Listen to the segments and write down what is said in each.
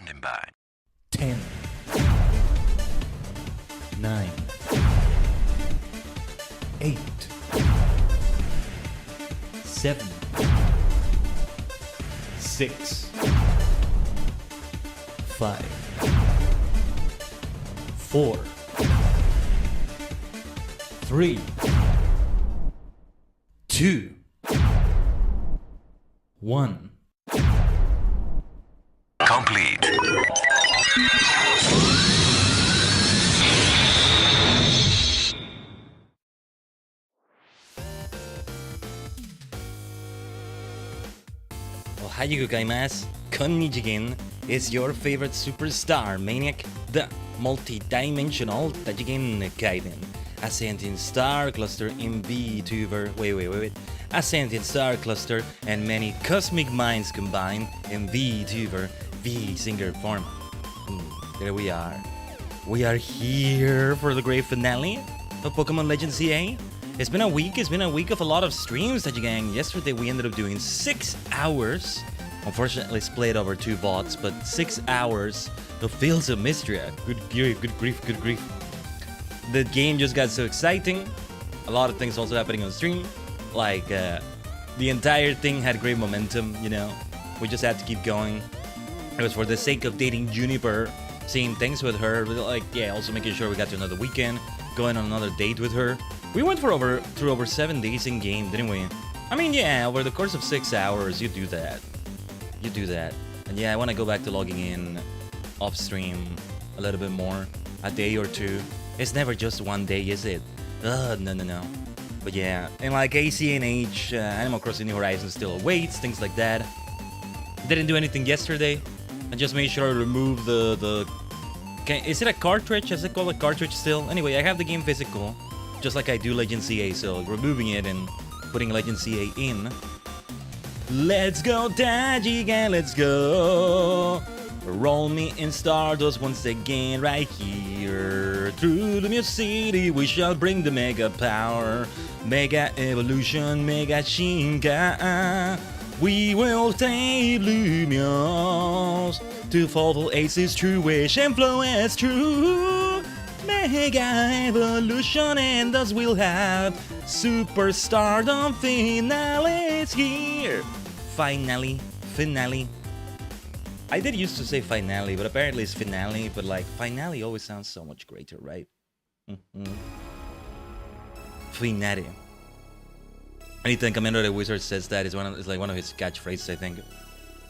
Standing by. 10, 9, 8, 7, 6, 5, 4, 3, 2, 1. Complete. Ohayou gozaimasu, Tajigen is your favorite superstar maniac, the multi-dimensional Tajigen Khaiden, a sentient star cluster in VTuber. Wait. A sentient star cluster and many cosmic minds combined in VTuber V-Singer form. There we are. We are here for the great finale of Pokemon Legends CA. It's been a week of a lot of streams, Tajigen. Yesterday we ended up doing 6 hours. Unfortunately split over 2 bots, but 6 hours of Fields of Mystria. Good grief. The game just got so exciting. A lot of things also happening on stream. Like, the entire thing had great momentum, you know. We just had to keep going. It was for the sake of dating Juniper, seeing things with her, like, yeah, also making sure we got to another weekend, going on another date with her. We went through over 7 days in game, didn't we? I mean, yeah, over the course of 6 hours, you do that. And yeah, I want to go back to logging in off stream a little bit more, a day or two. It's never just one day, is it? No. But yeah, and like ACNH, Animal Crossing New Horizons still awaits, things like that. Didn't do anything yesterday. I just made sure I removed is it a cartridge? Is it called a cartridge still? Anyway, I have the game physical, just like I do Legend CA, so removing it and putting Legend CA in. Let's go, Tajigen, let's go. Roll me in Stardust once again, right here. Through the Mute City, we shall bring the Mega Power, Mega Evolution, Mega Shinka. We will take Lumios to fulfill Ace's true wish and flow as true. Mega Evolution, and thus we'll have Super Stardom finales here. Finale. I did used to say finale, but apparently it's finale. But like finale always sounds so much greater, right? Finale. Anytime Commander the Wizard says that, it's like one of his catchphrases, I think.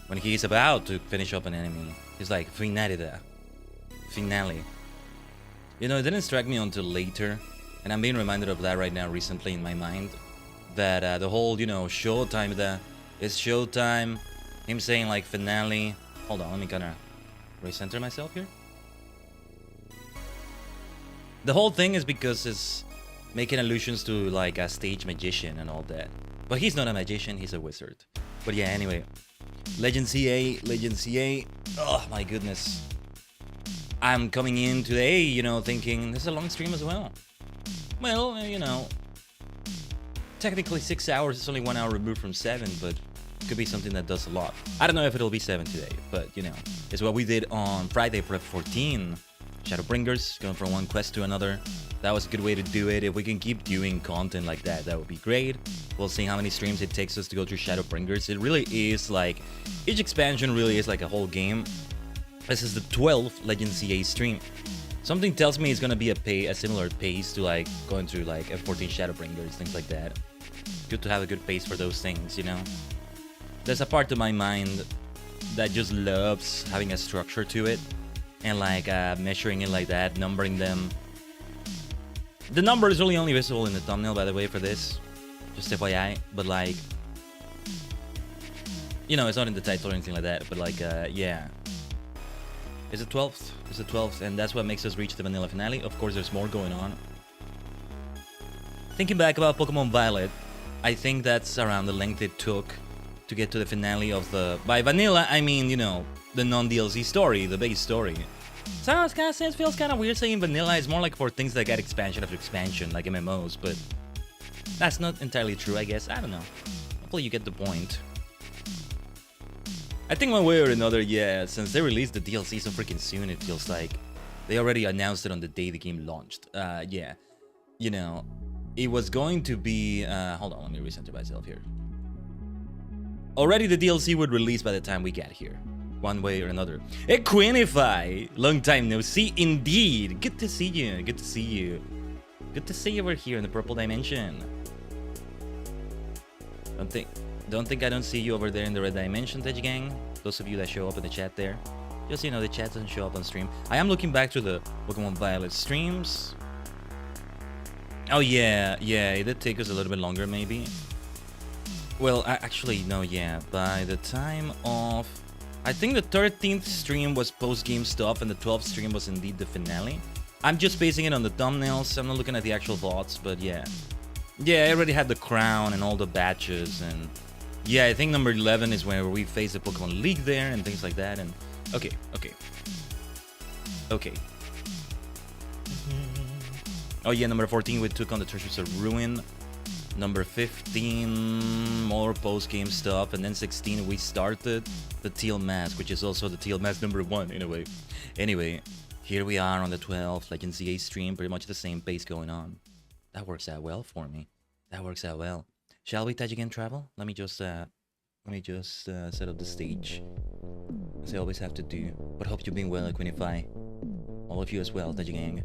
When he's about to finish up an enemy, he's like finale there. Finale. You know, it didn't strike me until later, and I'm being reminded of that right now recently in my mind. That the whole, you know, showtime there is showtime. Him saying like finale. Hold on, let me kind of recenter myself here. The whole thing is because it's making allusions to like a stage magician and all that. But he's not a magician, he's a wizard. But yeah, anyway. Legend CA. Oh my goodness. I'm coming in today, you know, thinking this is a long stream as well. Well, you know, technically 6 hours, it's only 1 hour removed from 7, but could be something that does a lot. I don't know if it'll be 7 today, but you know, it's what we did on Friday Prep 14. Shadowbringers, going from one quest to another. That was a good way to do it. If we can keep doing content like that, that would be great. We'll see how many streams it takes us to go through Shadowbringers. It really is like, each expansion really is like a whole game. This is the 12th Legend CA stream. Something tells me it's gonna be a similar pace to like going through like F14 Shadowbringers, things like that. Good to have a good pace for those things, you know? There's a part of my mind that just loves having a structure to it and like measuring it like that, numbering them. The number is really only visible in the thumbnail, by the way, for this. Just FYI, but like, you know, it's not in the title or anything like that, but like, yeah. It's the 12th. It's the 12th, and that's what makes us reach the vanilla finale. Of course, there's more going on. Thinking back about Pokemon Violet, I think that's around the length it took to get to the finale of the... By vanilla, I mean, you know, the non-DLC story, the base story. Sounds kind of feels kind of weird saying vanilla. It's more like for things that get expansion after expansion, like MMOs, but that's not entirely true, I guess. I don't know. Hopefully you get the point. I think one way or another, yeah, since they released the DLC so freaking soon, it feels like they already announced it on the day the game launched. Yeah, you know, it was going to be, hold on, let me recenter myself here. Already the DLC would release by the time we get here, one way or another. Equinify, long time no see, indeed. Good to see you, good to see you. Good to see you over here in the purple dimension. Don't think I don't see you over there in the red dimension, Tajigen. Those of you that show up in the chat there. Just so you know, the chat doesn't show up on stream. I am looking back to the Pokemon Violet streams. Oh yeah, it did take us a little bit longer maybe. Well, actually, no, yeah. By the time of... I think the 13th stream was post-game stuff and the 12th stream was indeed the finale. I'm just basing it on the thumbnails. I'm not looking at the actual VODs, but yeah. Yeah, I already had the crown and all the badges, and yeah, I think number 11 is where we face the Pokemon League there and things like that. And okay. Oh yeah, number 14 we took on the Treasures of Ruin. Number 15 more post-game stuff, and then 16 we started the Teal Mask, which is also the Teal Mask number 1 in a way. Anyway, here we are on the 12th Legends EA stream, pretty much the same pace going on. That works out well for me. That works out well. Shall we Tajigen travel? Let me just set up the stage, as I always have to do. But hope you're being well, Equinify. All of you as well, Tajigen.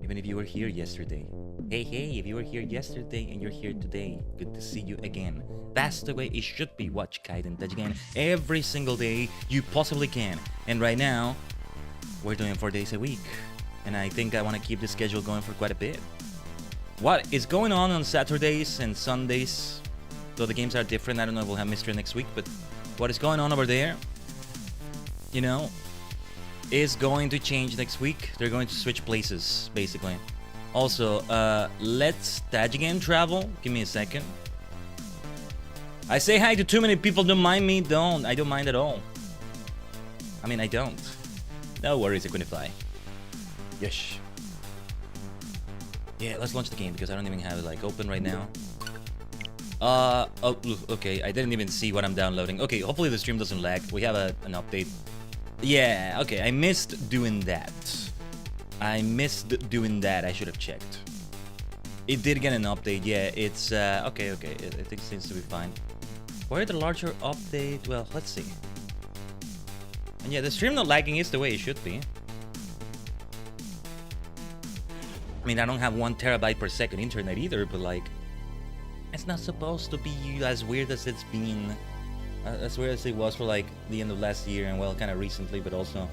Even if you were here yesterday. Hey, if you were here yesterday and you're here today, good to see you again. That's the way it should be. Watch Khaiden Tajigen every single day you possibly can. And right now, we're doing 4 days a week. And I think I want to keep the schedule going for quite a bit. What is going on Saturdays and Sundays? Though the games are different, I don't know if we'll have Mystery next week, but what is going on over there, you know, is going to change next week. They're going to switch places, basically. Also, let's Tajigen travel. Give me a second. I say hi to too many people, don't mind me, I don't mind at all. I mean, I don't. No worries, Equinify. Yes. Yeah, let's launch the game because I don't even have it like open right now. Oh, okay, I didn't even see what I'm downloading. Okay, hopefully the stream doesn't lag. We have an update. Yeah, okay, I missed doing that. I should have checked. It did get an update, yeah, it's, okay, I think it seems to be fine. Where the larger update? Well, let's see. And yeah, the stream not lagging is the way it should be. I mean, I don't have 1 terabyte per second internet either, but like, it's not supposed to be as weird as it's been, as weird as it was for like the end of last year and well, kind of recently, but also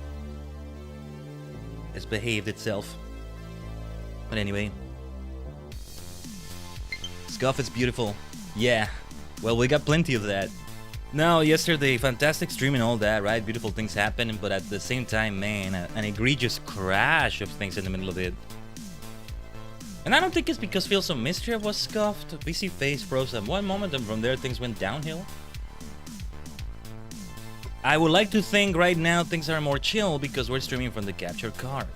it's behaved itself. But anyway, Scuff is beautiful. Yeah, well, we got plenty of that. Now, yesterday, fantastic stream and all that, right? Beautiful things happened, but at the same time, man, an egregious crash of things in the middle of it. And I don't think it's because Fields of Mystery was scuffed. VC Face froze at one moment and from there things went downhill. I would like to think right now things are more chill because we're streaming from the captured card.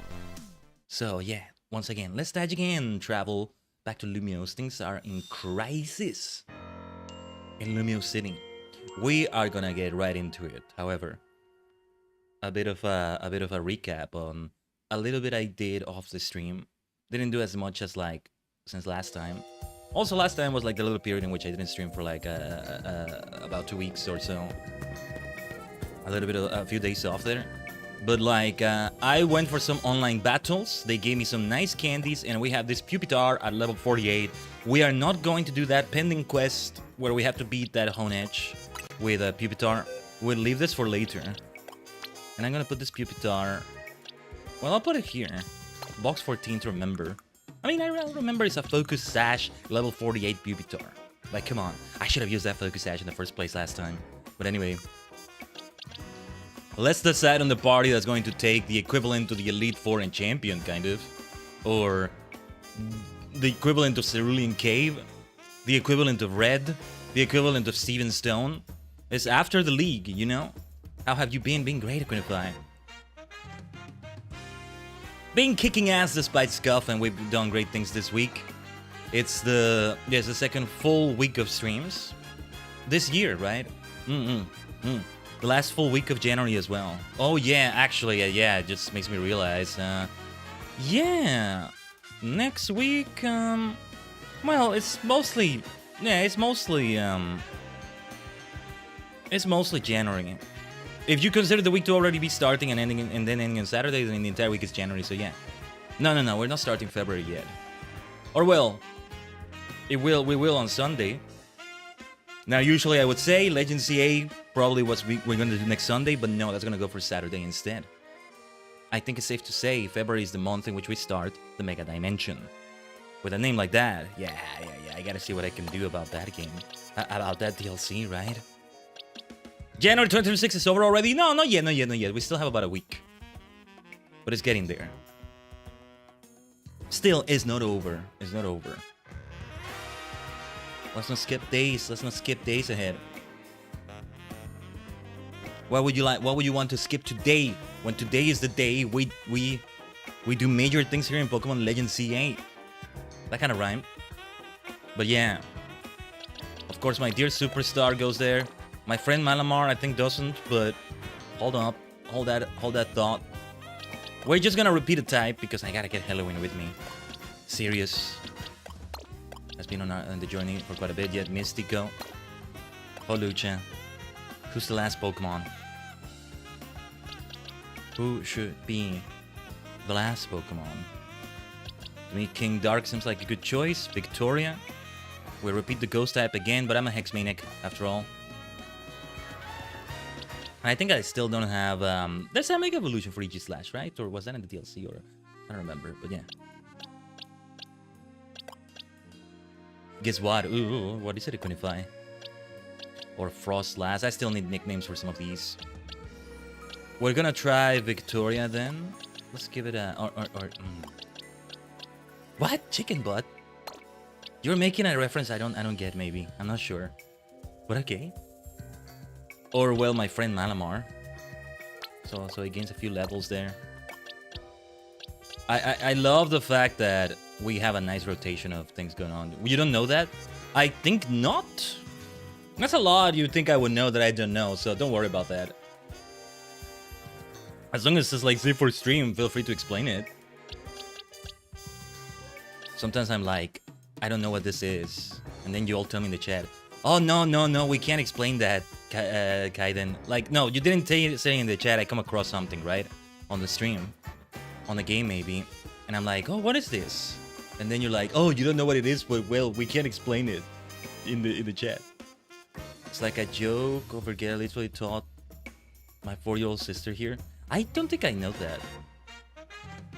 So yeah, once again, let's Tajigen travel back to Lumiose. Things are in crisis in Lumiose City. We are gonna get right into it. However, a bit of a recap on a little bit I did off the stream. Didn't do as much as like since last time. Also, last time was like the little period in which I didn't stream for like about 2 weeks or so. A few days off there. But like I went for some online battles. They gave me some nice candies, and we have this Pupitar at level 48. We are not going to do that pending quest where we have to beat that Honedge with a Pupitar. We'll leave this for later. And I'm gonna put this Pupitar. Well, I'll put it here. Box 14 to remember. I mean, I remember it's a Focus Sash level 48 Pupitar. Like, come on. I should have used that Focus Sash in the first place last time. But anyway. Let's decide on the party that's going to take the equivalent to the Elite Four and Champion, kind of. Or the equivalent of Cerulean Cave. The equivalent of Red. The equivalent of Steven Stone. It's after the league, you know? How have you been? Been great, Equinify. Been kicking ass despite Scuff, and we've done great things this week. It's the second full week of streams this year, right? The last full week of January as well. Oh yeah, actually, yeah, it just makes me realize. Yeah, next week. Well, it's mostly January. If you consider the week to already be starting and ending and then ending on Saturday, then the entire week is January. So yeah. No, we're not starting February yet. Or well, we will on Sunday. Now, usually I would say Legend CA probably what we're going to do next Sunday, but no, that's going to go for Saturday instead. I think it's safe to say February is the month in which we start the Mega Dimension. With a name like that, yeah, I gotta see what I can do about that game. About that DLC, right? January 2026 is over already? No, not yet. We still have about a week. But it's getting there. Still, it's not over. It's not over. Let's not skip days. Let's not skip days ahead. What would you like? What would you want to skip today? When today is the day we do major things here in Pokemon Legends CA. That kind of rhyme. But yeah. Of course, my dear Superstar goes there. My friend Malamar, I think, doesn't. But hold up, hold that thought. We're just gonna repeat a type because I gotta get Halloween with me. Serious. Has been on the journey for quite a bit yet. Mystico. Holucha. Who's the last Pokemon? Who should be the last Pokemon? To me, King Dark seems like a good choice. Victoria. We'll repeat the Ghost type again, but I'm a Hex Maniac after all. I think I still don't have... there's a Mega Evolution for Aegislash, right? Or was that in the DLC? Or I don't remember, but yeah. Guess what? Ooh, what is it, Equinify? Or Frostlass. I still need nicknames for some of these. We're gonna try Victoria then. Let's give it a... What? Chicken butt? You're making a reference I don't get, maybe. I'm not sure. But okay. Or, well, my friend Malamar. So he gains a few levels there. I love the fact that we have a nice rotation of things going on. You don't know that? I think not. That's a lot you think I would know that I don't know, so don't worry about that. As long as it's like safe for stream, feel free to explain it. Sometimes I'm like, I don't know what this is. And then you all tell me in the chat, oh, no, we can't explain that, Khaiden. Like, no, you didn't say in the chat, I come across something, right? On the stream. On the game, maybe. And I'm like, oh, what is this? And then you're like, oh, you don't know what it is, but, well, we can't explain it in the chat. It's like a joke over here. I literally taught my 4-year-old sister here. I don't think I know that.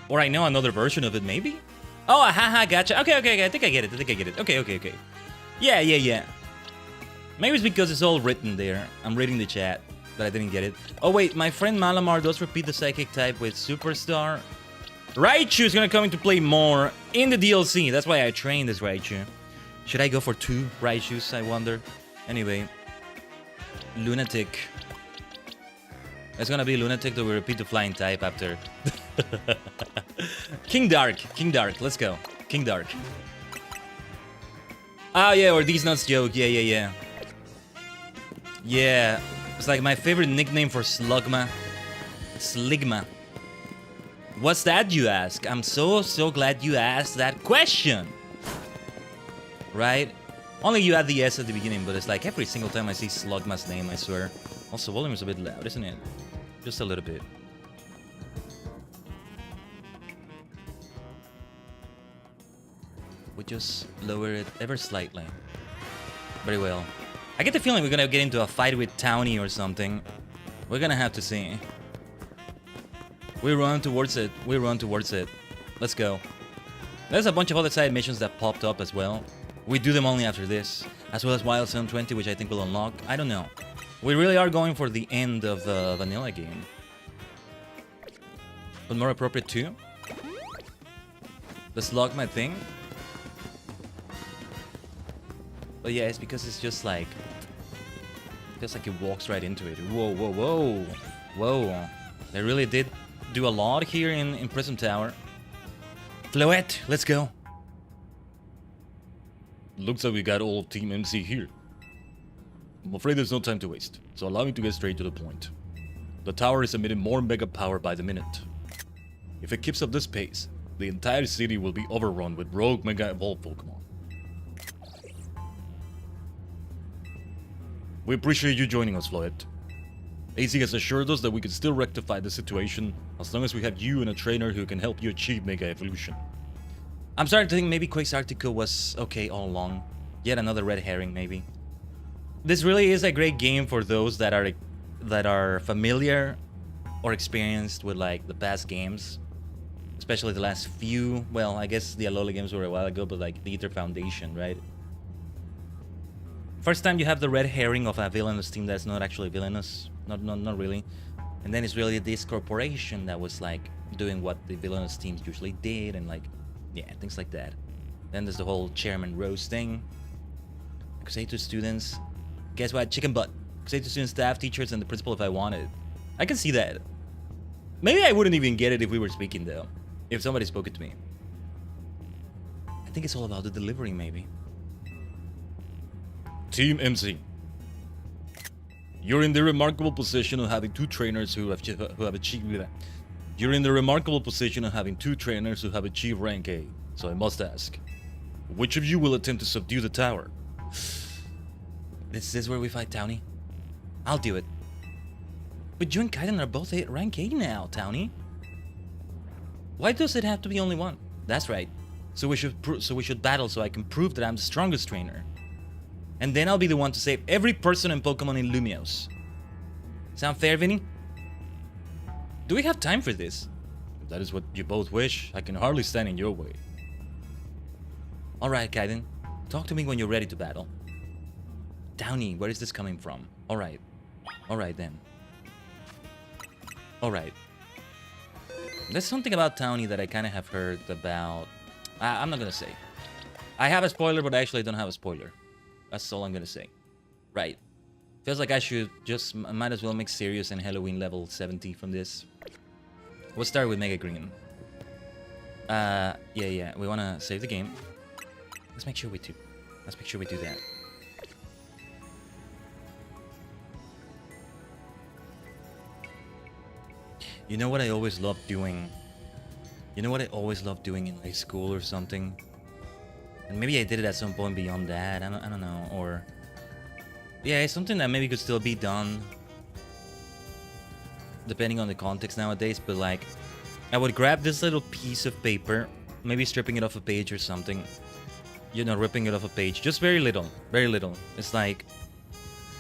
Or I know another version of it, maybe? Oh, haha, gotcha. Okay, I think I get it. Okay. Yeah. Maybe it's because it's all written there. I'm reading the chat that I didn't get it. Oh, wait, my friend Malamar does repeat the Psychic type with Superstar. Raichu is gonna come into play more in the DLC. That's why I trained this Raichu. Should I go for 2 Raichus, I wonder? Anyway. Lunatic. It's gonna be Lunatic that we repeat the flying type after. King Dark, let's go. King Dark. Ah, yeah, or these nuts joke. Yeah. Yeah, it's like my favorite nickname for Slugma. Sligma. What's that, you ask? I'm so glad you asked that question. Right? Only you add the S at the beginning, but it's like every single time I see Slugma's name, I swear. Also, volume is a bit loud, isn't it? Just a little bit. We just lower it ever slightly. Very well. I get the feeling we're gonna get into a fight with Townie or something. We're gonna have to see. We run towards it. Let's go. There's a bunch of other side missions that popped up as well. We do them only after this. As well as Wild 720, which I think will unlock. I don't know. We really are going for the end of the vanilla game. But more appropriate too. Let's log my thing. But yeah, it's because it's just like... feels like it walks right into it. Whoa. They really did do a lot here in Prism Tower. Floette, let's go. Looks like we got all Team MC here. I'm afraid there's no time to waste, so allow me to get straight to the point. The tower is emitting more mega power by the minute. If it keeps up this pace, the entire city will be overrun with rogue mega evolved Pokemon. We appreciate you joining us, Floyd. AC has assured us that we can still rectify the situation as long as we have you and a trainer who can help you achieve mega evolution. I'm starting to think maybe Quake's article was okay all along. Yet another red herring, maybe. This really is a great game for those that are familiar or experienced with like the past games, especially the last few. Well, I guess the Alola games were a while ago, but like the Ether Foundation, right? First time you have the red herring of a villainous team that's not actually villainous, not really, and then it's really this corporation that was like doing what the villainous teams usually did, and like, yeah, things like that. Then there's the whole Chairman Rose thing. I could say to students, guess what? Chicken butt. I could say to students, staff, teachers, and the principal if I wanted. I can see that. Maybe I wouldn't even get it if we were speaking though. If somebody spoke it to me. I think it's all about the delivery, maybe. Team MC. You're in the remarkable position of having two trainers who have achieved that. You're in the remarkable position of having two trainers who have achieved rank A. So I must ask, which of you will attempt to subdue the tower? This is where we fight, Townie. I'll do it. But you and Khaiden are both at rank A now, Townie. Why does it have to be only one? That's right. So we should battle so I can prove that I'm the strongest trainer. And then I'll be the one to save every person and Pokemon in Lumiose. Sound fair, Vinny? Do we have time for this? If that is what you both wish, I can hardly stand in your way. Alright, Khaiden. Talk to me when you're ready to battle. Downy, where is this coming from? Alright. Alright then. Alright. There's something about Townie that I kind of have heard about. I'm not gonna say. I have a spoiler, but I actually don't have a spoiler. That's all I'm gonna say. Right. Feels like I should just might as well make Sirius and Halloween level 70 from this. We'll start with Mega Green. Yeah. We wanna save the game. Let's make sure we do. Let's make sure we do that. You know what I always loved doing? You know what I always loved doing in high school or something? And maybe I did it at some point beyond that. I don't know. Or yeah, it's something that maybe could still be done, depending on the context nowadays. But like, I would grab this little piece of paper, maybe stripping it off a page or something. You know, ripping it off a page. Just very little. Very little. It's like,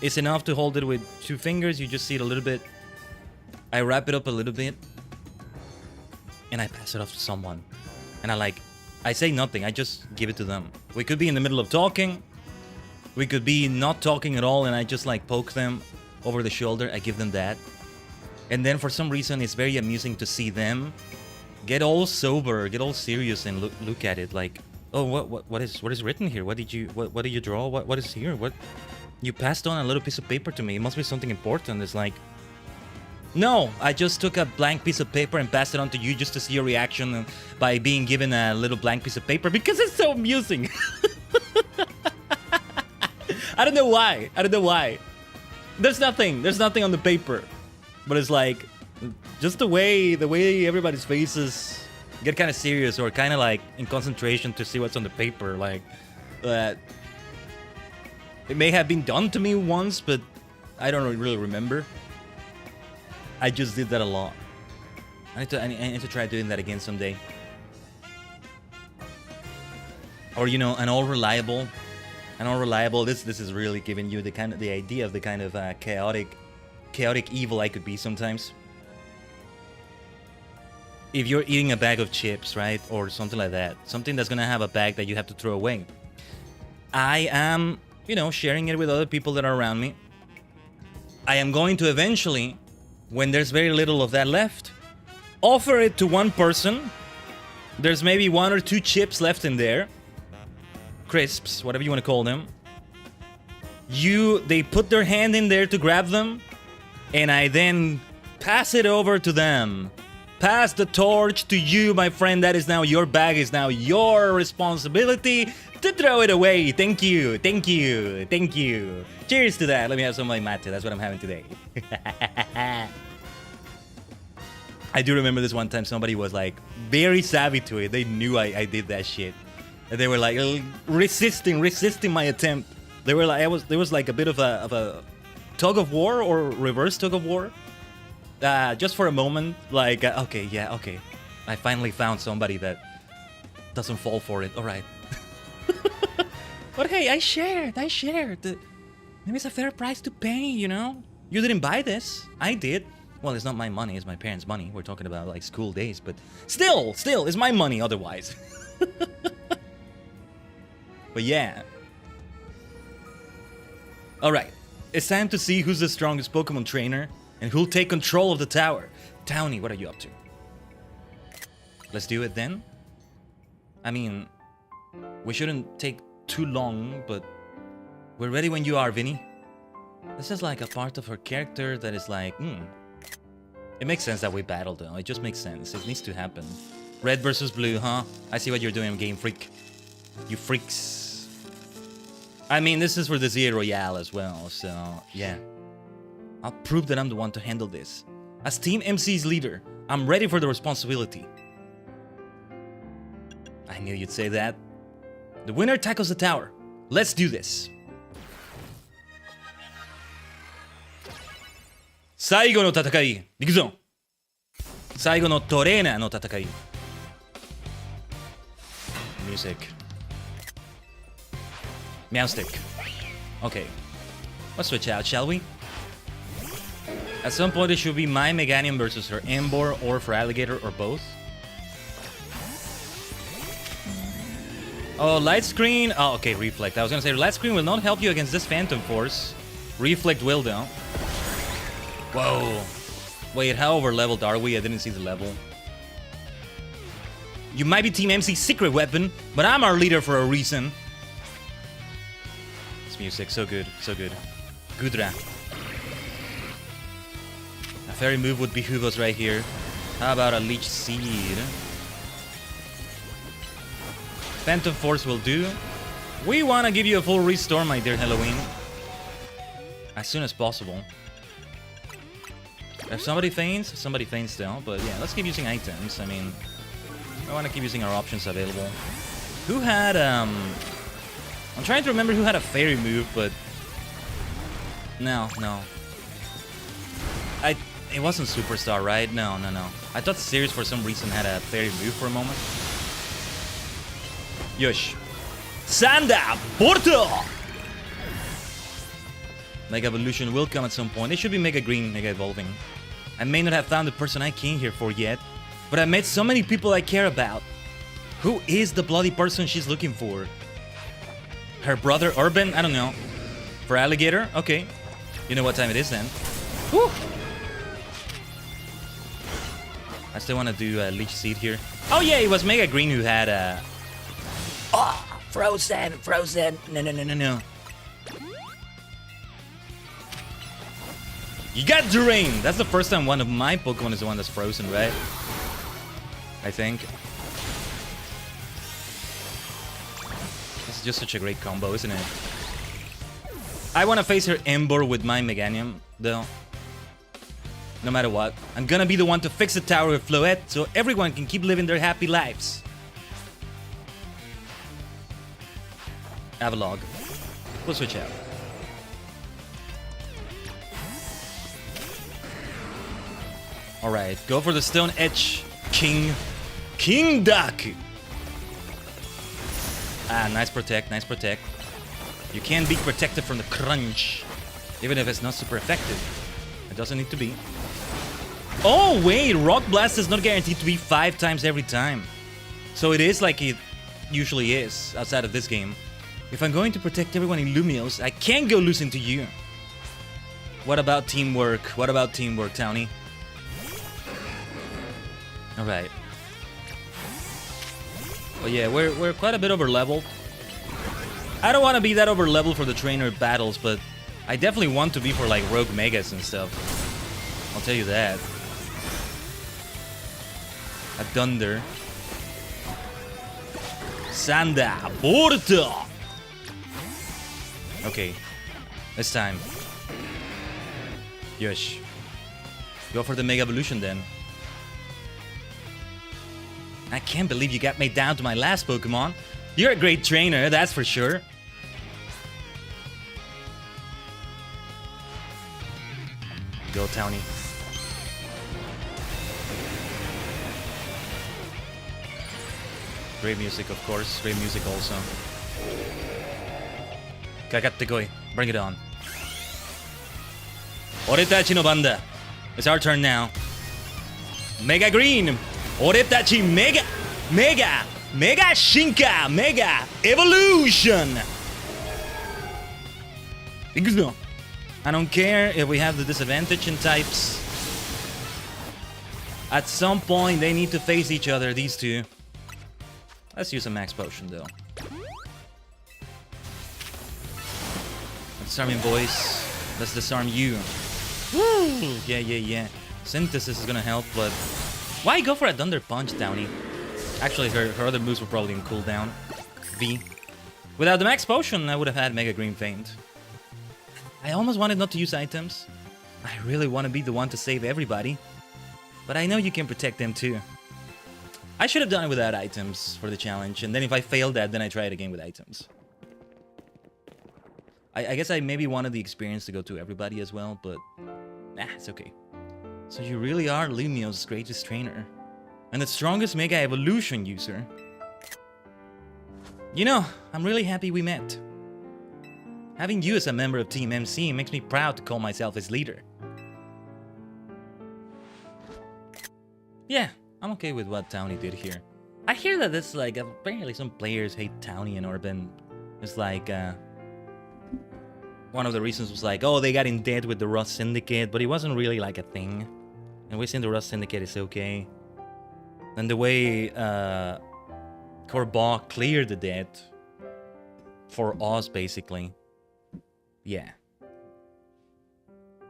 it's enough to hold it with 2 fingers. You just see it a little bit. I wrap it up a little bit. And I pass it off to someone. And I say nothing. I just give it to them. We could be in the middle of talking. We could be not talking at all. And I just like poke them over the shoulder. I give them that. And then for some reason, it's very amusing to see them get all sober, get all serious and look at it like, oh, what is written here? What did you draw? What is here? What you passed on a little piece of paper to me? It must be something important. It's like, no, I just took a blank piece of paper and passed it on to you just to see your reaction by being given a little blank piece of paper because it's so amusing. I don't know why. There's nothing on the paper, but it's like just the way everybody's faces get kind of serious or kind of like in concentration to see what's on the paper, like that. It may have been done to me once, but I don't really remember. I just did that a lot. I need to try doing that again someday. Or you know, an all reliable. This is really giving you the idea of the kind of chaotic evil I could be sometimes. If you're eating a bag of chips, right, or something like that, something that's gonna have a bag that you have to throw away. I am, you know, sharing it with other people that are around me. I am going to eventually, when there's very little of that left, offer it to one person. There's maybe 1 or 2 chips left in there. Crisps, whatever you want to call them. They put their hand in there to grab them, and I then pass it over to them. pass the torch to you, my friend. That is now your bag, is now your responsibility to throw it away. Thank you, thank you, thank you. Cheers to that. Let me have some of my mate. That's what I'm having today. I do remember this one time somebody was like very savvy to it. They knew I did that shit. And they were like resisting my attempt. They were like, there was like a bit of a tug of war or reverse tug of war. Just for a moment, like, okay, yeah, okay. I finally found somebody that doesn't fall for it. All right. But hey, I shared. Maybe it's a fair price to pay, you know? You didn't buy this. I did. Well, it's not my money. It's my parents' money. We're talking about, like, school days. But still, it's my money otherwise. But yeah. Alright. It's time to see who's the strongest Pokemon trainer and who'll take control of the tower. Townie, what are you up to? Let's do it then. I mean, we shouldn't take too long, but we're ready when you are, Vinny. This is like a part of her character that is like, It makes sense that we battle, though. It just makes sense. It needs to happen. Red versus blue, huh? I see what you're doing, Game Freak. You freaks. I mean, this is for the Zero Royale as well, so yeah. I'll prove that I'm the one to handle this. As Team MC's leader, I'm ready for the responsibility. I knew you'd say that. The winner tackles the tower. Let's do this. Saigo no tatakai. Ikuzo. Saigo no Torena no tatakai. Music. Meowstick. Okay. Let's switch out, shall we? At some point it should be my Meganium versus her Emboar, or for Alligator, or both. Oh, light screen. Oh, okay, reflect. I was gonna say light screen will not help you against this Phantom Force. Reflect will, though. Whoa. Wait, how over leveled are we? I didn't see the level. You might be Team MC's secret weapon, but I'm our leader for a reason. This music, so good, so good. Gudra. A fairy move would behoove us right here. How about a Leech Seed? Phantom Force will do. We want to give you a full restore, my dear Halloween. As soon as possible. If somebody faints still. But yeah, let's keep using items. I mean, I want to keep using our options available. Who had, I'm trying to remember who had a fairy move, but... No. It wasn't Superstar, right? No. I thought Sirius for some reason had a fairy move for a moment. Yush. Sanda! Porto! Mega Evolution will come at some point. It should be Mega Green, Mega Evolving. I may not have found the person I came here for yet, but I met so many people I care about. Who is the bloody person she's looking for? Her brother Urban? I don't know. For Alligator? Okay. You know what time it is then. Whew. I still want to do a Leech Seed here. Oh yeah, it was Mega Green who had a... Oh, frozen. No. You got Drain! That's the first time one of my Pokemon is the one that's frozen, right? I think. This is just such a great combo, isn't it? I want to face her Emboar with my Meganium, though. No matter what. I'm gonna be the one to fix the tower with Floette, so everyone can keep living their happy lives. Avalog. We'll switch out. Alright, go for the Stone Edge King Daku. Ah, nice protect. You can be protected from the crunch, even if it's not super effective. It doesn't need to be. Oh wait, Rock Blast is not guaranteed to be 5 times every time. So it is like it usually is outside of this game. If I'm going to protect everyone in Lumiose, I can't go losing to you. What about teamwork? Townie? Alright. Oh yeah, we're quite a bit over leveled. I don't want to be that over leveled for the trainer battles, but I definitely want to be for like Rogue Megas and stuff. I'll tell you that. A Thunder. Sanda. Porto. Okay. This time. Yosh. Go for the Mega Evolution then. I can't believe you got me down to my last Pokemon. You're a great trainer, that's for sure. Go, Townie. Great music, of course. Great music also. Kakatekoi, bring it on. Oretachi no banda. It's our turn now. Mega Green. Oretachi Mega Shinka Mega Evolution. I don't care if we have the disadvantage in types. At some point they need to face each other, these two. Let's use a max potion though. Let's disarm him, boys. Let's disarm you. Woo! Yeah. Synthesis is gonna help, but why go for a Thunder Punch, Downy? Actually, her other moves were probably in cooldown. V. Without the max potion, I would have had Mega Green Feint. I almost wanted not to use items. I really want to be the one to save everybody. But I know you can protect them too. I should have done it without items for the challenge, and then if I failed that, then I try it again with items. I guess I maybe wanted the experience to go to everybody as well, but nah, it's okay. So you really are Lumio's greatest trainer. And the strongest Mega Evolution user. You know, I'm really happy we met. Having you as a member of Team MC makes me proud to call myself his leader. Yeah, I'm okay with what Townie did here. I hear that it's like, apparently some players hate Townie and Urban. It's like, one of the reasons was like, oh, they got in debt with the Rust Syndicate, but it wasn't really like a thing. And we think the Rust Syndicate is okay. And the way Corbaugh cleared the debt for us, basically. Yeah.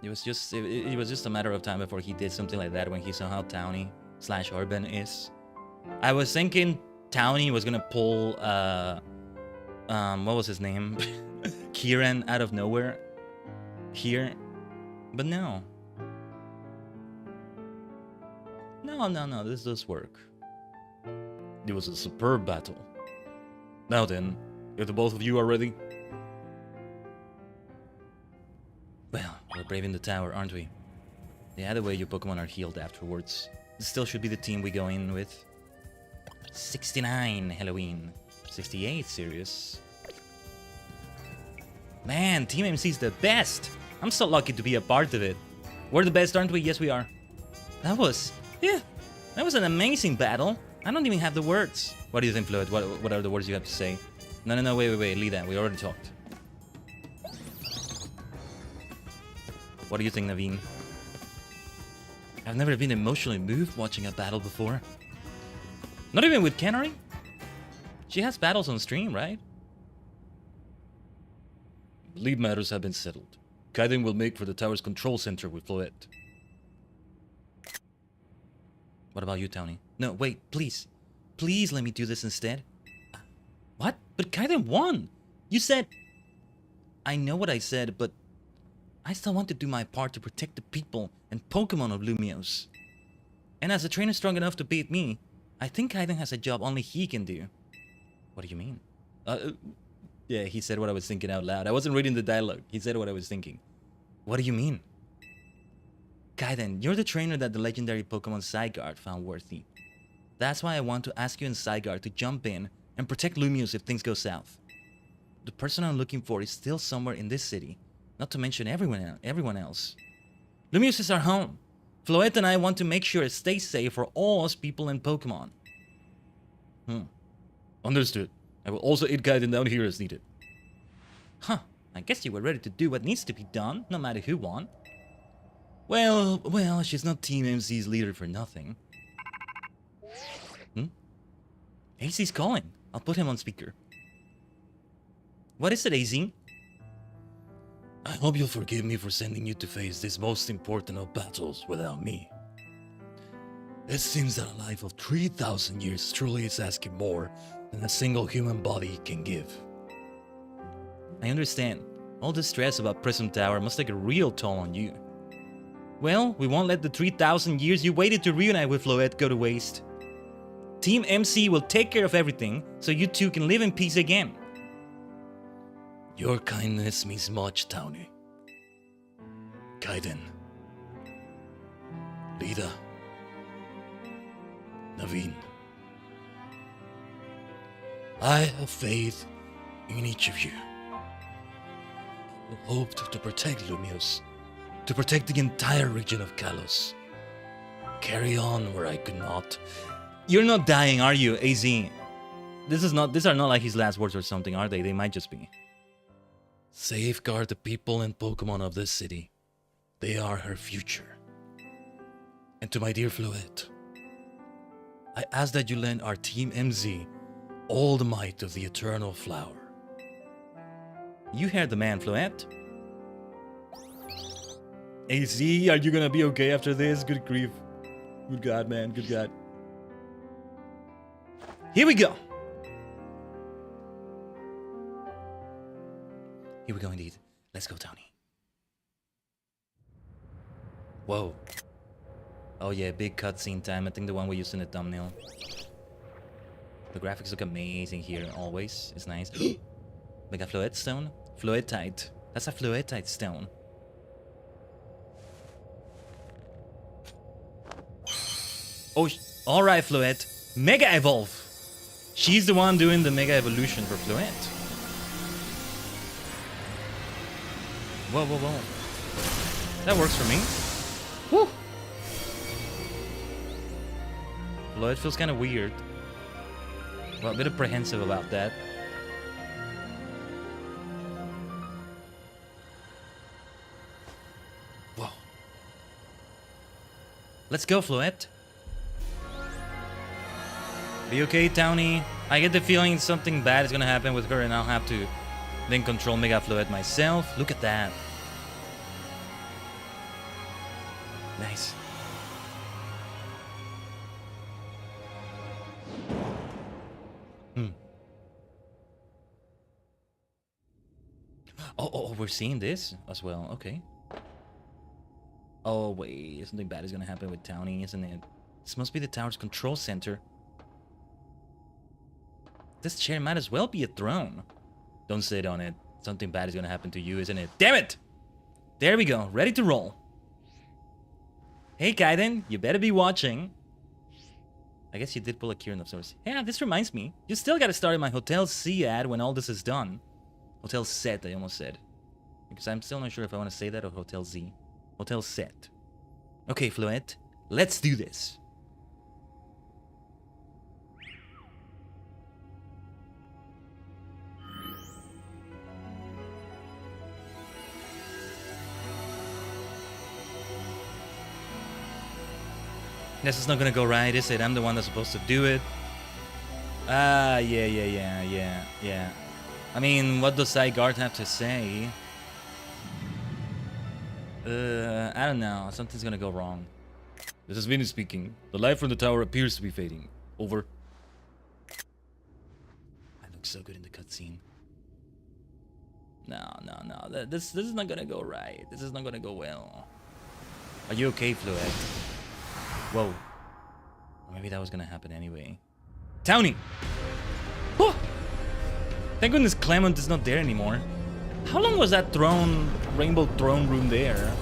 It was just a matter of time before he did something like that when he saw how Townie / Urban is. I was thinking Townie was gonna pull what was his name? Kieran out of nowhere here. But no. No, this does work. It was a superb battle. Now then, if the both of you are ready. Well, we're braving the tower, aren't we? The other way your Pokemon are healed afterwards. This still should be the team we go in with. 69 Halloween. 68 Sirius. Man, Team MC's the best! I'm so lucky to be a part of it. We're the best, aren't we? Yes, we are. That was an amazing battle. I don't even have the words. What do you think, Floyd? What are the words you have to say? No, wait, leave that. We already talked. What do you think, Naveen? I've never been emotionally moved watching a battle before. Not even with Canary? She has battles on stream, right? I believe matters have been settled. Khaiden will make for the tower's control center with Floette. What about you, Townie? No, wait, please. Please let me do this instead. What? But Khaiden won! You said... I know what I said, but... I still want to do my part to protect the people and Pokemon of Lumiose. And as a trainer strong enough to beat me, I think Khaiden has a job only he can do. What do you mean? Yeah, he said what I was thinking out loud. I wasn't reading the dialogue. He said what I was thinking. What do you mean? Khaiden, you're the trainer that the legendary Pokemon Zygarde found worthy. That's why I want to ask you and Zygarde to jump in and protect Lumiose if things go south. The person I'm looking for is still somewhere in this city, not to mention everyone else. Lumiose is our home. Floette and I want to make sure it stays safe for all us people and Pokemon. Understood. I will also aid Khaiden down here as needed. Huh. I guess you were ready to do what needs to be done, no matter who won. Well, she's not Team MC's leader for nothing. AZ's calling. I'll put him on speaker. What is it, AZ? I hope you'll forgive me for sending you to face this most important of battles without me. It seems that a life of 3,000 years truly is asking more than a single human body can give. I understand. All the stress about Prism Tower must take a real toll on you. Well, we won't let the 3,000 years you waited to reunite with Floette go to waste. Team MC will take care of everything, so you two can live in peace again. Your kindness means much, Townie. Khaiden. Lida. Naveen. I have faith in each of you. I hoped to protect Lumios, to protect the entire region of Kalos. Carry on where I could not. You're not dying, are you, AZ? These are not like his last words or something, are they? They might just be. Safeguard the people and Pokemon of this city. They are her future. And to my dear Floette, I ask that you lend our Team MZ all the might of the Eternal Flower. You heard the man, Floette. AZ, are you gonna be okay after this? Good grief. Good God, man. Good God. Here we go. Here we go indeed. Let's go, Tony. Whoa. Oh yeah, big cutscene time. I think the one we used in the thumbnail. The graphics look amazing here, always. It's nice. Like a Floette stone? Floetite. That's a Floetite stone. Oh, alright, Floette. Mega Evolve! She's the one doing the Mega Evolution for Floette. Whoa, whoa, whoa. That works for me. Woo! Floette feels kind of weird. Well, a bit apprehensive about that. Whoa. Let's go, Floette. Be okay, Townie. I get the feeling something bad is gonna happen with her and I'll have to then control Mega Floette myself. Look at that. Nice. Oh, we're seeing this as well. Okay. Oh, wait. Something bad is gonna happen with Townie, isn't it? This must be the tower's control center. This chair might as well be a throne. Don't sit on it. Something bad is gonna happen to you, isn't it? Damn it! There we go. Ready to roll. Hey, Khaiden. You better be watching. I guess you did pull a Kieran of sorts. Yeah, this reminds me. You still gotta start in my Hotel C ad when all this is done. Hotel Set, I almost said. Because I'm still not sure if I want to say that or Hotel Z. Hotel Set. Okay, Floette. Let's do this. This is not gonna go right, is it? I'm the one that's supposed to do it. Yeah. I mean, what does Zygarde have to say? I don't know. Something's gonna go wrong. This is Vinny speaking. The light from the tower appears to be fading. Over. I look so good in the cutscene. No. This is not gonna go right. This is not gonna go well. Are you okay, Floette? Whoa. Or maybe that was gonna happen anyway. Townie! Oh! Thank goodness Clement is not there anymore. How long was that rainbow throne room there?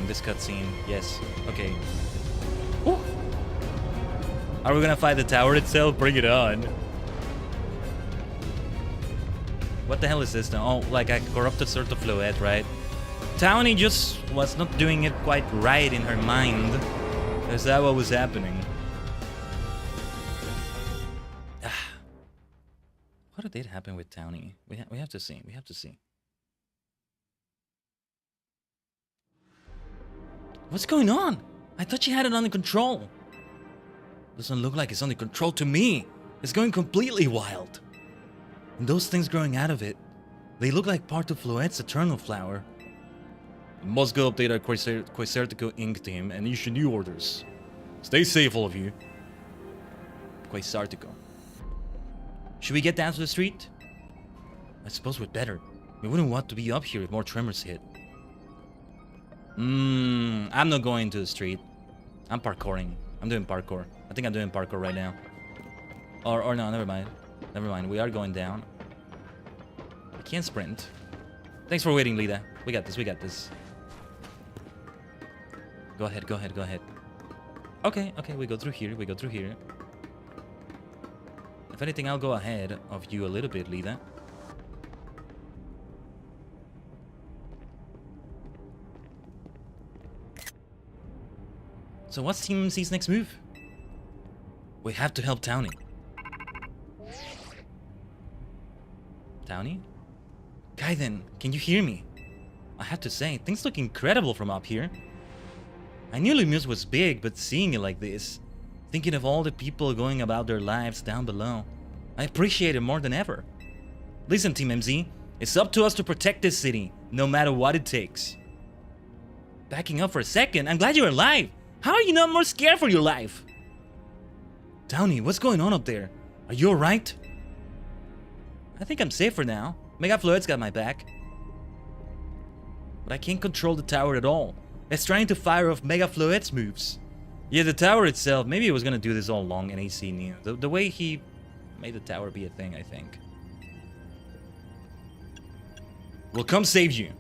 This cutscene. Yes. Okay. Ooh. Are we gonna fight the tower itself? Bring it on. What the hell is this now? Oh, like a corrupted sort of Floette, right? Townie just was not doing it quite right in her mind. Is that what was happening? What did happen with Townie? We have to see. We have to see. What's going on? I thought she had it under control. Doesn't look like it's under control to me. It's going completely wild. And those things growing out of it, they look like part of Floette's eternal flower. We must go update our Quasartico Inc. team and issue new orders. Stay safe, all of you. Quasartico. Should we get down to the street? I suppose we'd better. We wouldn't want to be up here if more tremors hit. I'm not going to the street. I'm parkouring. I'm doing parkour. I think I'm doing parkour right now. Or no, never mind. Never mind. We are going down. I can't sprint. Thanks for waiting, Lida. We got this. We got this. Go ahead. Go ahead. Go ahead. Okay. Okay. We go through here. We go through here. If anything, I'll go ahead of you a little bit, Lida. So what's Team MC's next move? We have to help Townie. Townie? Khaiden, can you hear me? I have to say, things look incredible from up here. I knew Lumos was big, but seeing it like this, thinking of all the people going about their lives down below, I appreciate it more than ever. Listen, Team MZ, it's up to us to protect this city, no matter what it takes. Backing up for a second, I'm glad you're alive. How are you not more scared for your life? Townie, what's going on up there? Are you alright? I think I'm safer now. Mega Floette's got my back. But I can't control the tower at all. It's trying to fire off Mega Floette's moves. Yeah, the tower itself, maybe it was gonna do this all along and AC knew. The way he made the tower be a thing, I think. We'll come save you.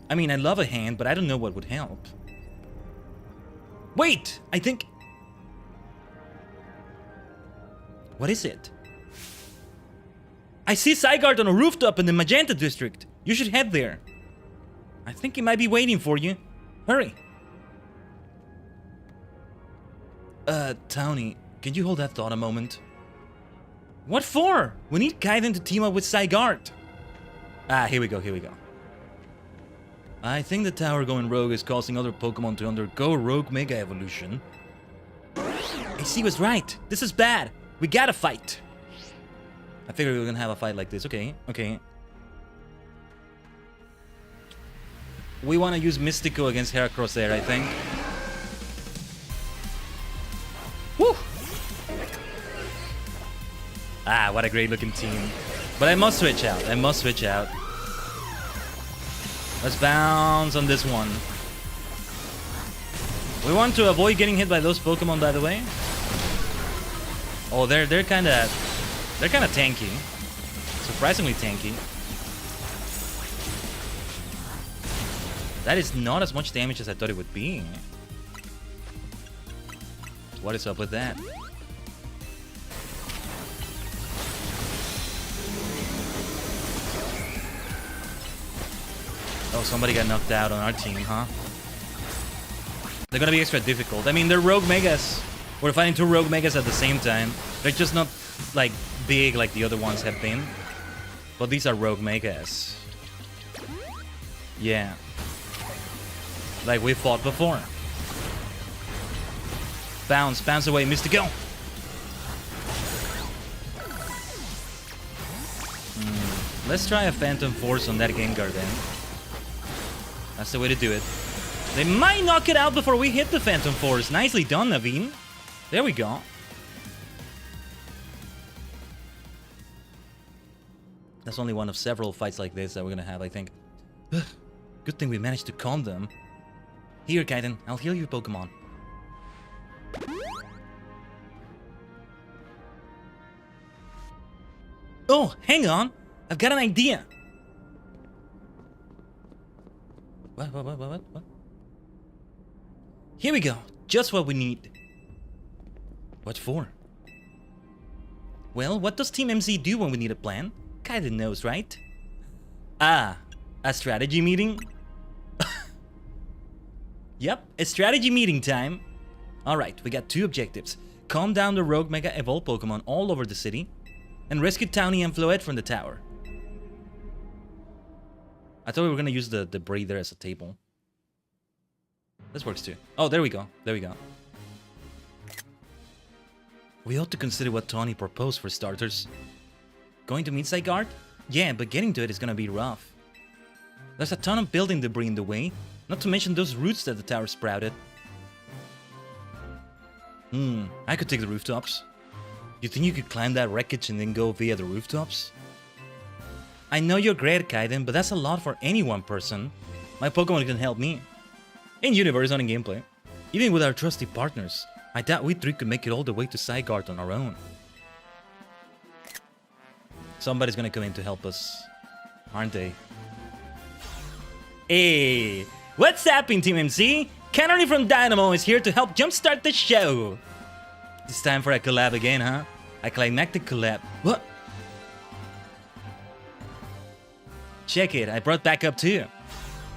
I mean, I'd love a hand, but I don't know what would help. Wait! I think... What is it? I see Zygarde on a rooftop in the Magenta district. You should head there. I think he might be waiting for you. Hurry. Townie, can you hold that thought a moment? What for? We need Khaiden to team up with Zygarde. Ah, here we go, here we go. I think the tower going rogue is causing other Pokemon to undergo rogue Mega Evolution. AC was right. This is bad. We gotta fight. I figured we were gonna have a fight like this. Okay, okay. We wanna use Mystico against Heracross there, I think. Woo! Ah, what a great looking team. But I must switch out. I must switch out. Let's bounce on this one. We want to avoid getting hit by those Pokemon, by the way. Oh, they're kind of tanky. Surprisingly tanky. That is not as much damage as I thought it would be. What is up with that? Oh, somebody got knocked out on our team, huh? They're gonna be extra difficult. I mean, they're Rogue Megas. We're fighting two Rogue Megas at the same time. They're just not, like, big like the other ones have been. But these are Rogue Megas. Yeah. Like we fought before. Bounce, bounce away, Mystico. Let's try a Phantom Force on that Gengar then. That's the way to do it. They might knock it out before we hit the Phantom Force. Nicely done, Naveen. There we go. That's only one of several fights like this that we're gonna have, I think. Good thing we managed to calm them. Here, Khaiden, I'll heal your Pokemon. Oh, hang on! I've got an idea! What? Here we go. Just what we need. What for? Well, what does Team MZ do when we need a plan? Khaiden knows, right? Ah, a strategy meeting? Yep, a strategy meeting time. Alright, we got two objectives. Calm down the rogue Mega Evolved Pokemon all over the city, and rescue Townie and Floette from the tower. I thought we were gonna use the breather as a table. This works too. Oh, there we go. There we go. We ought to consider what Tawny proposed for starters. Going to meet Zygarde? Yeah, but getting to it is gonna be rough. There's a ton of building debris in the way, not to mention those roots that the tower sprouted. I could take the rooftops. You think you could climb that wreckage and then go via the rooftops? I know you're great, Khaiden, but that's a lot for any one person. My Pokemon can help me. In universe, not in gameplay. Even with our trusty partners, I doubt we three could make it all the way to Zygarde on our own. Somebody's gonna come in to help us, aren't they? Hey, what's happening, Team MC? Canary from Dynamo is here to help jumpstart the show. It's time for a collab again, huh? A climactic collab. What? Check it, I brought backup too.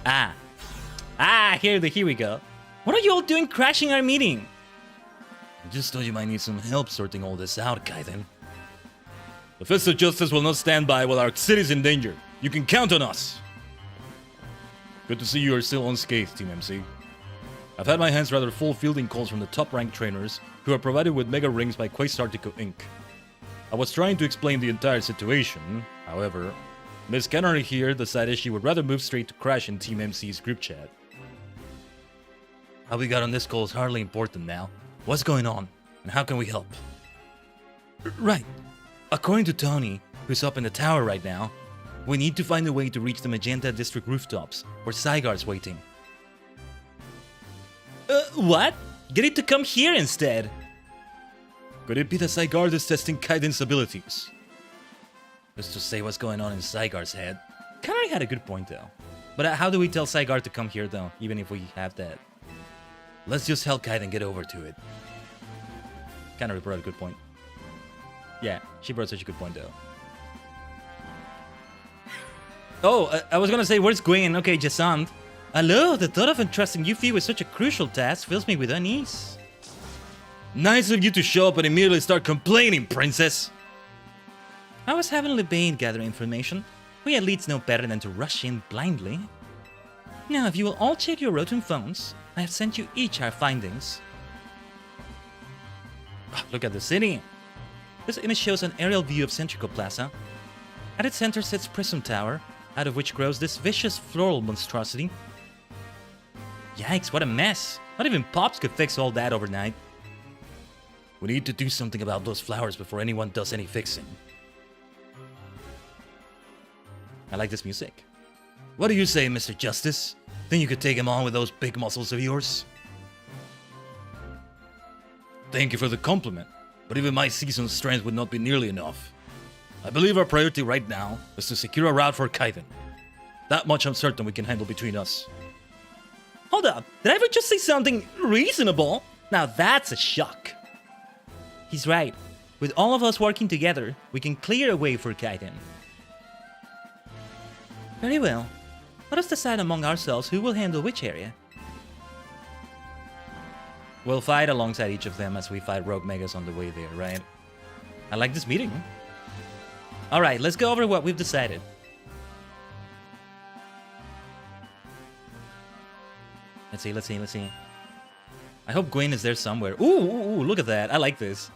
Here we go. What are you all doing crashing our meeting? I just thought you might need some help sorting all this out, Khaiden. The Fist of Justice will not stand by while our city's in danger. You can count on us. Good to see you are still unscathed, Team MC. I've had my hands rather full fielding calls from the top-ranked trainers who are provided with Mega Rings by Quastartico Inc. I was trying to explain the entire situation, however, Miss Canary here decided she would rather move straight to crash in Team MC's group chat. How we got on this call is hardly important now. What's going on, and how can we help? Right. According to Tony, who's up in the tower right now, we need to find a way to reach the Magenta District rooftops, where Zygarde's waiting. What? Get it to come here instead! Could it be that Zygarde is testing Khaiden's abilities? Just to say what's going on in Zygarde's head. Canary had a good point though. But how do we tell Zygarde to come here though, even if we have that? Let's just help Khaiden get over to it. Canary brought a good point. Yeah, she brought such a good point though. Oh, I was gonna say, where's Gwen? Okay, Jacinth. Hello, the thought of entrusting Yuffie with such a crucial task fills me with unease. Nice of you to show up and immediately start complaining, princess! I was having Lebain gather information. We elites know better than to rush in blindly. Now, if you will all check your Rotom phones, I have sent you each our findings. Look at the city! This image shows an aerial view of Centrico Plaza. At its center sits Prism Tower, out of which grows this vicious floral monstrosity. Yikes, what a mess! Not even Pops could fix all that overnight. We need to do something about those flowers before anyone does any fixing. I like this music. What do you say, Mr. Justice? Think you could take him on with those big muscles of yours? Thank you for the compliment, but even my seasoned strength would not be nearly enough. I believe our priority right now is to secure a route for Khaiden. That much I'm certain we can handle between us. Hold up, did I ever just say something reasonable? Now that's a shock. He's right. With all of us working together, we can clear a way for Khaiden. Very well. Let us decide among ourselves who will handle which area. We'll fight alongside each of them as we fight Rogue Megas on the way there, right? I like this meeting. Alright, let's go over what we've decided. Let's see. I hope Gwen is there somewhere. Ooh, look at that. I like this.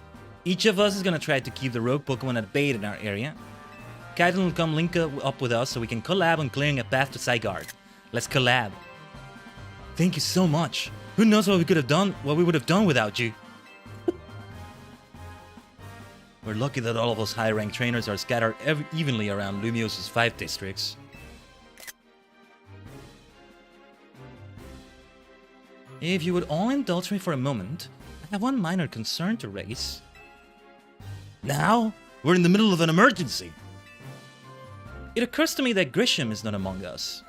Each of us is gonna try to keep the rogue Pokemon at bay in our area. Khaiden will come link up with us so we can collab on clearing a path to Zygarde. Let's collab. Thank you so much. Who knows what we could have done, what we would have done without you. We're lucky that all of us high-ranked trainers are scattered evenly around Lumios's 5 districts. If you would all indulge me for a moment, I have one minor concern to raise. Now? We're in the middle of an emergency! It occurs to me that Grisham is not among us.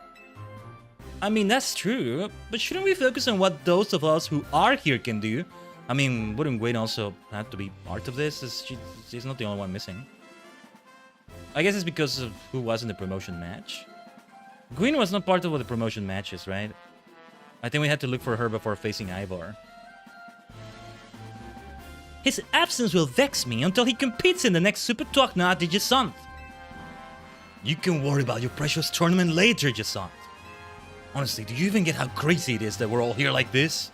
I mean, that's true, but shouldn't we focus on what those of us who are here can do? I mean, wouldn't Gwen also have to be part of this? She's not the only one missing. I guess it's because of who was in the promotion match. Gwen was not part of the promotion matches, right? I think we had to look for her before facing Ivar. His absence will vex me until he competes in the next Super Tokna Digisant. You can worry about your precious tournament later, Jacinth. Honestly, do you even get how crazy it is that we're all here like this?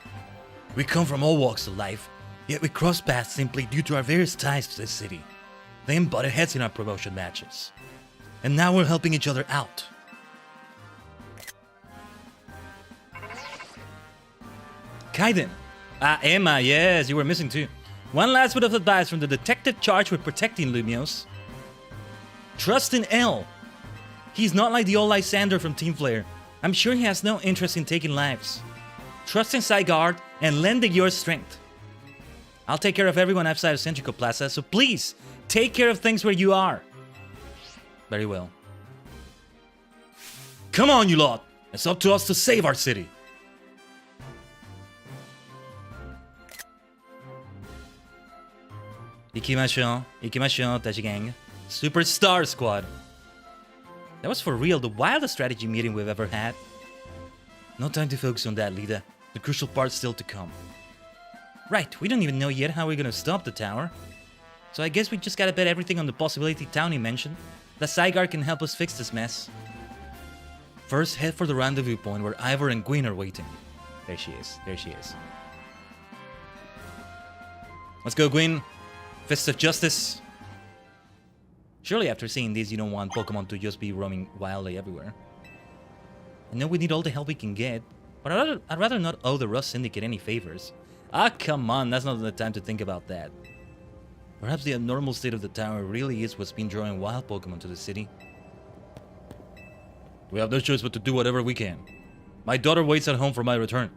We come from all walks of life, yet we cross paths simply due to our various ties to this city. then butted heads in our promotion matches. And now we're helping each other out. Khaiden. Emma, yes, you were missing too. One last bit of advice from the detective charged with protecting Lumios. Trust in L. He's not like the old Lysander from Team Flare. I'm sure he has no interest in taking lives. Trust in Zygarde and lend it your strength. I'll take care of everyone outside of Centrico Plaza, so please, take care of things where you are. Very well. Come on, you lot! It's up to us to save our city. Ikimashou, Tajigen. Superstar Squad. That was for real the wildest strategy meeting we've ever had. No time to focus on that, Lida. The crucial part's still to come. Right, we don't even know yet how we're gonna stop the tower. So I guess we just gotta bet everything on the possibility Townie mentioned, that Zygarde can help us fix this mess. First, head for the rendezvous point where Ivor and Gwyn are waiting. There she is, there she is. Let's go, Gwyn. Fist of Justice. Surely after seeing this, you don't want Pokemon to just be roaming wildly everywhere. I know we need all the help we can get, but I'd rather not owe the Rust Syndicate any favors. Ah, come on, that's not the time to think about that. Perhaps the abnormal state of the tower really is what's been drawing wild Pokemon to the city. We have no choice but to do whatever we can. My daughter waits at home for my return.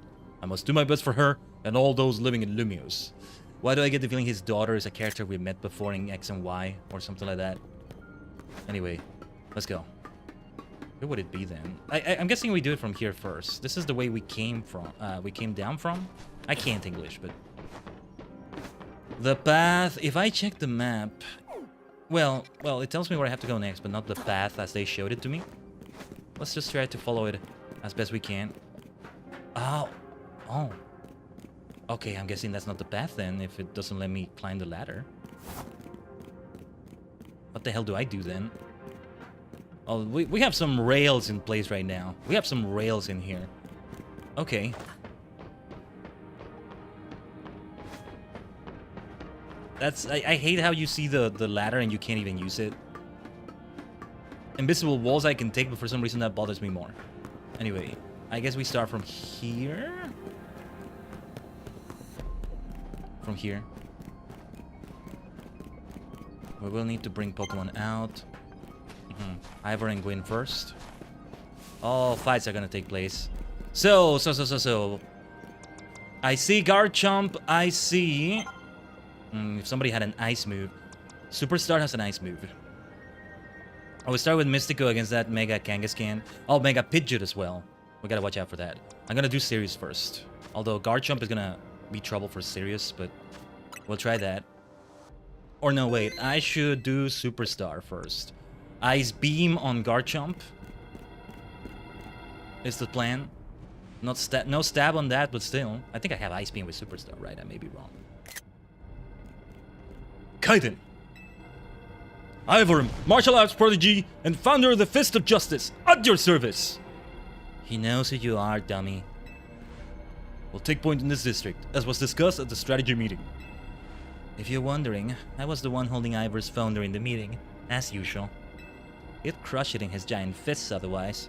I must do my best for her and all those living in Lumios. Why do I get the feeling his daughter is a character we met before in X and Y or something like that? Anyway, let's go. Where would it be then? I'm guessing we do it from here first. This is the way we came from. We came down from. I can't English, but the path. If I check the map, well, it tells me where I have to go next, but not the path as they showed it to me. Let's just try to follow it as best we can. Oh. Okay, I'm guessing that's not the path then, if it doesn't let me climb the ladder. What the hell do I do then? Oh, we have some rails in place right now. We have some rails in here. Okay. That's... I hate how you see the ladder and you can't even use it. Invisible walls I can take, but for some reason that bothers me more. Anyway, I guess we start from here? From here. We will need to bring Pokemon out. Ivor and Gwyn first. All fights are gonna take place. So. I see Garchomp. I see... if somebody had an ice move. Superstar has an ice move. I will start with Mystico against that Mega Kangaskhan. Oh, Mega Pidgeot as well. We gotta watch out for that. I'm gonna do Sirius first. Although Garchomp is gonna be trouble for Sirius, but we'll try that. Or no, wait. I should do Superstar first. Ice Beam on Garchomp is the plan. No stab on that, but still. I think I have Ice Beam with Superstar, right? I may be wrong. Khaiden. Ivor, martial arts prodigy and founder of the Fist of Justice, at your service. He knows who you are, dummy. We'll take point in this district, as was discussed at the strategy meeting. If you're wondering, I was the one holding Ivor's phone during the meeting, as usual. He'd crush it in his giant fists otherwise.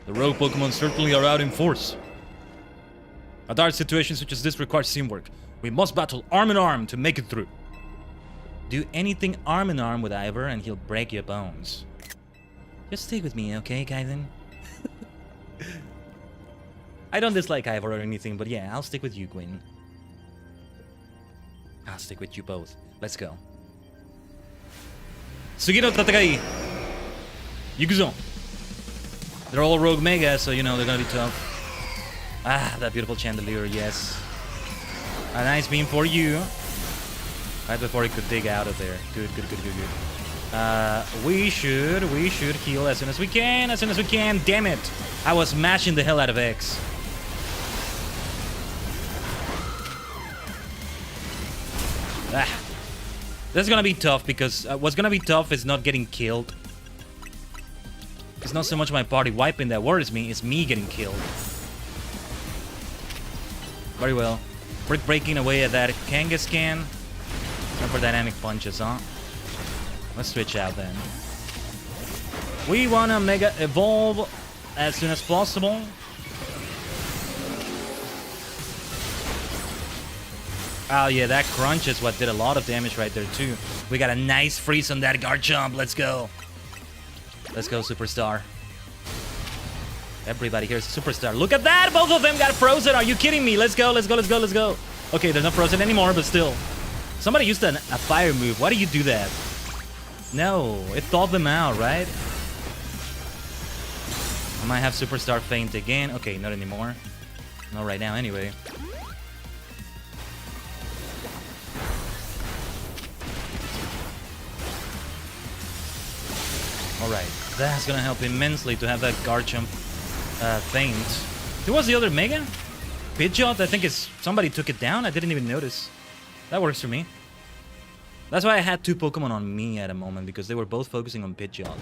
The rogue Pokemon certainly are out in force. A dire situation such as this requires teamwork. We must battle arm in arm to make it through. Do anything arm in arm with Ivor and he'll break your bones. Just stay with me, okay, Khaiden? I don't dislike Ivor or anything, but yeah, I'll stick with you, Gwyn. I'll stick with you both. Let's go. Sugino Tatakai. Yukuzo. They're all Rogue Mega, so you know they're gonna be tough. Ah, that beautiful Chandelier, yes. A nice beam for you. Right before he could dig out of there. Good. We should heal as soon as we can. Damn it! I was mashing the hell out of X. Ah. This is gonna be tough because what's gonna be tough is not getting killed. It's not so much my party wiping that worries me, it's me getting killed. Very well. Brick breaking away at that Kangaskhan. Time for dynamic punches, huh? Let's switch out then. We wanna mega evolve as soon as possible. Oh yeah, that crunch is what did a lot of damage right there too. We got a nice freeze on that guard jump. Let's go. Let's go, Superstar. Everybody here is a Superstar. Look at that! Both of them got frozen. Are you kidding me? Let's go, let's go, let's go, let's go. Okay, they're not frozen anymore, but still. Somebody used a fire move. Why do you do that? No, it thawed them out, right? I might have Superstar faint again. Okay, not anymore. Not right now, anyway. Alright, that's gonna help immensely to have that guard jump faint. Who was the other Mega? Pidgeot? I think it's somebody took it down. I didn't even notice. That works for me. That's why I had two Pokemon on me at a moment, because they were both focusing on Pidgeot.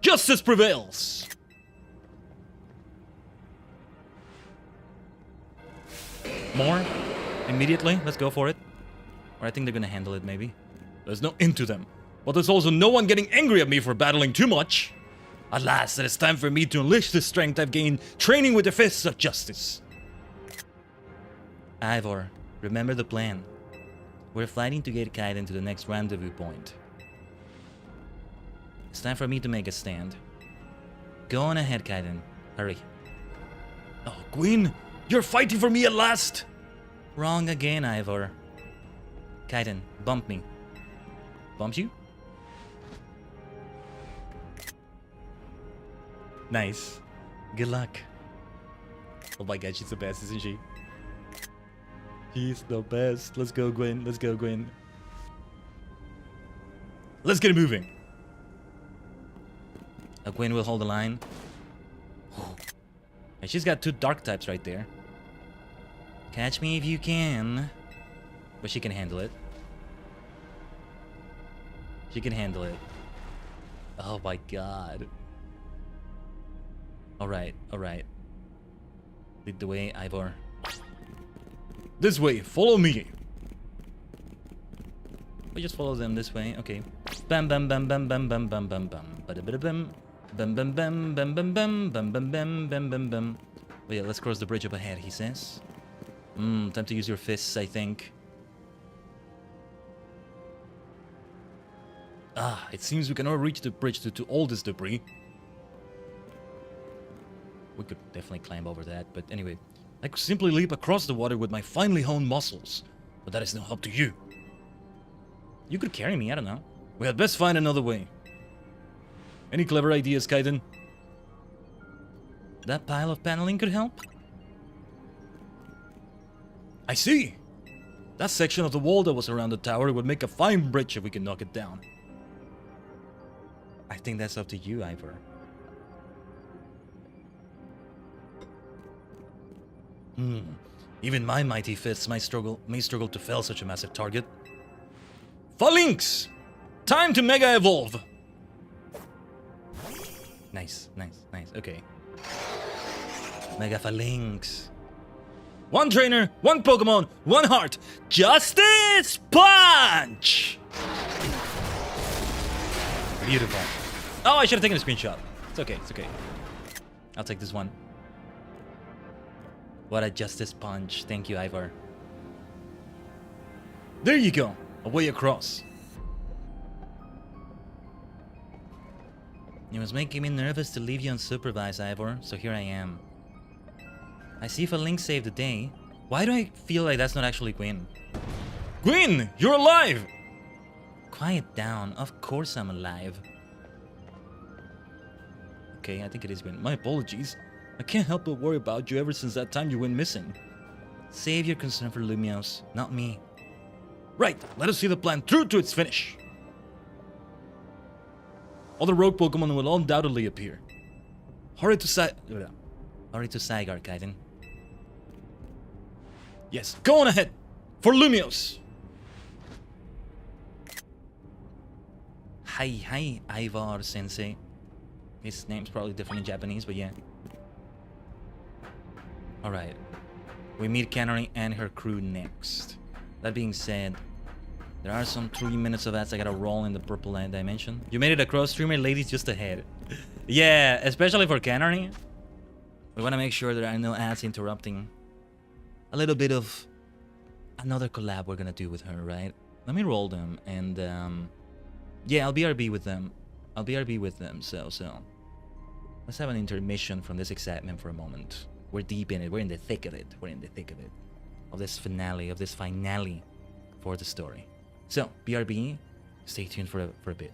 Justice prevails! More? Immediately? Let's go for it. Or I think they're gonna handle it, maybe. There's no end to them. But there's also no one getting angry at me for battling too much. At last, it is time for me to unleash the strength I've gained training with the fists of justice. Ivor, remember the plan. We're flying to get Khaiden to the next rendezvous point. It's time for me to make a stand. Go on ahead, Khaiden. Hurry. Oh, Gwyn! You're fighting for me at last! Wrong again, Ivor. Khaiden, bump me. Bump you? Nice. Good luck. Oh my god, she's the best, isn't she? He's the best. Let's go, Gwyn. Let's go, Gwyn. Let's get moving. Gwyn will hold the line. And she's got two dark types right there. Catch me if you can. But she can handle it. She can handle it. Oh my god. Alright, alright. Lead the way, Ivor. This way, follow me. We just follow them this way, okay. Bam bam bam bam bam bam bam bam bam. Bada bada bam. Bam bam bam bam bam bam bam bam bam bam bam bam. Oh yeah, let's cross the bridge up ahead, he says. Time to use your fists, I think. Ah, it seems we cannot reach the bridge due to all this debris. We could definitely climb over that, but anyway. I could simply leap across the water with my finely honed muscles. But that is no help to you. You could carry me, I don't know. We had best find another way. Any clever ideas, Khaiden? That pile of paneling could help? I see! That section of the wall that was around the tower would make a fine bridge if we can knock it down. I think that's up to you, Ivor. Even my mighty fists may struggle to fell such a massive target. Phalanx! Time to Mega Evolve! Nice, nice, nice. Okay. Mega Phalanx. One trainer, one Pokemon, one heart. Justice Punch! Beautiful. Oh, I should have taken a screenshot. It's okay, it's okay. I'll take this one. What a Justice Punch. Thank you, Ivor. There you go. A way across. It was making me nervous to leave you unsupervised, Ivor, so here I am. I see if a Link saved the day. Why do I feel like that's not actually Gwyn? Gwyn! You're alive! Quiet down. Of course I'm alive. Okay, I think it is Gwyn. My apologies. I can't help but worry about you ever since that time you went missing. Save your concern for Lumios, not me. Right, let us see the plan through to its finish. Other rogue Pokemon will undoubtedly appear. Hurry to Zygarde, Khaiden. Yes, go on ahead! For Lumios! Hi, Ivor Sensei. His name's probably different in Japanese, but yeah. Alright. We meet Canary and her crew next. That being said, There are some 3 minutes of ads I gotta roll in the purple line dimension. You made it across, streamer ladies just ahead. Yeah, especially for Canary. We wanna make sure there are no ads interrupting a little bit of another collab we're gonna do with her, right? Let me roll them, and yeah, I'll BRB with them. So let's have an intermission from this excitement for a moment. We're deep in it. We're in the thick of it. Of this finale for the story. So, BRB, stay tuned for a bit.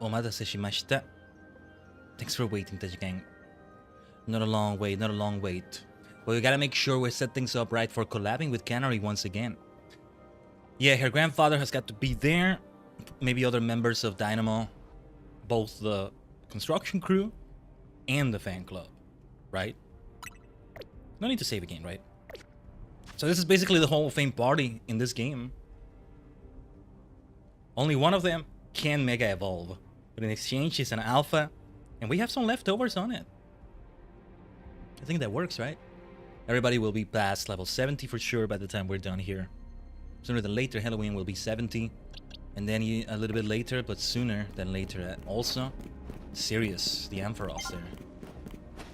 Omatase shimashita. Thanks for waiting, Tajigen. Not a long wait. But we gotta make sure we set things up right for collabing with Canary once again. Yeah, her grandfather has got to be there. Maybe other members of Dynamo. Both the construction crew and the fan club. Right? No need to save again, right? So this is basically the Hall of Fame party in this game. Only one of them can Mega Evolve. But in exchange, it's an Alpha. And we have some leftovers on it. I think that works, right? Everybody will be past level 70 for sure by the time we're done here. Sooner than later, Halloween will be 70. And then a little bit later, but sooner than later also. Sirius, the Ampharos there.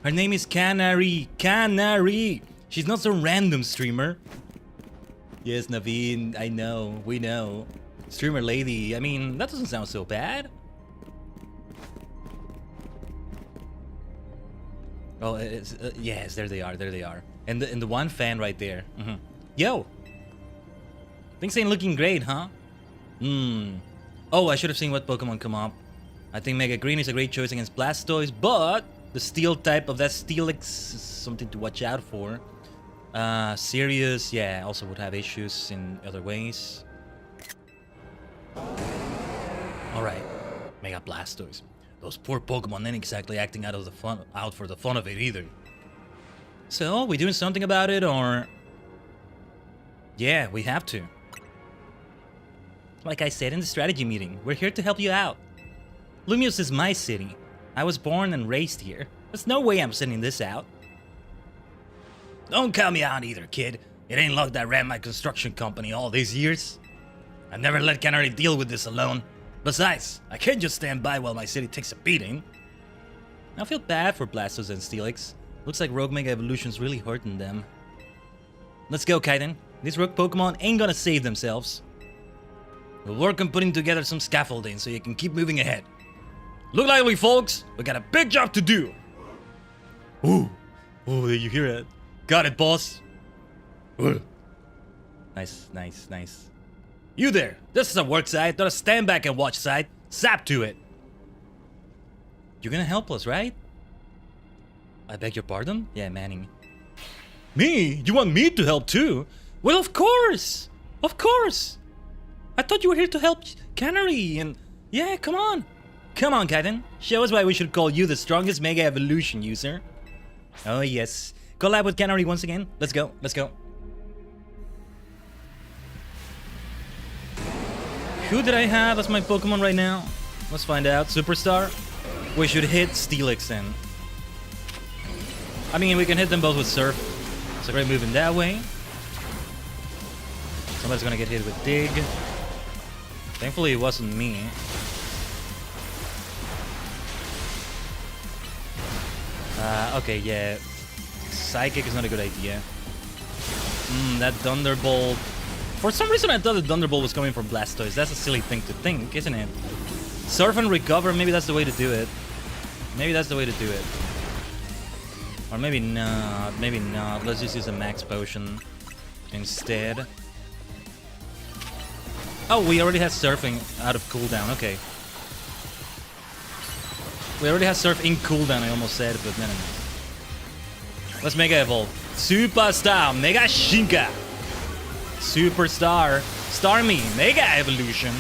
Her name is Canary. Canary! She's not some random streamer. Yes, Naveen, I know, we know. Streamer lady, I mean, that doesn't sound so bad. Oh, it's, yes, there they are. There they are. And the one fan right there. Yo, things ain't looking great, huh? Oh, I should have seen what Pokemon come up. I think Mega Green is a great choice against Blastoise, but the Steel type of that Steelix is something to watch out for. Sirius, yeah, also would have issues in other ways. Alright, Mega Blastoise. Those poor Pokemon ain't exactly acting out for the fun of it either. So, we doing something about it, or... Yeah, we have to. Like I said in the strategy meeting, we're here to help you out. Lumios is my city. I was born and raised here. There's no way I'm sending this out. Don't count me out either, kid. It ain't luck that ran my construction company all these years. I never let Canary deal with this alone. Besides, I can't just stand by while my city takes a beating. I feel bad for Blastoise and Steelix. Looks like Rogue Mega Evolution's really hurting them. Let's go, Khaiden. These rogue Pokemon ain't gonna save themselves. We'll work on putting together some scaffolding so you can keep moving ahead. Look lively, folks! We got a big job to do! Ooh! Oh, did you hear it? Got it, boss! Ooh. Nice, nice, nice. You there! This is a work site, not a stand back and watch site. Zap to it! You're gonna help us, right? I beg your pardon? Yeah, Manning. Me? You want me to help too? Well, of course! Of course! I thought you were here to help Canary and... Yeah, come on! Come on, Khaiden. Show us why we should call you the strongest Mega Evolution user. Oh, yes. Collab with Canary once again. Let's go, let's go. Who did I have as my Pokemon right now? Let's find out. Superstar? We should hit Steelix then. I mean, we can hit them both with Surf. It's a great move in that way. Somebody's gonna get hit with Dig. Thankfully, it wasn't me. Okay, yeah. Psychic is not a good idea. That Thunderbolt. For some reason, I thought the Thunderbolt was coming from Blastoise. That's a silly thing to think, isn't it? Surf and recover, maybe that's the way to do it. Maybe that's the way to do it. Or maybe not. Maybe not. Let's just use a max potion instead. Oh, we already had surfing out of cooldown. Okay. We already have surf in cooldown, I almost said, but no. Let's Mega Evolve. Superstar, Mega Shinka. Superstar, Starmie, Mega Evolution.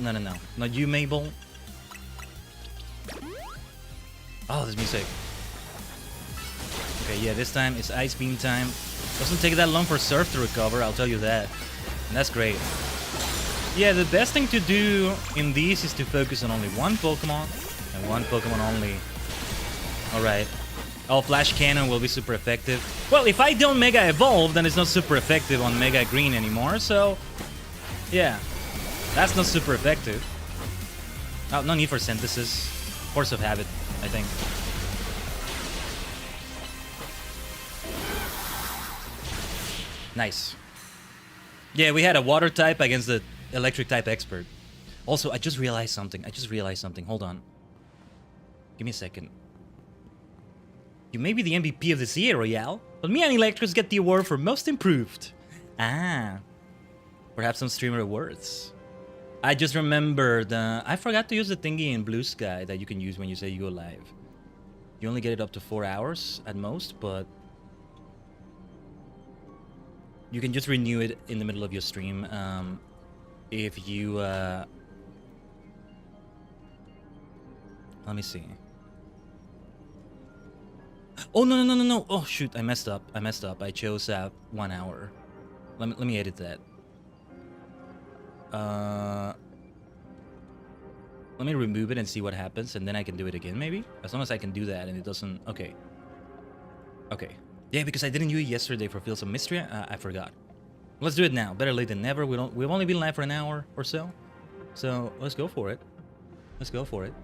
No. Not you, Mabel. Oh, this music. Okay, yeah, this time it's Ice Beam time. Doesn't take that long for Surf to recover, I'll tell you that. And that's great. Yeah, the best thing to do in these is to focus on only one Pokemon and one Pokemon only. Alright. Oh, Flash Cannon will be super effective. Well, if I don't Mega Evolve, then it's not super effective on Mega Green anymore, so... Yeah. That's not super effective. Oh, no need for Synthesis. Force of Habit, I think. Nice. Yeah, we had a Water type against the Electric type expert. Also, I just realized something. Hold on. Give me a second. You may be the MVP of this year, Royale, but me and Electros get the award for most improved. Ah. Perhaps some streamer awards. I just remembered, I forgot to use the thingy in Blue Sky that you can use when you say you go live. You only get it up to 4 hours at most, but... You can just renew it in the middle of your stream. If you, let me see. Oh, no. Oh, shoot, I messed up. I chose 1 hour. Let me edit that. Let me remove it and see what happens, and then I can do it again, maybe? As long as I can do that and it doesn't... Okay. Okay. Yeah, because I didn't do it yesterday for Fields of Mystery. I forgot. Let's do it now. Better late than never. We've only been live for an hour or so. So, let's go for it. Let's go for it.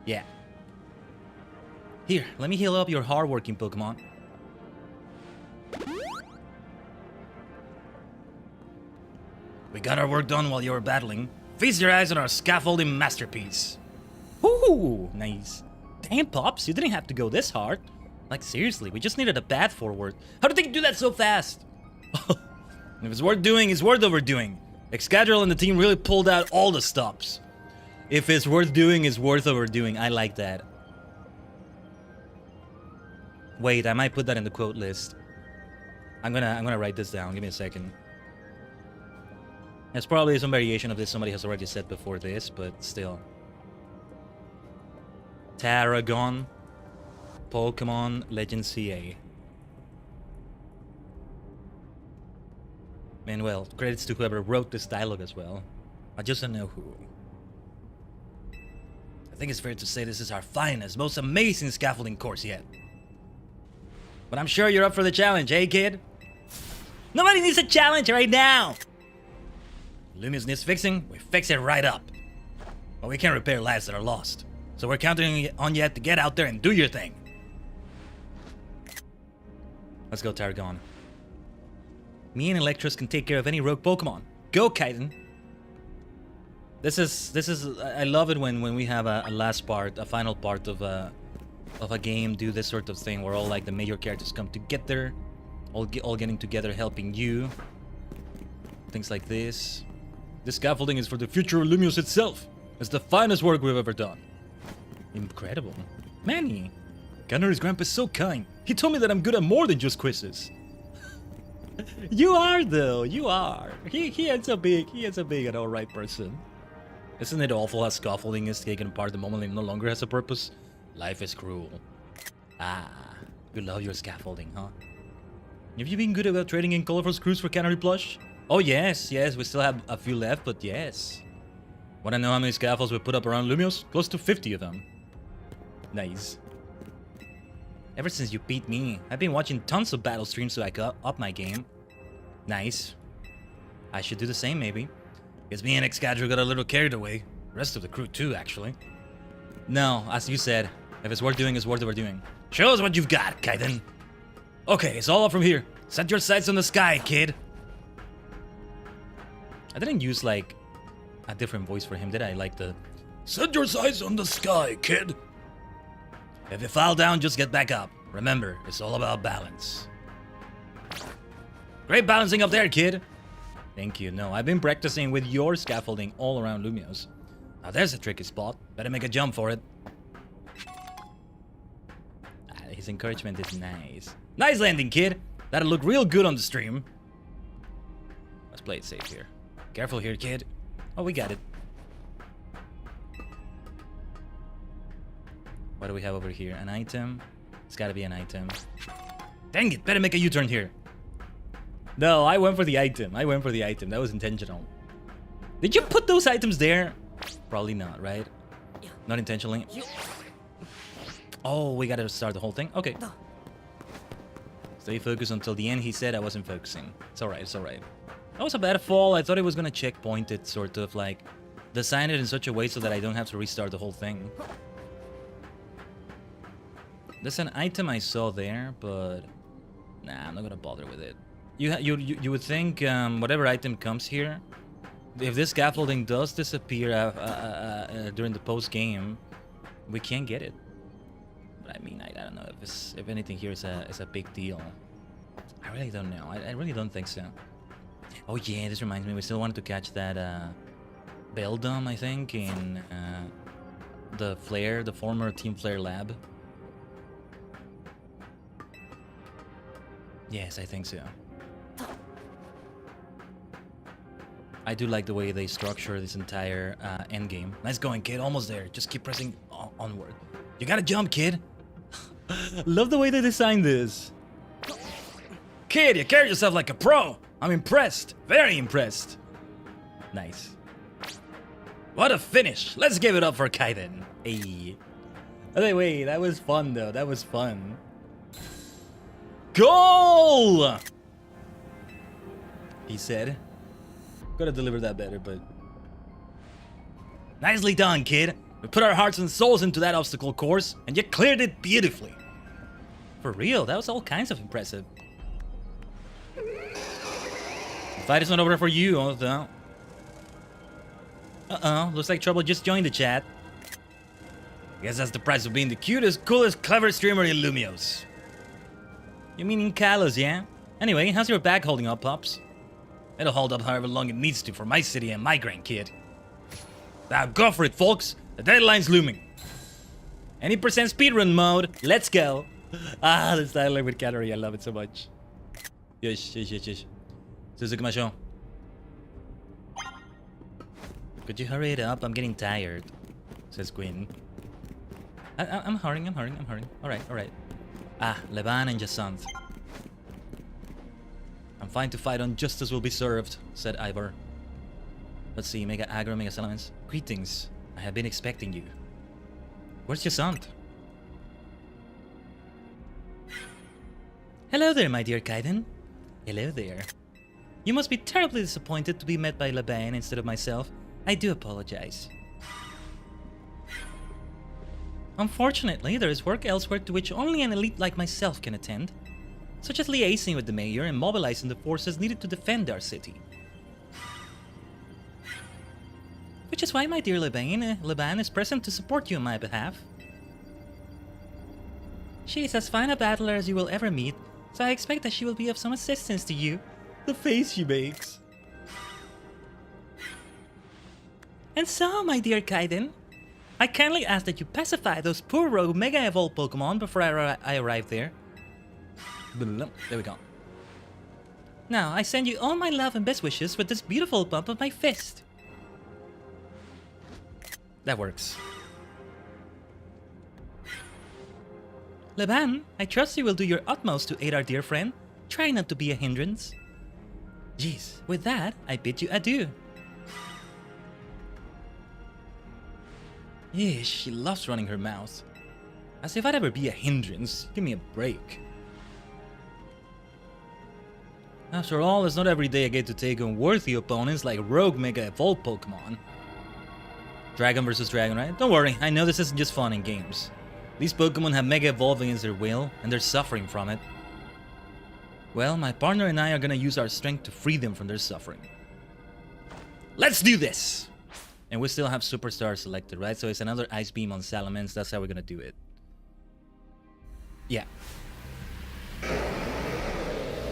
Yeah. Here, let me heal up your hardworking Pokemon. We got our work done while you were battling. Feast your eyes on our scaffolding masterpiece. Ooh, Nice. Damn, Pops, you didn't have to go this hard. Like, seriously, we just needed a path forward. How did they do that so fast? If it's worth doing, it's worth overdoing. Excadrill and the team really pulled out all the stops. If it's worth doing, it's worth overdoing. I like that. Wait, I might put that in the quote list. I'm gonna write this down. Give me a second. There's probably some variation of this somebody has already said before this, but still. Tarragon, Pokemon Legend CA. And well, credits to whoever wrote this dialogue as well. I just don't know who. I think it's fair to say this is our finest, most amazing scaffolding course yet. But I'm sure you're up for the challenge, eh, kid? Nobody needs a challenge right now! Lumios needs fixing, we fix it right up. But we can't repair lives that are lost. So we're counting on you to get out there and do your thing. Let's go, Tarragon. Me and Electros can take care of any rogue Pokemon. Go, Khaiden. This is. I love it when we have a last part, a final part of a game do this sort of thing where all like the major characters come together, all getting together, helping you. Things like this. This scaffolding is for the future of Lumios itself. It's the finest work we've ever done. Incredible. Manny. Gunner's grandpa is so kind. He told me that I'm good at more than just quizzes. You are though, you are. He ends up being an alright person. Isn't it awful how scaffolding is taken apart the moment it no longer has a purpose? Life is cruel. Ah, you love your scaffolding, huh? Have you been good about trading in colorful screws for canary plush? Oh yes, we still have a few left, but yes. Wanna know how many scaffolds we put up around Lumios? Close to 50 of them. Nice. Ever since you beat me, I've been watching tons of battle streams so I can up my game. Nice. I should do the same, maybe. Guess me and Excadrill got a little carried away. The rest of the crew too, actually. No, as you said, if it's worth doing, it's worth overdoing. Show us what you've got, Khaiden. Okay, it's all up from here. Set your sights on the sky, kid. I didn't use, like, a different voice for him, did I? Like the... Set your sights on the sky, kid. If you fall down, just get back up. Remember, it's all about balance. Great balancing up there, kid. Thank you. No, I've been practicing with your scaffolding all around Lumios. Now there's a tricky spot. Better make a jump for it. His encouragement is nice. Nice landing, kid. That'll look real good on the stream. Let's play it safe here. Careful here, kid. Oh, we got it. What do we have over here? An item? It's gotta be an item. Dang it, better make a U-turn here. No, I went for the item. That was intentional. Did you put those items there? Probably not, right? Not intentionally. Oh, we gotta start the whole thing? Okay. Stay focused until the end. He said I wasn't focusing. It's alright, it's alright. That was a bad fall. I thought it was gonna checkpoint it, sort of like design it in such a way so that I don't have to restart the whole thing. There's an item I saw there, but nah, I'm not gonna bother with it. You would think whatever item comes here, if this scaffolding does disappear during the post game, we can't get it. But I mean, I don't know if anything here is a big deal. I really don't know. I really don't think so. Oh yeah, this reminds me. We still wanted to catch that Beldum, I think, in the former Team Flare lab. Yes, I think so. I do like the way they structure this entire endgame. Nice going, kid. Almost there. Just keep pressing onward. You gotta jump, kid. Love the way they designed this. Kid, you carry yourself like a pro. I'm impressed. Very impressed. Nice. What a finish. Let's give it up for Khaiden. Hey. Oh, wait, that was fun, though. That was fun. Goal! He said. Gotta deliver that better, but... Nicely done, kid. We put our hearts and souls into that obstacle course, and you cleared it beautifully. For real, that was all kinds of impressive. The fight is not over for you, although Uh-oh, looks like Trouble just joined the chat. Guess that's the price of being the cutest, coolest, clever streamer in Lumios. You mean in Kalos, yeah? Anyway, how's your back holding up, Pops? It'll hold up however long it needs to for my city and my grandkid. Now go for it, folks. The deadline's looming. Any percent speedrun mode. Let's go. Ah, this dialogue with Calorie. I love it so much. Yes. Suzuki-masho. Could you hurry it up? I'm getting tired, says Quinn. I'm hurrying. Alright. Ah, Levan and Jacinth. I'm fine to fight on. Justice will be served, said Ivor. Let's see, Mega Aggro, Mega Elements. Greetings. I have been expecting you. Where's Jacinth? Hello there, my dear Khaiden. Hello there. You must be terribly disappointed to be met by Leban instead of myself. I do apologize. Unfortunately, there is work elsewhere to which only an elite like myself can attend, such as liaising with the mayor and mobilizing the forces needed to defend our city. Which is why, my dear Leban is present to support you on my behalf. She is as fine a battler as you will ever meet, so I expect that she will be of some assistance to you. The face she makes. And so, my dear Khaiden, I kindly ask that you pacify those poor rogue Mega Evolved Pokemon before I arrive there. There we go. Now, I send you all my love and best wishes with this beautiful bump of my fist. That works. Leban, I trust you will do your utmost to aid our dear friend. Try not to be a hindrance. Jeez, with that, I bid you adieu. Yeesh, she loves running her mouth. As if I'd ever be a hindrance. Give me a break. After all, it's not every day I get to take on worthy opponents like rogue Mega Evolved Pokemon. Dragon versus Dragon, right? Don't worry, I know this isn't just fun in games. These Pokemon have Mega Evolved against their will, and they're suffering from it. Well, my partner and I are gonna use our strength to free them from their suffering. Let's do this! And we still have Superstar selected, right? So it's another Ice Beam on Salamence, that's how we're gonna do it. Yeah.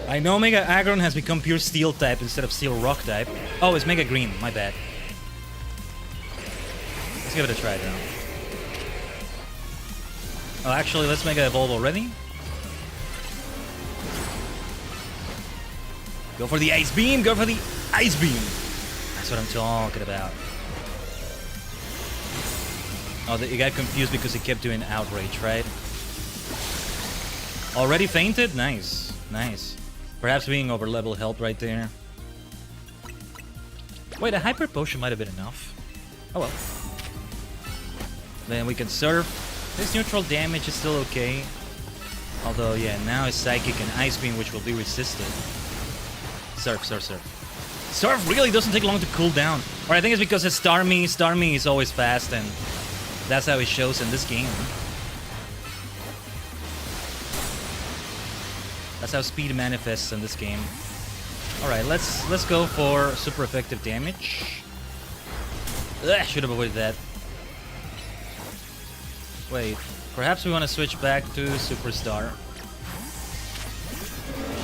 I know Mega Aggron has become pure Steel type instead of Steel Rock type. Oh, it's Mega Green, my bad. Let's give it a try now. Oh, actually, let's Mega Evolve already. Go for the Ice Beam, go for the Ice Beam. That's what I'm talking about. Oh, you got confused because he kept doing Outrage, right? Already fainted? Nice, nice. Perhaps being over level helped right there. Wait, a Hyper Potion might have been enough. Oh well. Then we can Surf. This neutral damage is still okay. Although, yeah, now it's Psychic and Ice Beam, which will be resisted. Surf. Surf really doesn't take long to cool down. Or I think it's because it's Starmie. Starmie is always fast, and that's how it shows in this game. That's how speed manifests in this game. Alright, let's go for super effective damage. Ugh, should have avoided that. Wait, perhaps we want to switch back to Superstar.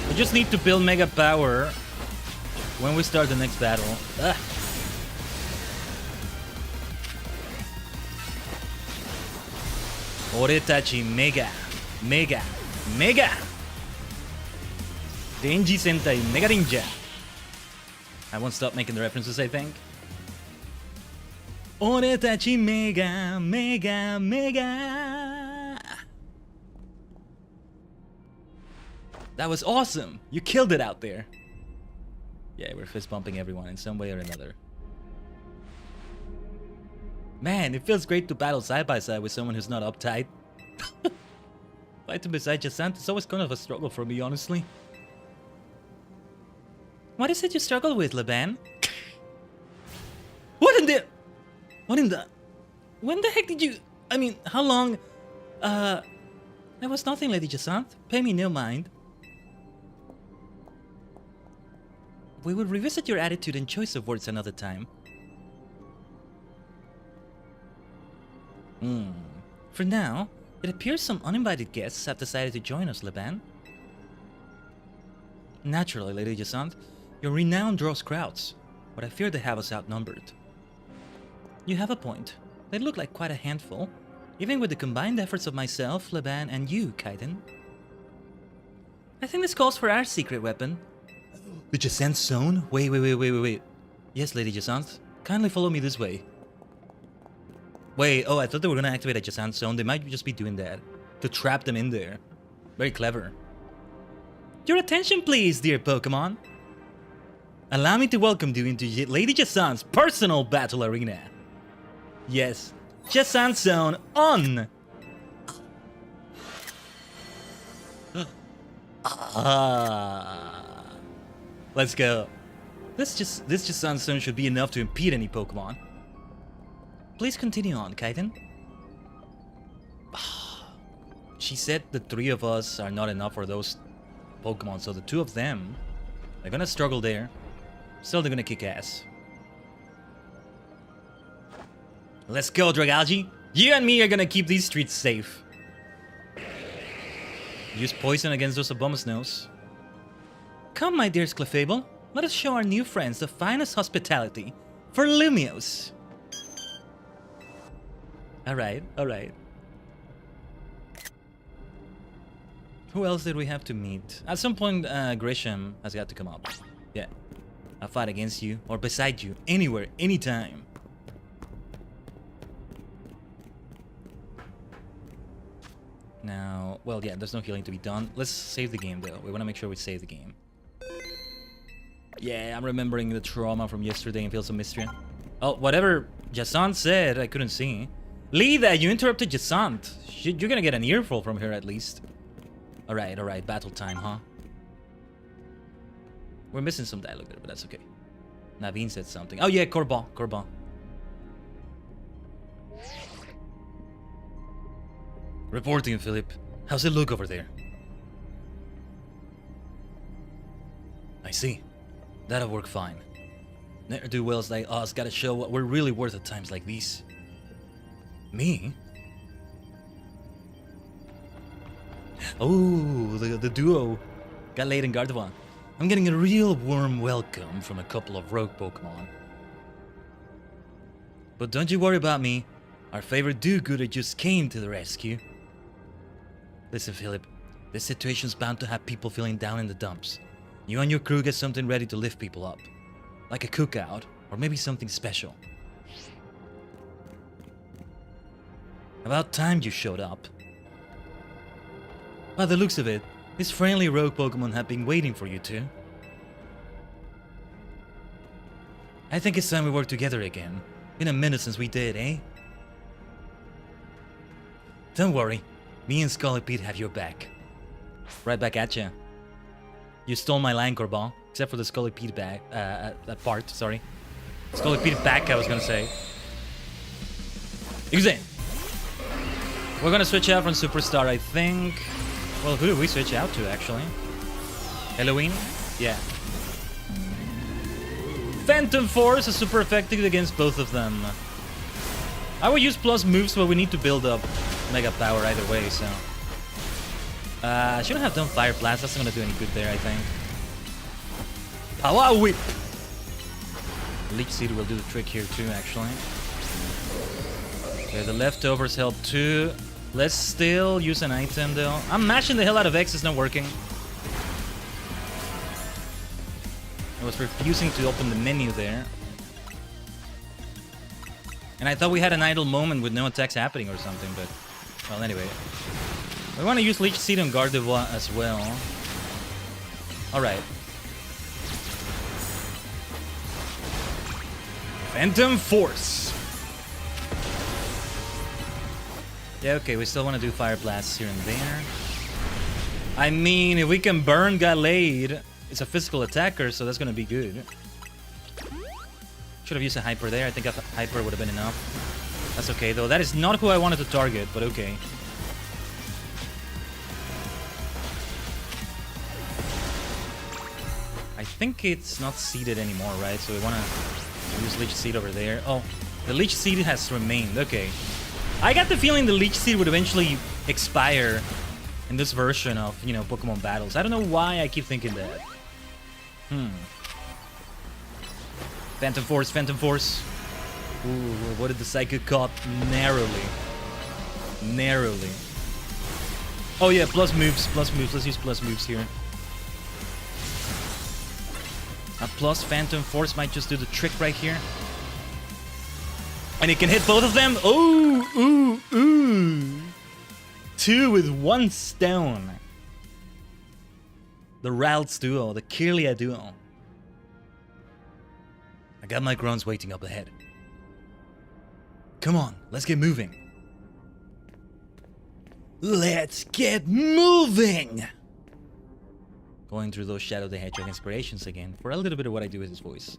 We just need to build Mega Power when we start the next battle. Ugh. Oretachi Mega Denji Sentai Mega Ninja. I won't stop making the references, I think. Oretachi Mega. That was awesome! You killed it out there. Yeah, we're fist bumping everyone in some way or another. Man, it feels great to battle side by side with someone who's not uptight. Fighting beside Jacinth is always kind of a struggle for me, honestly. What is it you struggle with, Leban? When the heck did you... I mean, how long... There was nothing, Lady Jacinth. Pay me no mind. We will revisit your attitude and choice of words another time. For now, it appears some uninvited guests have decided to join us, Leban. Naturally, Lady Jacinth, your renown draws crowds, but I fear they have us outnumbered. You have a point. They look like quite a handful, even with the combined efforts of myself, Leban, and you, Khaiden. I think this calls for our secret weapon. The Jacinth Zone? Wait. Yes, Lady Jacinth. Kindly follow me this way. Wait, oh, I thought they were gonna activate a Jacinth Zone. They might just be doing that to trap them in there. Very clever. Your attention, please, dear Pokemon. Allow me to welcome you into Lady Jacinth's personal battle arena. Yes, Jacinth Zone on! Let's go. This Jacinth Zone should be enough to impede any Pokemon. Please continue on, Khaiden. She said the three of us are not enough for those Pokemon, so the two of them, they're gonna struggle there. Still, they're gonna kick ass. Let's go, Dragalge. You and me are gonna keep these streets safe. Use poison against those Abomasnows. Come, my dear Clefable. Let us show our new friends the finest hospitality for Lumios. Alright. Who else did we have to meet? At some point, Grisham has got to come up. Yeah. I'll fight against you, or beside you, anywhere, anytime. Now, well, yeah, there's no healing to be done. Let's save the game, though. We want to make sure we save the game. Yeah, I'm remembering the trauma from yesterday and feel some mystery. Oh, whatever Jacinth said, I couldn't see. Lida, you interrupted Jacinth. You're gonna get an earful from her, at least. Alright, battle time, huh? We're missing some dialogue there, but that's okay. Naveen said something. Oh yeah, Corban. Reporting, Philip. How's it look over there? I see. That'll work fine. Ne'er-do-wells like us gotta show what we're really worth at times like these. Me? Oh, the duo got laid in Gardevoir. I'm getting a real warm welcome from a couple of rogue Pokemon. But don't you worry about me. Our favorite do-gooder just came to the rescue. Listen, Philip. This situation's bound to have people feeling down in the dumps. You and your crew get something ready to lift people up. Like a cookout, or maybe something special. About time you showed up. By the looks of it, these friendly rogue Pokemon have been waiting for you too. I think it's time we work together again. Been a minute since we did, eh? Don't worry, me and Scolipede have your back. Right back at ya. You stole my line, Corban, except for the Scolipede back, that part, sorry. Scolipede back, I was gonna say. Exam. We're gonna switch out from Superstar, I think. Well, who do we switch out to, actually? Halloween? Yeah. Phantom Force is super effective against both of them. I would use plus moves, but we need to build up Mega Power either way, so... I shouldn't have done Fire Blast, that's not gonna do any good there, I think. Power Whip! Leech Seed will do the trick here too, actually. Okay, the leftovers help too. Let's still use an item though. I'm mashing the hell out of X, it's not working. I was refusing to open the menu there. And I thought we had an idle moment with no attacks happening or something, but... Well, anyway. We want to use Leech Seed on Gardevoir as well. Alright. Phantom Force! Yeah, okay, we still want to do Fire Blasts here and there. I mean, if we can burn Gallade, it's a physical attacker, so that's gonna be good. Should have used a Hyper there. I think a Hyper would have been enough. That's okay, though. That is not who I wanted to target, but okay. I think it's not seeded anymore, right? So we want to use Leech Seed over there. Oh, the Leech Seed has remained. Okay. I got the feeling the Leech Seed would eventually expire in this version of, you know, Pokemon battles. I don't know why I keep thinking that. Phantom Force, Phantom Force. Ooh, what did the Psychic caught? Narrowly. Narrowly. Oh yeah, plus moves, plus moves. Let's use plus moves here. A plus Phantom Force might just do the trick right here. And it can hit both of them. Ooh, ooh, ooh. 2 with 1 stone. The Ralts duo, the Kirlia duo. I got my Grunts waiting up ahead. Come on, let's get moving. Let's get moving! Going through those Shadow the Hedgehog inspirations again for a little bit of what I do with his voice.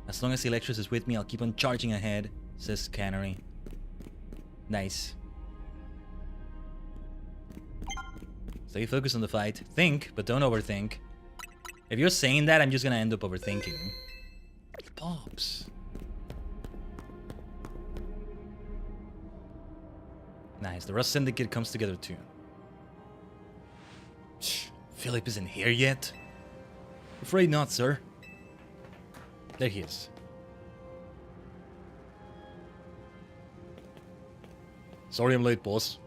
As long as Electros is with me, I'll keep on charging ahead, says Cannery. Nice. Stay focused on the fight. Think, but don't overthink. If you're saying that, I'm just gonna end up overthinking. Pops. Nice, the Rust Syndicate comes together too. Philip isn't here yet? Afraid not, sir. There he is. Sorry I'm late, boss.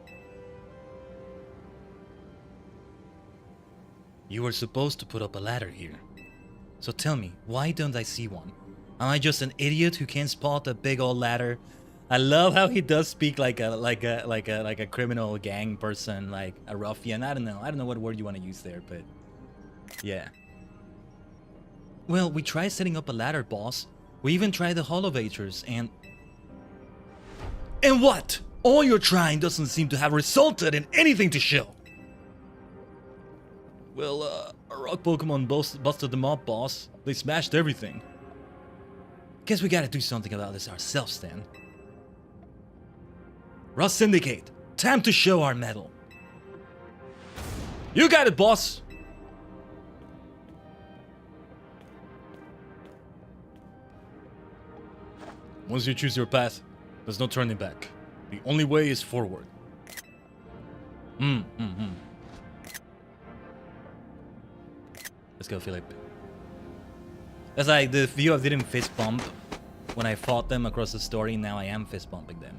You were supposed to put up a ladder here. So tell me, why don't I see one? Am I just an idiot who can't spot a big old ladder? I love how he does speak like a criminal gang person, like a ruffian. I don't know what word you want to use there, but yeah. Well, we tried setting up a ladder, boss. We even tried the holovators, and what? All your trying doesn't seem to have resulted in anything to show. Well, a rock Pokemon busted them up, boss. They smashed everything. Guess we gotta do something about this ourselves, then. Rust Syndicate, time to show our mettle. You got it, boss. Once you choose your path, there's no turning back. The only way is forward. Let's go, Philip. That's like the few I didn't fist bump when I fought them across the story. Now I am fist bumping them.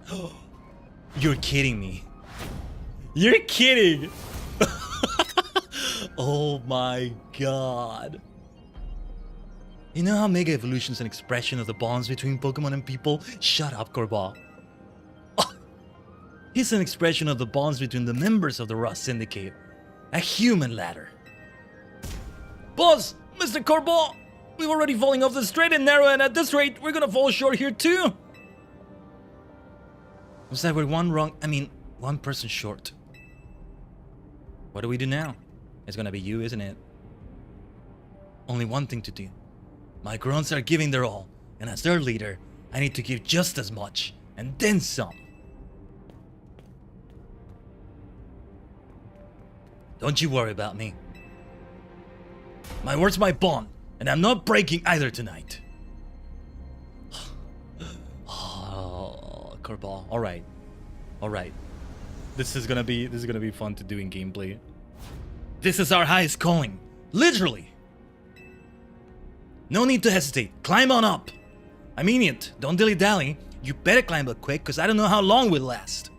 You're kidding me. You're kidding. Oh my god. You know how Mega Evolution is an expression of the bonds between Pokemon and people? Shut up, Corba. It's an expression of the bonds between the members of the Rust Syndicate. A human ladder. Boss, Mr. Corba, we're already falling off the straight and narrow, and at this rate, we're gonna fall short here too. Was that we're one person short. What do we do now? It's gonna be you, isn't it? Only one thing to do. My Grunts are giving their all, and as their leader, I need to give just as much, and then some. Don't you worry about me. My word's my bond, and I'm not breaking either tonight. Oh, Curveball. Alright. Alright. This is gonna be fun to do in gameplay. This is our highest calling. Literally. No need to hesitate. Climb on up. I mean it. Don't dilly-dally. You better climb up quick, because I don't know how long we'll last.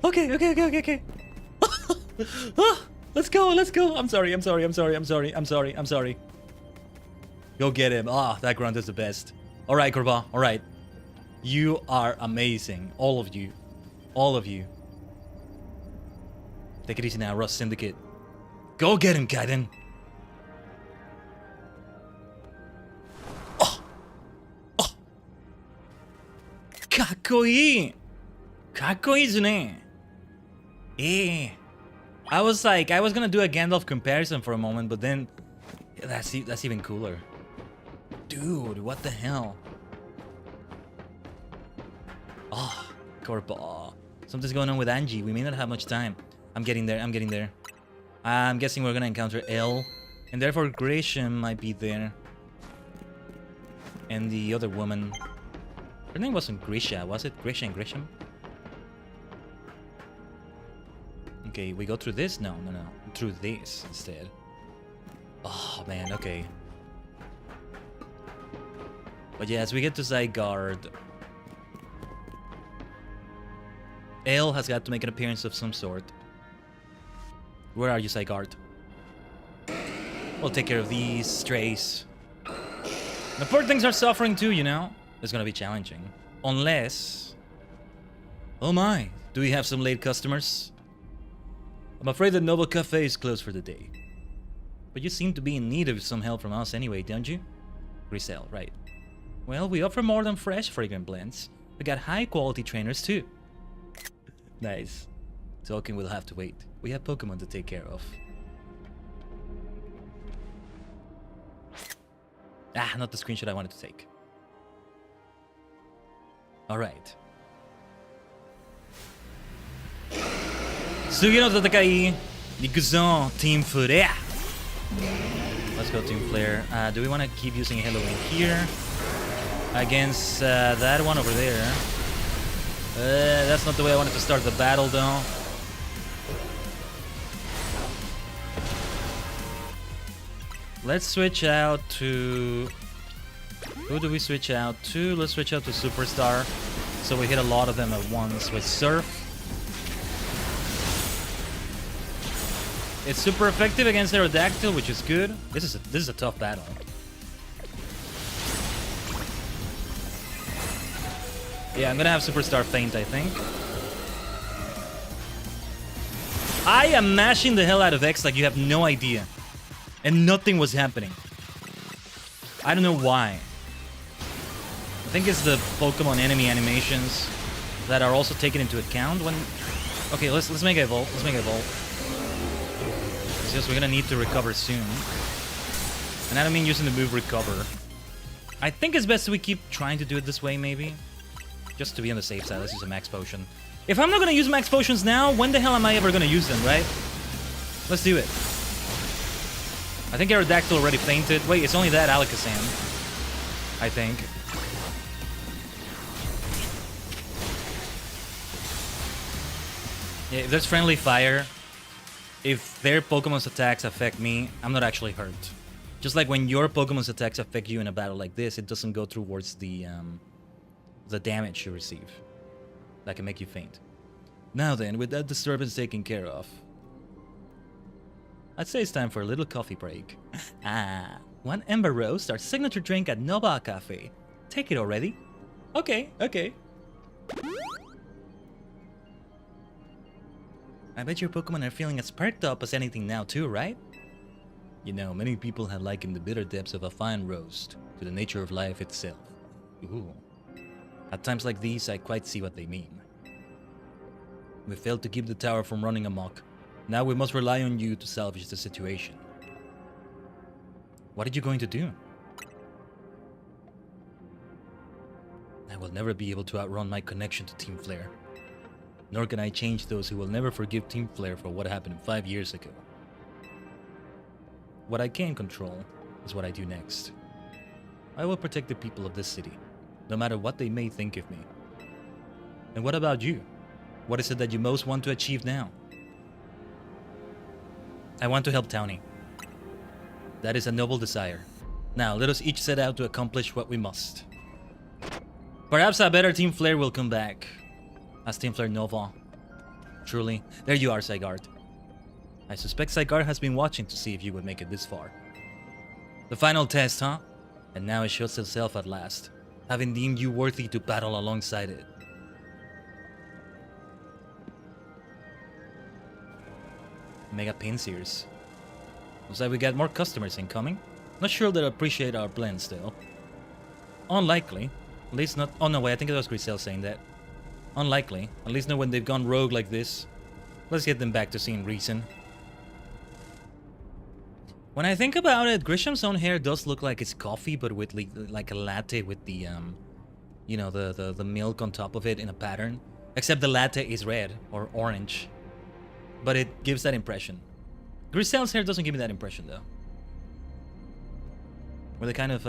Okay. Let's go. I'm sorry. Go get him. That grunt is the best. Alright, Korba. Alright. You are amazing. All of you. Take it easy now, Rust Syndicate. Go get him, Khaiden. Kakkoi! Kakkoi desu ne. I was gonna do a Gandalf comparison for a moment, but then that's even cooler. Dude, what the hell? Korba. Something's going on with Angie. We may not have much time. I'm getting there. I'm guessing we're gonna encounter Elle, and therefore Gresham might be there. And the other woman. Her name wasn't Grisha, was it? Grisha and Grisham? Okay, we go through this? No. Through this instead. Oh, man, okay. But yeah, as we get to Zygarde, Ale has got to make an appearance of some sort. Where are you, Zygarde? We'll take care of these strays. The poor things are suffering too, you know? It's gonna be challenging. Unless... Oh my, do we have some late customers? I'm afraid the Noble Cafe is closed for the day. But you seem to be in need of some help from us anyway, don't you? Grisel, right. Well, we offer more than fresh fragrant blends. We got high quality trainers too. Nice. Talking will have to wait. We have Pokemon to take care of. Ah, not the screenshot I wanted to take. Alright. Sugino Tatakai. Nikuzon Team Flare. Let's go Team Flare. Do we want to keep using Halo in here? Against that one over there. That's not the way I wanted to start the battle though. Let's switch out to... Who do we switch out to? Let's switch out to Superstar. So we hit a lot of them at once with Surf. It's super effective against Aerodactyl, which is good. This is a tough battle. Yeah, I'm gonna have Superstar faint, I think. I am mashing the hell out of X like you have no idea. And nothing was happening. I don't know why. I think it's the Pokemon enemy animations that are also taken into account when... Okay, let's make it evolve. Let's make it evolve. It's just we're gonna need to recover soon. And I don't mean using the move recover. I think it's best we keep trying to do it this way, maybe. Just to be on the safe side, let's use a max potion. If I'm not gonna use max potions now, when the hell am I ever gonna use them, right? Let's do it. I think Aerodactyl already fainted. Wait, it's only that Alakazam. I think. Yeah, if there's friendly fire, if their Pokemon's attacks affect me, I'm not actually hurt. Just like when your Pokemon's attacks affect you in a battle like this, it doesn't go towards the damage you receive. That can make you faint. Now then, with that disturbance taken care of, I'd say it's time for a little coffee break. One Ember Roast, our signature drink at Noble Cafe. Take it already? Okay. I bet your Pokemon are feeling as perked up as anything now too, right? You know, many people have likened the bitter depths of a fine roast to the nature of life itself. Ooh. At times like these, I quite see what they mean. We failed to keep the tower from running amok. Now we must rely on you to salvage the situation. What are you going to do? I will never be able to outrun my connection to Team Flare. Nor can I change those who will never forgive Team Flare for what happened 5 years ago. What I can control is what I do next. I will protect the people of this city, no matter what they may think of me. And what about you? What is it that you most want to achieve now? I want to help Townie. That is a noble desire. Now, let us each set out to accomplish what we must. Perhaps a better Team Flare will come back. As Team Flare Nova. Truly. There you are, Zygarde. I suspect Zygarde has been watching to see if you would make it this far. The final test, huh? And now it shows itself at last, having deemed you worthy to battle alongside it. Mega Pinsires. Looks like we got more customers incoming. Not sure they'll appreciate our blends though. Unlikely. At least not... Oh no, wait, I think it was Grisel saying that. Unlikely. At least not when they've gone rogue like this. Let's get them back to seeing reason. When I think about it, Grisham's own hair does look like it's coffee, but with like a latte with the, you know, the milk on top of it in a pattern. Except the latte is red or orange. But it gives that impression. Grisel's hair doesn't give me that impression, though. Or the kind of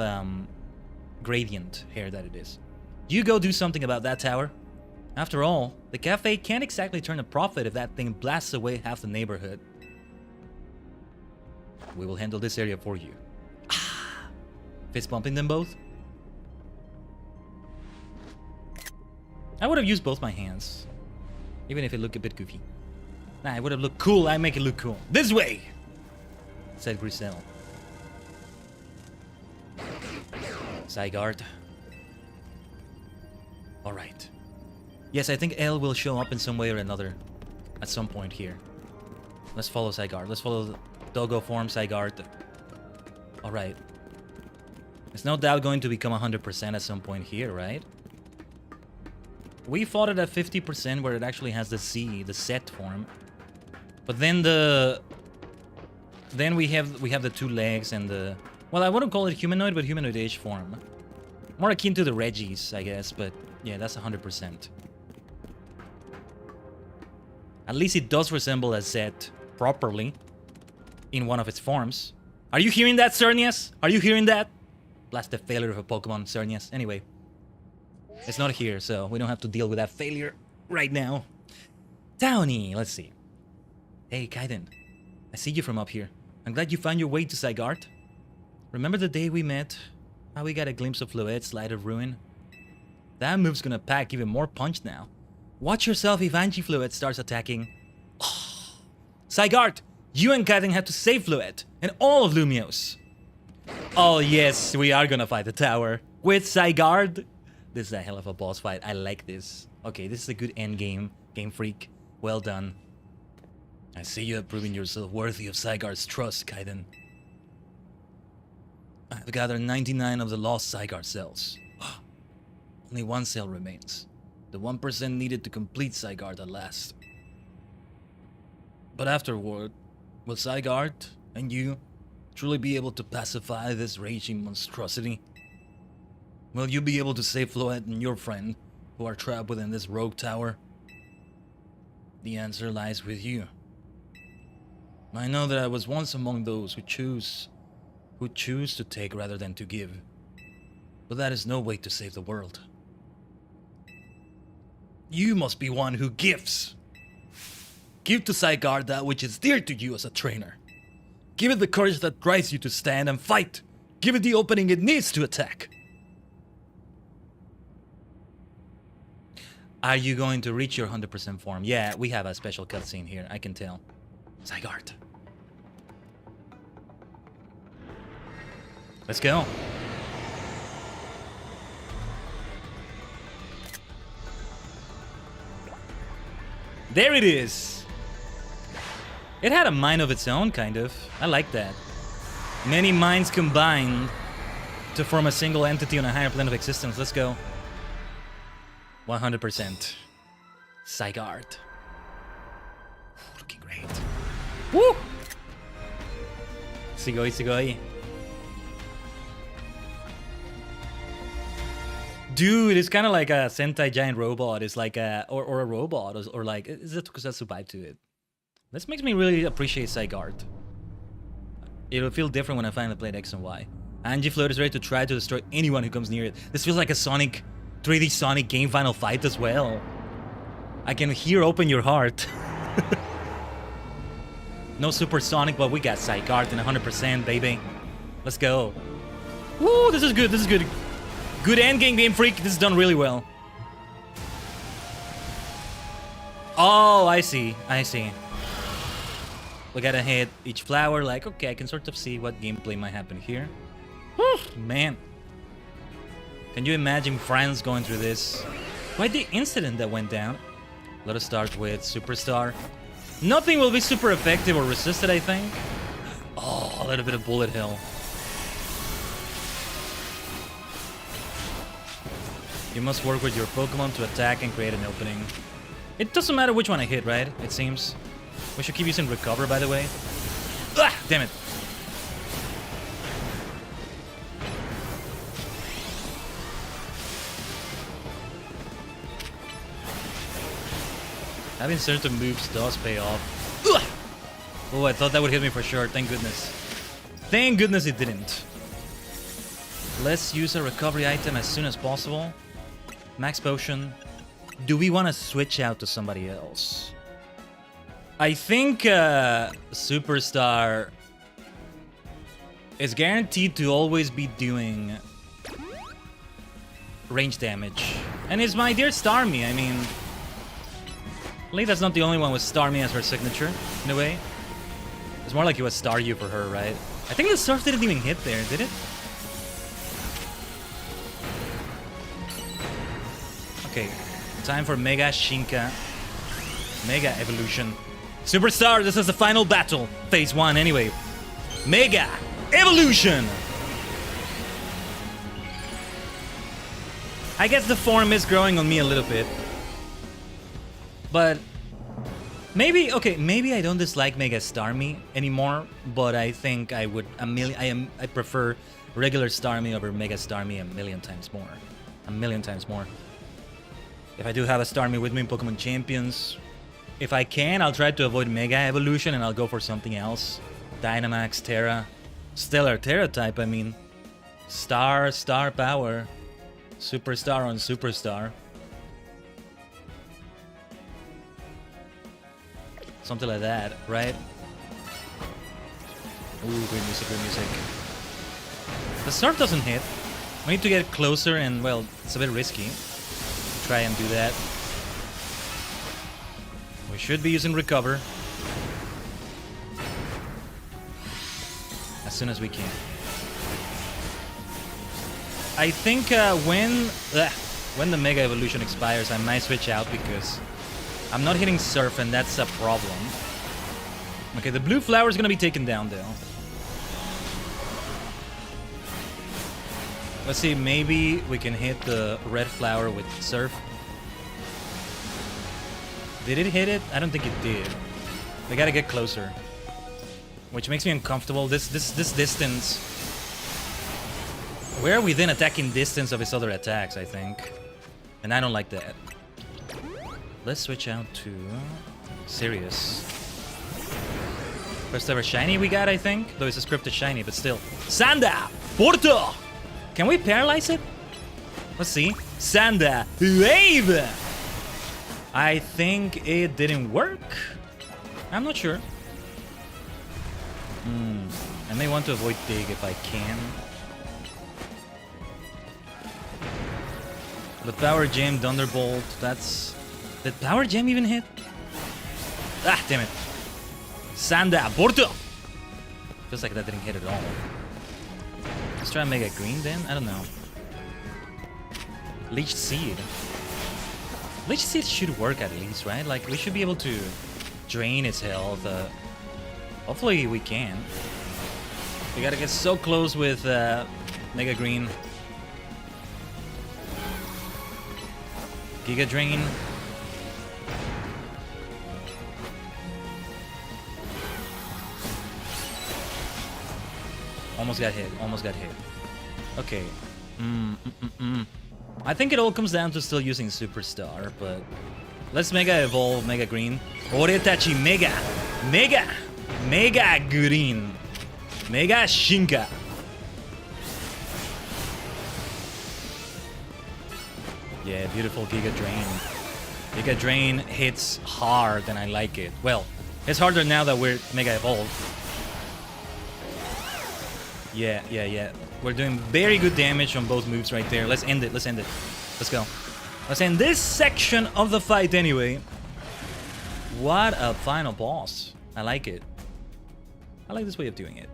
gradient hair that it is. You go do something about that tower. After all, the cafe can't exactly turn a profit if that thing blasts away half the neighborhood. We will handle this area for you. Ah! Fist bumping them both? I would have used both my hands. Even if it looked a bit goofy. Nah, it would have looked cool. I make it look cool. This way! Said Griselle. Zygarde. Alright. Yes, I think L will show up in some way or another. At some point here. Let's follow Zygarde. Let's follow the doggo form Zygarde. Alright. It's no doubt going to become 100% at some point here, right? We fought it at 50% where it actually has the C, the set form. But then we have the 2 legs and the, well, I wouldn't call it humanoid, but humanoid-ish form. More akin to the Reggies, I guess, but yeah, that's 100%. At least it does resemble a Zed properly in one of its forms. Are you hearing that, Cernius? Are you hearing that? Blast the failure of a Pokemon, Cernius. Anyway. It's not here, so we don't have to deal with that failure right now. Downy, let's see. Hey, Khaiden. I see you from up here. I'm glad you found your way to Zygarde. Remember the day we met? How we got a glimpse of Floette's Light of Ruin? That move's gonna pack even more punch now. Watch yourself if Anti-Floette starts attacking. Oh. Zygarde, you and Khaiden have to save Floette and all of Lumiose. Oh yes, we are gonna fight the tower. With Zygarde. This is a hell of a boss fight. I like this. Okay, this is a good end game. Game Freak. Well done. I see you have proven yourself worthy of Zygarde's trust, Khaiden. I've gathered 99 of the lost Zygarde cells. Only 1 cell remains. The 1% needed to complete Zygarde at last. But afterward, will Zygarde and you truly be able to pacify this raging monstrosity? Will you be able to save Floette and your friend, who are trapped within this rogue tower? The answer lies with you. I know that I was once among those who choose to take rather than to give. But that is no way to save the world. You must be one who gives. Give to Zygarde that which is dear to you as a trainer. Give it the courage that drives you to stand and fight. Give it the opening it needs to attack. Are you going to reach your 100% form? Yeah, we have a special cutscene here, I can tell. Zygarde. Let's go. There it is. It had a mind of its own, kind of. I like that. Many minds combined to form a single entity on a higher plane of existence. Let's go. 100%. Zygarde. Looking great. Woo! Sugoi, sugoi. Dude, it's kind of like a Sentai giant robot. It's like a, or a robot, or like, it's a tokusatsu vibe to it. This makes me really appreciate Zygarde. It'll feel different when I finally played X and Y. Anti-Floette is ready to try to destroy anyone who comes near it. This feels like a Sonic, 3D Sonic game final fight as well. I can hear Open Your Heart. No Super Sonic, but we got Zygarde in 100%, baby. Let's go. Woo, this is good, this is good. Good endgame, Game Freak. This is done really well. Oh, I see. I see. We gotta hit each flower. Like, okay, I can sort of see what gameplay might happen here. Whew, man. Can you imagine France going through this? Quite the incident that went down. Let us start with Superstar. Nothing will be super effective or resisted, I think. Oh, a little bit of bullet hell. You must work with your Pokemon to attack and create an opening. It doesn't matter which one I hit, right? It seems. We should keep using Recover, by the way. Ah! Damn it. Having certain moves does pay off. Ugh! Oh, I thought that would hit me for sure. Thank goodness. Thank goodness it didn't. Let's use a recovery item as soon as possible. Max potion. Do we want to switch out to somebody else? I think Superstar is guaranteed to always be doing range damage. And it's my dear Starmie, I mean... Lita's not the only one with Starmie as her signature, in a way. It's more like it was Staryu for her, right? I think the surf didn't even hit there, did it? Okay, time for Mega Shinka. Mega Evolution. Superstar, this is the final battle. Phase 1, anyway. Mega Evolution! I guess the form is growing on me a little bit. But... maybe I don't dislike Mega Starmie anymore, but I think I would I prefer regular Starmie over Mega Starmie a million times more. A million times more. If I do have a Starmie with me in Pokemon Champions, if I can, I'll try to avoid Mega Evolution and I'll go for something else. Dynamax, Terra, Stellar Terra type, I mean. Star power. Superstar on Superstar. Something like that, right? Ooh, great music, great music. The surf doesn't hit. We need to get closer and, well, it's a bit risky. Try and do that. We should be using recover. As soon as we can. I think when the Mega Evolution expires, I might switch out because I'm not hitting Surf, and that's a problem. Okay, the blue flower is gonna be taken down, though. Let's see, maybe we can hit the red flower with Surf. Did it hit it? I don't think it did. We gotta get closer. Which makes me uncomfortable. This distance... we're within attacking distance of his other attacks, I think. And I don't like that. Let's switch out to Sirius. First ever shiny we got, I think. Though it's a scripted shiny, but still. Sanda! Porto! Can we paralyze it? Let's see. Sanda! Wave! I think it didn't work. I'm not sure. I may want to avoid Dig if I can. The Power Gem, Thunderbolt, that's... Did Power Gem even hit? Ah, damn it. Sanda, Porto! Feels like that didn't hit at all. Let's try and make a green then? I don't know. Leech Seed. Leech Seed should work at least, right? Like, we should be able to drain its health. Hopefully we can. We gotta get so close with Mega Green. Giga Drain. Almost got hit. Almost got hit. Okay. I think it all comes down to still using Superstar, but let's Mega Evolve Mega Green. Oretachi Mega! Mega! Mega Green! Mega Shinka! Yeah, beautiful Giga Drain. Giga Drain hits hard and I like it. Well, it's harder now that we're Mega Evolved. Yeah. We're doing very good damage on both moves right there. Let's end it, let's end it. Let's go. Let's end this section of the fight anyway. What a final boss. I like it. I like this way of doing it.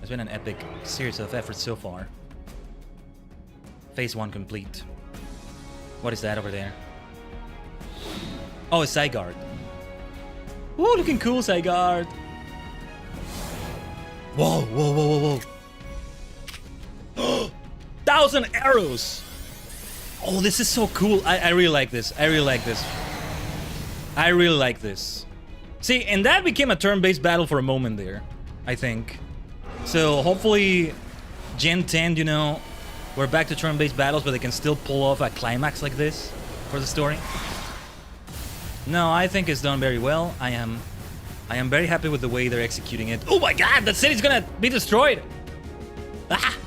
It's been an epic series of efforts so far. Phase 1 complete. What is that over there? Oh, it's Zygarde. Ooh, looking cool, Zygarde. Whoa. 1,000 arrows! Oh, this is so cool. I really like this. I really like this. See, and that became a turn-based battle for a moment there, I think. So, hopefully, Gen 10, you know, we're back to turn-based battles, but they can still pull off a climax like this for the story. No, I think it's done very well. I am very happy with the way they're executing it. Oh my god, that city's gonna be destroyed! Ah!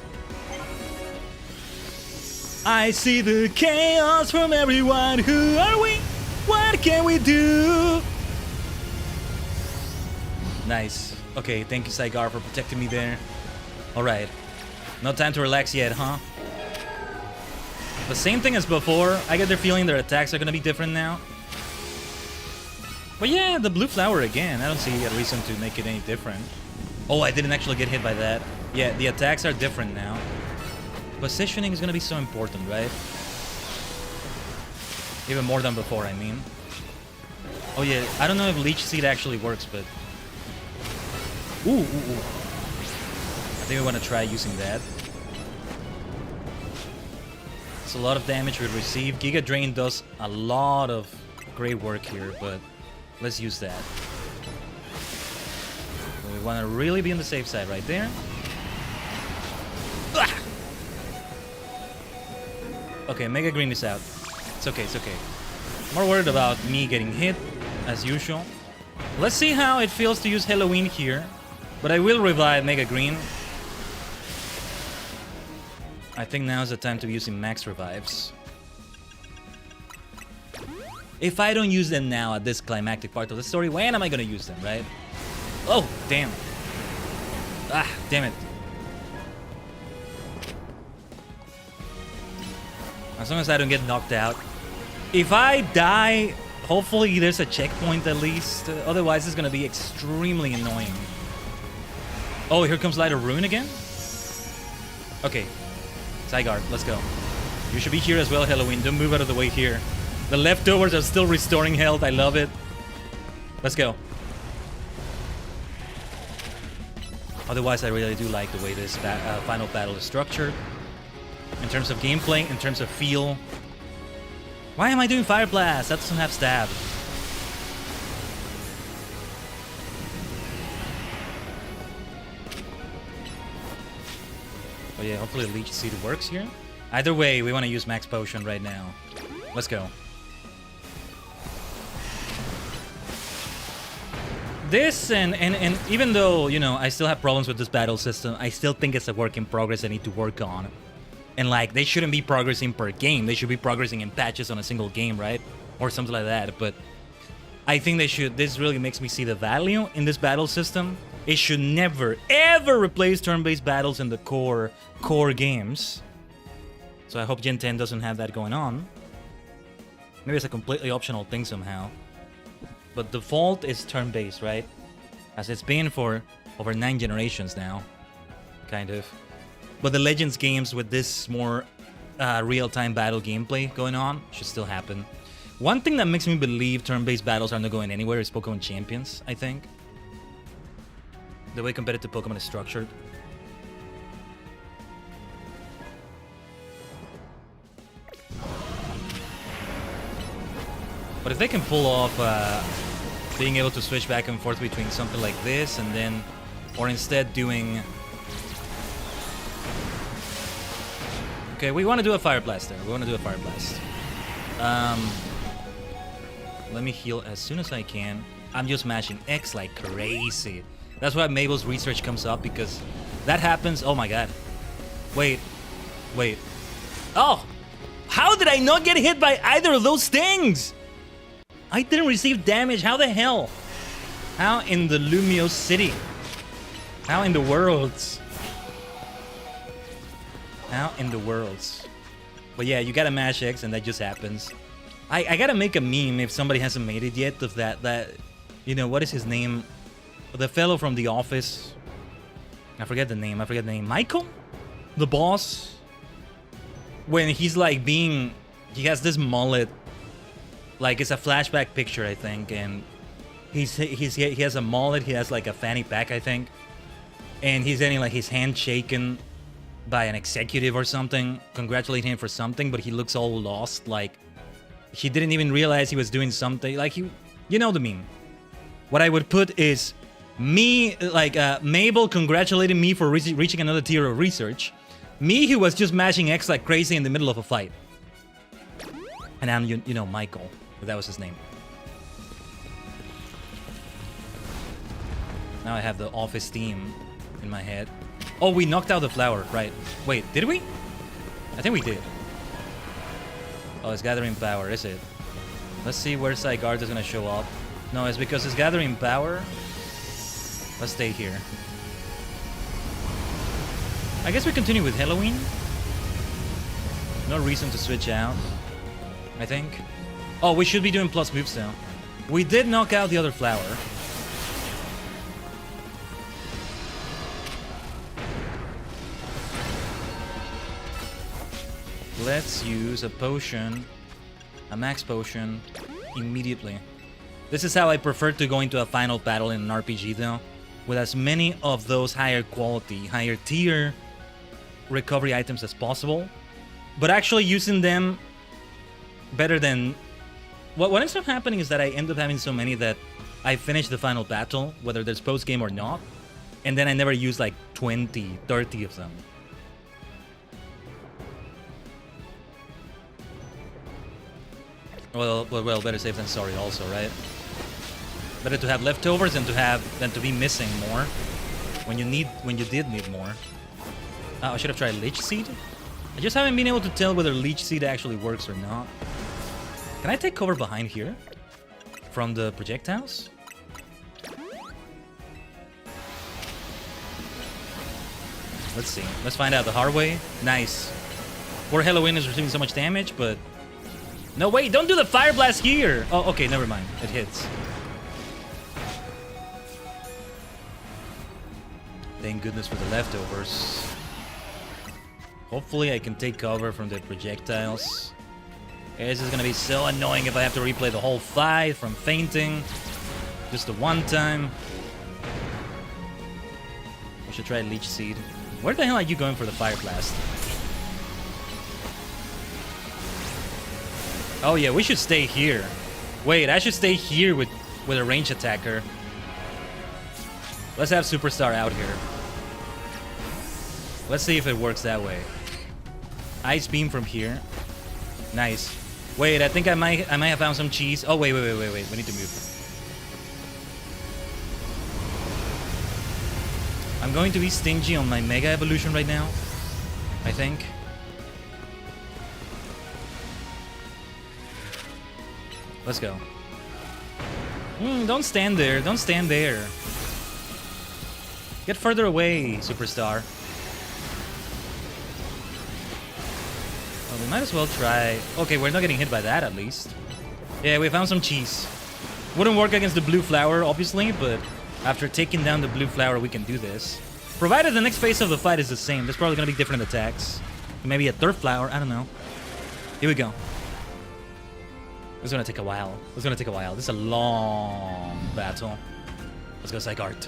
I see the chaos from everyone. Who are we? What can we do? Nice. Okay, thank you, Saigar, for protecting me there. Alright. No time to relax yet, huh? The same thing as before. I get the feeling their attacks are gonna be different now. But yeah, the blue flower again. I don't see a reason to make it any different. Oh, I didn't actually get hit by that. Yeah, the attacks are different now. Positioning is gonna be so important, right? Even more than before, I mean. Oh yeah, I don't know if Leech Seed actually works, but... Ooh. I think we want to try using that. It's a lot of damage we receive. Giga Drain does a lot of great work here, but let's use that. We want to really be on the safe side right there. Ah! Okay, Mega Green is out. It's okay, it's okay. More worried about me getting hit, as usual. Let's see how it feels to use Halloween here. But I will revive Mega Green. I think now is the time to be using max revives. If I don't use them now at this climactic part of the story, when am I gonna use them, right? Oh, damn. Ah, damn it. As long as I don't get knocked out. If I die, hopefully there's a checkpoint at least. Otherwise, it's gonna be extremely annoying. Oh, here comes Light of Ruin again? Okay. Zygarde, let's go. You should be here as well, Halloween. Don't move out of the way here. The leftovers are still restoring health. I love it. Let's go. Otherwise, I really do like the way this final battle is structured. In terms of gameplay, in terms of feel. Why am I doing Fire Blast? That doesn't have stab. Oh yeah, hopefully Leech Seed works here. Either way, we want to use Max Potion right now. Let's go. This, and even though, you know, I still have problems with this battle system, I still think it's a work in progress I need to work on. And like, they shouldn't be progressing per game. They should be progressing in patches on a single game, right? Or something like that. But I think they should. This really makes me see the value in this battle system. It should never, ever replace turn-based battles in the core games. So I hope Gen 10 doesn't have that going on. Maybe it's a completely optional thing somehow. But default is turn-based, right? As it's been for over 9 generations now. Kind of. But the Legends games with this more real-time battle gameplay going on should still happen. One thing that makes me believe turn-based battles are not going anywhere is Pokemon Champions, I think. The way competitive Pokemon is structured. But if they can pull off being able to switch back and forth between something like this and then, or instead doing... Okay, we want to do a Fire Blast there. We want to do a Fire Blast. Let me heal as soon as I can. I'm just mashing X like crazy. That's why Mabel's research comes up, because that happens. Oh my god. Wait. Oh! How did I not get hit by either of those things? I didn't receive damage. How the hell? How in the Lumio City? How in the worlds? How in the worlds? But yeah, you gotta mash X and that just happens. I gotta make a meme if somebody hasn't made it yet of that, you know, what is his name? The fellow from The Office. I forget the name. Michael? The boss? When he's like being... He has this mullet. Like, it's a flashback picture, I think. And he has a mullet. He has like a fanny pack, I think. And he's getting like his hand shaken by an executive or something. Congratulating him for something. But he looks all lost. Like, he didn't even realize he was doing something. Like, you know the meme. What I would put is... Me, like, Mabel congratulating me for reaching another tier of research. Me, who was just mashing X like crazy in the middle of a fight. And I'm, you know, Michael. That was his name. Now I have the Office theme in my head. Oh, we knocked out the flower, right. Wait, did we? I think we did. Oh, it's gathering power, is it? Let's see where Zygarde is gonna show up. No, it's because it's gathering power. Let's stay here. I guess we continue with Halloween. No reason to switch out, I think. Oh, we should be doing plus moves now. We did knock out the other flower. Let's use a potion, a max potion, immediately. This is how I prefer to go into a final battle in an RPG though, with as many of those higher quality, higher tier recovery items as possible, but actually using them better than... What ends up happening is that I end up having so many that I finish the final battle, whether there's post-game or not, and then I never use like 20, 30 of them. Well, better safe than sorry also, right? Better to have leftovers than to be missing more when you did need more. I should have tried Leech Seed. I just haven't been able to tell whether Leech Seed actually works or not. Can I take cover behind here? From the projectiles? Let's see. Let's find out the hard way. Nice. Poor Halloween is receiving so much damage, but... No, wait, don't do the Fire Blast here! Oh, okay, never mind. It hits. Thank goodness for the leftovers. Hopefully I can take cover from the projectiles. This is gonna be so annoying if I have to replay the whole fight from fainting. Just the one time. We should try Leech Seed. Where the hell are you going for the Fire Blast? Oh yeah, we should stay here. Wait, I should stay here with a range attacker. Let's have Superstar out here. Let's see if it works that way. Ice Beam from here. Nice. Wait, I think I might have found some cheese. Oh wait. We need to move. I'm going to be stingy on my Mega Evolution right now, I think. Let's go. Don't stand there. Don't stand there. Get further away, Superstar. Well, we might as well try... Okay, we're not getting hit by that, at least. Yeah, we found some cheese. Wouldn't work against the blue flower, obviously, but after taking down the blue flower, we can do this. Provided the next phase of the fight is the same. There's probably going to be different attacks. Maybe a third flower. I don't know. Here we go. It's gonna take a while. It's gonna take a while. This is a long battle. Let's go Zygarde.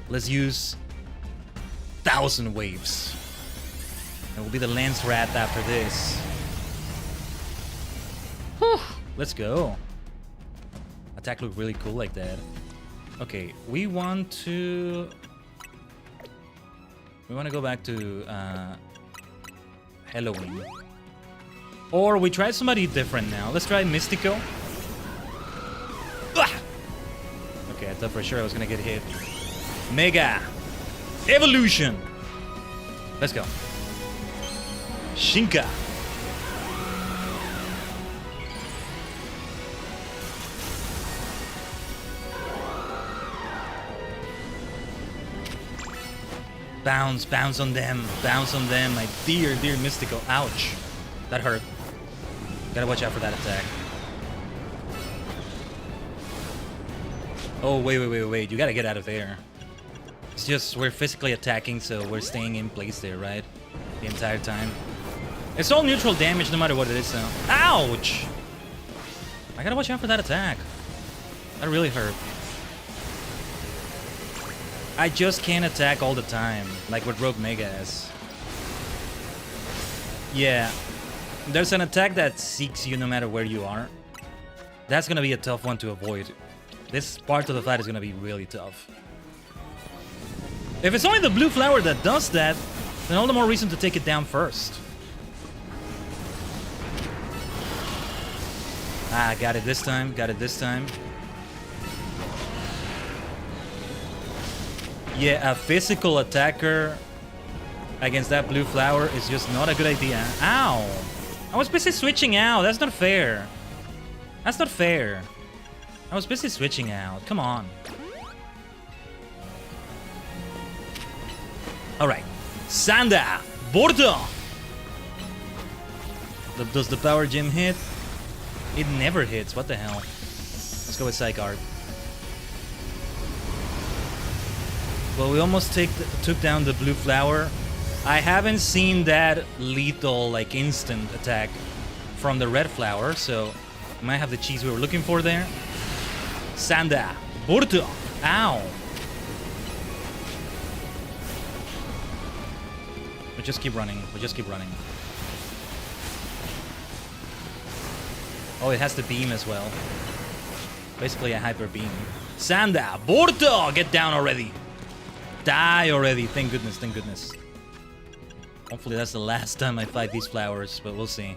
Let's use 1,000 waves. It will be the Lance Rat after this. Whew. Let's go. Attack looked really cool like that. Okay, we want to go back to Halloween. Or we try somebody different now. Let's try Mystico. Ah! Okay, I thought for sure I was gonna get hit. Mega Evolution. Let's go. Shinka. Bounce, bounce on them, my dear Mystico. Ouch. That hurt. Gotta watch out for that attack. Oh, wait. You gotta get out of there. It's just, we're physically attacking, so we're staying in place there, right? The entire time. It's all neutral damage no matter what it is, so. Ouch! I gotta watch out for that attack. That really hurt. I just can't attack all the time, like what Rogue Mega is. Yeah, there's an attack that seeks you no matter where you are. That's gonna be a tough one to avoid. This part of the fight is gonna be really tough. If it's only the blue flower that does that, then all the more reason to take it down first. Ah, got it this time, Yeah, a physical attacker against that blue flower is just not a good idea. Ow! I was busy switching out. That's not fair. That's not fair. I was busy switching out. Come on. Alright. Sanda! Bordo! Does the power gem hit? It never hits. What the hell? Let's go with Psyguard. Well, we almost took down the blue flower. I haven't seen that lethal, like, instant attack from the red flower, so we might have the cheese we were looking for there. Sanda! Bordo! Ow! We just keep running. We just keep running. Oh, it has the beam as well. Basically a hyper beam. Sanda! Bordo! Get down already! Die already! Thank goodness, thank goodness. Hopefully that's the last time I fight these flowers, but we'll see.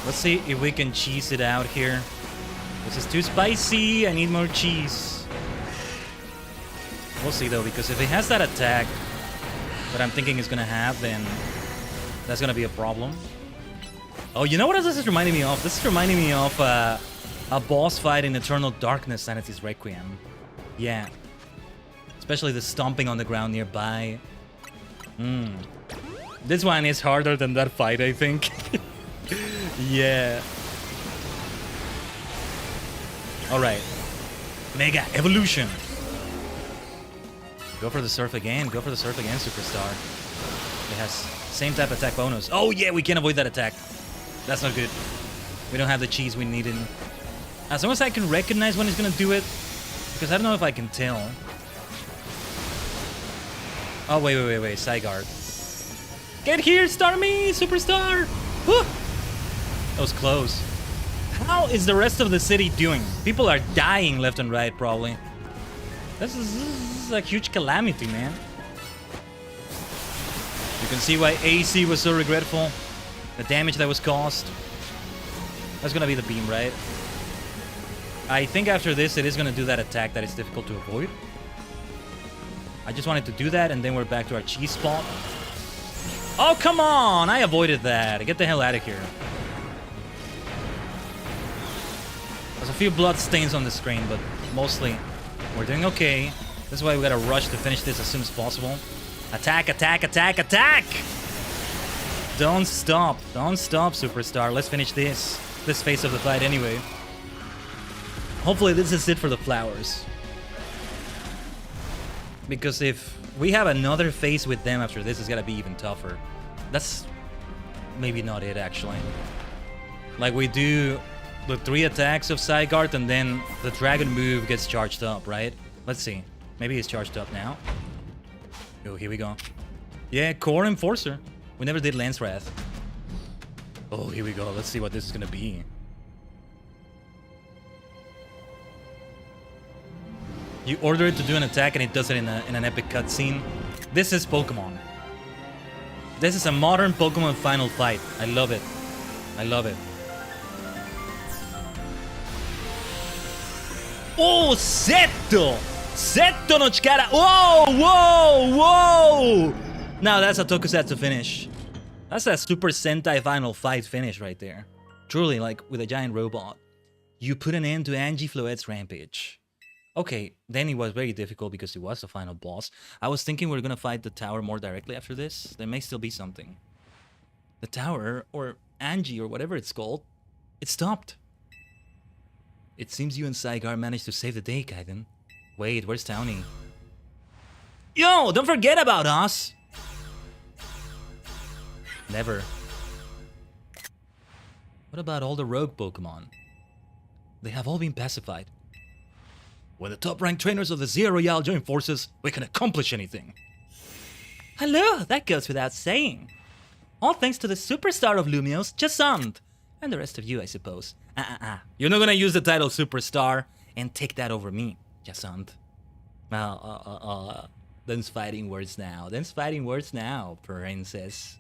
Let's see if we can cheese it out here. This is too spicy. I need more cheese. We'll see though, because if it has that attack that I'm thinking it's gonna have, then that's gonna be a problem. Oh, you know what this is reminding me of? This is reminding me of a boss fight in Eternal Darkness, Sanity's Requiem. Yeah. Especially the stomping on the ground nearby. This one is harder than that fight, I think. Yeah. Alright. Mega Evolution. Go for the surf again. Go for the surf again, Superstar. It has same type attack bonus. Oh yeah, we can avoid that attack. That's not good. We don't have the cheese we needed. As long as I can recognize when he's gonna do it. Because I don't know if I can tell. Oh, wait. Psyguard. Get here, Starmie! Superstar! Woo! That was close. How is the rest of the city doing? People are dying left and right, probably. This is a huge calamity, man. You can see why AC was so regretful. The damage that was caused. That's gonna be the beam, right? I think after this, it is gonna do that attack that is difficult to avoid. I just wanted to do that, and then we're back to our cheese spot. Oh, come on! I avoided that. Get the hell out of here. There's a few blood stains on the screen, but mostly we're doing okay. This is why we gotta rush to finish this as soon as possible. Attack, attack, attack, attack! Don't stop. Don't stop, Superstar. Let's finish this phase of the fight anyway. Hopefully this is it for the flowers. Because if we have another phase with them after this, it's gonna be even tougher. That's maybe not it, actually. Like, we do the 3 attacks of Psyguard, and then the dragon move gets charged up, right? Let's see. Maybe it's charged up now. Oh, here we go. Yeah, Core Enforcer. We never did Lance Wrath. Oh, here we go. Let's see what this is gonna be. You order it to do an attack and it does it in an epic cutscene. This is Pokemon. This is a modern Pokemon final fight. I love it. I love it. Oh, Seto! Seto no Chikara! Whoa! Whoa! Whoa! Now that's a Tokusatsu finish. That's a Super Sentai final fight finish right there. Truly, like with a giant robot. You put an end to Angie Floette's rampage. Okay, then it was very difficult because it was the final boss. I was thinking we were gonna fight the tower more directly after this. There may still be something. The tower, or Angie, or whatever it's called, it stopped. It seems you and Psyguard managed to save the day, Khaiden. Wait, where's Townie? Yo, don't forget about us! Never. What about all the rogue Pokemon? They have all been pacified. When the top-ranked trainers of the Zero Royale join forces, we can accomplish anything. Hello, that goes without saying. All thanks to the superstar of Lumios, Jasant. And the rest of you, I suppose. You're not gonna use the title Superstar and take that over me, Jasant. Them's fighting words now. Them's fighting words now, princess.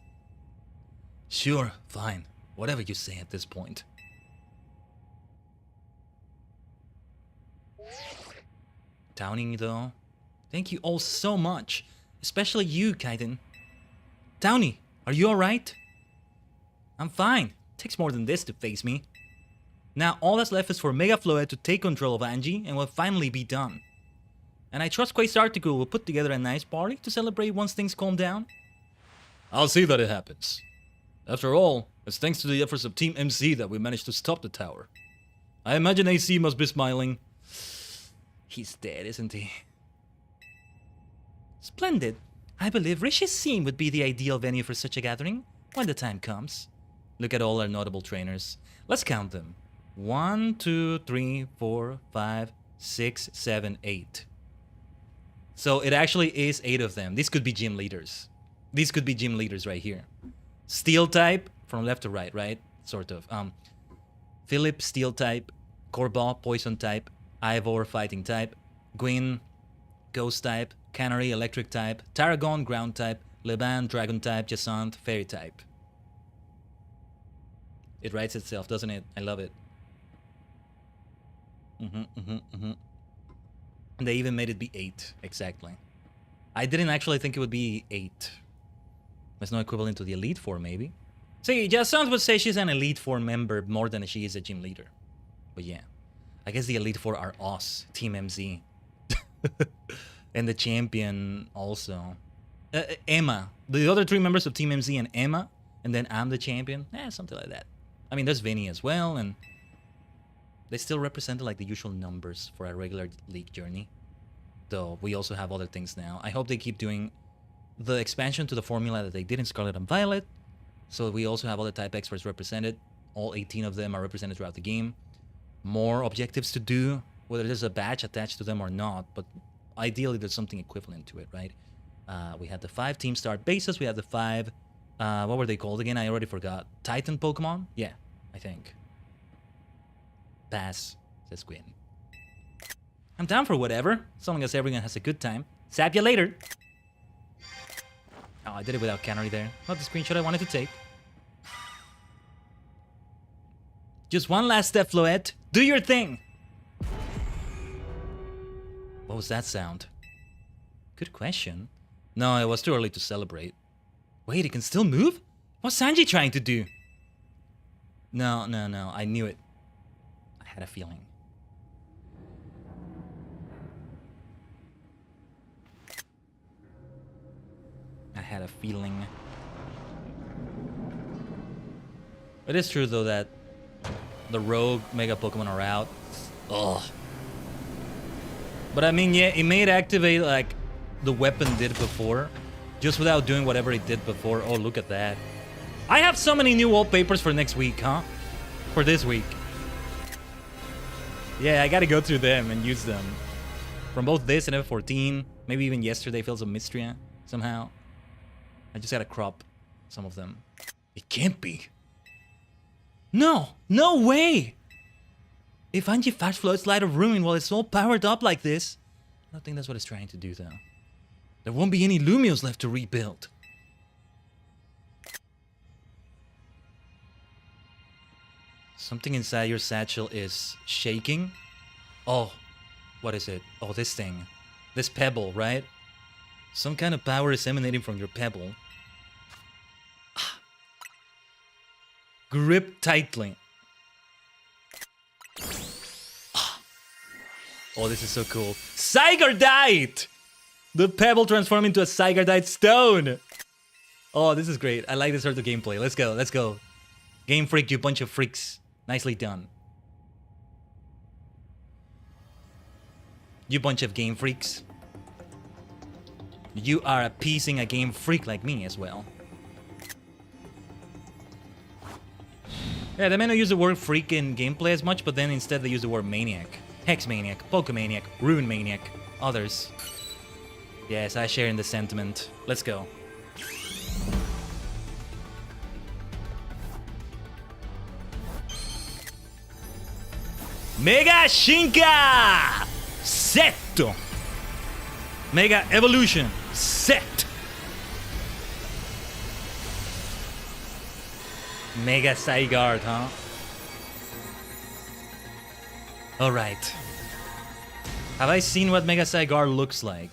Sure, fine. Whatever you say at this point. Downing though. Thank you all so much. Especially you, Khaiden. Downey, are you alright? I'm fine. Takes more than this to face me. Now all that's left is for Mega Floet to take control of Angie and we'll finally be done. And I trust Quasarticle will put together a nice party to celebrate once things calm down. I'll see that it happens. After all, it's thanks to the efforts of Team MC that we managed to stop the tower. I imagine AC must be smiling. He's dead, isn't he? Splendid. I believe Rishi's scene would be the ideal venue for such a gathering when the time comes. Look at all our notable trainers. Let's count them. 1, 2, 3, 4, 5, 6, 7, 8. So it actually is 8 of them. These could be gym leaders. These could be gym leaders right here. Steel type, from left to right, right? Sort of. Philip, steel type. Corba, poison type. Ivor, fighting type. Gwyn, ghost type. Canary, electric type. Tarragon, ground type. Liban, dragon type. Jasant, fairy type. It writes itself, doesn't it? I love it. And they even made it be 8, exactly. I didn't actually think it would be 8. There's no equivalent to the Elite Four, maybe. See, Jasant would say she's an Elite Four member more than she is a gym leader. But yeah, I guess the Elite Four are us, Team MZ. And the champion also. Emma. The other 3 members of Team MZ and Emma. And then I'm the champion. Something like that. I mean, there's Vinny as well, and they still represented like the usual numbers for a regular league journey. Though we also have other things now. I hope they keep doing the expansion to the formula that they did in Scarlet and Violet. So we also have other type experts represented. All 18 of them are represented throughout the game. More objectives to do, whether there's a badge attached to them or not. But ideally, there's something equivalent to it, right? We had the 5 team start bases. We had the 5... what were they called again? I already forgot. Titan Pokemon? Yeah, I think. Pass, says Gwyn. I'm down for whatever, as long as everyone has a good time. Zap you later! Oh, I did it without Canary there. Not the screenshot I wanted to take. Just one last step, Floette. Do your thing! What was that sound? Good question. No, it was too early to celebrate. Wait, it can still move? What's Sanji trying to do? No, I knew it. I had a feeling. I had a feeling. It is true though that the rogue Mega Pokemon are out. Ugh. But I mean, yeah, it may activate like the weapon did before. Just without doing whatever it did before. Oh, look at that. I have so many new wallpapers for next week, huh? For this week. Yeah, I gotta go through them and use them. From both this and F14. Maybe even yesterday, Fields of Mystria. Somehow. I just gotta crop some of them. It can't be. No! No way! If Angie fast floats Light of Ruin while it's all powered up like this... I don't think that's what it's trying to do, though. There won't be any Lumios left to rebuild. Something inside your satchel is shaking. Oh, what is it? Oh, this thing. This pebble, right? Some kind of power is emanating from your pebble. Grip tightly. Oh, this is so cool. Cygardite! The pebble transformed into a Cygardite stone. Oh, this is great. I like this sort of gameplay. Let's go, let's go. Game Freak, you bunch of freaks. Nicely done. You bunch of game freaks. You are appeasing a game freak like me as well. Yeah, they may not use the word freak in gameplay as much, but then instead they use the word maniac. Hex Maniac, Pokemaniac, Rune Maniac, others. Yes, I share in the sentiment. Let's go. Mega Shinka! Set! Mega Evolution! Set! Mega Zygarde, huh? Alright. Have I seen what Mega Zygarde looks like?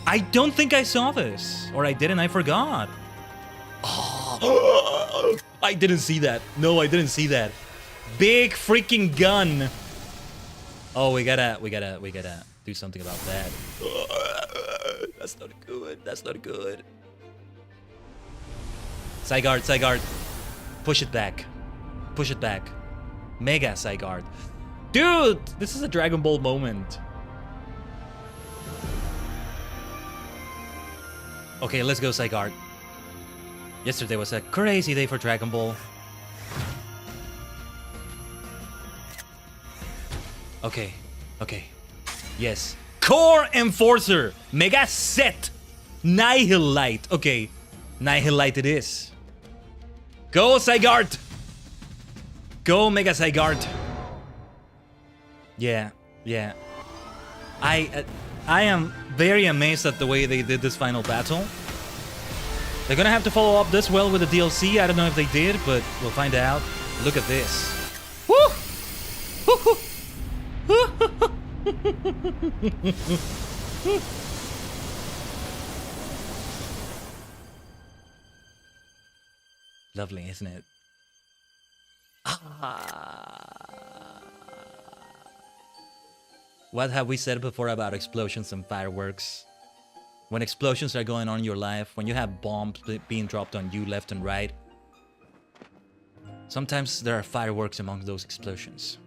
I don't think I saw this. Or I didn't, I forgot. Oh, I didn't see that. No, I didn't see that. Big freaking gun. Oh, we gotta do something about that. That's not good. That's not good. Zygarde, Zygarde. Push it back. Push it back. Mega Zygarde. Dude, this is a Dragon Ball moment. Okay, let's go, Zygarde. Yesterday was a crazy day for Dragon Ball. Okay, okay. Yes. Core Enforcer! Mega Set! Nihilite. Okay, Nihilite it is. Go, Zygarde! Go, Mega Zygarde. Yeah, yeah. I am very amazed at the way they did this final battle. They're gonna have to follow up this well with the DLC. I don't know if they did, but we'll find out. Look at this. Woo! Lovely, isn't it? What have we said before about explosions and fireworks? When explosions are going on in your life, when you have bombs being dropped on you left and right, sometimes there are fireworks among those explosions.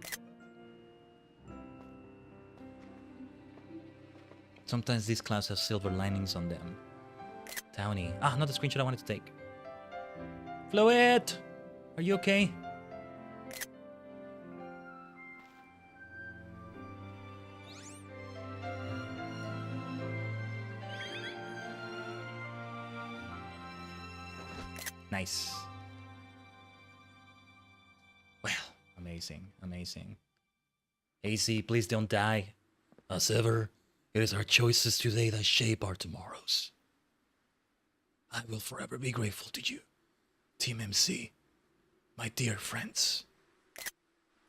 Sometimes these clouds have silver linings on them. Townie. Ah, not the screenshot I wanted to take. Floet! Are you okay? Nice. Well, amazing, amazing. AC, please don't die. As ever, it is our choices today that shape our tomorrows. I will forever be grateful to you, Team MC, my dear friends.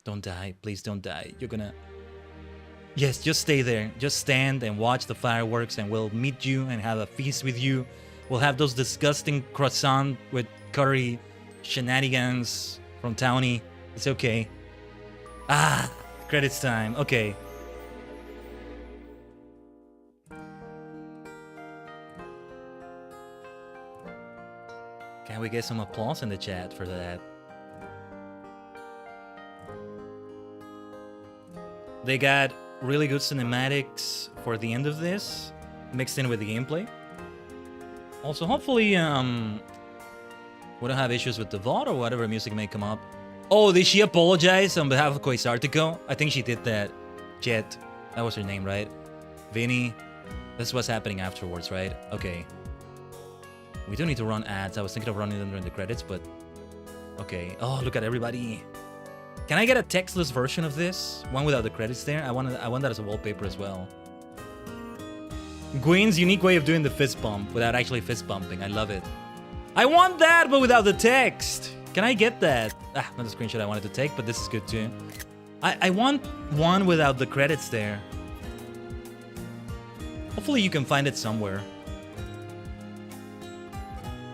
Don't die, please don't die. You're gonna... Yes, just stay there. Just stand and watch the fireworks and we'll meet you and have a feast with you. We'll have those disgusting croissant with curry shenanigans from Townie. It's okay. Ah, credits time. Okay. Can we get some applause in the chat for that? They got really good cinematics for the end of this, mixed in with the gameplay. Also, hopefully, we don't have issues with the VOD or whatever music may come up. Oh, did she apologize on behalf of Koisartico? I think she did that. Jet. That was her name, right? Vinny. This is what's happening afterwards, right? Okay. We do need to run ads. I was thinking of running them during the credits, but... Okay. Oh, look at everybody. Can I get a textless version of this? One without the credits there? I want that as a wallpaper as well. Gwyn's unique way of doing the fist bump without actually fist bumping. I love it. I want that, but without the text. Can I get that? Ah, not the screenshot I wanted to take, but this is good too. I want one without the credits there. Hopefully you can find it somewhere.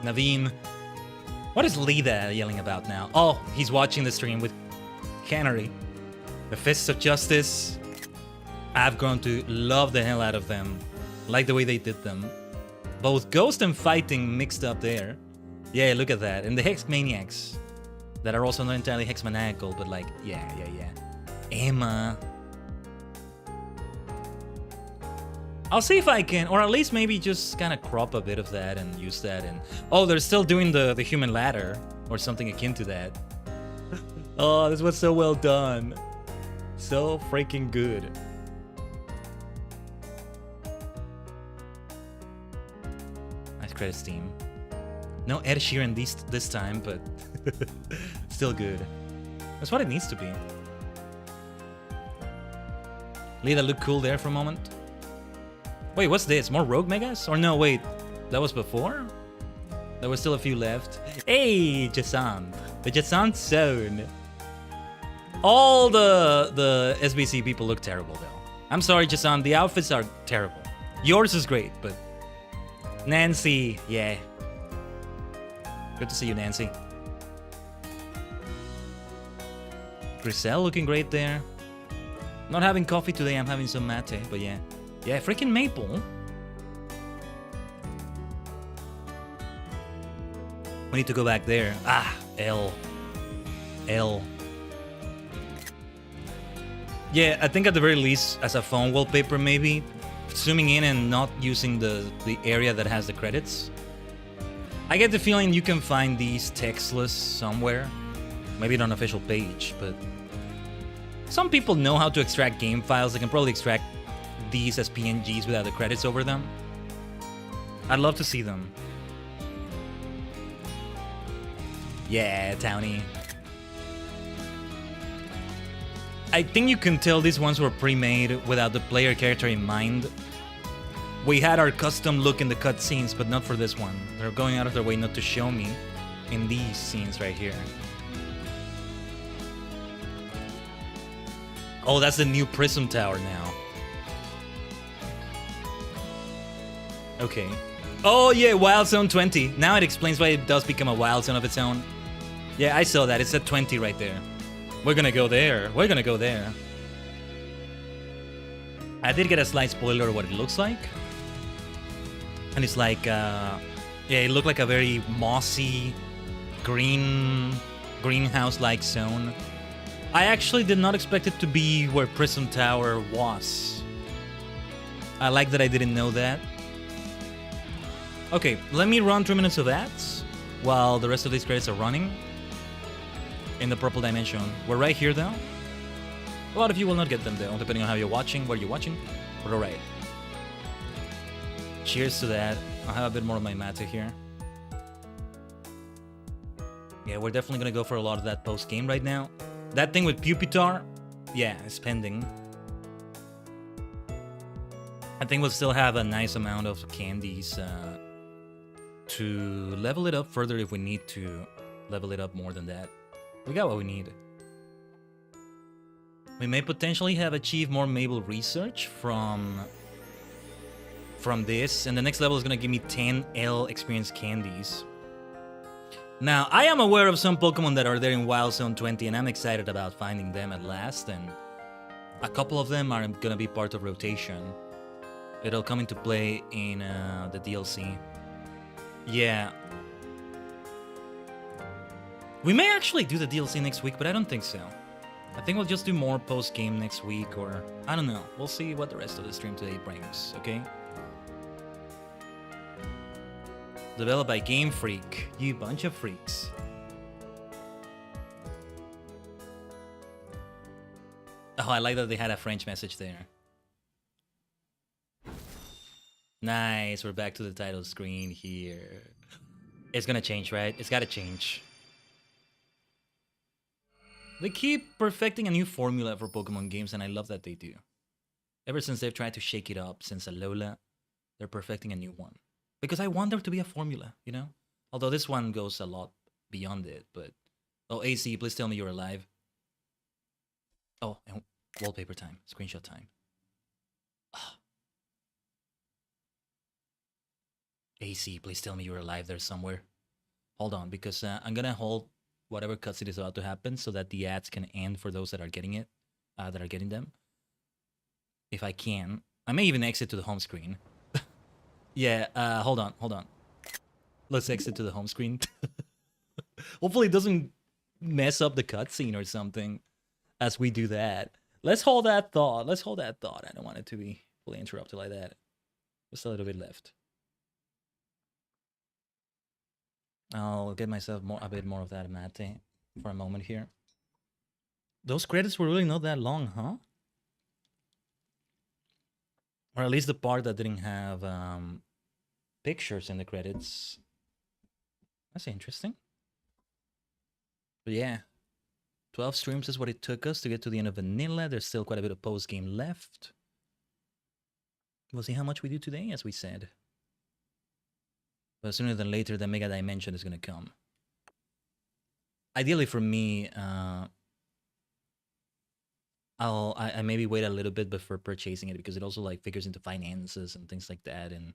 Naveen. What is Lida yelling about now? Oh, he's watching the stream with Canary. The Fists of Justice. I've grown to love the hell out of them. Like the way they did them. Both ghost and fighting mixed up there. Yeah, look at that. And the Hex Maniacs. That are also not entirely hexmaniacal, but like, yeah. Emma. I'll see if I can, or at least maybe just kind of crop a bit of that and use that. And oh, they're still doing the human ladder or something akin to that. Oh, this was so well done. So freaking good. Nice credits team. No Ed Sheeran this time, but still good. That's what it needs to be. Lida looked cool there for a moment. Wait, what's this? More Rogue Megas? Or no, wait. That was before? There was still a few left. Hey, Jasant. The Jasant Zone. All the SBC people look terrible, though. I'm sorry, Jason, the outfits are terrible. Yours is great, but Nancy, yeah. Good to see you, Nancy. Griselle looking great there. Not having coffee today, I'm having some mate, but yeah. Yeah, freaking Maple. We need to go back there. Ah, L. Yeah, I think at the very least, as a phone wallpaper maybe, zooming in and not using the area that has the credits. I get the feeling you can find these textless somewhere. Maybe not on an official page, but some people know how to extract game files. They can probably extract these as PNGs without the credits over them. I'd love to see them. Yeah, Townie. I think you can tell these ones were pre-made without the player character in mind. We had our custom look in the cutscenes, but not for this one. They're going out of their way not to show me in these scenes right here. Oh, that's the new Prism Tower now. Okay. Oh yeah, Wild Zone 20. Now it explains why it does become a Wild Zone of its own. Yeah, I saw that. It's at 20 right there. We're gonna go there. We're gonna go there. I did get a slight spoiler of what it looks like. And it's like, yeah, it looked like a very mossy, greenhouse-like zone. I actually did not expect it to be where Prism Tower was. I like that I didn't know that. Okay, let me run 3 minutes of ads while the rest of these credits are running in the purple dimension. We're right here though. A lot of you will not get them though, depending on how you're watching, where you're watching, but alright. Cheers to that. I'll have a bit more of my mate here. Yeah, we're definitely gonna go for a lot of that post-game right now. That thing with Pupitar, yeah, it's pending. I think we'll still have a nice amount of candies to level it up further if we need to level it up more than that. We got what we need. We may potentially have achieved more Mabel research from this, and the next level is gonna give me 10 L experience candies. Now, I am aware of some Pokemon that are there in Wild Zone 20, and I'm excited about finding them at last, and a couple of them are gonna be part of rotation. It'll come into play in the DLC. Yeah. We may actually do the DLC next week, but I don't think so. I think we'll just do more post-game next week, or I don't know. We'll see what the rest of the stream today brings, okay? Developed by Game Freak. You bunch of freaks. Oh, I like that they had a French message there. Nice, we're back to the title screen here. It's gonna change, right? It's gotta change. They keep perfecting a new formula for Pokemon games, and I love that they do. Ever since they've tried to shake it up since Alola, they're perfecting a new one. Because I want there to be a formula, you know? Although this one goes a lot beyond it, but... Oh, AC, please tell me you're alive. Oh, and wallpaper time. Screenshot time. Oh. AC, please tell me you're alive there somewhere. Hold on, because I'm gonna hold whatever cutscene is about to happen so that the ads can end for those that are getting it, that are getting them. If I can. I may even exit to the home screen. Yeah, hold on. Let's exit to the home screen. Hopefully it doesn't mess up the cutscene or something as we do that. Let's hold that thought. I don't want it to be fully interrupted like that. Just a little bit left. I'll get myself a bit more of that mate for a moment here. Those credits were really not that long, huh? Or at least the part that didn't have pictures in the credits. That's interesting. But yeah, 12 streams is what it took us to get to the end of Vanilla. There's still quite a bit of post-game left. We'll see how much we do today, as we said. But sooner than later, the Mega Dimension is going to come. Ideally for me, I maybe wait a little bit before purchasing it because it also like figures into finances and things like that, and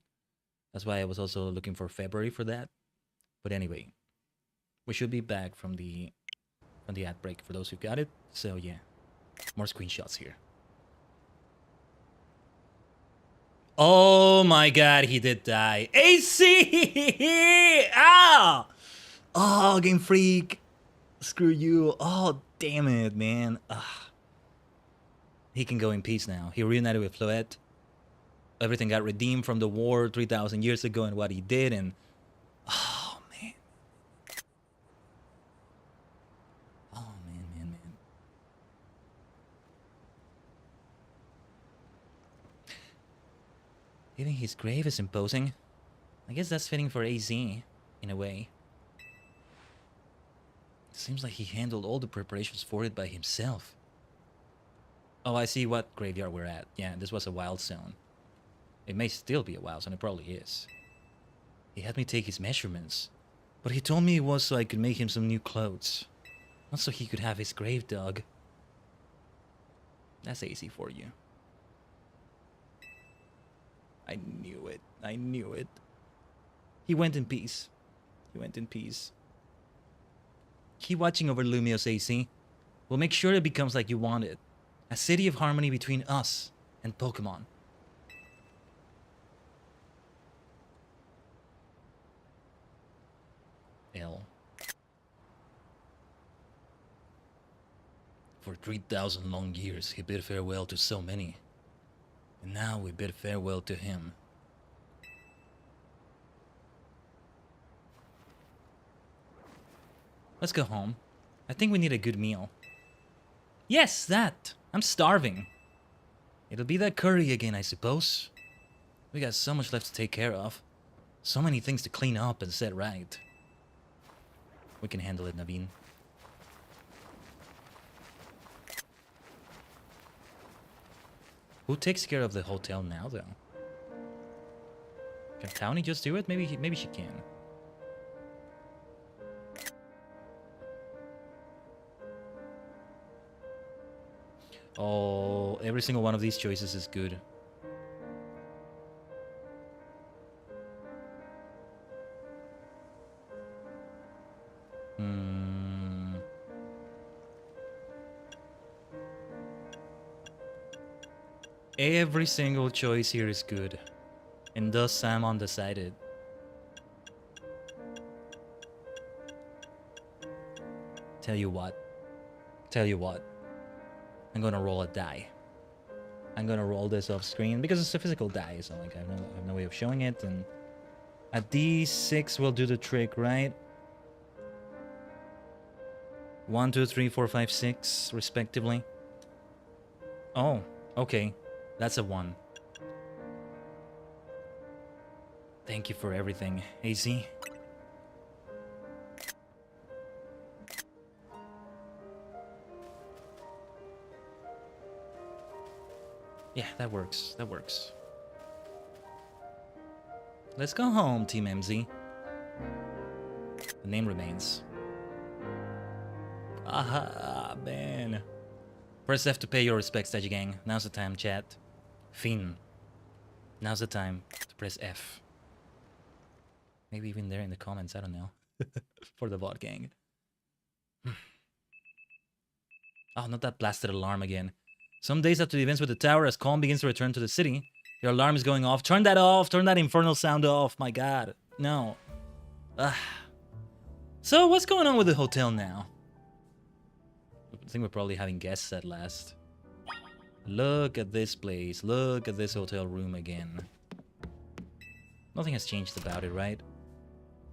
that's why I was also looking for February for that. But anyway, we should be back from the ad break for those who got it. So yeah, more screenshots here. Oh my god, he did die. AC! Ah! Oh, Game Freak. Screw you. Oh, damn it, man. Ugh. He can go in peace now. He reunited with Floette. Everything got redeemed from the war 3,000 years ago and what he did, and... Oh, man. Oh, man. Even his grave is imposing. I guess that's fitting for AZ, in a way. It seems like he handled all the preparations for it by himself. Oh, I see what graveyard we're at. Yeah, this was a wild zone. It may still be a wild zone, it probably is. He had me take his measurements, but he told me it was so I could make him some new clothes. Not so he could have his grave dug. That's easy for you. I knew it. I knew it. He went in peace. He went in peace. Keep watching over Lumios, AC. We'll make sure it becomes like you want it. A city of harmony between us and Pokemon. L. For 3,000 long years, he bid farewell to so many. And now we bid farewell to him. Let's go home. I think we need a good meal. Yes, that! I'm starving. It'll be that curry again, I suppose. We got so much left to take care of. So many things to clean up and set right. We can handle it, Naveen. Who takes care of the hotel now, though? Can Townie just do it? Maybe she can. Oh, every single one of these choices is good. Every single choice here is good. And thus I'm undecided. Tell you what. I'm gonna roll a die. I'm gonna roll this off screen because it's a physical die, so like I have no way of showing it, and a D6 will do the trick, right? 1, 2, 3, 4, 5, 6, respectively. Oh, okay. That's a 1. Thank you for everything, AZ. Yeah, that works. That works. Let's go home, Team MZ. The name remains. Aha, man. Press F to pay your respects, Tajigen. Now's the time, chat. Finn. Now's the time to press F. Maybe even there in the comments, I don't know. For the bot gang. Oh, not that blasted alarm again. Some days after the events with the tower, as calm begins to return to the city, your alarm is going off. Turn that off! Turn that infernal sound off! My god. No. So, what's going on with the hotel now? I think we're probably having guests at last. Look at this place. Look at this hotel room again. Nothing has changed about it, right?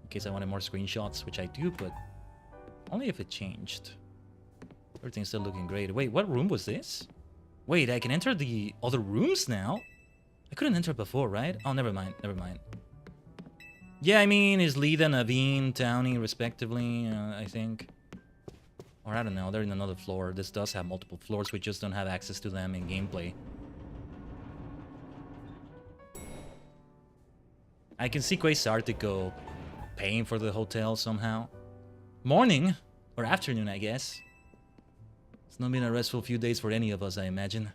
In case I wanted more screenshots, which I do, but only if it changed. Everything's still looking great. Wait, what room was this? Wait, I can enter the other rooms now? I couldn't enter before, right? Oh, never mind. Never mind. Yeah, I mean, is Lida, Naveen, Townie, respectively, I think. Or I don't know, they're in another floor. This does have multiple floors, we just don't have access to them in gameplay. I can see Quasartico paying for the hotel somehow. Morning, or afternoon, I guess. It's not been a restful few days for any of us, I imagine.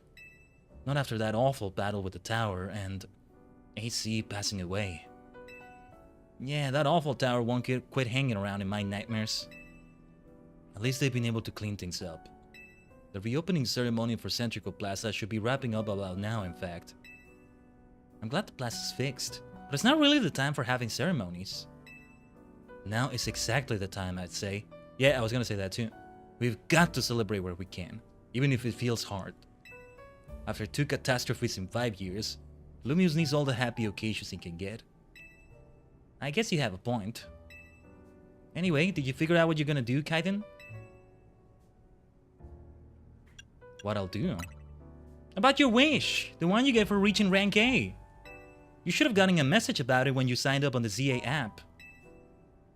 Not after that awful battle with the tower and AC passing away. Yeah, that awful tower won't quit hanging around in my nightmares. At least they've been able to clean things up. The reopening ceremony for Centrical Plaza should be wrapping up about now, in fact. I'm glad the plaza's fixed, but it's not really the time for having ceremonies. Now is exactly the time, I'd say. Yeah, I was gonna say that too. We've got to celebrate where we can, even if it feels hard. After 2 catastrophes in 5 years, Lumius needs all the happy occasions he can get. I guess you have a point. Anyway, did you figure out what you're gonna do, Khaiden? What I'll do? About your wish! The one you get for reaching rank A! You should have gotten a message about it when you signed up on the ZA app.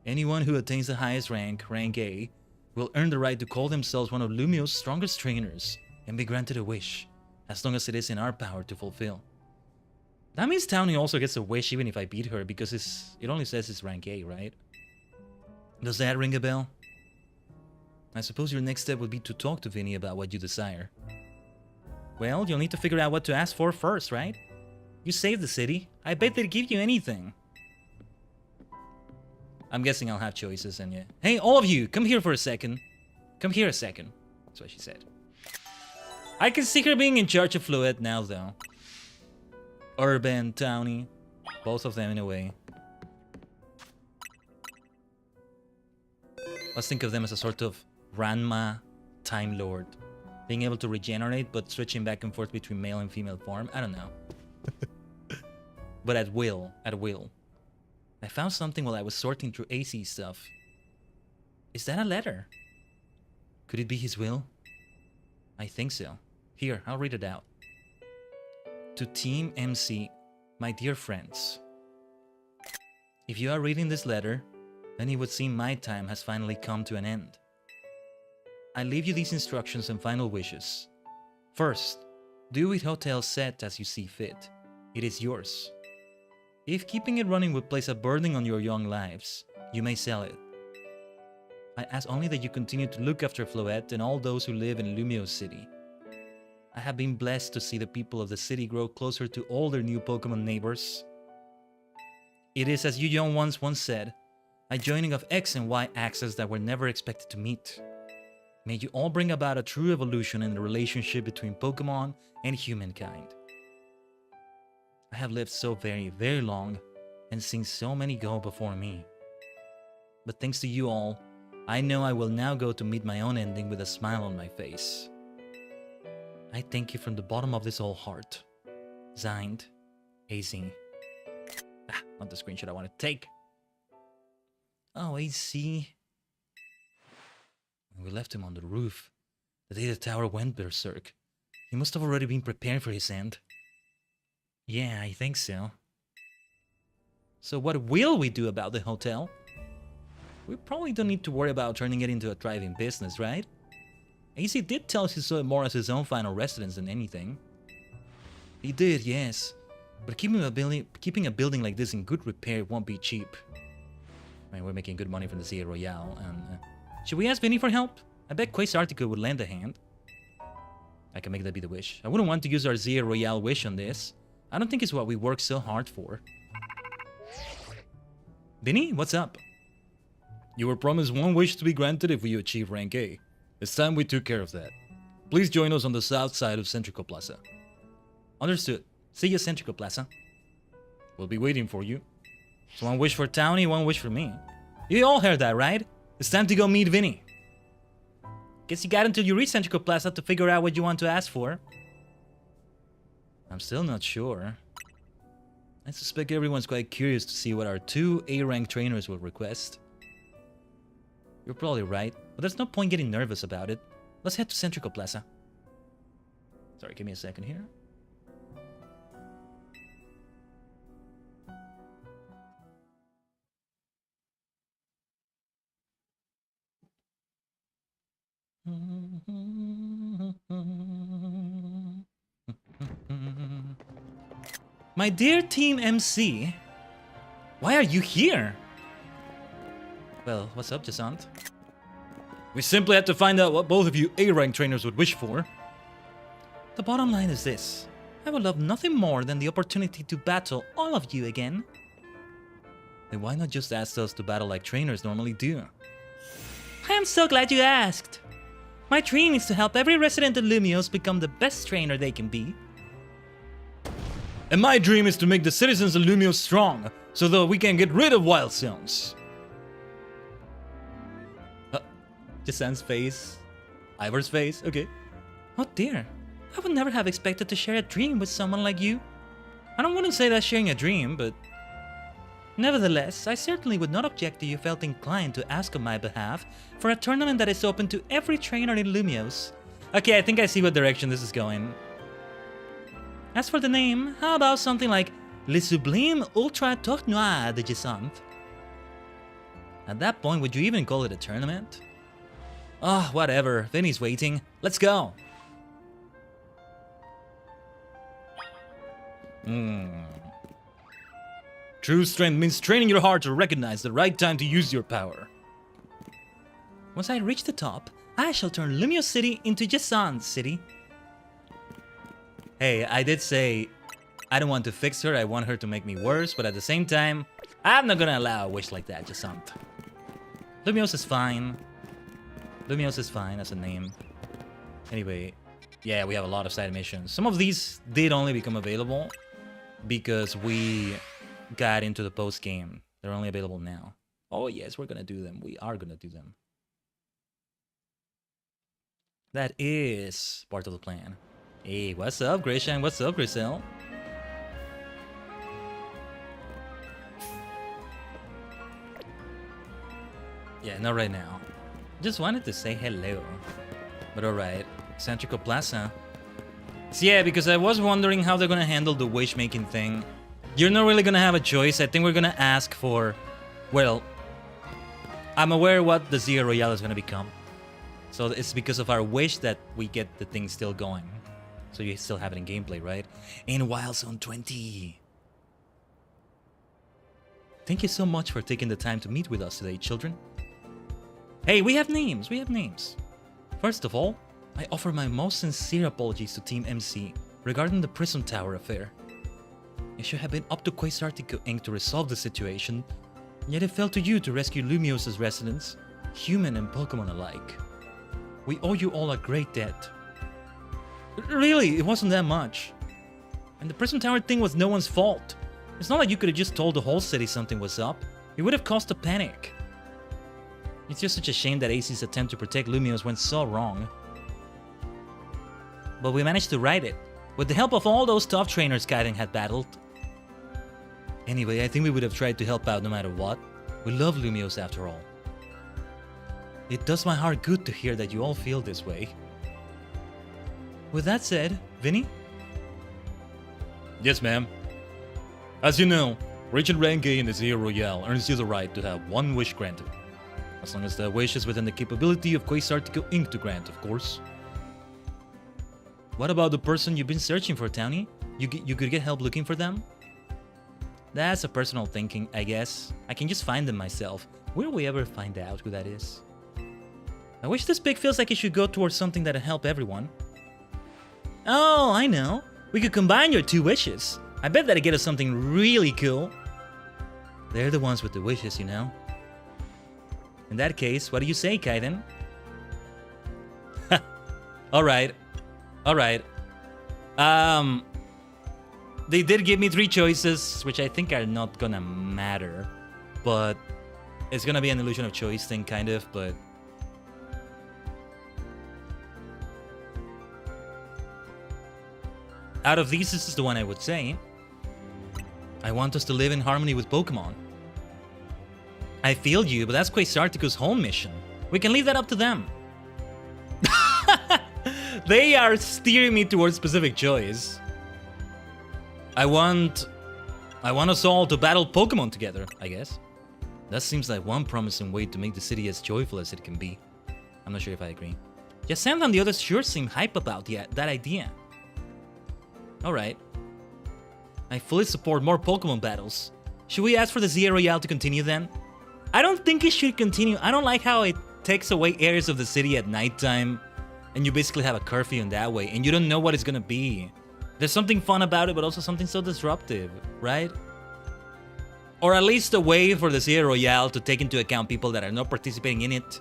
Anyone who attains the highest rank, rank A, will earn the right to call themselves one of Lumios' strongest trainers and be granted a wish, as long as it is in our power to fulfill. That means Townie also gets a wish even if I beat her, because it only says it's rank A, right? Does that ring a bell? I suppose your next step would be to talk to Vinny about what you desire. Well, you'll need to figure out what to ask for first, right? You saved the city. I bet they'd give you anything. I'm guessing I'll have choices, and yeah. Hey, all of you, come here for a second. Come here a second. That's what she said. I can see her being in charge of Fluid now, though. Urban, Townie, both of them in a way. Let's think of them as a sort of Ranma Time Lord. Being able to regenerate, but switching back and forth between male and female form. I don't know. But at will. At will. I found something while I was sorting through AC stuff. Is that a letter? Could it be his will? I think so. Here, I'll read it out. To Team MC, my dear friends. If you are reading this letter, then it would seem my time has finally come to an end. I leave you these instructions and final wishes. First, do with Hotel Set as you see fit. It is yours. If keeping it running would place a burden on your young lives, you may sell it. I ask only that you continue to look after Floette and all those who live in Lumio City. I have been blessed to see the people of the city grow closer to all their new Pokemon neighbors. It is as you young ones once said, a joining of X and Y axes that were never expected to meet. May you all bring about a true evolution in the relationship between Pokemon and humankind. I have lived so very, very long and seen so many go before me. But thanks to you all, I know I will now go to meet my own ending with a smile on my face. I thank you from the bottom of this whole heart. Signed, AZ. Not the screenshot I want to take. Oh, AC. We left him on the roof. The day the tower went berserk. He must have already been preparing for his end. Yeah, I think so. So what will we do about the hotel? We probably don't need to worry about turning it into a thriving business, right? AC did tell us he saw it more as his own final residence than anything. He did, yes. But keeping a building like this in good repair won't be cheap. I mean, we're making good money from the Sea Royale, and... should we ask Vinny for help? I bet Quasartico would lend a hand. I can make that be the wish. I wouldn't want to use our Zia Royale wish on this. I don't think it's what we worked so hard for. Vinny, what's up? You were promised one wish to be granted if we achieve rank A. It's time we took care of that. Please join us on the south side of Centrical Plaza. Understood. See you, Centrical Plaza. We'll be waiting for you. So one wish for Townie, one wish for me. You all heard that, right? It's time to go meet Vinny. Guess you got until you reach Centrical Plaza to figure out what you want to ask for. I'm still not sure. I suspect everyone's quite curious to see what our 2 A-rank trainers will request. You're probably right, but there's no point getting nervous about it. Let's head to Centrical Plaza. Sorry, give me a second here. My dear Team MC, why are you here? Well, what's up, Jasant? We simply had to find out what both of you A-rank trainers would wish for. The bottom line is this. I would love nothing more than the opportunity to battle all of you again. Then why not just ask us to battle like trainers normally do? I am so glad you asked. My dream is to help every resident of Lumios become the best trainer they can be. And my dream is to make the citizens of Lumios strong, so that we can get rid of wild zones. Jasan's face. Ivor's face, okay. Oh dear, I would never have expected to share a dream with someone like you. I don't want to say that's sharing a dream, but... Nevertheless, I certainly would not object if you felt inclined to ask on my behalf for a tournament that is open to every trainer in Lumios. Okay, I think I see what direction this is going. As for the name, how about something like Le Sublime Ultra Tournoi de Gisant? At that point, would you even call it a tournament? Oh, whatever. Vinny's waiting. Let's go. True strength means training your heart to recognize the right time to use your power. Once I reach the top, I shall turn Lumios City into Gisant City. Hey, I did say I don't want to fix her, I want her to make me worse, but at the same time, I'm not gonna allow a wish like that, Gisant. Lumios is fine. Lumios is fine as a name. Anyway, yeah, we have a lot of side missions. Some of these did only become available because we got into the post-game. They're only available now. Oh yes, we're gonna do them. We are gonna do them. That is part of the plan. Hey, what's up, Grishan? What's up, Grisel? Yeah, not right now. Just wanted to say hello. But alright. Centrico Plaza. So yeah, because I was wondering how they're gonna handle the wish-making thing. You're not really gonna have a choice. I think we're gonna ask for... Well, I'm aware what the Zia Royale is gonna become. So it's because of our wish that we get the thing still going. So you still have it in gameplay, right? In Wild Zone 20. Thank you so much for taking the time to meet with us today, children. Hey, we have names, we have names. First of all, I offer my most sincere apologies to Team MC regarding the Prism Tower affair. It should have been up to Quasartico Inc. to resolve the situation, yet it fell to you to rescue Lumios' residents, human and Pokemon alike. We owe you all a great debt. Really, it wasn't that much. And the Prism Tower thing was no one's fault. It's not like you could have just told the whole city something was up. It would have caused a panic. It's just such a shame that AC's attempt to protect Lumios went so wrong. But we managed to right it, with the help of all those tough trainers Khaiden had battled. Anyway, I think we would have tried to help out no matter what. We love Lumios after all. It does my heart good to hear that you all feel this way. With that said, Vinny? Yes, ma'am. As you know, reaching rank A in the Zia Royale earns you the right to have one wish granted. As long as the wish is within the capability of Quasartico Inc. to grant, of course. What about the person you've been searching for, Townie? You could get help looking for them? That's a personal thinking, I guess. I can just find them myself. Will we ever find out who that is? I wish this pick feels like it should go towards something that'll help everyone. Oh, I know. We could combine your two wishes. I bet that'd get us something really cool. They're the ones with the wishes, you know. In that case, what do you say, Khaiden? Alright. Alright. They did give me 3 choices, which I think are not gonna matter. But it's gonna be an illusion of choice thing, kind of, but... Out of these, this is the one I would say. I want us to live in harmony with Pokemon. I feel you, but that's Quasartico's home mission. We can leave that up to them. They are steering me towards specific choice. I want us all to battle Pokemon together, I guess. That seems like one promising way to make the city as joyful as it can be. I'm not sure if I agree. Jacinth and the others sure seem hype about that idea. Alright. I fully support more Pokemon battles. Should we ask for the Zia Royale to continue then? I don't think it should continue. I don't like how it takes away areas of the city at nighttime, and you basically have a curfew in that way, and you don't know what it's gonna be. There's something fun about it, but also something so disruptive, right? Or at least a way for the City Royale to take into account people that are not participating in it.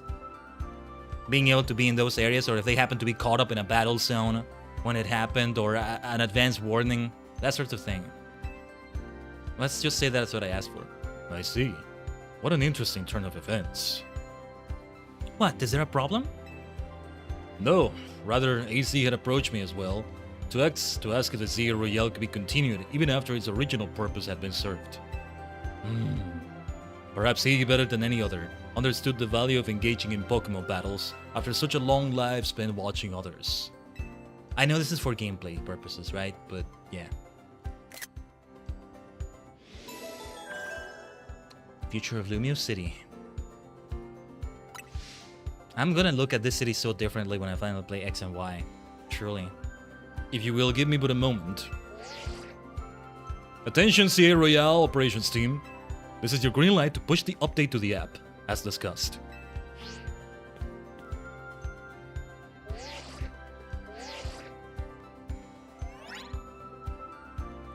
Being able to be in those areas, or if they happen to be caught up in a battle zone when it happened, or an advance warning, that sort of thing. Let's just say that's what I asked for. I see. What an interesting turn of events. What, is there a problem? No, rather AC had approached me as well, to ask if the Zero Royale could be continued even after its original purpose had been served. Perhaps he, better than any other, understood the value of engaging in Pokemon battles after such a long life spent watching others. I know this is for gameplay purposes, right? But yeah. Future of Lumio City. I'm gonna look at this city so differently when I finally play X and Y. Truly. If you will give me but a moment. Attention Sierra Royale operations team. This is your green light to push the update to the app, as discussed.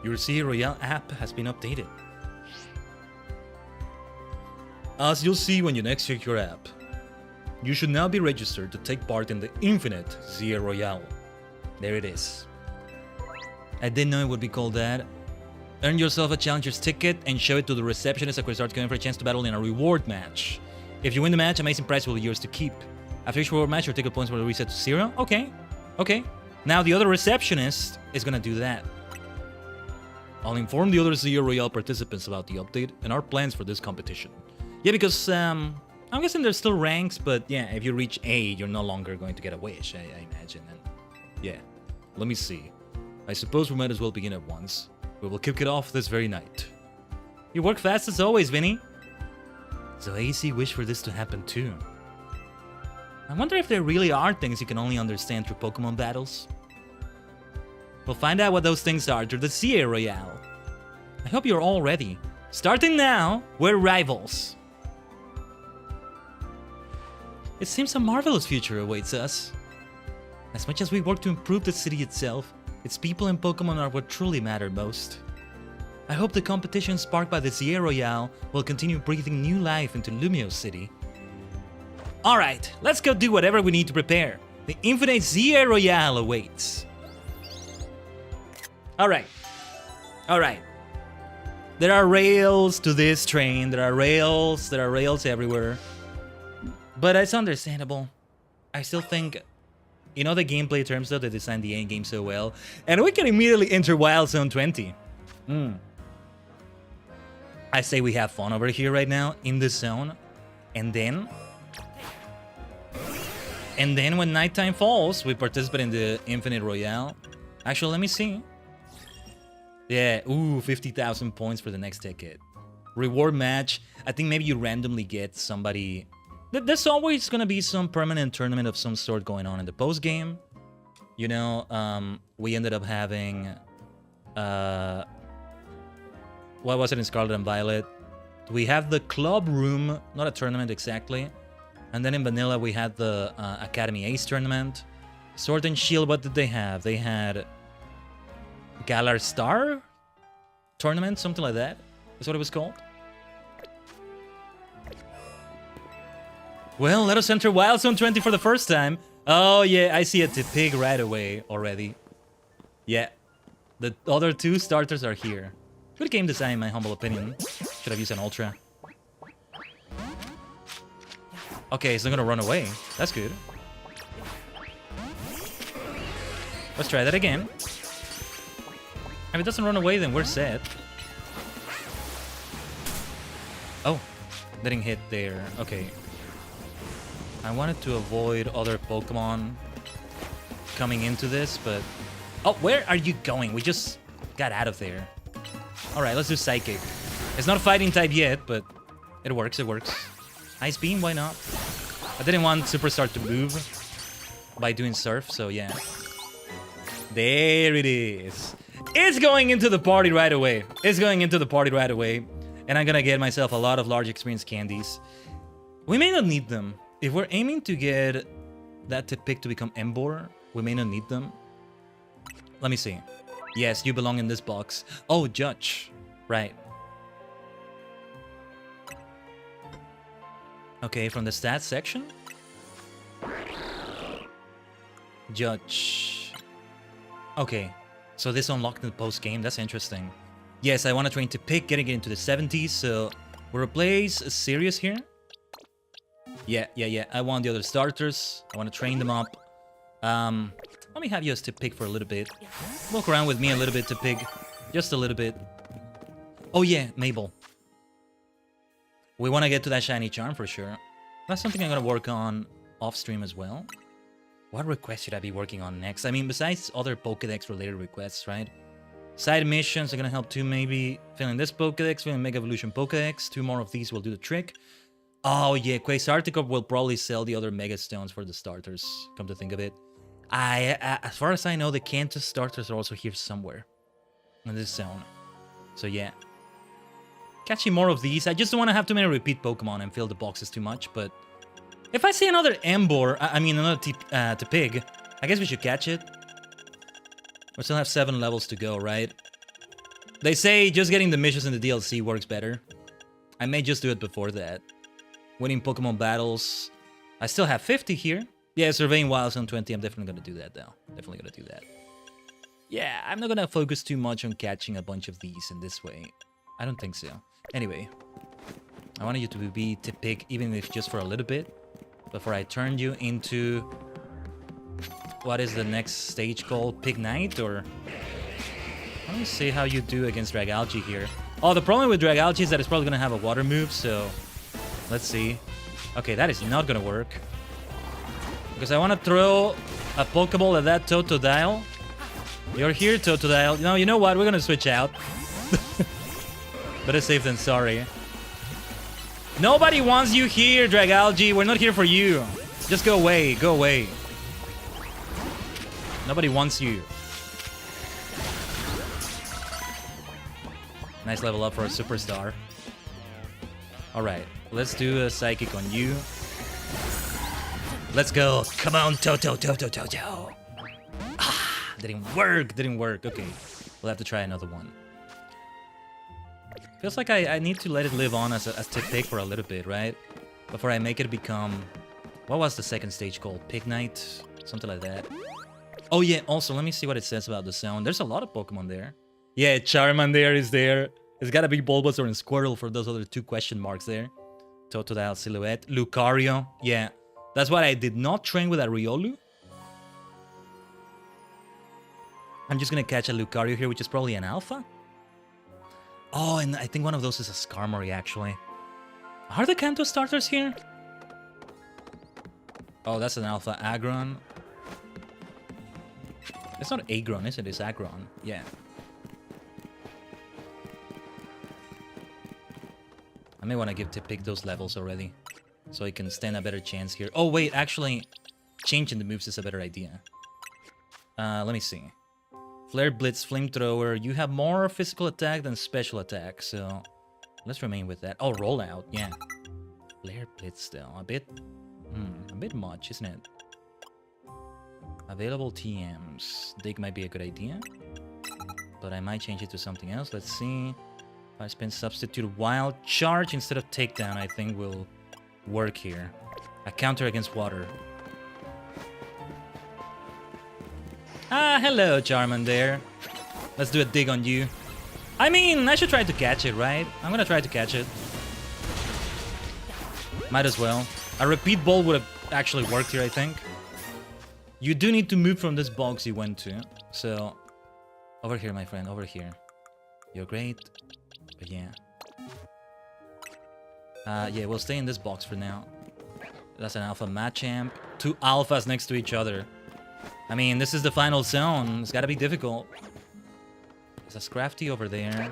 Your Sierra Royale app has been updated. As you'll see when you next check your app, you should now be registered to take part in the Infinite Sierra Royale. There it is. I didn't know it would be called that. Earn yourself a challenger's ticket and show it to the receptionist at Start going for a chance to battle in a reward match. If you win the match, amazing prize will be yours to keep. After each reward match, your ticket points will reset to 0. Okay. Now the other receptionist is gonna do that. I'll inform the other Sierra Royale participants about the update and our plans for this competition. Yeah, because I'm guessing there's still ranks, but yeah, if you reach A, you're no longer going to get a wish, I imagine. And yeah, let me see. I suppose we might as well begin at once. We will kick it off this very night. You work fast as always, Vinny. So AC wished for this to happen too. I wonder if there really are things you can only understand through Pokemon battles. We'll find out what those things are through the Sierra Royale. I hope you're all ready. Starting now, we're rivals. It seems a marvelous future awaits us. As much as we work to improve the city itself, its people and Pokemon are what truly matter most. I hope the competition sparked by the Sierra Royale will continue breathing new life into Lumio City. Alright, let's go do whatever we need to prepare. The Infinite Sierra Royale awaits. Alright. There are rails to this train, there are rails everywhere. But it's understandable. I still think, you know, the gameplay terms though, they designed the end game so well. And we can immediately enter Wild Zone 20. I say we have fun over here right now in this zone. And then when nighttime falls, we participate in the Infinite Royale. Actually, let me see. Yeah, ooh, 50,000 points for the next ticket. Reward match. I think maybe you randomly get somebody. There's always gonna be some permanent tournament of some sort going on in the post game. You know, we ended up having what was it in Scarlet and Violet? We have the club room, not a tournament exactly. And then in Vanilla we had the Academy Ace tournament. Sword and Shield, what did they have? They had Galar Star tournament, something like that. That's what it was called. Well, let us enter Wild Zone 20 for the first time. Oh yeah, I see a Tipig right away already. Yeah, the other two starters are here. Good game design, in my humble opinion. Should have used an Ultra. Okay, it's not gonna run away. That's good. Let's try that again. If it doesn't run away, then we're set. Oh, didn't hit there. Okay. I wanted to avoid other Pokemon coming into this, but... Oh, where are you going? We just got out of there. Alright, let's do Psychic. It's not a fighting type yet, but it works, Ice Beam, why not? I didn't want Superstar to move by doing Surf, so yeah. There it is. It's going into the party right away. And I'm gonna get myself a lot of large experience candies. We may not need them. If we're aiming to get that Tipic to become Embor, we may not need them. Let me see. Yes, you belong in this box. Oh, Judge. Right. Okay, from the stats section. Judge. Okay, so this unlocked in the post-game. That's interesting. Yes, I want to train Tipic, getting it into the 70s, so we'll replace Sirius here. Yeah. I want the other starters. I want to train them up. Let me have you as Tipic for a little bit. Walk around with me a little bit, Tipic. Just a little bit. Oh yeah, Mabel. We want to get to that shiny charm for sure. That's something I'm going to work on off-stream as well. What request should I be working on next? I mean, besides other Pokédex-related requests, right? Side missions are going to help too, maybe. Filling this Pokédex, filling Mega Evolution Pokédex. 2 more of these will do the trick. Oh yeah, Quasarticop will probably sell the other Mega Stones for the starters, come to think of it. As far as I know, the Kanto starters are also here somewhere in this zone. So yeah. Catching more of these. I just don't want to have too many repeat Pokemon and fill the boxes too much, but if I see another Embor, another Tipig, I guess we should catch it. We still have 7 levels to go, right? They say just getting the missions in the DLC works better. I may just do it before that. Winning Pokemon battles. I still have 50 here. Yeah, surveying wilds on 20. I'm definitely going to do that, though. Definitely going to do that. Yeah, I'm not going to focus too much on catching a bunch of these in this way. I don't think so. Anyway, I wanted you to be Tipic, even if just for a little bit, before I turn you into... What is the next stage called? Pig Knight, or... Let me see how you do against Dragalge here. Oh, the problem with Dragalge is that it's probably going to have a water move, so... Let's see. Okay, that is not going to work. Because I want to throw a Pokeball at that Totodile. You're here, Totodile. No, you know what? We're going to switch out. Better safe than sorry. Nobody wants you here, Dragalge. We're not here for you. Just go away. Go away. Nobody wants you. Nice level up for a superstar. Alright, let's do a psychic on you. Let's go. Come on, Toto. Ah, didn't work. Okay, we'll have to try another one. Feels like I need to let it live on as Tipic for a little bit, right? Before I make it become... What was the second stage called? Pig Knight? Something like that. Oh yeah, also, let me see what it says about the zone. There's a lot of Pokemon there. Yeah, Charmander is there. It's gotta be Bulbasaur and Squirtle for those other 2 question marks there. Totodile Silhouette. Lucario. Yeah, that's why I did not train with a Riolu. I'm just gonna catch a Lucario here, which is probably an Alpha. Oh, and I think one of those is a Skarmory, actually. Are the Kanto starters here? Oh, that's an Alpha Aggron. It's not Aggron, is it? It's Aggron. Yeah. I may want to give Tipic those levels already, so he can stand a better chance here. Oh, wait, actually, changing the moves is a better idea. Let me see. Flare, Blitz, Flamethrower. You have more physical attack than special attack, so let's remain with that. Oh, Rollout, yeah. Flare, Blitz still. A bit much, isn't it? Available TMs. Dig might be a good idea, but I might change it to something else. Let's see. If I spin Substitute Wild Charge instead of Takedown, I think will work here. A counter against water. Ah, hello, Charmander. Let's do a dig on you. I mean, I should try to catch it, right? I'm gonna try to catch it. Might as well. A repeat ball would have actually worked here, I think. You do need to move from this box you went to. So, over here, my friend, over here. You're great, but yeah. Yeah, we'll stay in this box for now. That's an Alpha Machamp. 2 Alphas next to each other. I mean, this is the final zone. It's gotta be difficult. There's a Scrafty over there.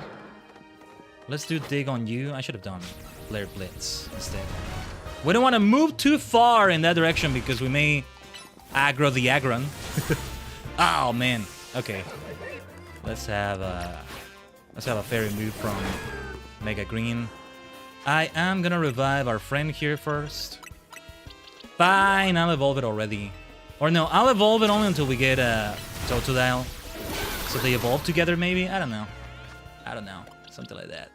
Let's do dig on you. I should have done Flare Blitz instead. We don't want to move too far in that direction because we may aggro the Aggron. Oh man. Okay. Let's have a fairy move from Mega Green. I am gonna revive our friend here first. Fine, I'll evolve it already. Or no, I'll evolve it only until we get Totodile. So they evolve together, maybe? I don't know. I don't know. Something like that.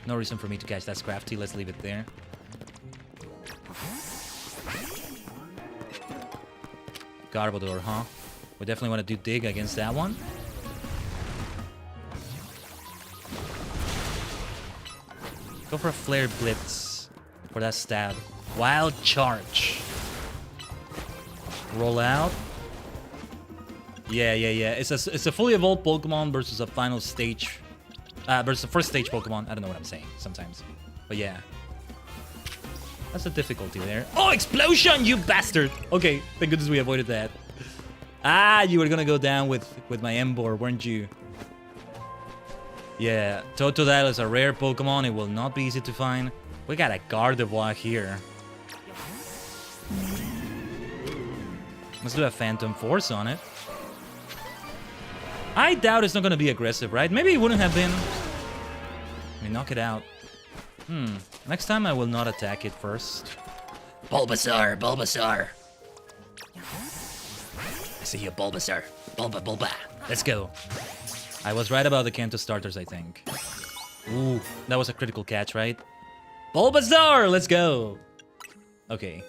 No reason for me to catch that Scrafty. Let's leave it there. Garbodor, huh? We definitely want to do Dig against that one. Go for a Flare Blitz for that stab. Wild Charge. Roll out. Yeah. It's a fully evolved Pokemon versus a final stage. Versus a first stage Pokemon. I don't know what I'm saying sometimes. But yeah. That's the difficulty there. Oh, Explosion, you bastard! Okay, thank goodness we avoided that. Ah, you were gonna go down with my Emboar, weren't you? Yeah, Totodile is a rare Pokemon. It will not be easy to find. We got a Gardevoir here. Let's do a Phantom Force on it. I doubt it's not gonna be aggressive, right? Maybe it wouldn't have been. Let me knock it out. Next time I will not attack it first. Bulbasaur, Bulbasaur. I see you, Bulbasaur. Bulba. Let's go. I was right about the Kanto starters, I think. Ooh, that was a critical catch, right? Bulbasaur, let's go. Okay.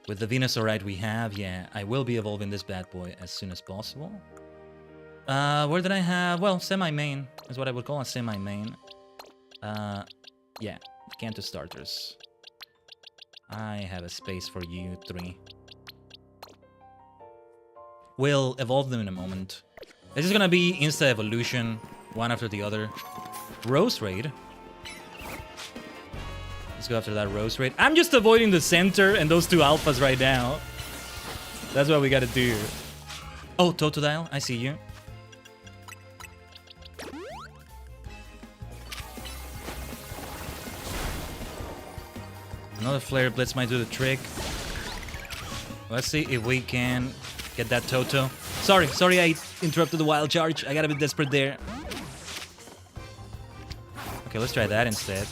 With the Venusaurite we have, yeah, I will be evolving this bad boy as soon as possible. Where did I have? Well, semi-main is what I would call a semi-main. Yeah, Kanto starters. I have a space for you three. We'll evolve them in a moment. This is gonna be insta-evolution, one after the other. Rose Raid. Let's go after that Rose Raid. I'm just avoiding the center and those two alphas right now. That's what we gotta do. Oh, Totodile, I see you. Another Flare Blitz might do the trick. Let's see if we can get that Toto. Sorry, I interrupted the Wild Charge. I got a bit desperate there. Okay, let's try that instead.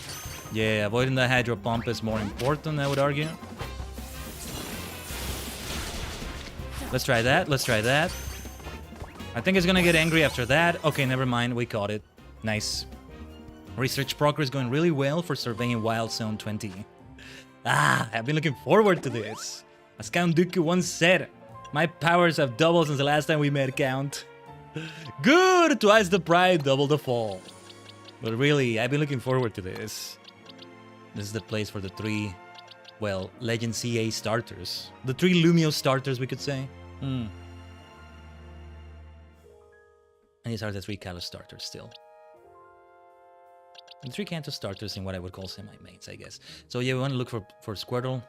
Yeah, avoiding the Hydro Pump is more important, I would argue. Let's try that. I think it's gonna get angry after that. Okay, never mind. We caught it. Nice. Research progress going really well for surveying Wild Zone 20. Ah, I've been looking forward to this. As Count Dooku once said, my powers have doubled since the last time we met, Count. Good! Twice the pride, double the fall. But really, I've been looking forward to this. This is the place for the three, well, Legend CA starters. The three Lumio starters, we could say. And these are the three Kalos starters still. And 3 Kanto starters in what I would call semi-mains, I guess. So yeah, we want to look for Squirtle.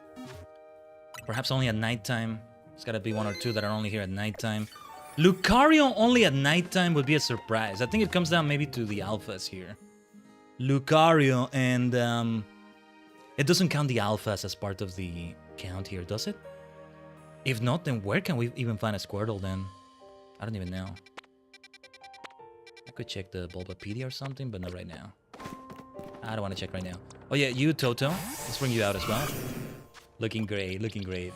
Perhaps only at nighttime. There's gotta be 1 or 2 that are only here at nighttime. Lucario only at nighttime would be a surprise. I think it comes down maybe to the alphas here. Lucario and it doesn't count the alphas as part of the count here, does it? If not, then where can we even find a Squirtle then? I don't even know. I could check the Bulbapedia or something, but not right now. I don't want to check right now. Oh yeah, you, Toto. Let's bring you out as well. Looking great, looking great.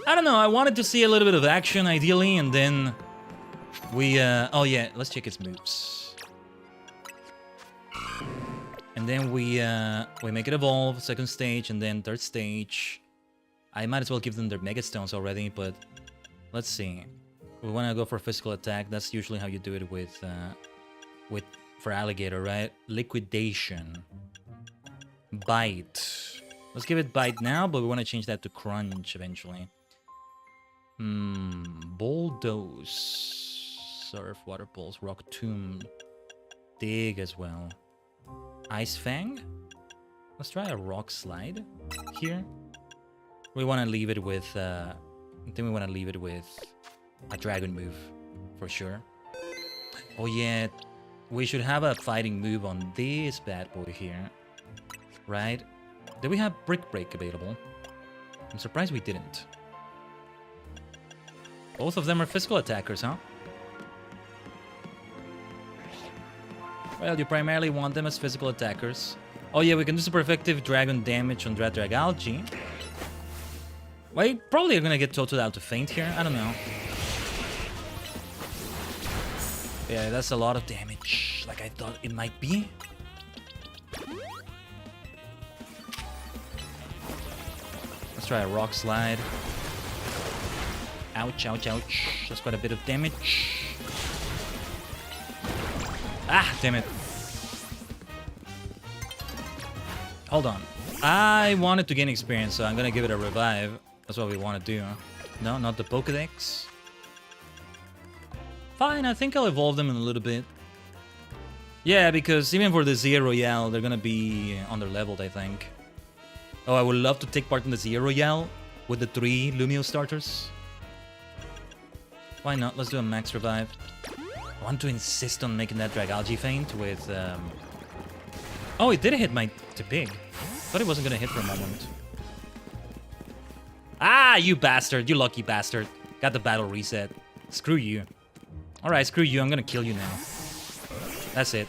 I don't know, I wanted to see a little bit of action, ideally, and then we, oh yeah, let's check its moves. And then we make it evolve, second stage, and then third stage. I might as well give them their Mega Stones already, but let's see. We want to go for physical attack. That's usually how you do it with for Alligator, right? Liquidation. Bite. Let's give it Bite now, but we want to change that to Crunch eventually. Bulldoze. Surf, Water Pulse, Rock Tomb. Dig as well. Ice Fang. Let's try a Rock Slide here. We want to leave it with, I think we want to leave it with a Dragon move, for sure. Oh yeah, we should have a fighting move on this bad boy here. Right? Do we have Brick Break available? I'm surprised we didn't. Both of them are physical attackers, huh? Well, you primarily want them as physical attackers. Oh yeah, we can do super effective dragon damage on Dragalgi. Wait, probably are gonna get totaled out to faint here. I don't know. Yeah, that's a lot of damage, like I thought it might be. Let's try a rock slide. Ouch, ouch, ouch. That's quite a bit of damage. Ah, damn it. Hold on. I wanted to gain experience, so I'm gonna give it a revive. That's what we want to do. No, not the Pokedex. Fine, I think I'll evolve them in a little bit. Yeah, because even for the Z Royale, they're gonna be under-leveled, I think. Oh, I would love to take part in the Z Royale with the 3 Lumio starters. Why not? Let's do a max revive. I want to insist on making that Dragalgi feint with... Oh, it did hit my Tepig. Thought it wasn't gonna hit for a moment. Ah, you bastard. You lucky bastard. Got the battle reset. Screw you. Alright, screw you. I'm gonna kill you now. That's it.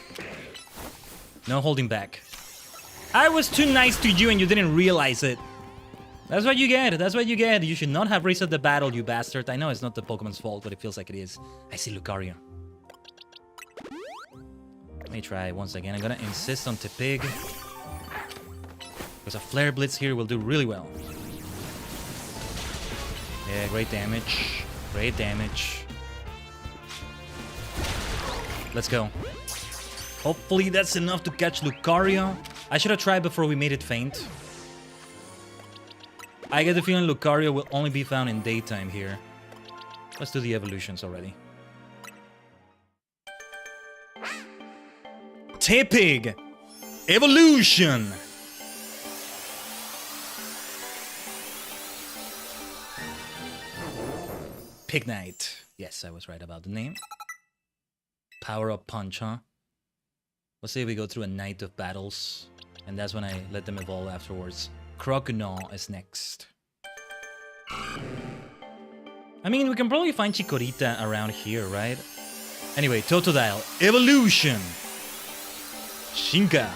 No holding back. I was too nice to you and you didn't realize it. That's what you get. That's what you get. You should not have reset the battle, you bastard. I know it's not the Pokemon's fault, but it feels like it is. I see Lucario. Let me try once again. I'm gonna insist on Tepig. Because a Flare Blitz here will do really well. Yeah, great damage. Great damage. Let's go. Hopefully that's enough to catch Lucario. I should have tried before we made it faint. I get the feeling Lucario will only be found in daytime here. Let's do the evolutions already. Tepig! Evolution! Pignite. Yes, I was right about the name. Power up punch, huh? Let's say we go through a night of battles, and that's when I let them evolve afterwards. Croconaw is next. I mean, we can probably find Chikorita around here, right? Anyway, Totodile. Evolution! Shinka.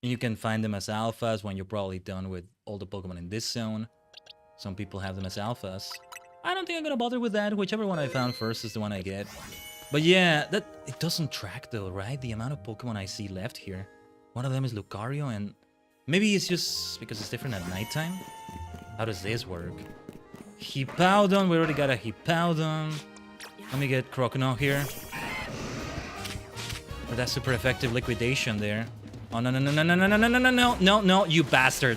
You can find them as alphas when you're probably done with all the Pokemon in this zone. Some people have them as alphas. I don't think I'm gonna bother with that. Whichever one I found first is the one I get. But yeah, that it doesn't track though, right? The amount of Pokemon I see left here. One of them is Lucario, and maybe it's just because it's different at nighttime. How does this work? Hippowdon, we already got a Hippowdon. Let me get Croconaw here. For that super effective liquidation there. Oh no no no no no no no no no no no no, you bastard.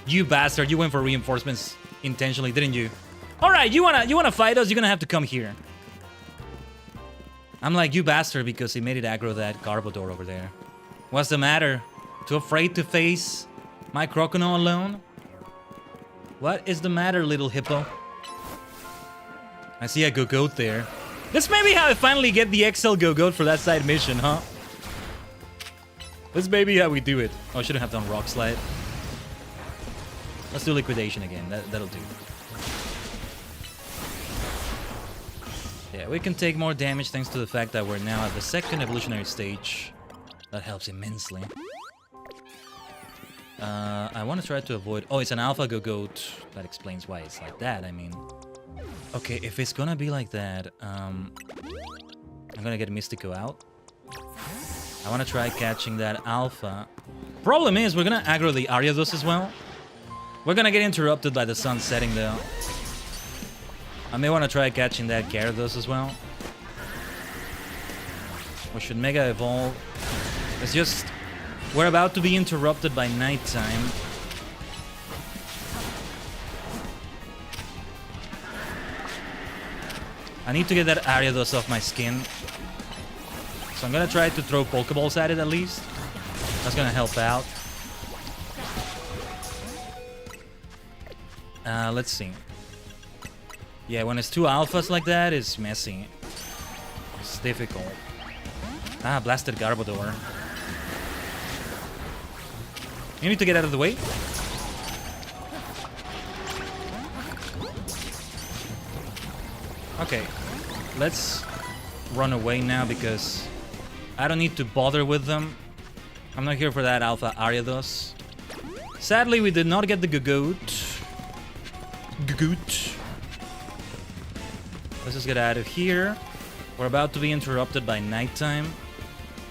You bastard, you went for reinforcements intentionally, didn't you? Alright, you wanna fight us, you're gonna have to come here. I'm like, you bastard, because he made it aggro that Garbodor over there. What's the matter? Too afraid to face my Croconaw alone? What is the matter, little hippo? I see a Gogoat there. This may be how I finally get the XL Gogoat for that side mission, huh? This may be how we do it. Oh, I shouldn't have done Rock Slide. Let's do Liquidation again. That'll do. Yeah, we can take more damage thanks to the fact that we're now at the second evolutionary stage. That helps immensely. I want to try to avoid... Oh, it's an Alpha Gogoat. That explains why it's like that, I mean. Okay, if it's gonna be like that, I'm gonna get Mystico out. I want to try catching that Alpha. Problem is, we're gonna aggro the Ariados as well. We're gonna get interrupted by the sun setting, though. I may want to try catching that Gyarados as well. We should Mega Evolve. It's just... We're about to be interrupted by nighttime. I need to get that Ariados off my skin. So I'm gonna try to throw Pokeballs at it at least. That's gonna help out. Let's see. Yeah, when it's two alphas like that, it's messy. It's difficult. Ah, blasted Garbodor. You need to get out of the way. Okay. Let's run away now because I don't need to bother with them. I'm not here for that Alpha Ariados. Sadly, we did not get the Gugoot. Let's just get out of here. We're about to be interrupted by nighttime.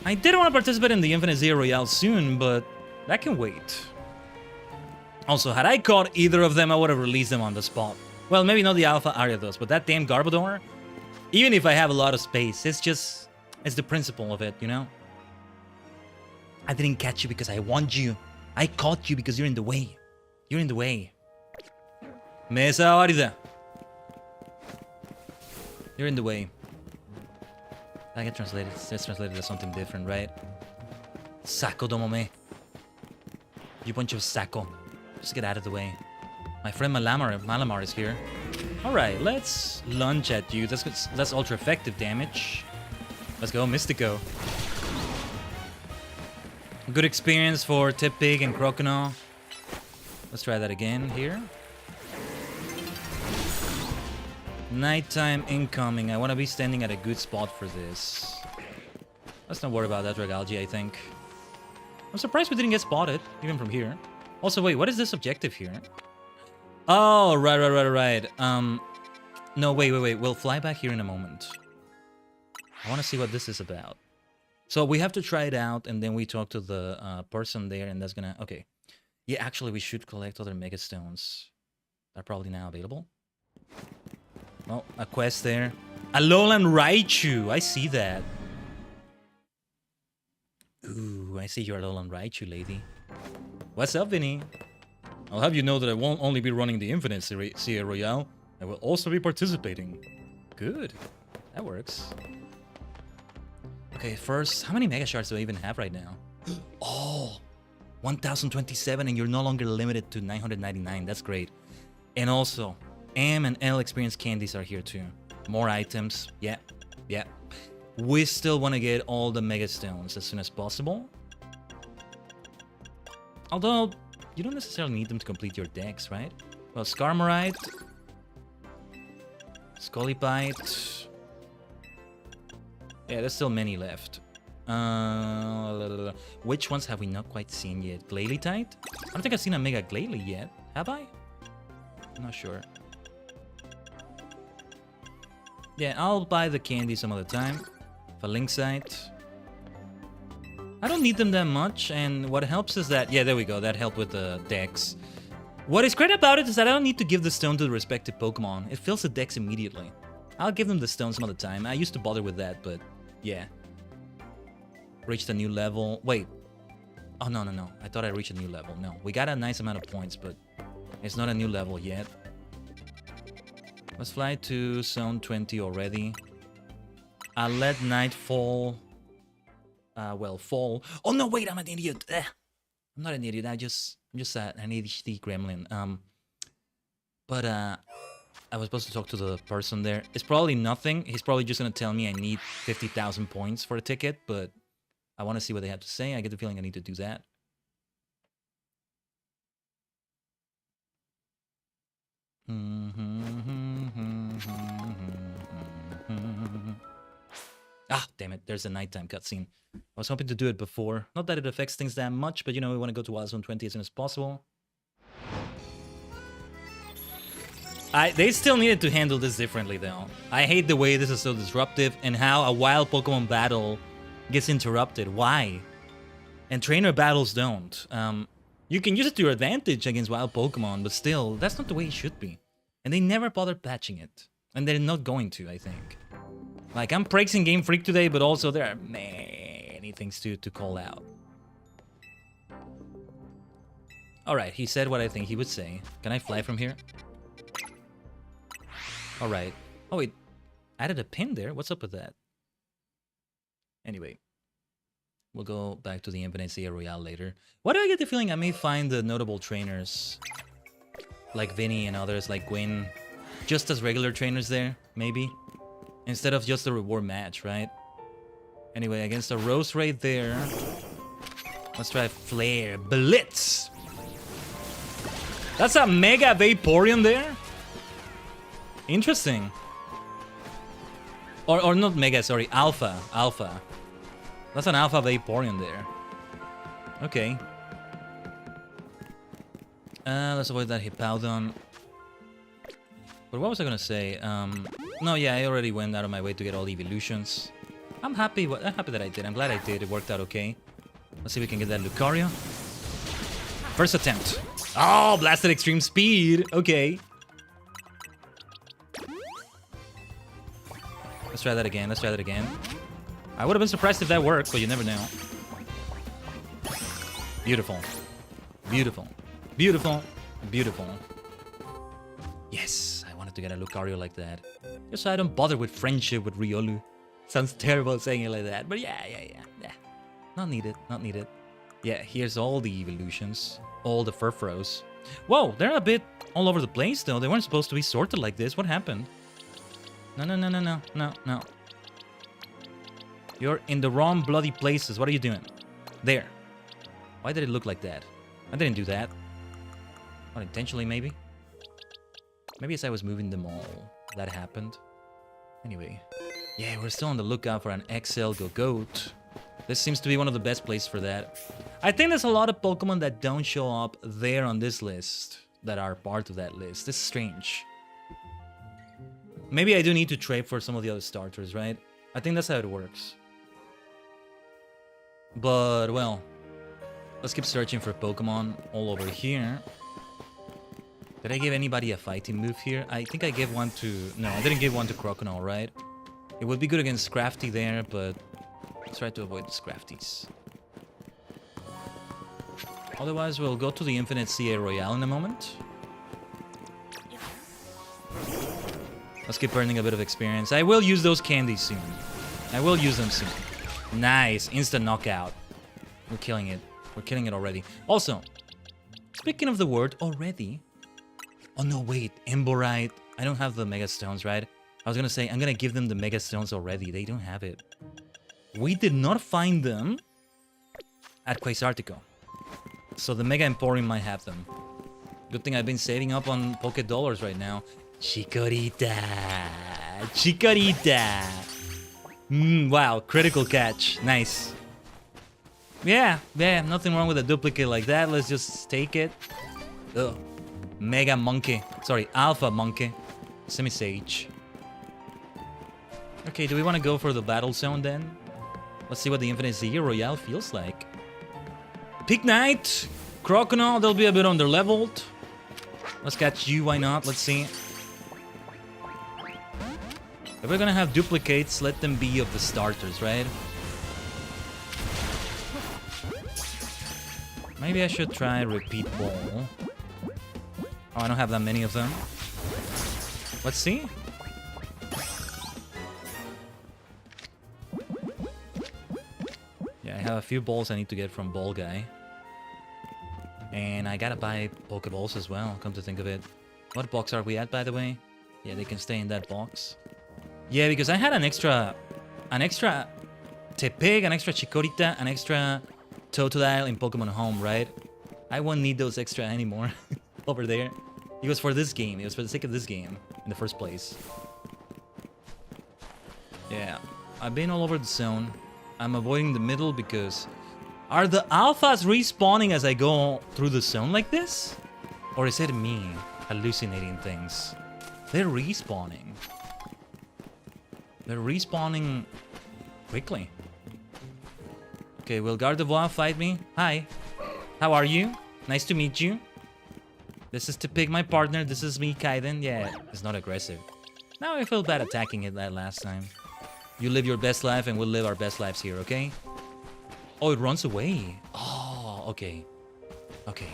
I did want to participate in the Infinite Zero Royale soon, but that can wait. Also, had I caught either of them, I would have released them on the spot. Well, maybe not the Alpha Ariados, but that damn Garbodor, even if I have a lot of space, it's the principle of it, you know? I didn't catch you because I want you. I caught you because you're in the way. You're in the way. Mesa Arida. You're in the way. I get translated. It's translated as something different, right? Sacco domome. You bunch of sacco. Just get out of the way. My friend Malamar is here. Alright, let's lunge at you. That's ultra effective damage. Let's go, Mystico. Good experience for Tip-Pig and Croconaw. Let's try that again here. Nighttime incoming. I want to be standing at a good spot for this. Let's not worry about that Regalgi, I think. I'm surprised we didn't get spotted, even from here. Also, wait, what is this objective here? Oh, right. No, wait. We'll fly back here in a moment. I want to see what this is about. So we have to try it out, and then we talk to the person there, and that's gonna... Okay. Yeah, actually, we should collect other Mega Stones. They're probably now available. Oh, a quest there. Alolan Raichu! I see that. Ooh, I see your Alolan Raichu, lady. What's up, Vinny? I'll have you know that I won't only be running the Infinite Zero Royale, I will also be participating. Good. That works. Okay, first, how many Mega Shards do I even have right now? Oh, 1027, and you're no longer limited to 999. That's great. And also, M and L experience candies are here too. More items. Yeah. We still want to get all the Mega Stones as soon as possible. Although, you don't necessarily need them to complete your decks, right? Well, Skarmoryte. Scolipite. Yeah, there's still many left. Which ones have we not quite seen yet? Glalie-tite? I don't think I've seen a Mega Glalie yet. Have I? I'm not sure. Yeah, I'll buy the candy some other time. Phalanxite. I don't need them that much, and what helps is that... Yeah, there we go. That helped with the decks. What is great about it is that I don't need to give the stone to the respective Pokemon. It fills the decks immediately. I'll give them the stone some other time. I used to bother with that, but yeah. Reached a new level. Wait. Oh, no. I thought I reached a new level. No, we got a nice amount of points, but it's not a new level yet. Let's fly to Zone 20 already. I'll let night fall. Fall. Oh, no, wait, I'm an idiot. I'm not an idiot. I'm just an ADHD gremlin. But I was supposed to talk to the person there. It's probably nothing. He's probably just going to tell me I need 50,000 points for a ticket, but I want to see what they have to say. I get the feeling I need to do that. Ah, damn it. There's a nighttime cutscene. I was hoping to do it before. Not that it affects things that much, but you know, we want to go to Wild Zone 20 as soon as possible. They still needed to handle this differently, though. I hate the way this is so disruptive and how a wild Pokemon battle gets interrupted. Why? And trainer battles don't. You can use it to your advantage against wild Pokemon, but still, that's not the way it should be. And they never bothered patching it. And they're not going to, I think. Like, I'm praising Game Freak today, but also there are many things to call out. Alright, he said what I think he would say. Can I fly from here? Alright. Oh, wait. Added a pin there? What's up with that? Anyway. We'll go back to the Infinite Zero Royale later. Why do I get the feeling I may find the notable trainers? Like Vinny and others, like Gwyn. Just as regular trainers there, maybe? Instead of just a reward match, right? Anyway, against a Rose Raid there. Let's try Flare Blitz! That's a Mega Vaporeon there? Interesting. Or not Mega, sorry, Alpha. That's an Alpha Vaporeon there. Okay. Let's avoid that Hippowdon. But what was I gonna say? No, yeah, I already went out of my way to get all the evolutions. I'm happy that I did. I'm glad I did. It worked out okay. Let's see if we can get that Lucario. First attempt. Oh, blasted extreme speed. Okay. Let's try that again. Let's try that again. I would have been surprised if that worked, but you never know. Beautiful. Beautiful. Beautiful. Beautiful. Yes, I wanted to get a Lucario like that. Just so I don't bother with friendship with Riolu. Sounds terrible saying it like that, but yeah. Not needed, not needed. Yeah, here's all the evolutions. All the Furfros. Whoa, they're a bit all over the place though. They weren't supposed to be sorted like this. What happened? No. You're in the wrong bloody places. What are you doing? There. Why did it look like that? I didn't do that. Not intentionally, maybe? Maybe as I was moving them all, that happened. Anyway. Yeah, we're still on the lookout for an XL Gogoat. This seems to be one of the best places for that. I think there's a lot of Pokemon that don't show up there on this list that are part of that list. This is strange. Maybe I do need to trade for some of the other starters, right? I think that's how it works. But, well, let's keep searching for Pokemon all over here. Did I give anybody a fighting move here? I think I gave one to... No, I didn't give one to Croconaw, right? It would be good against Scrafty there, but let's try to avoid the Scrafties. Otherwise, we'll go to the Infinite CA Royale in a moment. Let's keep earning a bit of experience. I will use those candies soon. I will use them soon. Nice. Instant knockout. We're killing it. We're killing it already. Also, speaking of the word already... Oh no, wait. Emborite. I don't have the Mega Stones, right? I was gonna say, I'm gonna give them the Mega Stones already. They don't have it. We did not find them at Quasartico. So the Mega Emporium might have them. Good thing I've been saving up on Poké Dollars right now. Chikorita. Chikorita. Wow, critical catch. Nice. Yeah, nothing wrong with a duplicate like that. Let's just take it. Ugh. Mega Monkey. Sorry, Alpha Monkey. Semi-Sage. Okay, do we want to go for the Battle Zone then? Let's see what the Infinite CA Royale feels like. Pignite. Croconaw, they'll be a bit under-leveled. Let's catch you, why not? Let's see. If we're gonna have duplicates, let them be of the starters, right? Maybe I should try Repeat Ball. Oh, I don't have that many of them. Let's see. Yeah, I have a few balls I need to get from Ball Guy. And I gotta buy Pokeballs as well, come to think of it. What box are we at, by the way? Yeah, they can stay in that box. Yeah, because I had an extra Tepig, an extra Chikorita, an extra Totodile in Pokemon Home, right? I won't need those extra anymore over there. It was for this game. It was for the sake of this game in the first place. Yeah, I've been all over the zone. I'm avoiding the middle because... Are the alphas respawning as I go through the zone like this? Or is it me hallucinating things? They're respawning. They're respawning quickly. Okay, will Gardevoir fight me? Hi. How are you? Nice to meet you. This is Tepig, my partner. This is me, Khaiden. Yeah, it's not aggressive. Now I feel bad attacking it that last time. You live your best life and we'll live our best lives here, okay? Oh, it runs away. Oh, okay. Okay.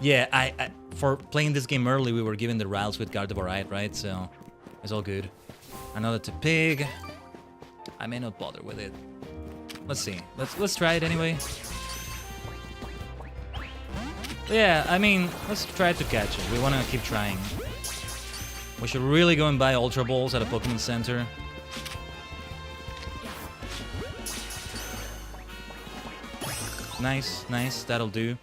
Yeah, I for playing this game early, we were given the routes with Gardevoir, right? So, it's all good. Another Tepig. I may not bother with it. Let's see. Let's try it anyway. Yeah, I mean, let's try to catch it. We want to keep trying. We should really go and buy Ultra Balls at a Pokemon Center. Nice, nice, that'll do.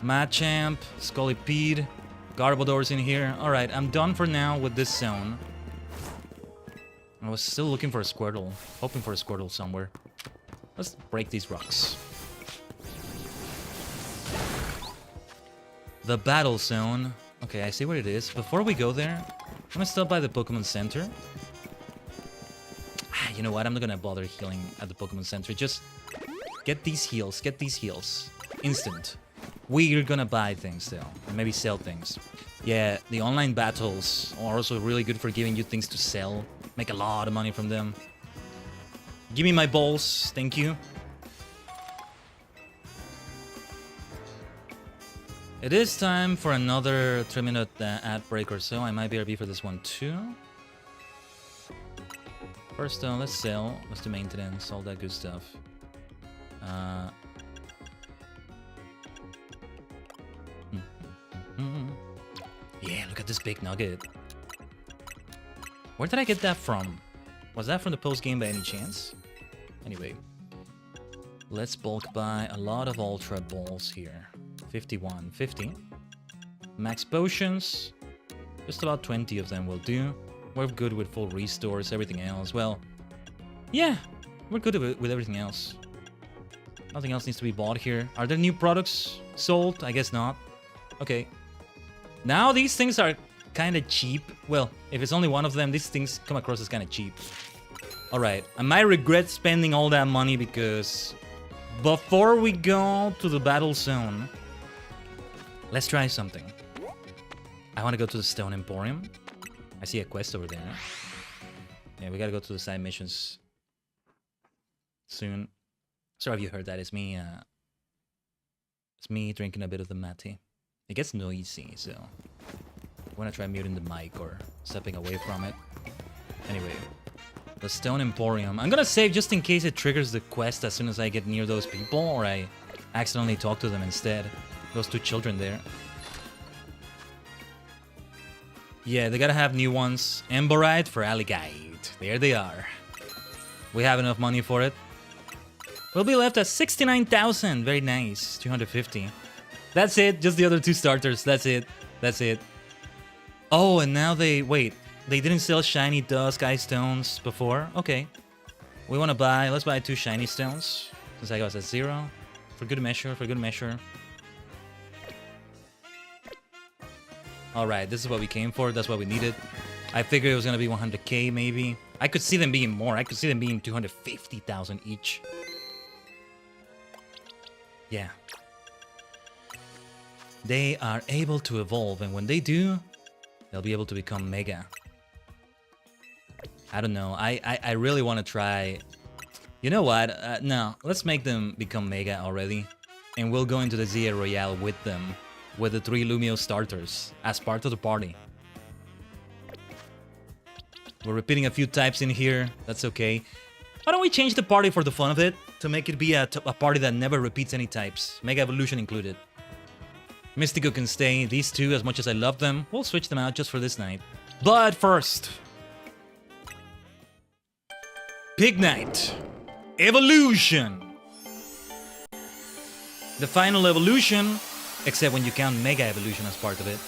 Machamp, Scolipede, Garbodor's in here. Alright, I'm done for now with this zone. I was still looking for a Squirtle. Hoping for a Squirtle somewhere. Let's break these rocks. The battle zone. Okay, I see where it is. Before we go there, I'm gonna stop by the Pokemon Center. You know what? I'm not gonna bother healing at the Pokemon Center. Just get these heals. Get these heals. Instant. We're gonna buy things still. And maybe sell things. Yeah, the online battles are also really good for giving you things to sell. Make a lot of money from them. Give me my balls. Thank you. It is time for another 3-minute ad break or so. I might BRB for this one too. First, let's sell. Let's do maintenance, all that good stuff. Yeah, look at this big nugget. Where did I get that from? Was that from the post game by any chance? Anyway, let's bulk buy a lot of Ultra Balls here. 51, 50. Max potions. Just about 20 of them will do. We're good with full restores, everything else. Well, yeah, we're good with everything else. Nothing else needs to be bought here. Are there new products sold? I guess not. Okay. Now these things are kind of cheap. Well, if it's only one of them, these things come across as kind of cheap. Alright, I might regret spending all that money because before we go to the battle zone, let's try something. I want to go to the Stone Emporium. I see a quest over there. Yeah, we gotta go to the side missions soon. Sorry if you heard that. It's me drinking a bit of the mate. It gets noisy, so I wanna try muting the mic or stepping away from it. Anyway, the Stone Emporium. I'm gonna save just in case it triggers the quest as soon as I get near those people or I accidentally talk to them instead. Those two children there. Yeah, they gotta have new ones. Emberite for Alligate. There they are. We have enough money for it. We'll be left at 69,000. Very nice. 250. That's it. Just the other two starters. That's it. That's it. Oh, and now they... Wait. They didn't sell shiny Dusk Eye Stones before? Okay. We want to buy... Let's buy 2 shiny stones. Since I was at 0. For good measure. For good measure. Alright, this is what we came for. That's what we needed. I figured it was going to be 100k maybe. I could see them being more. I could see them being 250,000 each. Yeah. They are able to evolve, and when they do, they'll be able to become mega. I don't know. I really want to try... You know what? No, let's make them become mega already. And we'll go into the Zia Royale with them. With the 3 Lumio starters as part of the party. We're repeating a few types in here. That's okay. Why don't we change the party for the fun of it? To make it be a party that never repeats any types. Mega Evolution included. Mystico can stay. These two, as much as I love them, we'll switch them out just for this night. But first... Pig Knight. Evolution. The final evolution... Except when you count Mega Evolution as part of it.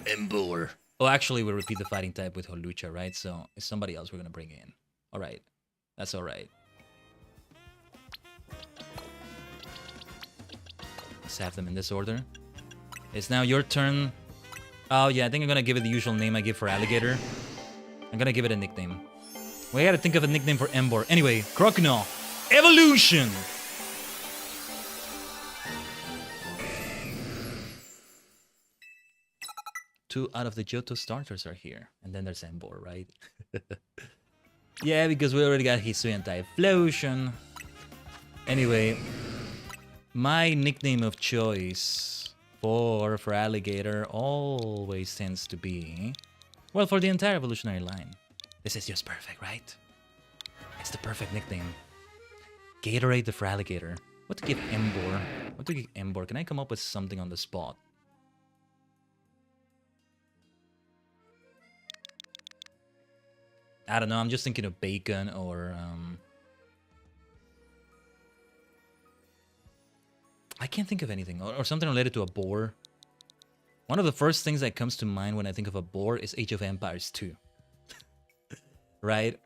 Emboar. Oh, actually, we repeat the fighting type with Holucha, right? So, it's somebody else we're gonna bring in. Alright. That's alright. Let's have them in this order. It's now your turn. Oh, yeah, I think I'm gonna give it the usual name I give for Alligator. I'm gonna give it a nickname. We gotta think of a nickname for Emboar. Anyway, Crocodile. Evolution! 2 out of the Johto starters are here. And then there's Emboar, right? Yeah, because we already got Hisuian Typhlosion. Anyway, my nickname of choice for Alligator always tends to be... Well, for the entire evolutionary line. This is just perfect, right? It's the perfect nickname. Gatorade the Feraligatr. What to give Emboar? What to give Emboar? Can I come up with something on the spot? I don't know, I'm just thinking of bacon or... I can't think of anything. Or something related to a boar. One of the first things that comes to mind when I think of a boar is Age of Empires 2. right?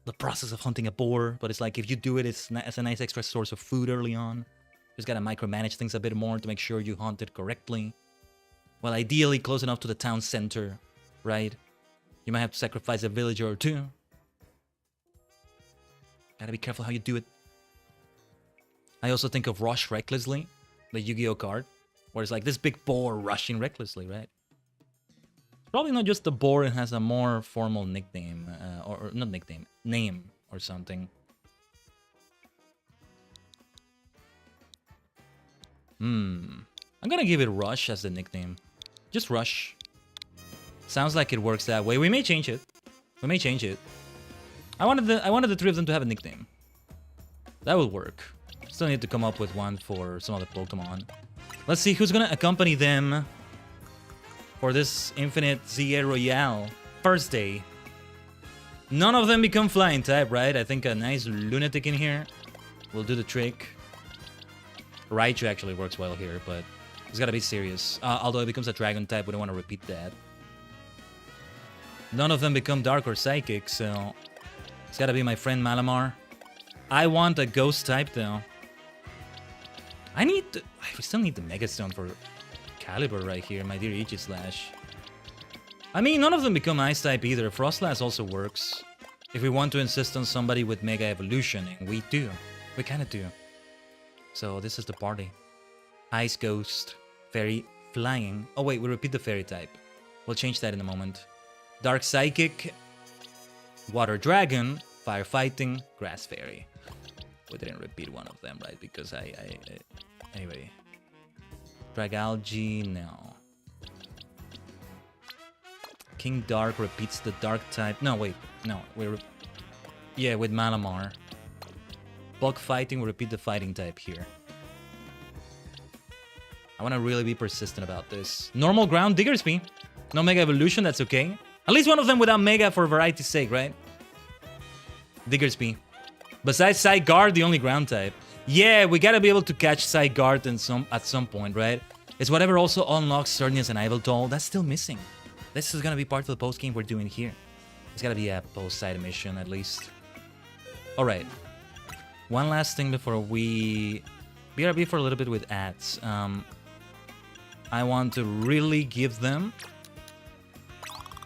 The process of hunting a boar, but it's like if you do it, it's a nice extra source of food early on. Just gotta micromanage things a bit more to make sure you hunt it correctly. Well, ideally close enough to the town center, right? You might have to sacrifice a villager or two. Gotta be careful how you do it. I also think of Rush Recklessly, the Yu-Gi-Oh card, where it's like this big boar rushing recklessly, right? Probably not just the boar, it has a more formal nickname, or not nickname, name or something. I'm gonna give it Rush as the nickname. Just Rush. Sounds like it works that way. We may change it. We may change it. I wanted the three of them to have a nickname. That would work. Still need to come up with one for some other Pokemon. Let's see who's gonna accompany them for this Infinite ZA Royale first day. None of them become flying type, right? I think a nice lunatic in here will do the trick. Raichu actually works well here, but it's gotta be serious. Although it becomes a dragon type, we don't want to repeat that. None of them become dark or psychic, so it's gotta be my friend Malamar. I want a ghost type though. I still need the Mega Stone for Caliber right here, my dear Aegislash. I mean, none of them become Ice type either. Frostlass also works. If we want to insist on somebody with Mega Evolution, and we do. We kinda do. So this is the party. Ice Ghost, Fairy, Flying. Oh wait, we repeat the Fairy type. We'll change that in a moment. Dark Psychic, Water Dragon, Fire Fighting, Grass Fairy. We didn't repeat one of them, right? Because anyway. Dragalge, no. King Dark repeats the Dark type. No, wait. No, yeah, with Malamar. Bulk Fighting, we repeat the Fighting type here. I want to really be persistent about this. Normal Ground, Diggersby. No Mega Evolution, that's okay. At least one of them without Mega for variety's sake, right? Diggersby. Besides Psyguard, the only ground type. Yeah, we gotta be able to catch Psyguard at some point, right? It's whatever also unlocks Cernius and Yveltal. That's still missing. This is gonna be part of the post-game we're doing here. It's gotta be a post-side mission, at least. Alright. One last thing before we... BRB for a little bit with ads. I want to really give them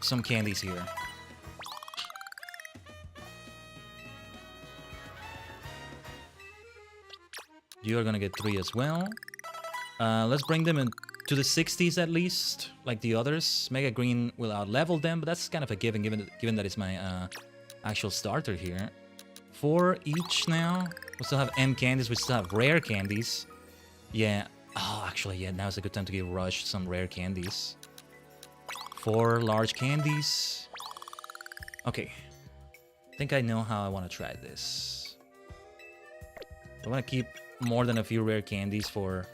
some candies here. You are gonna get 3 as well. Let's bring them into the 60s at least, like the others. Mega Green will out-level them, but that's kind of a given given that it's my actual starter here. 4 each now. We still have M candies, we still have rare candies. Yeah. Oh, actually, yeah, now's a good time to give Rush some rare candies. 4 large candies. Okay. I think I know how I want to try this. I want to keep more than a few rare candies for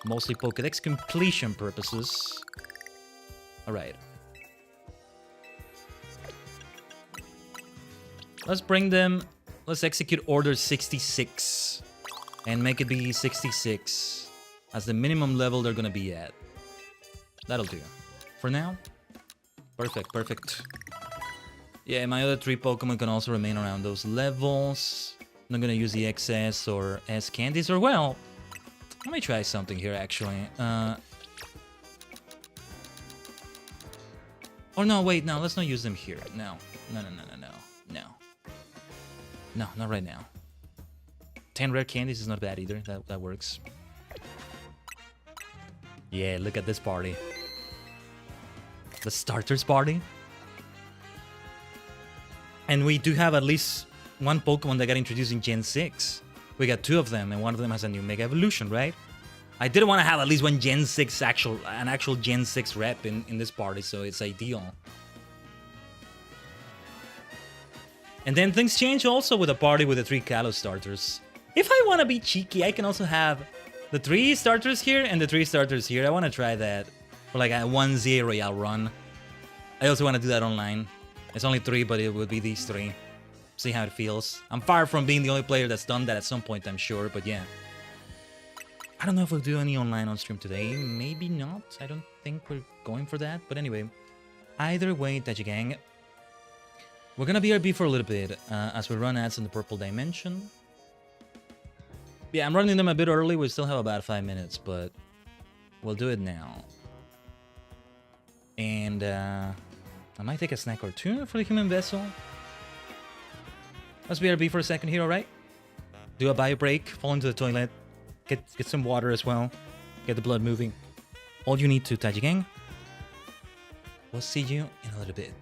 mostly Pokédex completion purposes. Alright. Let's bring them... Let's execute Order 66. And make it be 66 as the minimum level they're gonna be at. That'll do. For now. Perfect, perfect. Yeah, my other 3 Pokemon can also remain around those levels. I'm not gonna use the XS or S candies, or well, let me try something here actually. Or no, wait, no, let's not use them here. No, not right now. 10 rare candies is not bad either. That works. Yeah, look at this party. The starters party. And we do have at least one Pokemon that got introduced in Gen 6. We got 2 of them, and one of them has a new Mega Evolution, right? I did want to have at least one Gen 6 an actual Gen 6 rep in this party, so it's ideal. And then things change also with a party with the 3 Kalos starters. If I want to be cheeky, I can also have the 3 starters here and the 3 starters here. I want to try that for like a 1 ZA Royale run. I also want to do that online. It's only 3, but it would be these 3. See how it feels. I'm far from being the only player that's done that at some point, I'm sure, but yeah. I don't know if we'll do any online on stream today. Maybe not. I don't think we're going for that. But anyway, either way, Tajigen, We're gonna BRB for a little bit as we run ads in the purple dimension. Yeah, I'm running them a bit early. We still have about 5 minutes, but we'll do it now. And I might take a snack or two for the human vessel. Let's BRB for a second here, alright? Do a bio break, fall into the toilet, get some water as well, get the blood moving. All you need to, Tajigen. We'll see you in a little bit.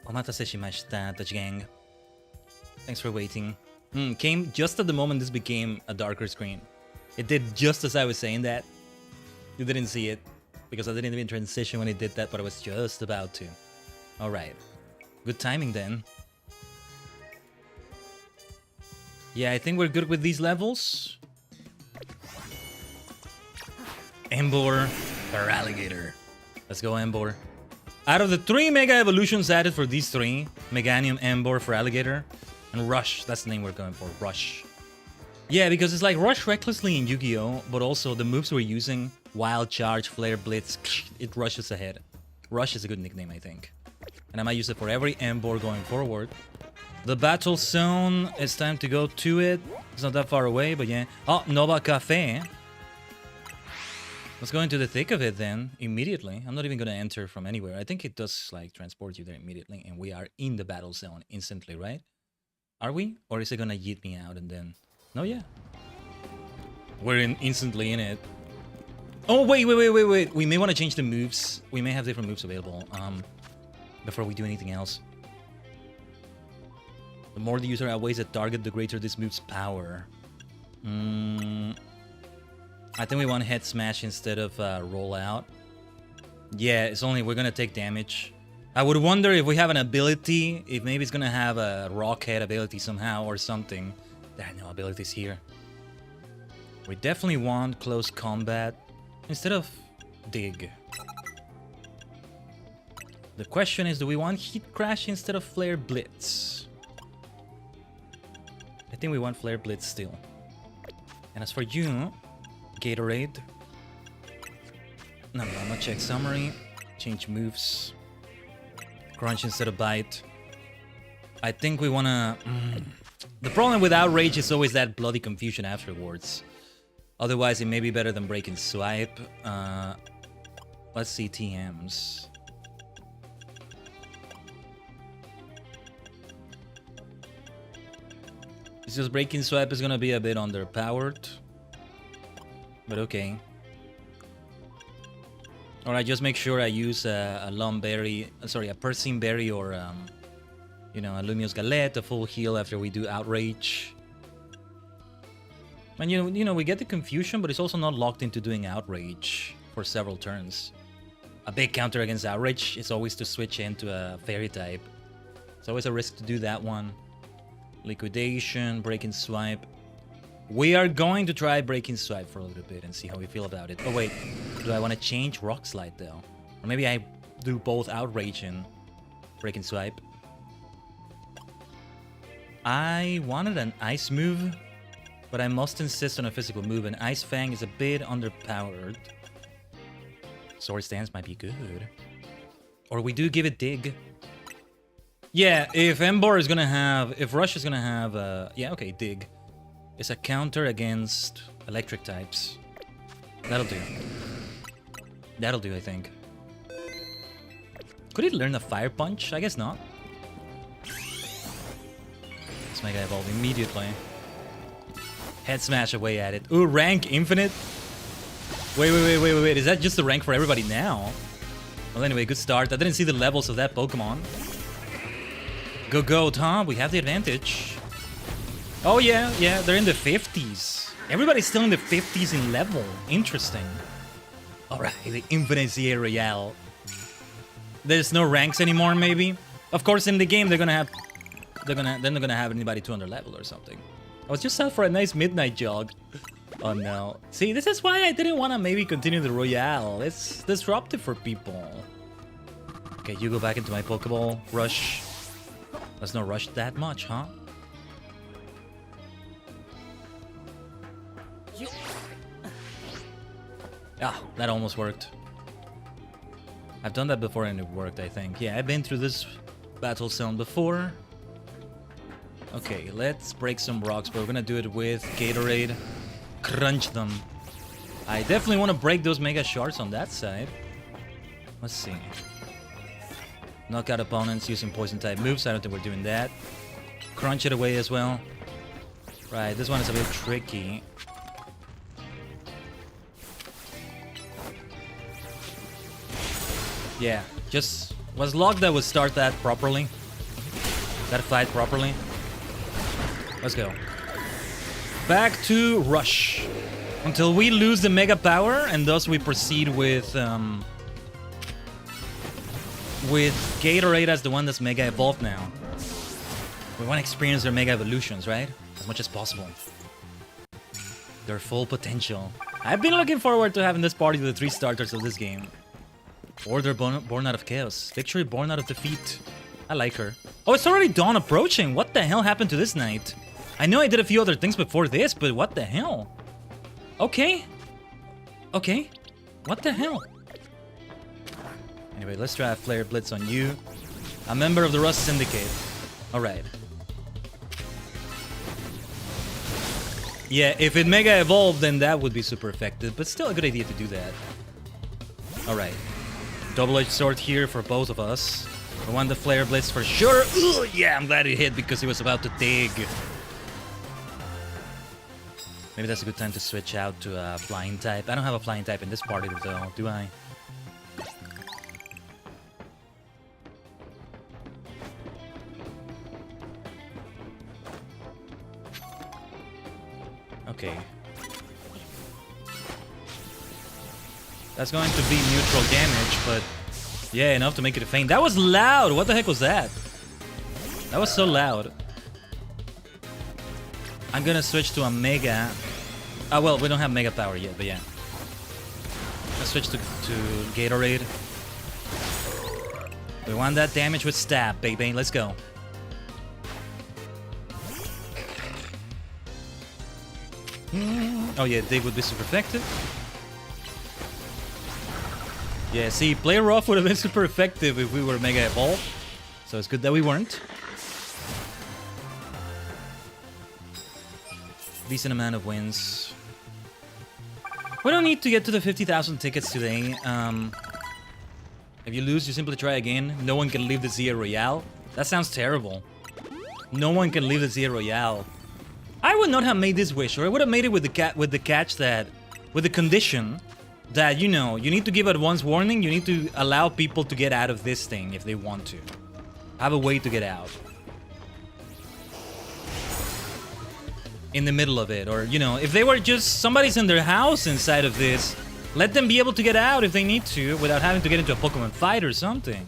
Omatase shimashita, Tajigen. Thanks for waiting. Came just at the moment this became a darker screen. It did just as I was saying that. You didn't see it because I didn't even transition when it did that, but I was just about to. All right. Good timing then. Yeah, I think we're good with these levels. Embor for alligator. Let's go, Embor. Out of the 3 Mega Evolutions added for these 3, Meganium, Embor for alligator, and Rush. That's the name we're going for, Rush. Yeah, because it's like Rush recklessly in Yu-Gi-Oh!, but also the moves we're using, Wild Charge, Flare Blitz, it rushes ahead. Rush is a good nickname, I think. And I might use it for every Embor going forward. The battle zone, it's time to go to it. It's not that far away, but yeah. Oh, Nova Cafe. Let's go into the thick of it then, immediately. I'm not even going to enter from anywhere. I think it does, like, transport you there immediately, and we are in the battle zone instantly, right? Are we? Or is it going to yeet me out and then... No, yeah. We're instantly in it. Oh, wait. We may want to change the moves. We may have different moves available before we do anything else. The more the user outweighs the target, the greater this move's power. I think we want Head Smash instead of Roll Out. Yeah, it's only we're gonna take damage. I would wonder if we have an ability, if maybe it's gonna have a Rock Head ability somehow or something. There are no abilities here. We definitely want Close Combat instead of Dig. The question is, do we want Heat Crash instead of Flare Blitz? I think we want Flare Blitz still. And as for you, Gatorade. No, not check summary. Change moves. Crunch instead of Bite. I think we wanna... The problem with Outrage is always that bloody confusion afterwards. Otherwise, it may be better than Break and Swipe. Let's see TMs. It's just Break and Swipe is gonna be a bit underpowered. But okay. Alright, just make sure I use a Lumberry, sorry, a Persian Berry or, you know, a Lumiose Galette, a full heal after we do Outrage. And you know, we get the confusion, but it's also not locked into doing Outrage for several turns. A big counter against Outrage is always to switch into a Fairy type. It's always a risk to do that one. Liquidation, Break and Swipe. We are going to try Break and Swipe for a little bit and see how we feel about it. Oh wait, do I want to change Rock Slide though? Or maybe I do both Outrage and Break and Swipe. I wanted an Ice move, but I must insist on a physical move, and Ice Fang is a bit underpowered. Sword Stance might be good. Or we do give it Dig. Yeah, if Embor is gonna have... If Rush is gonna have... yeah, okay, Dig. It's a counter against electric types. That'll do. That'll do, I think. Could it learn a Fire Punch? I guess not. Let's Mega Evolve immediately. Head Smash away at it. Ooh, rank Infinite? Wait. Is that just the rank for everybody now? Well, anyway, good start. I didn't see the levels of that Pokemon. Go, huh? We have the advantage. Oh, yeah, they're in the 50s. Everybody's still in the 50s in level. Interesting. Alright, the Infinite Sierra Royale. There's no ranks anymore, maybe? Of course, in the game, they're not gonna have anybody 200 level or something. I was just out for a nice midnight jog. Oh, no. See, this is why I didn't want to maybe continue the Royale. It's disruptive for people. Okay, you go back into my Pokeball. Rush. Let's not rush that much, huh? Ah, that almost worked. I've done that before and it worked, I think. Yeah, I've been through this battle zone before. Okay, let's break some rocks, but we're gonna do it with Gatorade. Crunch them. I definitely want to break those Mega Shards on that side. Let's see. Knock out opponents using Poison-type moves. I don't think we're doing that. Crunch it away as well. Right, this one is a bit tricky. Yeah, just was luck that would start that properly. That fight properly. Let's go. Back to Rush. Until we lose the Mega Power, and thus we proceed with Gatorade as the one that's Mega Evolved now. We want to experience their Mega Evolutions, right? As much as possible. Their full potential. I've been looking forward to having this party with the 3 starters of this game. Order born out of chaos. Victory born out of defeat. I like her. Oh, it's already dawn approaching. What the hell happened to this night? I know I did a few other things before this, but what the hell? Okay. Okay. What the hell? Anyway, let's try a Flare Blitz on you. A member of the Rust Syndicate. Alright. Yeah, if it Mega Evolved, then that would be super effective, but still a good idea to do that. Alright. Double-edged sword here for both of us. I want the Flare Blitz for sure. Ugh, yeah, I'm glad it hit because he was about to dig. Maybe that's a good time to switch out to a flying type. I don't have a flying type in this party though, do I? Okay. That's going to be neutral damage, but yeah, enough to make it a feint. That was loud! What the heck was that? That was so loud. I'm gonna switch to a Mega. Well, we don't have Mega Power yet, but yeah. Let's switch to Gatorade. We want that damage with Stab, baby. Let's go. Oh yeah, Dig would be super effective. Yeah, see, Play Rough would have been super effective if we were Mega Evolved. So it's good that we weren't. Decent amount of wins. We don't need to get to the 50,000 tickets today. If you lose, you simply try again. No one can leave the Zia Royale. That sounds terrible. No one can leave the Zia Royale. I would not have made this wish, or I would have made it with the catch that, with the condition that, you know, you need to give advance warning. You need to allow people to get out of this thing if they want to. Have a way to get out. In the middle of it, or, you know, if they were just somebody's in their house inside of this, let them be able to get out if they need to without having to get into a Pokemon fight or something.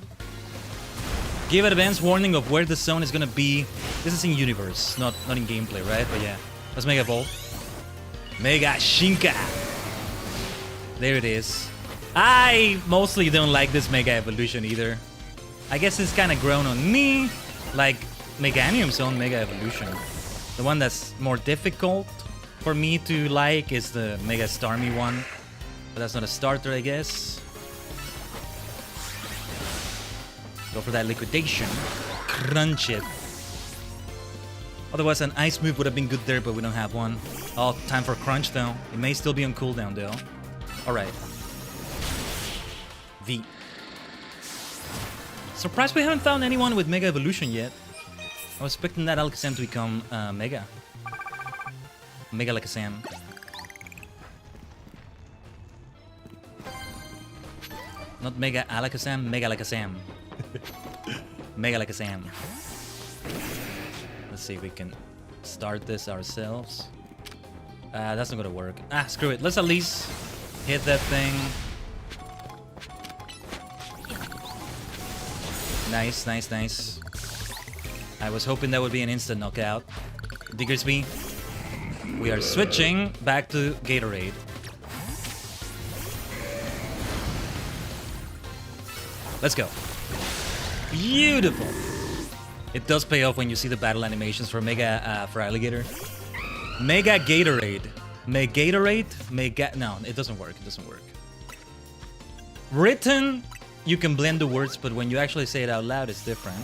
Give advance warning of where the zone is gonna be. This is in universe, not in gameplay, right? But yeah, let's Mega Evolve. Mega Shinka. There it is. I mostly don't like this Mega Evolution either. I guess it's kind of grown on me, like Meganium's own Mega Evolution. The one that's more difficult for me to like is the Mega Starmie one. But that's not a starter, I guess. Go for that liquidation. Crunch it. Otherwise, an ice move would have been good there, but we don't have one. Oh, time for crunch, though. It may still be on cooldown, though. Alright. V. Surprised we haven't found anyone with Mega Evolution yet. I was expecting that Alakazam to become Mega. Mega Alakazam. Not Mega Alakazam, Mega Alakazam. Mega Alakazam. Let's see if we can start this ourselves. That's not gonna work. Ah, screw it. Let's at least hit that thing. Nice, nice, nice. I was hoping that would be an instant knockout. Diggersby. We are switching back to Gatorade. Let's go. Beautiful. It does pay off when you see the battle animations for Mega, for Alligator. Mega Gatorade. Megatorade? No, it doesn't work. It doesn't work. Written, you can blend the words, but when you actually say it out loud, it's different.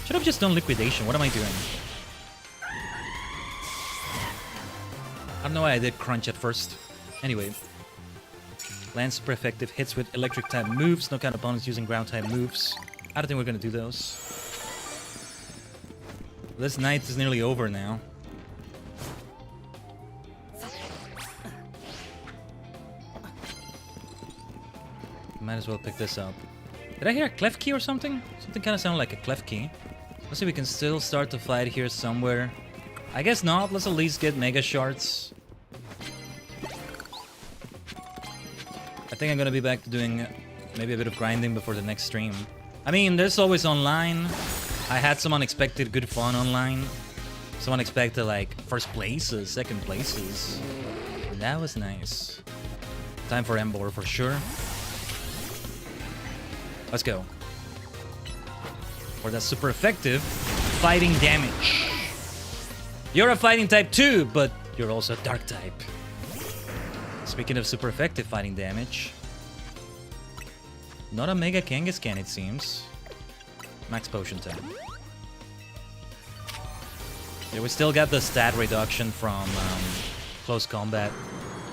Should have just done liquidation. What am I doing? I don't know why I did crunch at first. Anyway. Lands super effective. Hits with electric type moves. Knockout opponents using ground type moves. I don't think we're gonna do those. This night is nearly over now. Might as well pick this up. Did I hear a clef key or something? Something kind of sounded like a clef key. Let's see if we can still start the fight here somewhere. I guess not. Let's at least get Mega Shards. I think I'm gonna be back to doing maybe a bit of grinding before the next stream. I mean, there's always online. I had some unexpected good fun online. Some unexpected, like, first places, second places. And that was nice. Time for Embor for sure. Let's go. For that super effective fighting damage. You're a fighting type too, but you're also a dark type. Speaking of super effective fighting damage. Not a Mega Kangaskhan, it seems. Max potion time. Yeah, we still got the stat reduction from close combat.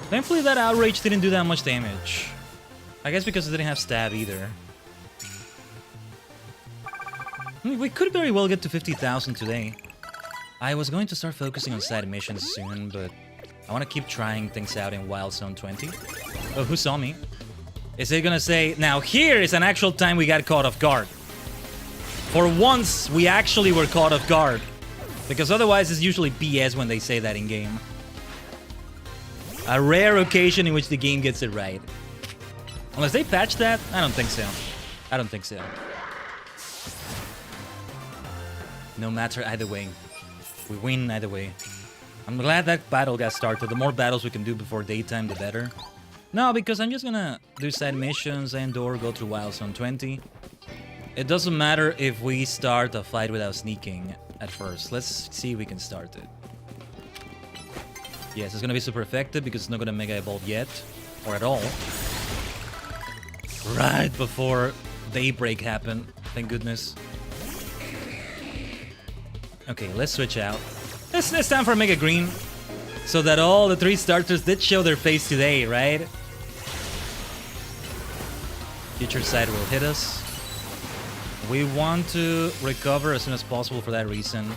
Thankfully that outrage didn't do that much damage. I guess because it didn't have stab either. We could very well get to 50,000 today. I was going to start focusing on side missions soon, but I want to keep trying things out in Wild Zone 20. Oh, who saw me? Is it gonna say, now here is an actual time we got caught off guard. For once, we actually were caught off guard. Because otherwise it's usually BS when they say that in game. A rare occasion in which the game gets it right. Unless they patch that? I don't think so. I don't think so. No matter either way. We win either way. I'm glad that battle got started. The more battles we can do before daytime, the better. No, because I'm just gonna do side missions and/or go through Wild Zone 20. It doesn't matter if we start a fight without sneaking at first. Let's see if we can start it. Yes, it's gonna be super effective because it's not gonna Mega Evolve yet. Or at all. Right before daybreak happened. Thank goodness. Okay, let's switch out. It's time for Mega Green. So that all the 3 starters did show their face today, right? Future Sight will hit us. We want to recover as soon as possible for that reason.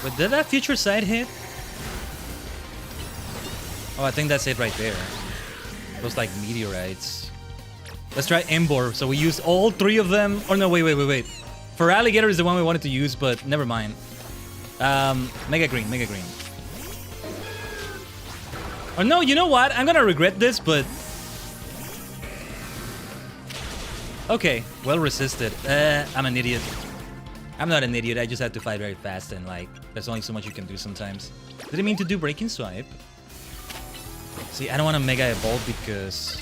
But did that Future Sight hit? Oh, I think that's it right there. Those like meteorites. Let's try Embor. So we used all 3 of them. Oh no, wait. For Alligator is the one we wanted to use, but never mind. Mega Green. Oh no, you know what? I'm gonna regret this, but... Okay, well resisted. I'm an idiot. I'm not an idiot, I just had to fight very fast and like, there's only so much you can do sometimes. Didn't mean to do Breaking Swipe. See, I don't want to Mega Evolve because...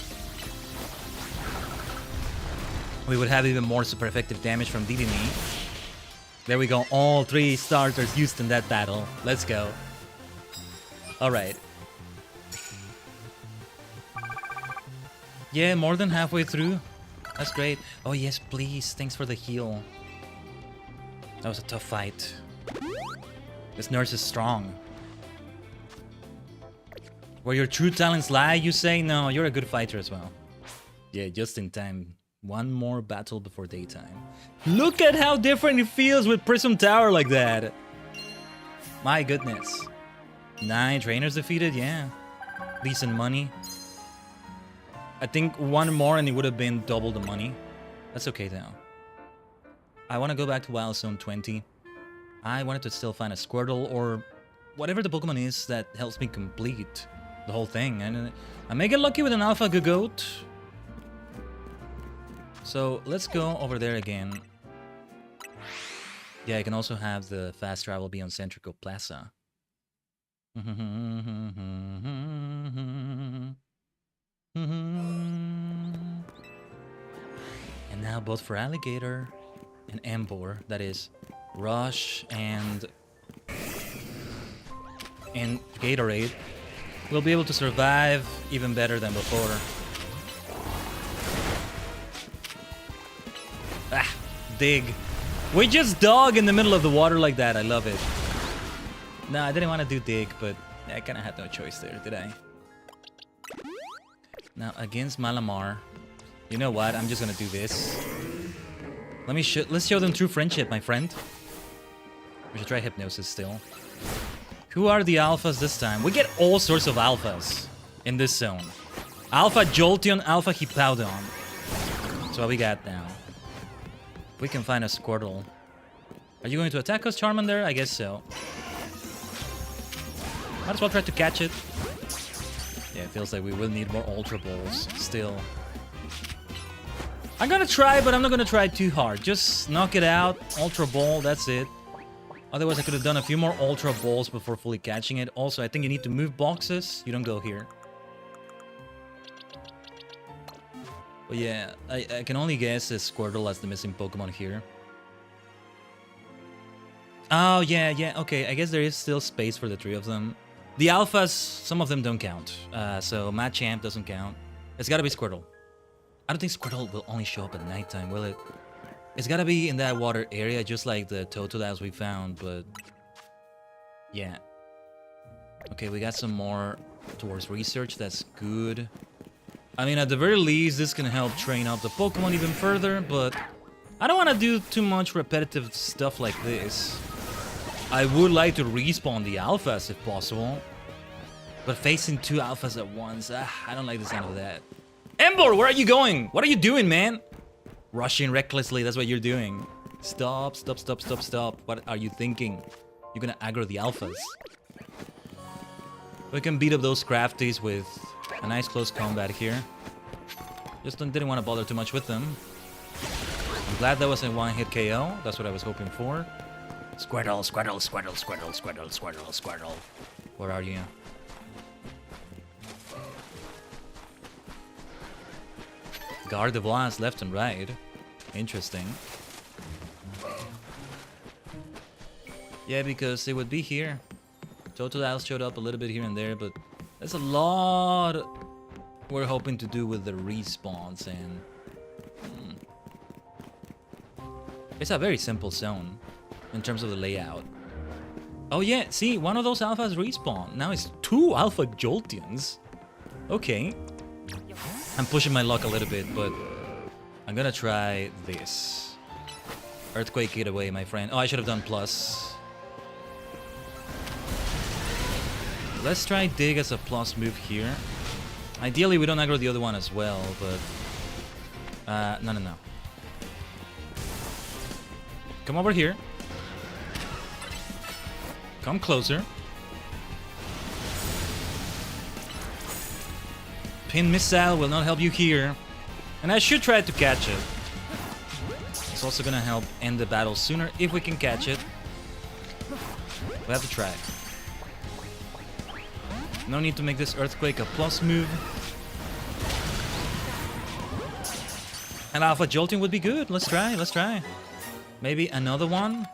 we would have even more super effective damage from DDMe. There we go, all 3 starters used in that battle. Let's go. Alright. Yeah, more than halfway through. That's great. Oh yes, please, thanks for the heal. That was a tough fight. This nurse is strong. Where your true talents lie, you say? No, you're a good fighter as well. Yeah, just in time. One more battle before daytime. Look at how different it feels with Prism Tower like that. My goodness. 9 trainers defeated, yeah. Decent money. I think 1 more and it would have been double the money. That's okay though. I want to go back to Wild Zone 20. I wanted to still find a Squirtle or whatever the Pokemon is that helps me complete the whole thing. And I may get lucky with an Alpha Gogoat. So let's go over there again. Yeah, I can also have the fast travel be on Centrical Plaza. And now both for Alligator and Embor, that is Rush and Gatorade, we'll be able to survive even better than before. Ah, dig. We just dog in the middle of the water like that. I love it. No, I didn't want to do dig, but I kind of had no choice there, did I? Now, against Malamar, you know what? I'm just gonna do this. Let's show them true friendship, my friend. We should try Hypnosis still. Who are the alphas this time? We get all sorts of alphas in this zone. Alpha Jolteon, Alpha Hippowdon. That's what we got now. We can find a Squirtle. Are you going to attack us, Charmander? I guess so. Might as well try to catch it. Yeah, it feels like we will need more Ultra Balls still. I'm gonna try, but I'm not gonna try too hard. Just knock it out. Ultra Ball, that's it. Otherwise, I could have done a few more Ultra Balls before fully catching it. Also, I think you need to move boxes. You don't go here. But yeah, I can only guess it's Squirtle as the missing Pokemon here. Oh, yeah, okay. I guess there is still space for the 3 of them. The Alphas, some of them don't count. So Machamp doesn't count. It's gotta be Squirtle. I don't think Squirtle will only show up at nighttime, will it? It's gotta be in that water area, just like the Totodiles we found, but... yeah. Okay, we got some more towards research. That's good. I mean, at the very least, this can help train up the Pokemon even further, but I don't want to do too much repetitive stuff like this. I would like to respawn the Alphas if possible, but facing 2 Alphas at once, I don't like the sound of that. Ember, where are you going? What are you doing, man? Rushing recklessly, that's what you're doing. Stop. What are you thinking? You're gonna aggro the Alphas. We can beat up those Crafties with a nice close combat here. Just didn't want to bother too much with them. I'm glad that was a one-hit KO. That's what I was hoping for. Squirtle. Where are you? Guard the blast left and right. Interesting. Yeah, because it would be here. Totodiles showed up a little bit here and there, but there's a lot we're hoping to do with the respawns, and it's a very simple zone in terms of the layout. Oh yeah, see, one of those Alphas respawn. Now it's 2 Alpha Jolteons. Okay. I'm pushing my luck a little bit, but I'm gonna try this. Earthquake it away, my friend. Oh, I should have done plus. Let's try Dig as a plus move here. Ideally, we don't aggro the other one as well, but... no. Come over here. Come closer. Pin Missile will not help you here. And I should try to catch it. It's also gonna help end the battle sooner if we can catch it. We have to try. No need to make this Earthquake a plus move. An Alpha Jolteon would be good. Let's try. Maybe another one.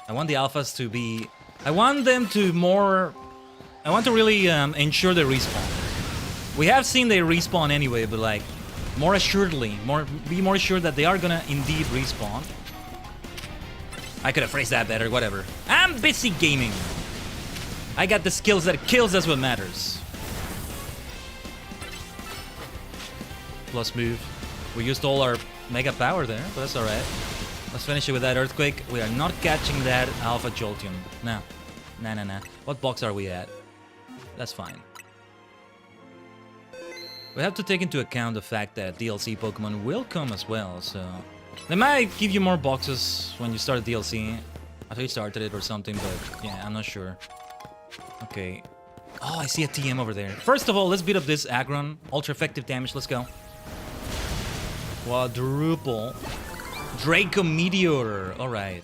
I want the Alphas to be... I want them to more... I want to really ensure they respawn. We have seen they respawn anyway, but like, more assuredly. Be more sure that they are gonna indeed respawn. I could have phrased that better, whatever. I'm busy gaming. I got the skills that kills, that's what matters. Plus move. We used all our mega power there, but that's alright. Let's finish it with that Earthquake. We are not catching that Alpha Jolteon. Nah. What box are we at? That's fine. We have to take into account the fact that DLC Pokemon will come as well, so... They might give you more boxes when you start DLC. I thought you started it or something, but yeah, I'm not sure. Okay. Oh, I see a TM over there. First of all, let's beat up this Aggron. Ultra effective damage, let's go. Quadruple. Draco Meteor. Alright.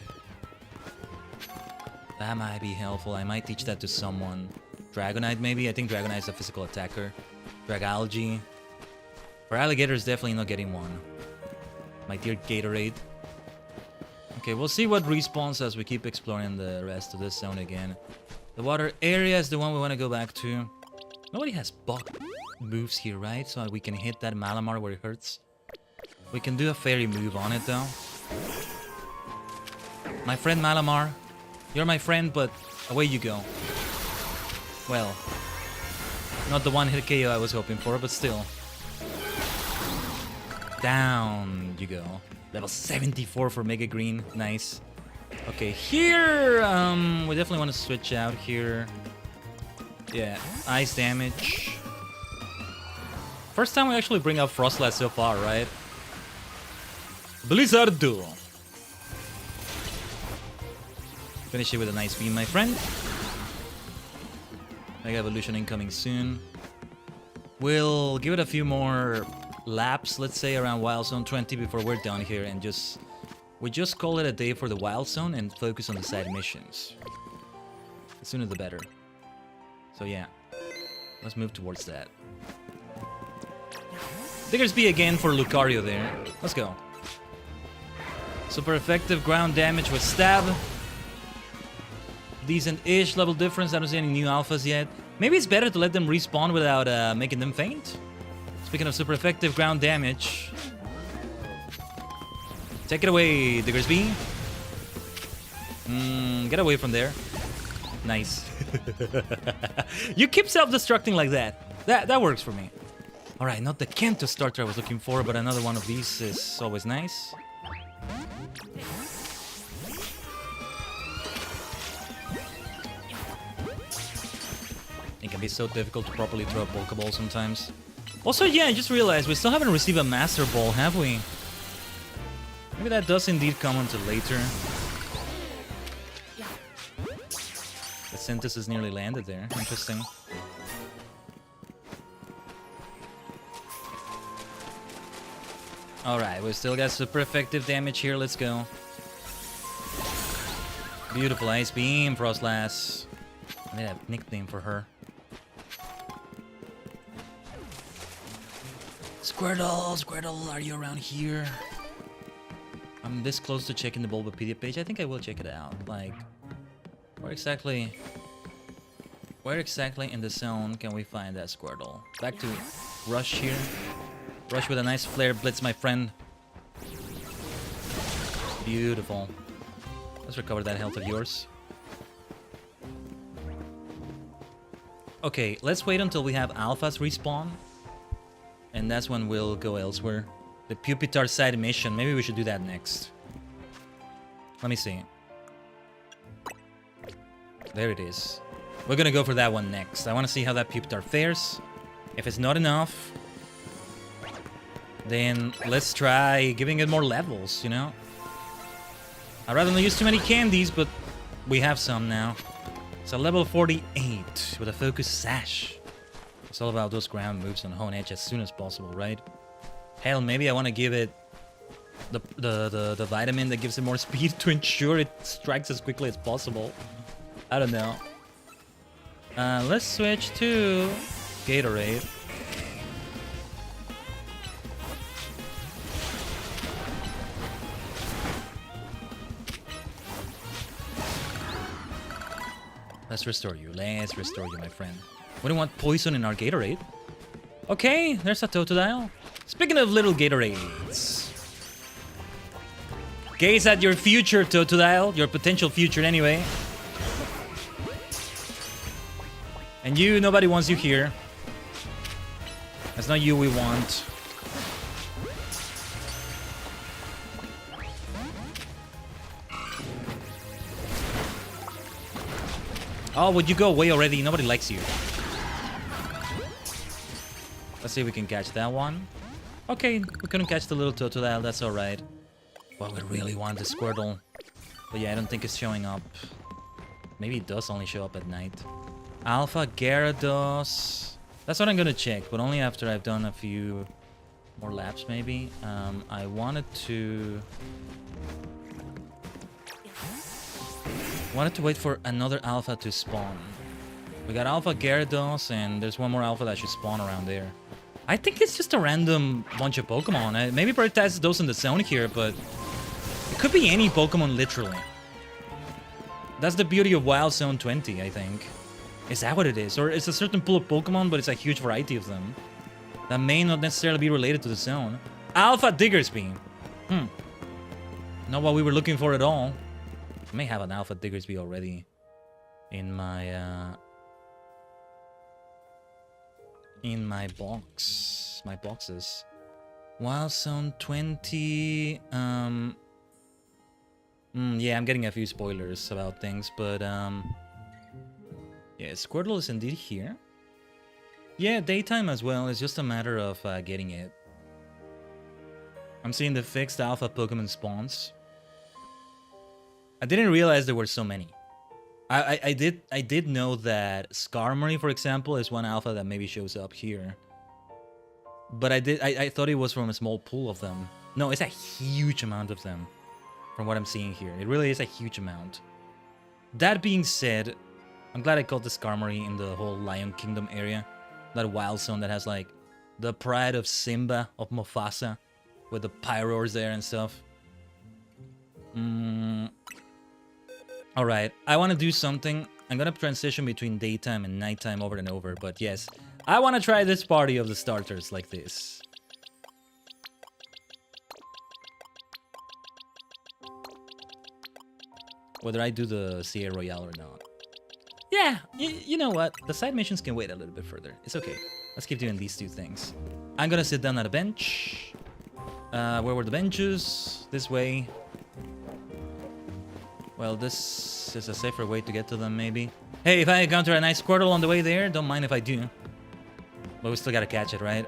That might be helpful. I might teach that to someone. Dragonite, maybe? I think Dragonite is a physical attacker. Dragalge. For Alligators, definitely not getting one. My dear Gatorade. Okay, we'll see what respawns as we keep exploring the rest of this zone again. The water area is the one we want to go back to. Nobody has bug moves here, right? So we can hit that Malamar where it hurts. We can do a fairy move on it, though. My friend Malamar. You're my friend, but away you go. Well, not the one-hit KO I was hoping for, but still. Down you go. Level 74 for Mega Green. Nice. Okay, here, we definitely want to switch out here. Yeah, ice damage. First time we actually bring up Frostlass so far, right? Blizzard Duel. Finish it with a nice beam, my friend. Mega Evolution incoming soon. We'll give it a few more laps, let's say around Wild Zone 20 before we're done here, and we just call it a day for the Wild Zone and focus on the side missions. The sooner the better. So yeah, let's move towards that. Diggersby again for Lucario there. Let's go. Super effective ground damage with stab. Decent-ish level difference. I don't see any new alphas yet. Maybe it's better to let them respawn without making them faint. Speaking of super effective ground damage. Take it away, Diggersby. Get away from there. Nice. You keep self-destructing like that. That works for me. Alright, not the Kanto starter I was looking for, but another one of these is always nice. It can be so difficult to properly throw a Pokeball sometimes. Also, yeah, I just realized we still haven't received a Master Ball, have we? Maybe that does indeed come until later. The synthesis nearly landed there. Interesting. Alright, we still got super effective damage here. Let's go. Beautiful Ice Beam, Frostlass. I need a nickname for her. Squirtle, Squirtle, are you around here? I'm this close to checking the Bulbapedia page. I think I will check it out. Like, where exactly in the zone can we find that Squirtle? Back to Rush here. Rush with a nice flare blitz, my friend. Beautiful. Let's recover that health of yours. Okay, let's wait until we have alphas respawn. And that's when we'll go elsewhere. The Pupitar side mission. Maybe we should do that next. Let me see. There it is. We're gonna go for that one next. I want to see how that Pupitar fares. If it's not enough, then let's try giving it more levels, you know? I'd rather not use too many candies, but we have some now. So level 48 with a focus sash. It's all about those ground moves on Hone Edge as soon as possible, right? Hell, maybe I want to give it the vitamin that gives it more speed to ensure it strikes as quickly as possible. I don't know. Let's switch to Gatorade. Let's restore you. Let's restore you, my friend. We don't want poison in our Gatorade. Okay, there's a Totodile. Speaking of little Gatorades. Gaze at your future, Totodile. Your potential future, anyway. And you, nobody wants you here. That's not you we want. Oh, would you go away already? Nobody likes you. Let's see if we can catch that one. Okay, we couldn't catch the little Totodile, that's alright. Well, we really want the Squirtle. But yeah, I don't think it's showing up. Maybe it does only show up at night. Alpha Gyarados. That's what I'm gonna check, but only after I've done a few more laps, maybe. I wanted to wait for another Alpha to spawn. We got Alpha Gyarados, and there's one more Alpha that should spawn around there. I think it's just a random bunch of Pokemon. I maybe prioritize those in the zone here, but it could be any Pokemon, literally. That's the beauty of Wild Zone 20, I think. Is that what it is? Or it's a certain pool of Pokemon, but it's a huge variety of them that may not necessarily be related to the zone. Alpha Diggersby. Not what we were looking for at all. I may have an Alpha Diggersby already in my boxes. Wild Zone 20. Yeah, I'm getting a few spoilers about things, but yeah, Squirtle is indeed here. Yeah, daytime as well. It's just a matter of getting it. I'm seeing the fixed Alpha Pokemon spawns. I didn't realize there were so many. I did know that Skarmory, for example, is one alpha that maybe shows up here. But I thought it was from a small pool of them. No, it's a huge amount of them, from what I'm seeing here. It really is a huge amount. That being said, I'm glad I caught the Skarmory in the whole Lion Kingdom area. That wild zone that has like the pride of Simba, of Mufasa, with the Pyroars there and stuff. Alright, I want to do something. I'm gonna transition between daytime and nighttime over and over, but yes, I want to try this party of the starters like this. Whether I do the CA Royale or not. Yeah, you know what? The side missions can wait a little bit further. It's okay. Let's keep doing these two things. I'm gonna sit down at a bench. Where were the benches? This way. Well, this is a safer way to get to them, maybe. Hey, if I encounter a nice Squirtle on the way there, don't mind if I do. But we still gotta catch it, right?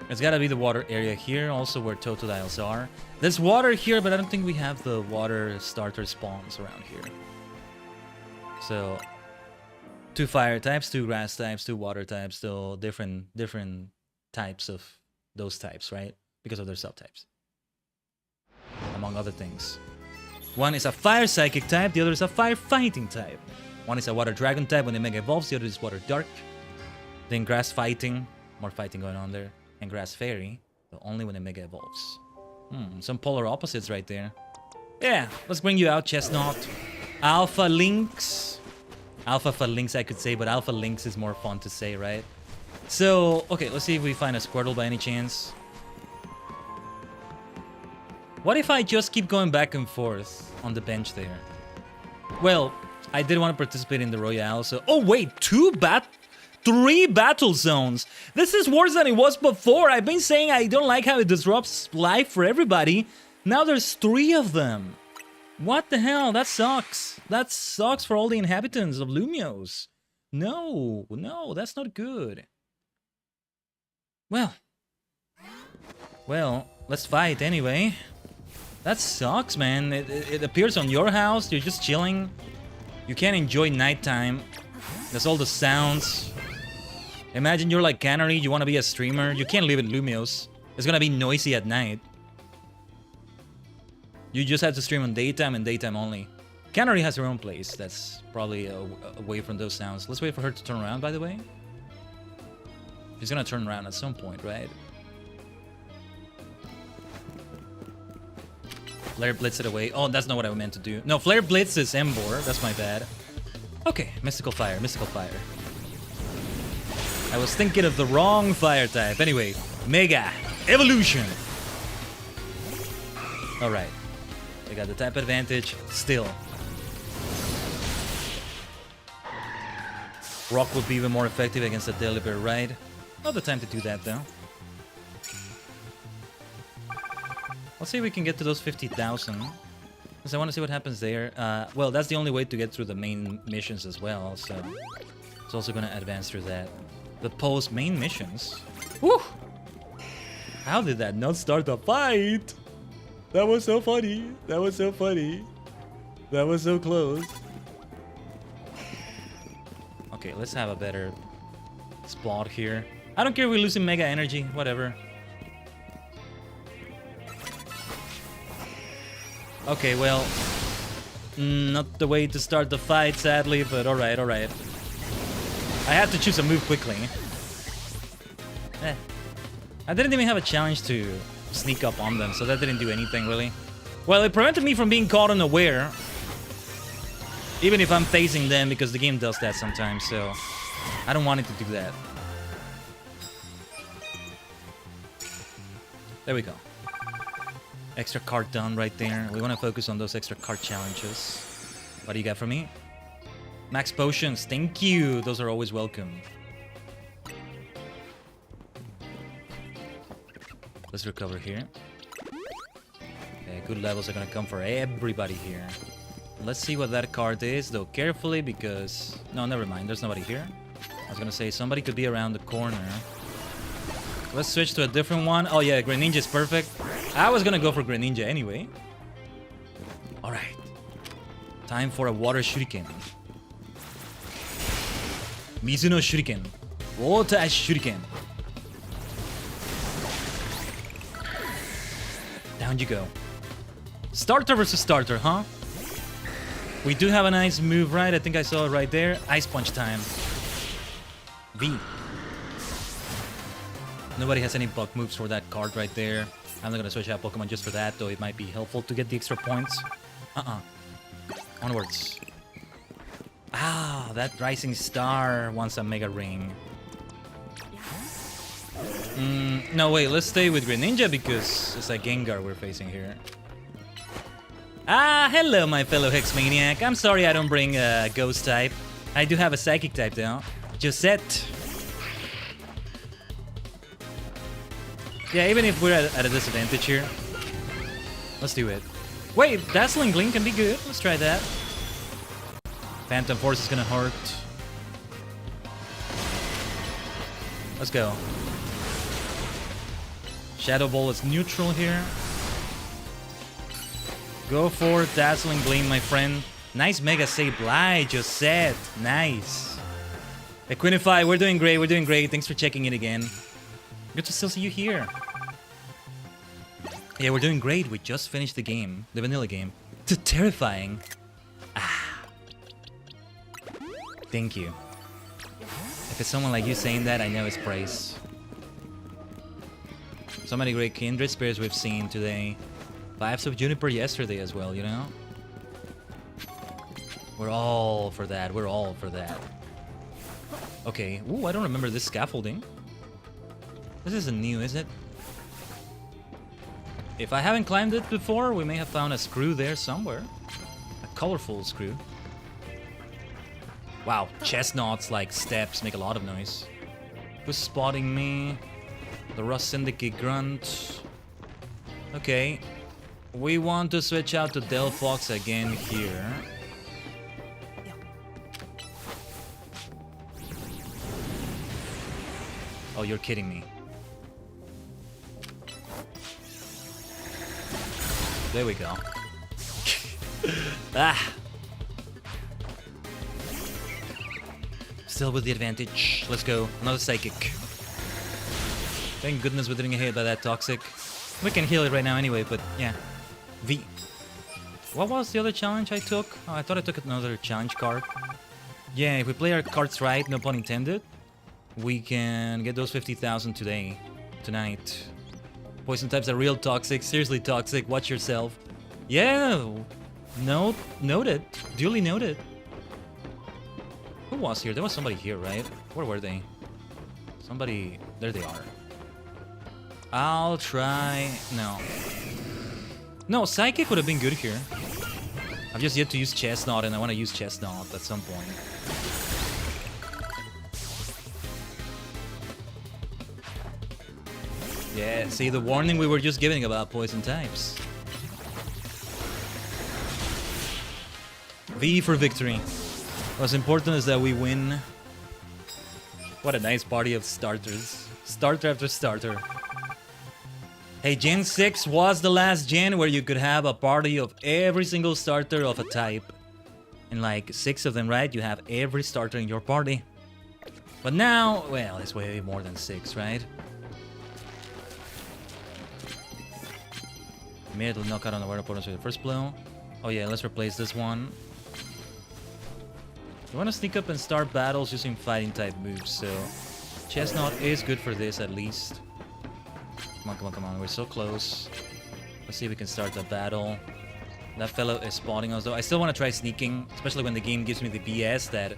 It's gotta be the water area here, also where Totodiles are. There's water here, but I don't think we have the water starter spawns around here. So, 2 fire types, 2 grass types, 2 water types, still different types of those types, right? Because of their subtypes. Among other things. One is a fire psychic type, the other is a fire fighting type. One is a water dragon type when they mega evolves, the other is water dark. Then grass fighting, more fighting going on there. And grass fairy, but only when it mega evolves. Some polar opposites right there. Yeah, let's bring you out, Chestnut. Alpha Lynx. Alpha Lynx I could say, but Alpha Lynx is more fun to say, right? So, okay, let's see if we find a Squirtle by any chance. What if I just keep going back and forth on the bench there? Well, I did want to participate in the Royale, so... Oh wait, 3 battle zones. This is worse than it was before. I've been saying I don't like how it disrupts life for everybody. Now there's 3 of them. What the hell? That sucks. That sucks for all the inhabitants of Lumios. No, that's not good. Well, let's fight anyway. That sucks, man. It appears on your house. You're just chilling. You can't enjoy nighttime. There's all the sounds. Imagine you're like Canary, you want to be a streamer. You can't live in Lumios. It's gonna be noisy at night. You just have to stream on daytime and daytime only. Canary has her own place. That's probably away from those sounds. Let's wait for her to turn around, by the way. She's gonna turn around at some point, right? Flare Blitz it away. Oh, that's not what I meant to do. No, Flare Blitz is Embor. That's my bad. Okay, Mystical Fire, Mystical Fire. I was thinking of the wrong fire type. Anyway, Mega Evolution. Alright. I got the type advantage still. Rock would be even more effective against a Delibird, right? Not the time to do that, though. Let's see if we can get to those 50,000. Because I want to see what happens there. Well, that's the only way to get through the main missions as well, so... It's also going to advance through that. The post-main missions? Woo! How did that not start the fight? That was so funny. That was so funny. That was so close. Okay, let's have a better spot here. I don't care if we're losing Mega Energy. Whatever. Okay, well... Not the way to start the fight, sadly, but alright, alright. I had to choose a move quickly. I didn't even have a challenge to sneak up on them, so that didn't do anything, really. Well, it prevented me from being caught unaware. Even if I'm facing them, because the game does that sometimes, so... I don't want it to do that. There we go. Extra card done right there. We want to focus on those extra card challenges. What do you got for me? Max potions, thank you. Those are always welcome. Let's recover here. Okay, good levels are gonna come for everybody here. Let's see what that card is, though carefully, because... No, never mind. There's nobody here. I was gonna say somebody could be around the corner. Let's switch to a different one. Oh yeah, Greninja is perfect. I was gonna go for Greninja anyway. Alright. Time for a water shuriken. Mizuno shuriken. Water shuriken. Down you go. Starter versus starter, huh? We do have a nice move, right? I think I saw it right there. Ice punch time. V. Nobody has any buck moves for that card right there. I'm not gonna switch out Pokemon just for that, though it might be helpful to get the extra points. Onwards. Ah, that Rising Star wants a Mega Ring. No, wait, let's stay with Greninja because it's a Gengar we're facing here. Ah, hello, my fellow Hex Maniac. I'm sorry I don't bring a Ghost type. I do have a Psychic type, though. Josette. Yeah, even if we're at a disadvantage here. Let's do it. Wait, Dazzling Gleam can be good. Let's try that. Phantom Force is gonna hurt. Let's go. Shadow Ball is neutral here. Go for Dazzling Gleam, my friend. Nice Mega Sableye, Josette. Nice. Equinify, we're doing great, we're doing great. Thanks for checking in again. Good to still see you here. Yeah, we're doing great. We just finished the game, the vanilla game. It's terrifying. Ah. Thank you. If it's someone like you saying that, I know it's praise. So many great Kindred Spirits we've seen today. Vibes of Juniper yesterday as well, you know? We're all for that. We're all for that. Okay. Ooh, I don't remember this scaffolding. This isn't new, is it? If I haven't climbed it before, we may have found a screw there somewhere. A colorful screw. Wow, chestnuts like steps make a lot of noise. Who's spotting me? The Rust Syndicate Grunt. Okay. We want to switch out to Delphox again here. Oh, you're kidding me. There we go. Ah! Still with the advantage. Let's go. Another Psychic. Thank goodness we're getting hit by that Toxic. We can heal it right now anyway, but yeah. V. What was the other challenge I took? Oh, I thought I took another challenge card. Yeah, if we play our cards right, no pun intended, we can get those 50,000 tonight. Poison types are real toxic, seriously toxic, watch yourself. Yeah, noted, duly noted. Who was here? There was somebody here, right? Where were they? Somebody, there they are. I'll try, no, Psychic would have been good here. I've just yet to use Chestnut and I want to use Chestnut at some point. Yeah, see the warning we were just giving about poison types. V for victory. What's important is that we win. What a nice party of starters. Starter after starter. Hey, Gen 6 was the last gen where you could have a party of every single starter of a type. And like 6 of them, right? You have every starter in your party. But now, well, it's way more than 6, right? Immediately knock out on the aware opponents with the first blow. Oh yeah, let's replace this one. We want to sneak up and start battles using fighting type moves, so Chestnut is good for this at least. Come on, come on, come on, we're so close. Let's see if we can start the battle. That fellow is spotting us though. I still want to try sneaking, especially when the game gives me the BS that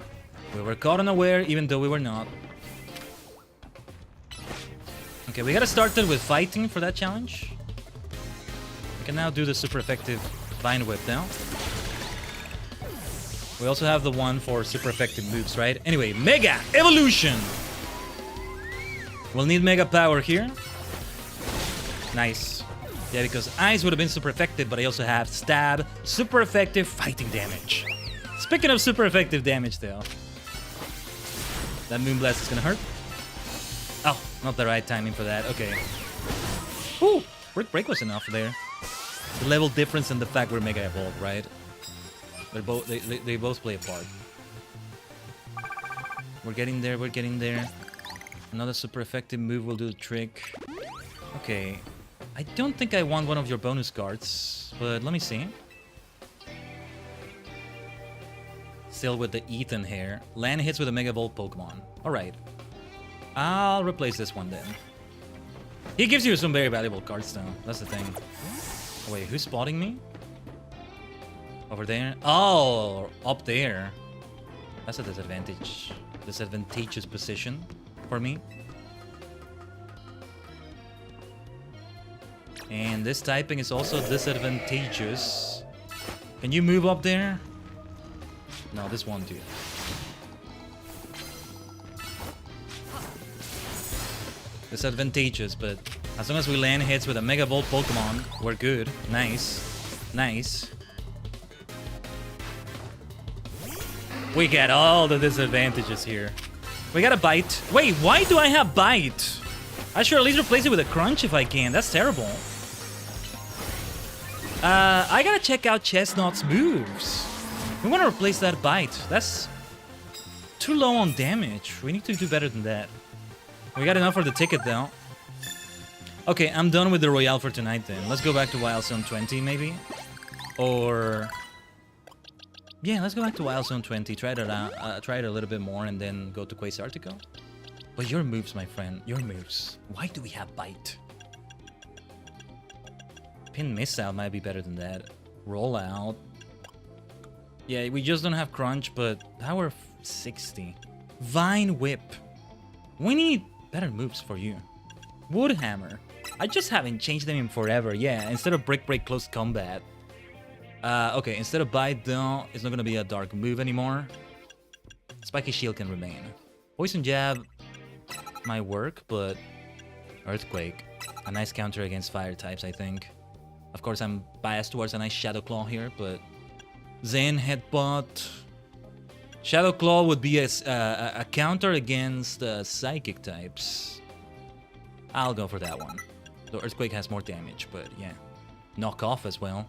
we were caught unaware even though we were not. Okay, we gotta start it with fighting for that challenge. We can now do the super effective Vine Whip now. We also have the one for super effective moves, right? Anyway, Mega Evolution! We'll need Mega Power here. Nice. Yeah, because Ice would have been super effective, but I also have Stab, super effective fighting damage. Speaking of super effective damage, though. That Moonblast is gonna hurt. Oh, not the right timing for that. Okay. Whew! Brick Break was enough there. The level difference and the fact we're Mega Evolved, right? They both play a part. We're getting there, we're getting there. Another super effective move will do the trick. Okay. I don't think I want one of your bonus cards, but let me see. Still with the Ethan here. Land hits with a Mega Volt Pokemon. Alright. I'll replace this one then. He gives you some very valuable cards though. That's the thing. Oh, wait, who's spotting me? Over there? Oh, up there. That's a disadvantage. Disadvantageous position for me. And this typing is also disadvantageous. Can you move up there? No, this won't do. Disadvantageous, but as long as we land hits with a Mega Volt Pokemon, we're good. Nice. Nice. We get all the disadvantages here. We got a Bite. Wait, why do I have Bite? I should at least replace it with a Crunch if I can. That's terrible. I gotta check out Chestnut's moves. We want to replace that Bite. That's too low on damage. We need to do better than that. We got enough for the ticket though. Okay, I'm done with the Royale for tonight then. Let's go back to Wild Zone 20 maybe. Or... yeah, let's go back to Wild Zone 20. Try it out, try it a little bit more and then go to Quasartico. But your moves, my friend. Your moves. Why do we have Bite? Pin Missile might be better than that. Roll out. Yeah, we just don't have Crunch, but Power 60. Vine Whip. We need better moves for you. Wood Hammer. I just haven't changed them in forever. Yeah, instead of Brick Break Close Combat. Okay, instead of Bite though, it's not gonna be a dark move anymore. Spiky Shield can remain. Poison Jab might work, but Earthquake. A nice counter against fire types, I think. Of course, I'm biased towards a nice Shadow Claw here, but... Zen Headbutt. Shadow Claw would be a counter against psychic types. I'll go for that one. The Earthquake has more damage, but yeah. Knock off as well.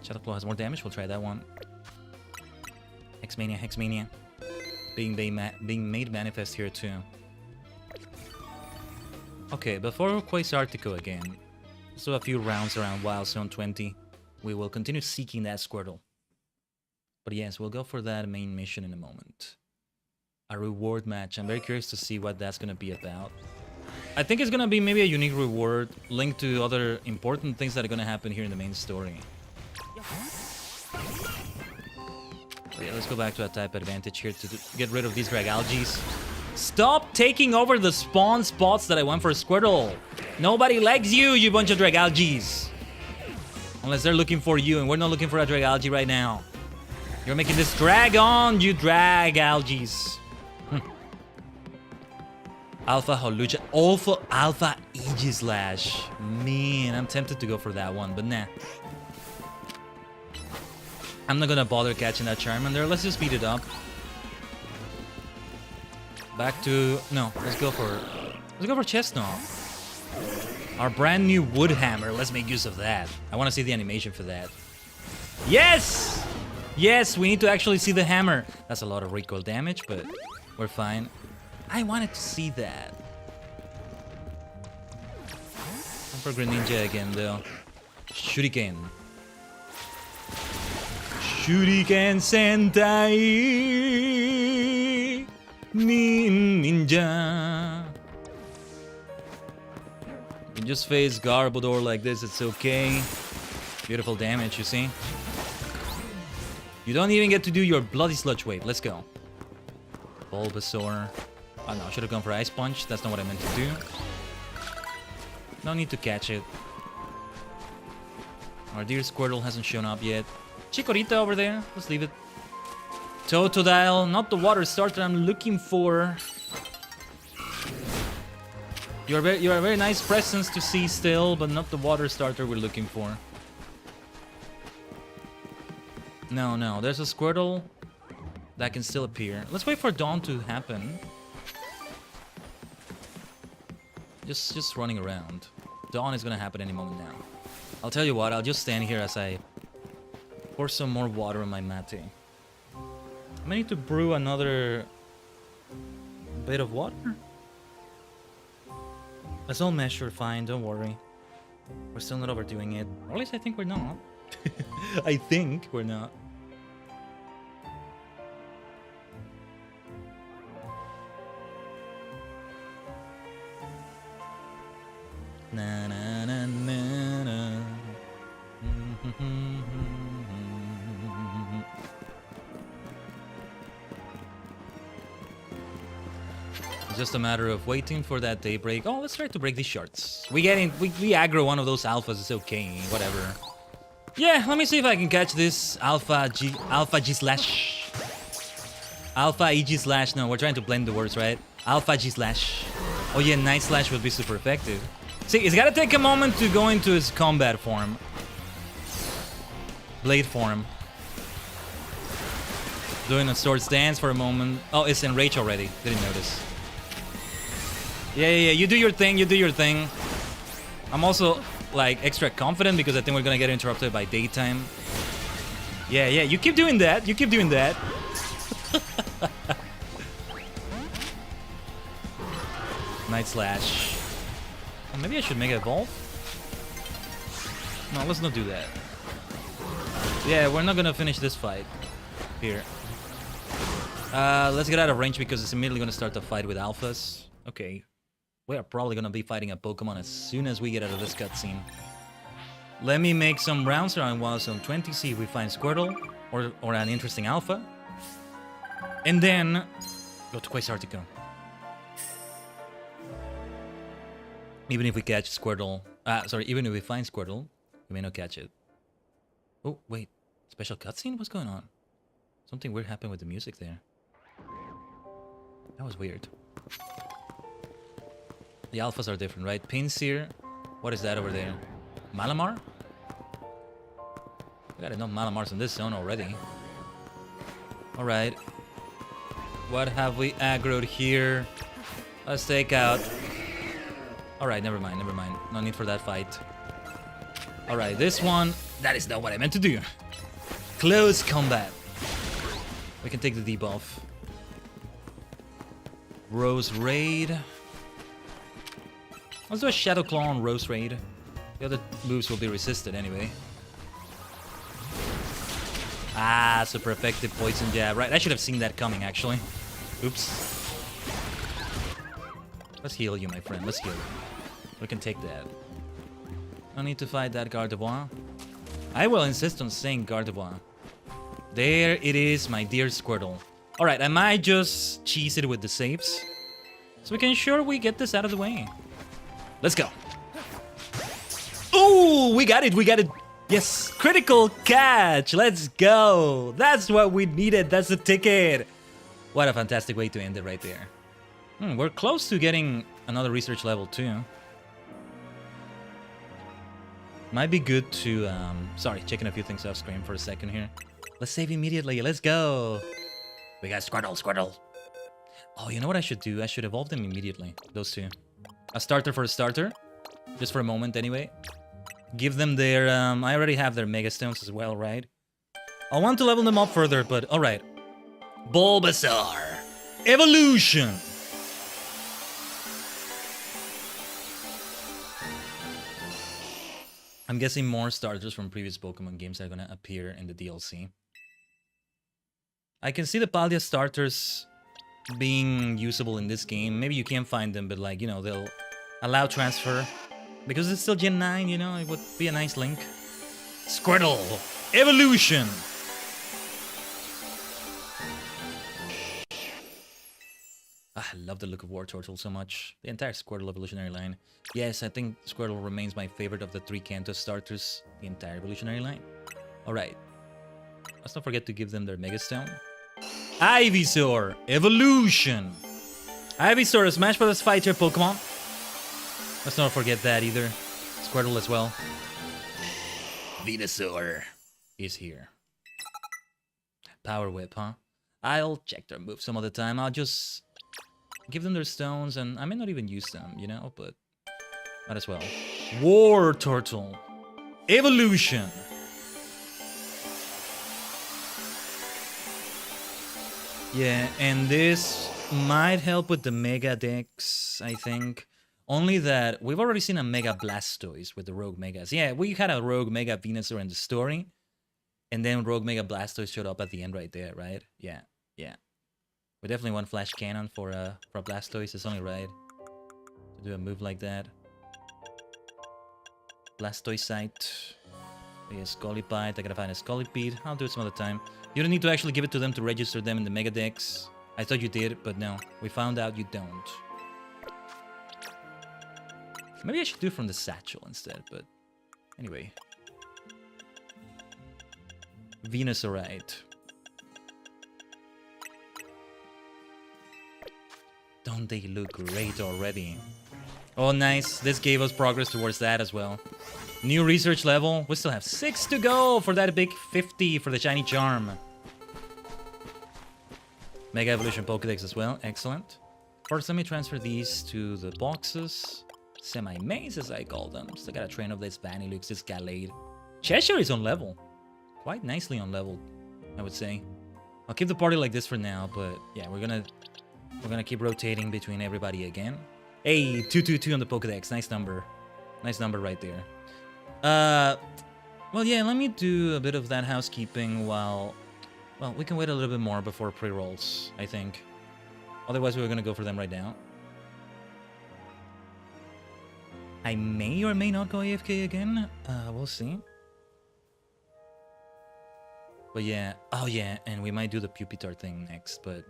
Shadow Claw has more damage, we'll try that one. Hexmania, Hexmania. Being made manifest here too. Okay, before Quasartico again. So a few rounds around Wild Zone 20. We will continue seeking that Squirtle. But yes, we'll go for that main mission in a moment. A reward match. I'm very curious to see what that's going to be about. I think it's going to be maybe a unique reward linked to other important things that are going to happen here in the main story. Yeah, let's go back to a type advantage here to get rid of these Dragalges. Stop taking over the spawn spots that I went for Squirtle. Nobody likes you, you bunch of Dragalges. Unless they're looking for you, and we're not looking for a Dragalge right now. You're making this drag on, you Dragalges. Alpha Holucha. Alpha Aegislash. Man, I'm tempted to go for that one, but nah. I'm not gonna bother catching that Charmander. Let's just beat it up. Back to... no, let's go for Chestnut. Our brand new Wood Hammer. Let's make use of that. I want to see the animation for that. Yes! Yes, we need to actually see the hammer. That's a lot of recoil damage, but we're fine. I wanted to see that. I'm for Greninja again, though. Shuriken. Shuriken Sentai Ninja. You just face Garbodor like this, it's okay. Beautiful damage, you see? You don't even get to do your Bloody Sludge wave. Let's go. Bulbasaur. Oh no, I should have gone for Ice Punch. That's not what I meant to do. No need to catch it. Our dear Squirtle hasn't shown up yet. Chikorita over there. Let's leave it. Totodile. Not the water starter I'm looking for. You're a very nice presence to see still, but not the water starter we're looking for. No, there's a Squirtle that can still appear. Let's wait for dawn to happen. Just running around. Dawn is gonna happen any moment now. I'll tell you what, I'll just stand here as I Pour some more water on my mate. I need to brew another bit of water. Let's all measure fine, don't worry. We're still not overdoing it. Or at least I think we're not. I think we're not. Na na na na na. It's just a matter of waiting for that daybreak. Oh, let's try to break these shorts. We aggro one of those alphas, it's okay, whatever. Yeah, let me see if I can catch this Alpha G slash. Alpha EG slash, no, we're trying to blend the words, right? Alpha G slash. Oh yeah, Night Slash would be super effective. See, it's gotta take a moment to go into his combat form. Blade form. Doing a sword stance for a moment. Oh, it's in rage already. Didn't notice. Yeah, you do your thing, you do your thing. I'm also, like, extra confident because I think we're gonna get interrupted by daytime. Yeah, you keep doing that, you keep doing that. Night Slash. Oh, maybe I should make it evolve? No, let's not do that. Yeah, we're not gonna finish this fight. Here. Let's get out of range because it's immediately gonna start the fight with alphas. Okay. We are probably gonna be fighting a Pokemon as soon as we get out of this cutscene. Let me make some rounds around 1020, see if we find Squirtle or an interesting alpha. And then go to Quasar Article. Even if we catch Squirtle, even if we find Squirtle, we may not catch it. Oh, wait. Special cutscene? What's going on? Something weird happened with the music there. That was weird. The alphas are different, right? Pinsir. What is that over there? Malamar? We got enough Malamars in this zone already. Alright. What have we aggroed here? Let's take out... Alright, never mind. No need for that fight. Alright, this one... That is not what I meant to do. Close combat. We can take the debuff. Rose Raid. Let's do a Shadow Claw on Rose Raid. The other moves will be resisted anyway. Ah, super effective Poison Jab. Right, I should have seen that coming actually. Oops. Let's heal you, my friend. Let's heal you. We can take that. No need to fight that Gardevoir. I will insist on saying Gardevoir. There it is, my dear Squirtle. Alright, I might just cheese it with the saves. So we can ensure we get this out of the way. Let's go. Ooh, we got it. Yes, critical catch. Let's go. That's what we needed. That's the ticket. What a fantastic way to end it right there. We're close to getting another research level too. Might be good to, sorry, checking a few things off screen for a second here. Let's save immediately. Let's go. We got Squirtle. Oh, you know what I should do? I should evolve them immediately. Those two. A starter for a starter. Just for a moment anyway. Give them their, I already have their Mega Stones as well, right? I want to level them up further, but alright. Bulbasaur. Evolution. I'm guessing more starters from previous Pokemon games are gonna appear in the DLC. I can see the Paldea starters being usable in this game. Maybe you can't find them, but like, you know, they'll allow transfer. Because it's still Gen 9, you know, it would be a nice link. Squirtle! Evolution! I love the look of War Turtle so much. The entire Squirtle evolutionary line. Yes, I think Squirtle remains my favorite of the 3 Kanto starters. The entire evolutionary line. Alright. Let's not forget to give them their Mega Stone. Ivysaur! Evolution! Ivysaur, a Smash Bros. Fighter Pokemon. Let's not forget that either. Squirtle as well. Venusaur is here. Power Whip, huh? I'll check their moves some other time. I'll just give them their stones, and I may not even use them, you know, but might as well. War Turtle. Evolution. Yeah, and this might help with the Mega Dex, I think. Only that we've already seen a Mega Blastoise with the Rogue Megas. Yeah, we had a Rogue Mega Venusaur in the story. And then Rogue Mega Blastoise showed up at the end right there, right? Yeah, yeah. We definitely want Flash Cannon for Blastoise. It's only right to do a move like that. Blastoise Sight. Yeah, Scolipede. I gotta find a Scolipede. I'll do it some other time. You don't need to actually give it to them to register them in the Mega Dex. I thought you did, but no. We found out you don't. Maybe I should do it from the satchel instead, but anyway. Venusaurite. Don't they look great already? Oh, nice. This gave us progress towards that as well. New research level. We still have 6 to go for that big 50 for the shiny charm. Mega Evolution Pokédex as well. Excellent. First, let me transfer these to the boxes. Semi-maze, as I call them. Still gotta train up this Vanilluxe, this Gallade. Cheshire is on level. Quite nicely on level, I would say. I'll keep the party like this for now, but yeah, we're gonna keep rotating between everybody again. Hey, 222 on the Pokédex. Nice number. Nice number right there. Well, yeah, let me do a bit of that housekeeping while... Well, we can wait a little bit more before pre-rolls, I think. Otherwise, we're gonna go for them right now. I may or may not go AFK again. We'll see. But yeah, oh yeah, and we might do the Pupitar thing next, but...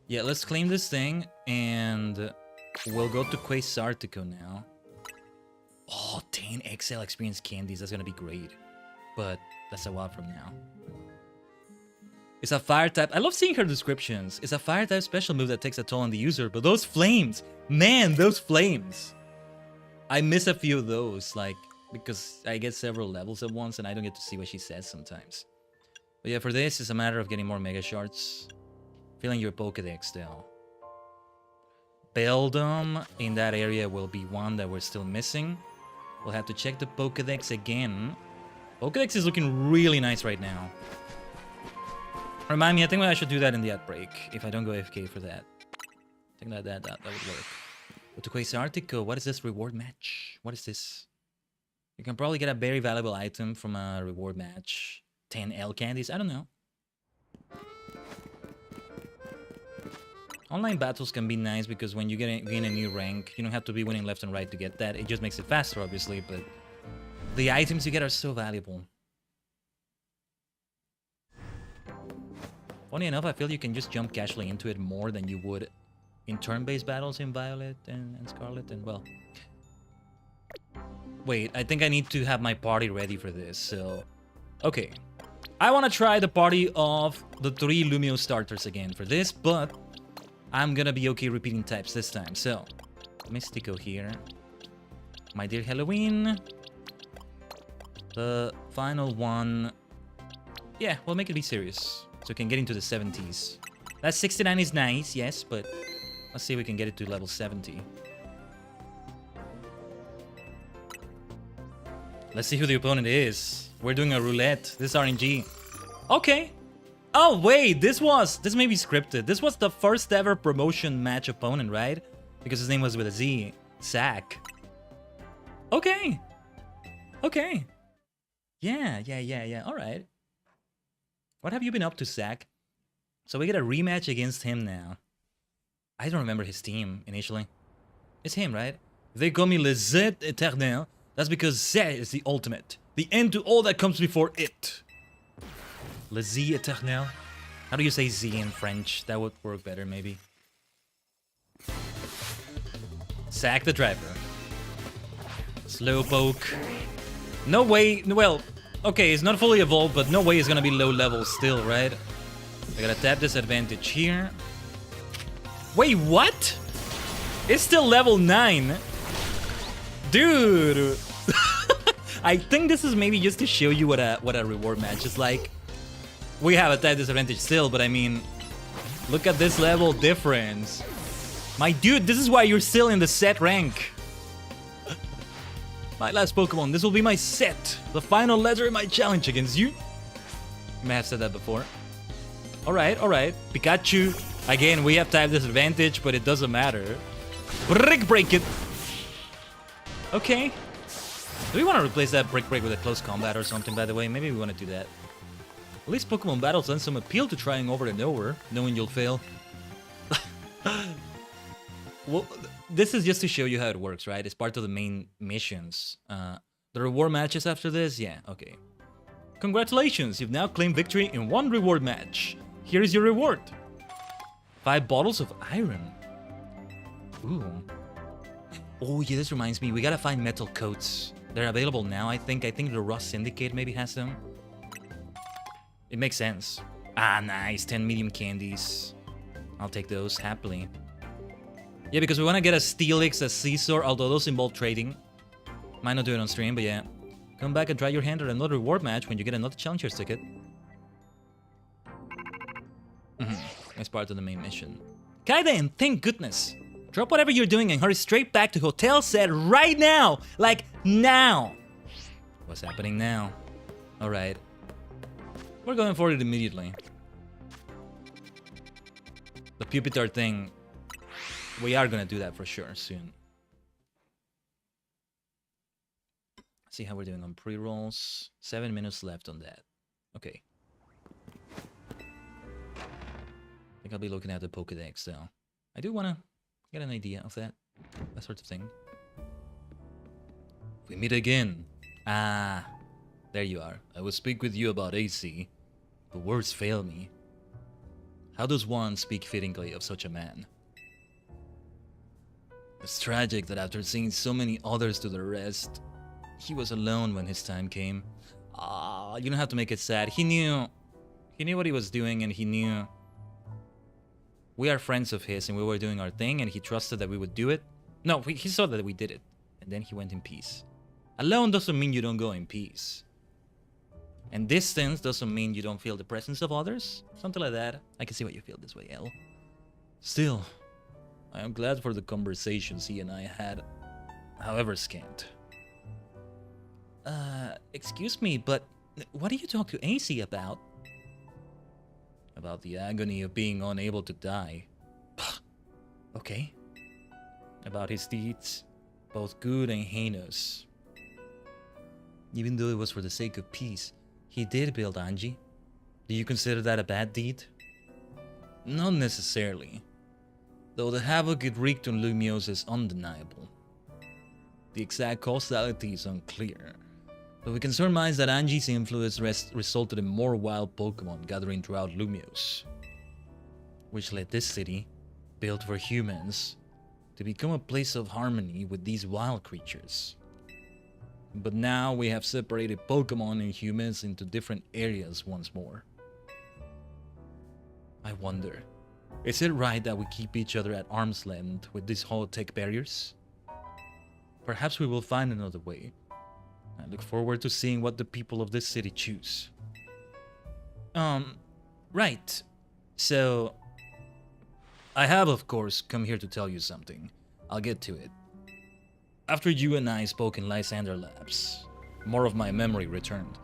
Yeah, let's claim this thing, and we'll go to Quasartico now. Oh, 10 XL experience candies, that's gonna be great. But that's a while from now. It's a fire type. I love seeing her descriptions. It's a fire type special move that takes a toll on the user, but those flames, man, those flames. I miss a few of those, like, because I get several levels at once and I don't get to see what she says sometimes. But yeah, for this, it's a matter of getting more Mega Shards. Filling your Pokédex still. Beldum in that area will be one that we're still missing. We'll have to check the Pokédex again. Pokédex is looking really nice right now. Remind me, I think I should do that in the ad break, if I don't go AFK for that. I think that would work. But to Quasartico, what is this reward match? What is this? You can probably get a very valuable item from a reward match. 10 L candies? I don't know. Online battles can be nice because when you gain a new rank, you don't have to be winning left and right to get that. It just makes it faster, obviously, but the items you get are so valuable. Funny enough, I feel you can just jump casually into it more than you would in turn-based battles in Violet and Scarlet, and well... Wait, I think I need to have my party ready for this, so... Okay. I want to try the party of the 3 Lumio starters again for this, but... I'm gonna be okay repeating types this time, so... Mystico here. My Dear Halloween. The final one... Yeah, we'll make it be serious. So we can get into the 70s. That 69 is nice, yes, but... Let's see if we can get it to level 70. Let's see who the opponent is. We're doing a roulette. This is RNG. Okay. Oh, wait. This may be scripted. This was the first ever promotion match opponent, right? Because his name was with a Z. Zack. Okay. Okay. Yeah. All right. What have you been up to, Zack? So we get a rematch against him now. I don't remember his team initially. It's him, right? They call me Le Z Eternel. That's because Z is the ultimate. The end to all that comes before it. Le Z Eternel. How do you say Z in French? That would work better, maybe. Zack the driver. Slowpoke. No way. Well, okay, it's not fully evolved, but no way it's gonna be low level still, right? I gotta tap disadvantage here. Wait, what? It's still level 9. Dude. I think this is maybe just to show you what a reward match is like. We have a tap disadvantage still, but I mean, look at this level difference. My dude, this is why you're still in the set rank. My last Pokemon, this will be my set. The final letter in my challenge against you. You may have said that before. Alright, alright. Pikachu. Again, we have type disadvantage, but it doesn't matter. Brick break it. Okay. Do we want to replace that brick break with a close combat or something, by the way? Maybe we want to do that. At least Pokemon battles lend some appeal to trying over and over, knowing you'll fail. Well, this is just to show you how it works, right? It's part of the main missions. The reward matches after this? Yeah, okay. Congratulations, you've now claimed victory in one reward match. Here is your reward. 5 bottles of iron. Ooh. Oh yeah, this reminds me, we gotta find metal coats. They're available now, I think. I think the Rust Syndicate maybe has them. It makes sense. Ah, nice. 10 medium candies. I'll take those happily. Yeah, because we want to get a Steelix, a Scizor, although those involve trading. Might not do it on stream, but yeah. Come back and try your hand at another reward match when you get another Challenger's ticket. That's part of the main mission. Khaiden, thank goodness. Drop whatever you're doing and hurry straight back to Hotel Set right now! Like, now! What's happening now? Alright. We're going for it immediately. The Pupitar thing, we are gonna do that for sure soon. See how we're doing on pre-rolls. 7 minutes left on that. Okay. I think I'll be looking at the Pokédex though. I do wanna get an idea of that sort of thing. We meet again. Ah, there you are. I will speak with you about AC, but words fail me. How does one speak fittingly of such a man? It's tragic that after seeing so many others to the rest, he was alone when his time came. Ah, you don't have to make it sad. He knew what he was doing, and he knew we are friends of his and we were doing our thing, and he trusted that we would do it. No, he saw that we did it, and then he went in peace. Alone doesn't mean you don't go in peace. And distance doesn't mean you don't feel the presence of others. Something like that. I can see why you feel this way, El. Still, I am glad for the conversations he and I had, however scant. Excuse me, but what do you talk to AC about? About the agony of being unable to die. Okay. About his deeds, both good and heinous. Even though it was for the sake of peace, he did build Anji. Do you consider that a bad deed? Not necessarily. Though the havoc it wreaked on Lumiose is undeniable. The exact causality is unclear, but we can surmise that Anji's influence resulted in more wild Pokemon gathering throughout Lumiose, which led this city, built for humans, to become a place of harmony with these wild creatures. But now we have separated Pokemon and humans into different areas once more. I wonder, is it right that we keep each other at arm's length with these holotech barriers? Perhaps we will find another way. I look forward to seeing what the people of this city choose. Right. So, I have, of course, come here to tell you something. I'll get to it. After you and I spoke in Lysander Labs, more of my memory returned.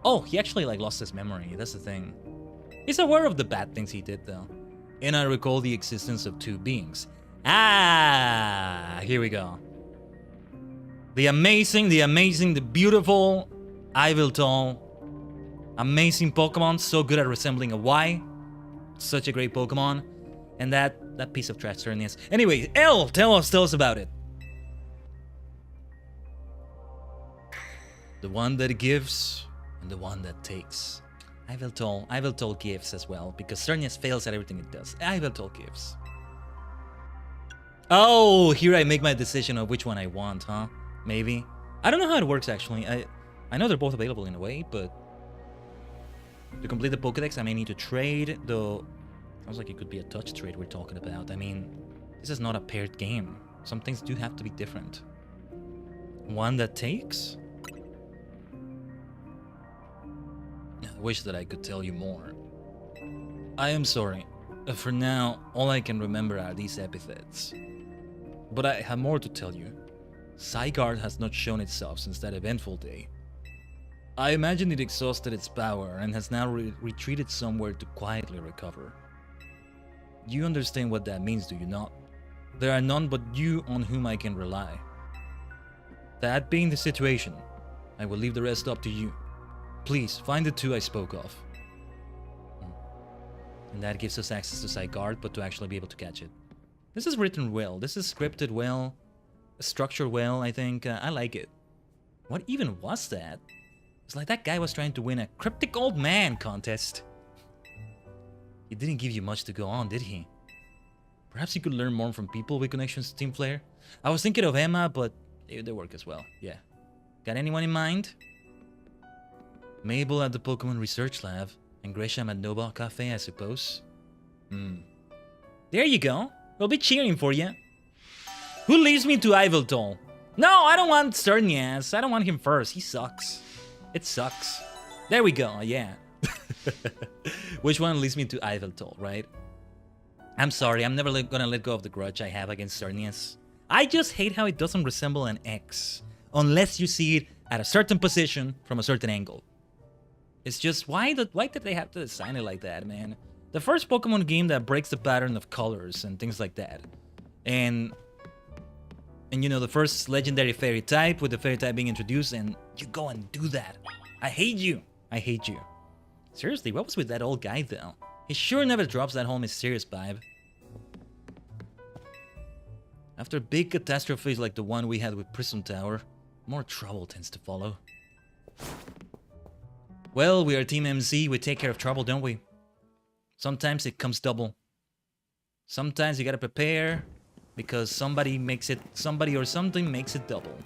Oh, he actually lost his memory, that's the thing. He's aware of the bad things he did though. And I recall the existence of 2 beings. Ah, here we go. The amazing, the beautiful Iviltal. Amazing Pokemon, so good at resembling a Y. Such a great Pokemon. And that piece of trash Cernius. Anyway, El, tell us about it. The one that gives and the one that takes. Iviltal gives as well, because Cernius fails at everything it does. Iviltal gives. Oh, here I make my decision of which one I want, huh? Maybe. I don't know how it works actually. I know they're both available in a way, but to complete the Pokédex I may need to trade, though sounds like it could be a touch trade we're talking about. I mean, this is not a paired game. Some things do have to be different. One that takes? I wish that I could tell you more. I am sorry. For now, all I can remember are these epithets. But I have more to tell you. Zygarde has not shown itself since that eventful day. I imagine it exhausted its power and has now retreated somewhere to quietly recover. You understand what that means, do you not? There are none but you on whom I can rely. That being the situation, I will leave the rest up to you. Please, find the two I spoke of. And that gives us access to side guard, but to actually be able to catch it. This is written well. This is scripted well. Structured well, I think. I like it. What even was that? It's like that guy was trying to win a cryptic old man contest. He didn't give you much to go on, did he? Perhaps you could learn more from people with connections to Team Flare. I was thinking of Emma, but they work as well. Yeah. Got anyone in mind? Mabel at the Pokemon Research Lab, and Gresham at Nobel Cafe, I suppose. There you go. We'll be cheering for you. Who leaves me to Iveltal? No, I don't want Cernias. I don't want him first. He sucks. It sucks. There we go. Yeah. Which one leads me to Iveltal, right? I'm sorry. I'm never gonna let go of the grudge I have against Cernias. I just hate how it doesn't resemble an X, unless you see it at a certain position from a certain angle. It's just, why did they have to design it like that, man? The first Pokemon game that breaks the pattern of colors and things like that. And you know, the first legendary fairy type with the fairy type being introduced, and you go and do that. I hate you. I hate you. Seriously, what was with that old guy, though? He sure never drops that whole mysterious vibe. After big catastrophes like the one we had with Prism Tower, more trouble tends to follow. Well, we are Team MZ, we take care of trouble, don't we? Sometimes it comes double. Sometimes you gotta prepare, because somebody or something makes it double.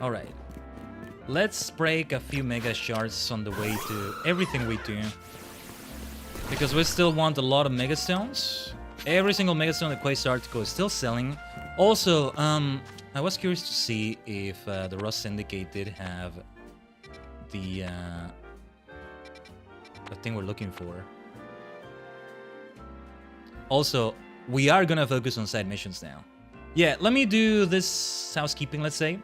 Alright. Let's break a few Mega Shards on the way to everything we do. Because we still want a lot of Mega Stones. Every single Mega Stone that Quest Article is still selling. Also, I was curious to see if the Rust Syndicate did have the thing we're looking for. Also, we are gonna focus on side missions now. Yeah, let me do this housekeeping, let's say,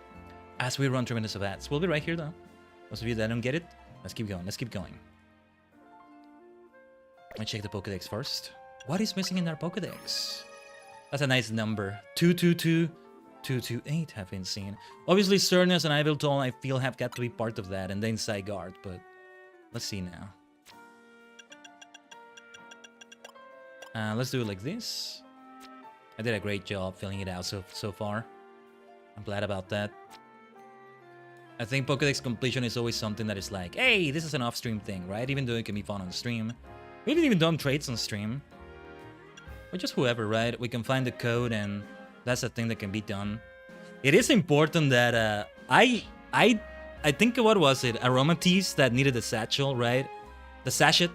as we run tremendous of ads. We'll be right here, though. Those of you that don't get it, let's keep going. Let's keep going. Let me check the Pokedex first. What is missing in our Pokedex? That's a nice number. 222, 228 have been seen. Obviously, Cernias and Iveltal, I feel, have got to be part of that, and then Zygarde, but let's see now. Let's do it like this. I did a great job filling it out so far. I'm glad about that. I think Pokedex completion is always something that is like, hey, this is an off-stream thing, right? Even though it can be fun on stream. We haven't even done trades on stream. Or just whoever, right? We can find the code, and that's a thing that can be done. It is important that I think, what was it? Aromatisse that needed a satchel, right? The sachet.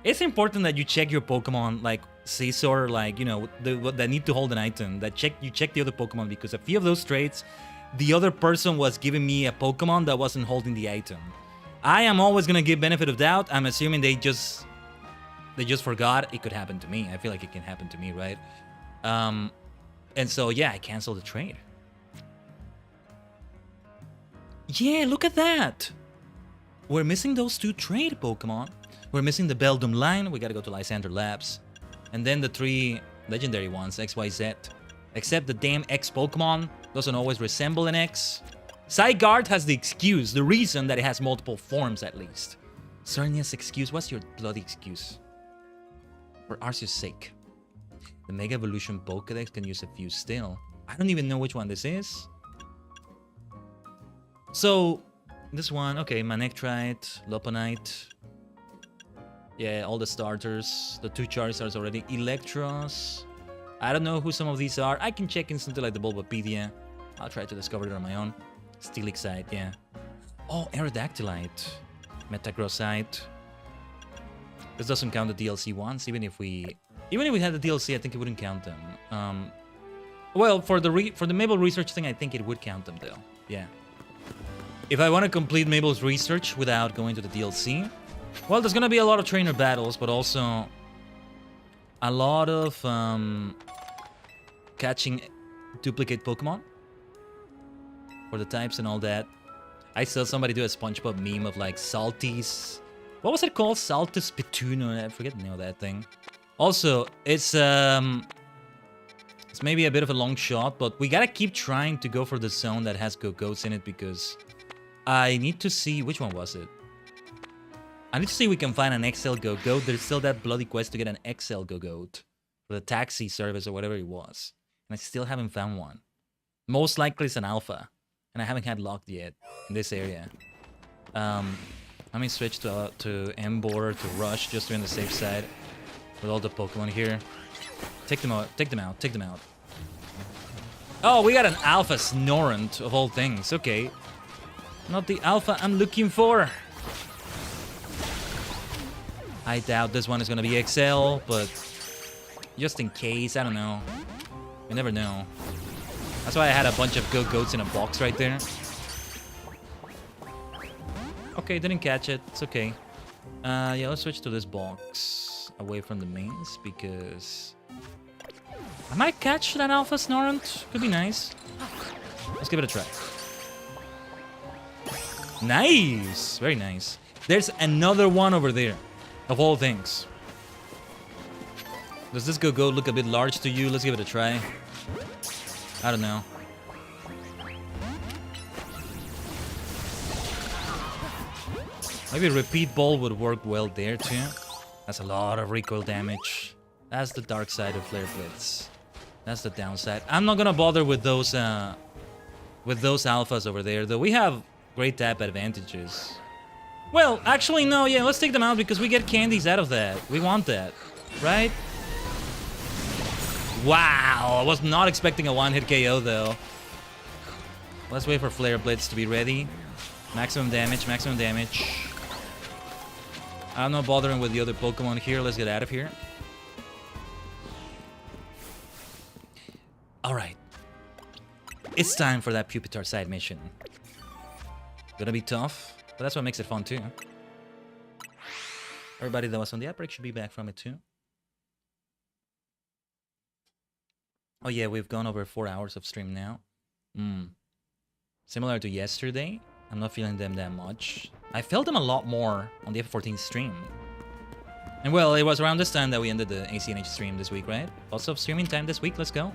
It's important that you check your Pokemon, like Scizor, like, you know, that need to hold an item. You check the other Pokemon, because a few of those trades, the other person was giving me a Pokemon that wasn't holding the item. I am always gonna give benefit of doubt. I'm assuming they just forgot. It could happen to me. I feel like it can happen to me, right? And so yeah, I canceled the trade. Yeah, look at that. We're missing those two trade Pokemon. We're missing the Beldum line. We gotta go to Lysander Labs. And then the 3 legendary ones, XYZ. Except the damn X Pokemon doesn't always resemble an X. Zygarde has the excuse, the reason that it has multiple forms at least. Cernia's excuse, what's your bloody excuse? For Arceus' sake. The Mega Evolution Pokedex can use a few still. I don't even know which one this is. So, this one, okay, Manectrite, Lopunite. Yeah, all the starters. The 2 Charizards already. Electros. I don't know who some of these are. I can check instantly like the Bulbapedia. I'll try to discover it on my own. Steelixite, yeah. Oh, Aerodactylite. Metagrossite. This doesn't count the DLC ones. Even if we had the DLC, I think it wouldn't count them. Well, for the Mabel research thing, I think it would count them though. Yeah. If I want to complete Mabel's research without going to the DLC, well, there's gonna be a lot of trainer battles, but also a lot of catching duplicate Pokemon. for the types and all that. I saw somebody do a SpongeBob meme of like salties. What was it called? Saltus Pituno. I forget the name of that thing. Also, it's maybe a bit of a long shot, but we gotta keep trying to go for the zone that has go-goats in it because I need to see which one was it. I need to see if we can find an XL go-goat. There's still that bloody quest to get an XL go-goat for the taxi service or whatever it was, and I still haven't found one. Most likely it's an alpha, and I haven't had luck yet in this area. Let me switch to Embor, to Rush, just to be on the safe side with all the Pokemon here. Take them out, take them out, take them out. Oh, we got an Alpha Snorant of all things. Okay. Not the Alpha I'm looking for. I doubt this one is gonna be XL, but just in case, I don't know. You never know. That's why I had a bunch of go-goats in a box right there. Okay, didn't catch it. It's okay. Yeah, let's switch to this box away from the mains because I might catch that Alpha Snorant. Could be nice. Let's give it a try. Nice! Very nice. There's another one over there, of all things. Does this go-goat look a bit large to you? Let's give it a try. I don't know. Maybe repeat ball would work well there too. That's a lot of recoil damage. That's the dark side of Flare Blitz. That's the downside. I'm not gonna bother with those alphas over there, though. We have great tap advantages. Well, actually no, yeah, let's take them out because we get candies out of that. We want that, right? Wow, I was not expecting a one-hit KO though. Let's wait for Flare Blitz to be ready. Maximum damage, maximum damage. I'm not bothering with the other Pokemon here. Let's get out of here. Alright. It's time for that Pupitar side mission. Gonna be tough, but that's what makes it fun too. Everybody that was on the outbreak should be back from it too. Oh yeah, we've gone over 4 hours of stream now. Similar to yesterday, I'm not feeling them that much. I felt them a lot more on the F14 stream. And well, it was around this time that we ended the ACNH stream this week, right? Lots of streaming time this week, let's go.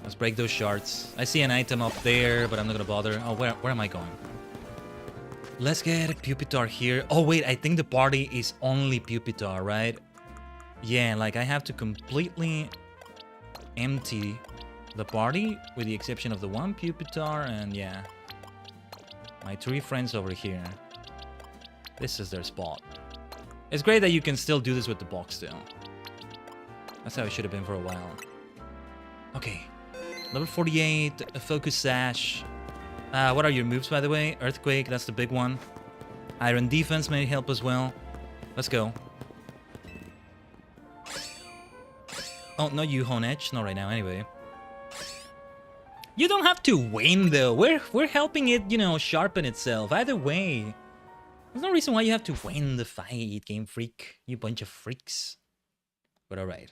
Let's break those shards. I see an item up there, but I'm not gonna bother. Oh, where am I going? Let's get a Pupitar here. Oh wait, I think the party is only Pupitar, right? Yeah, like I have to completely empty the party with the exception of the one Pupitar and yeah. My 3 friends over here. This is their spot. It's great that you can still do this with the box still. That's how it should have been for a while. Okay. Level 48, a Focus Sash. What are your moves, by the way? Earthquake, that's the big one. Iron Defense may help as well. Let's go. Oh, not you, Honech. Not right now, anyway. You don't have to win, though. We're helping it, you know, sharpen itself. Either way. There's no reason why you have to win the fight, Game Freak. You bunch of freaks. But alright.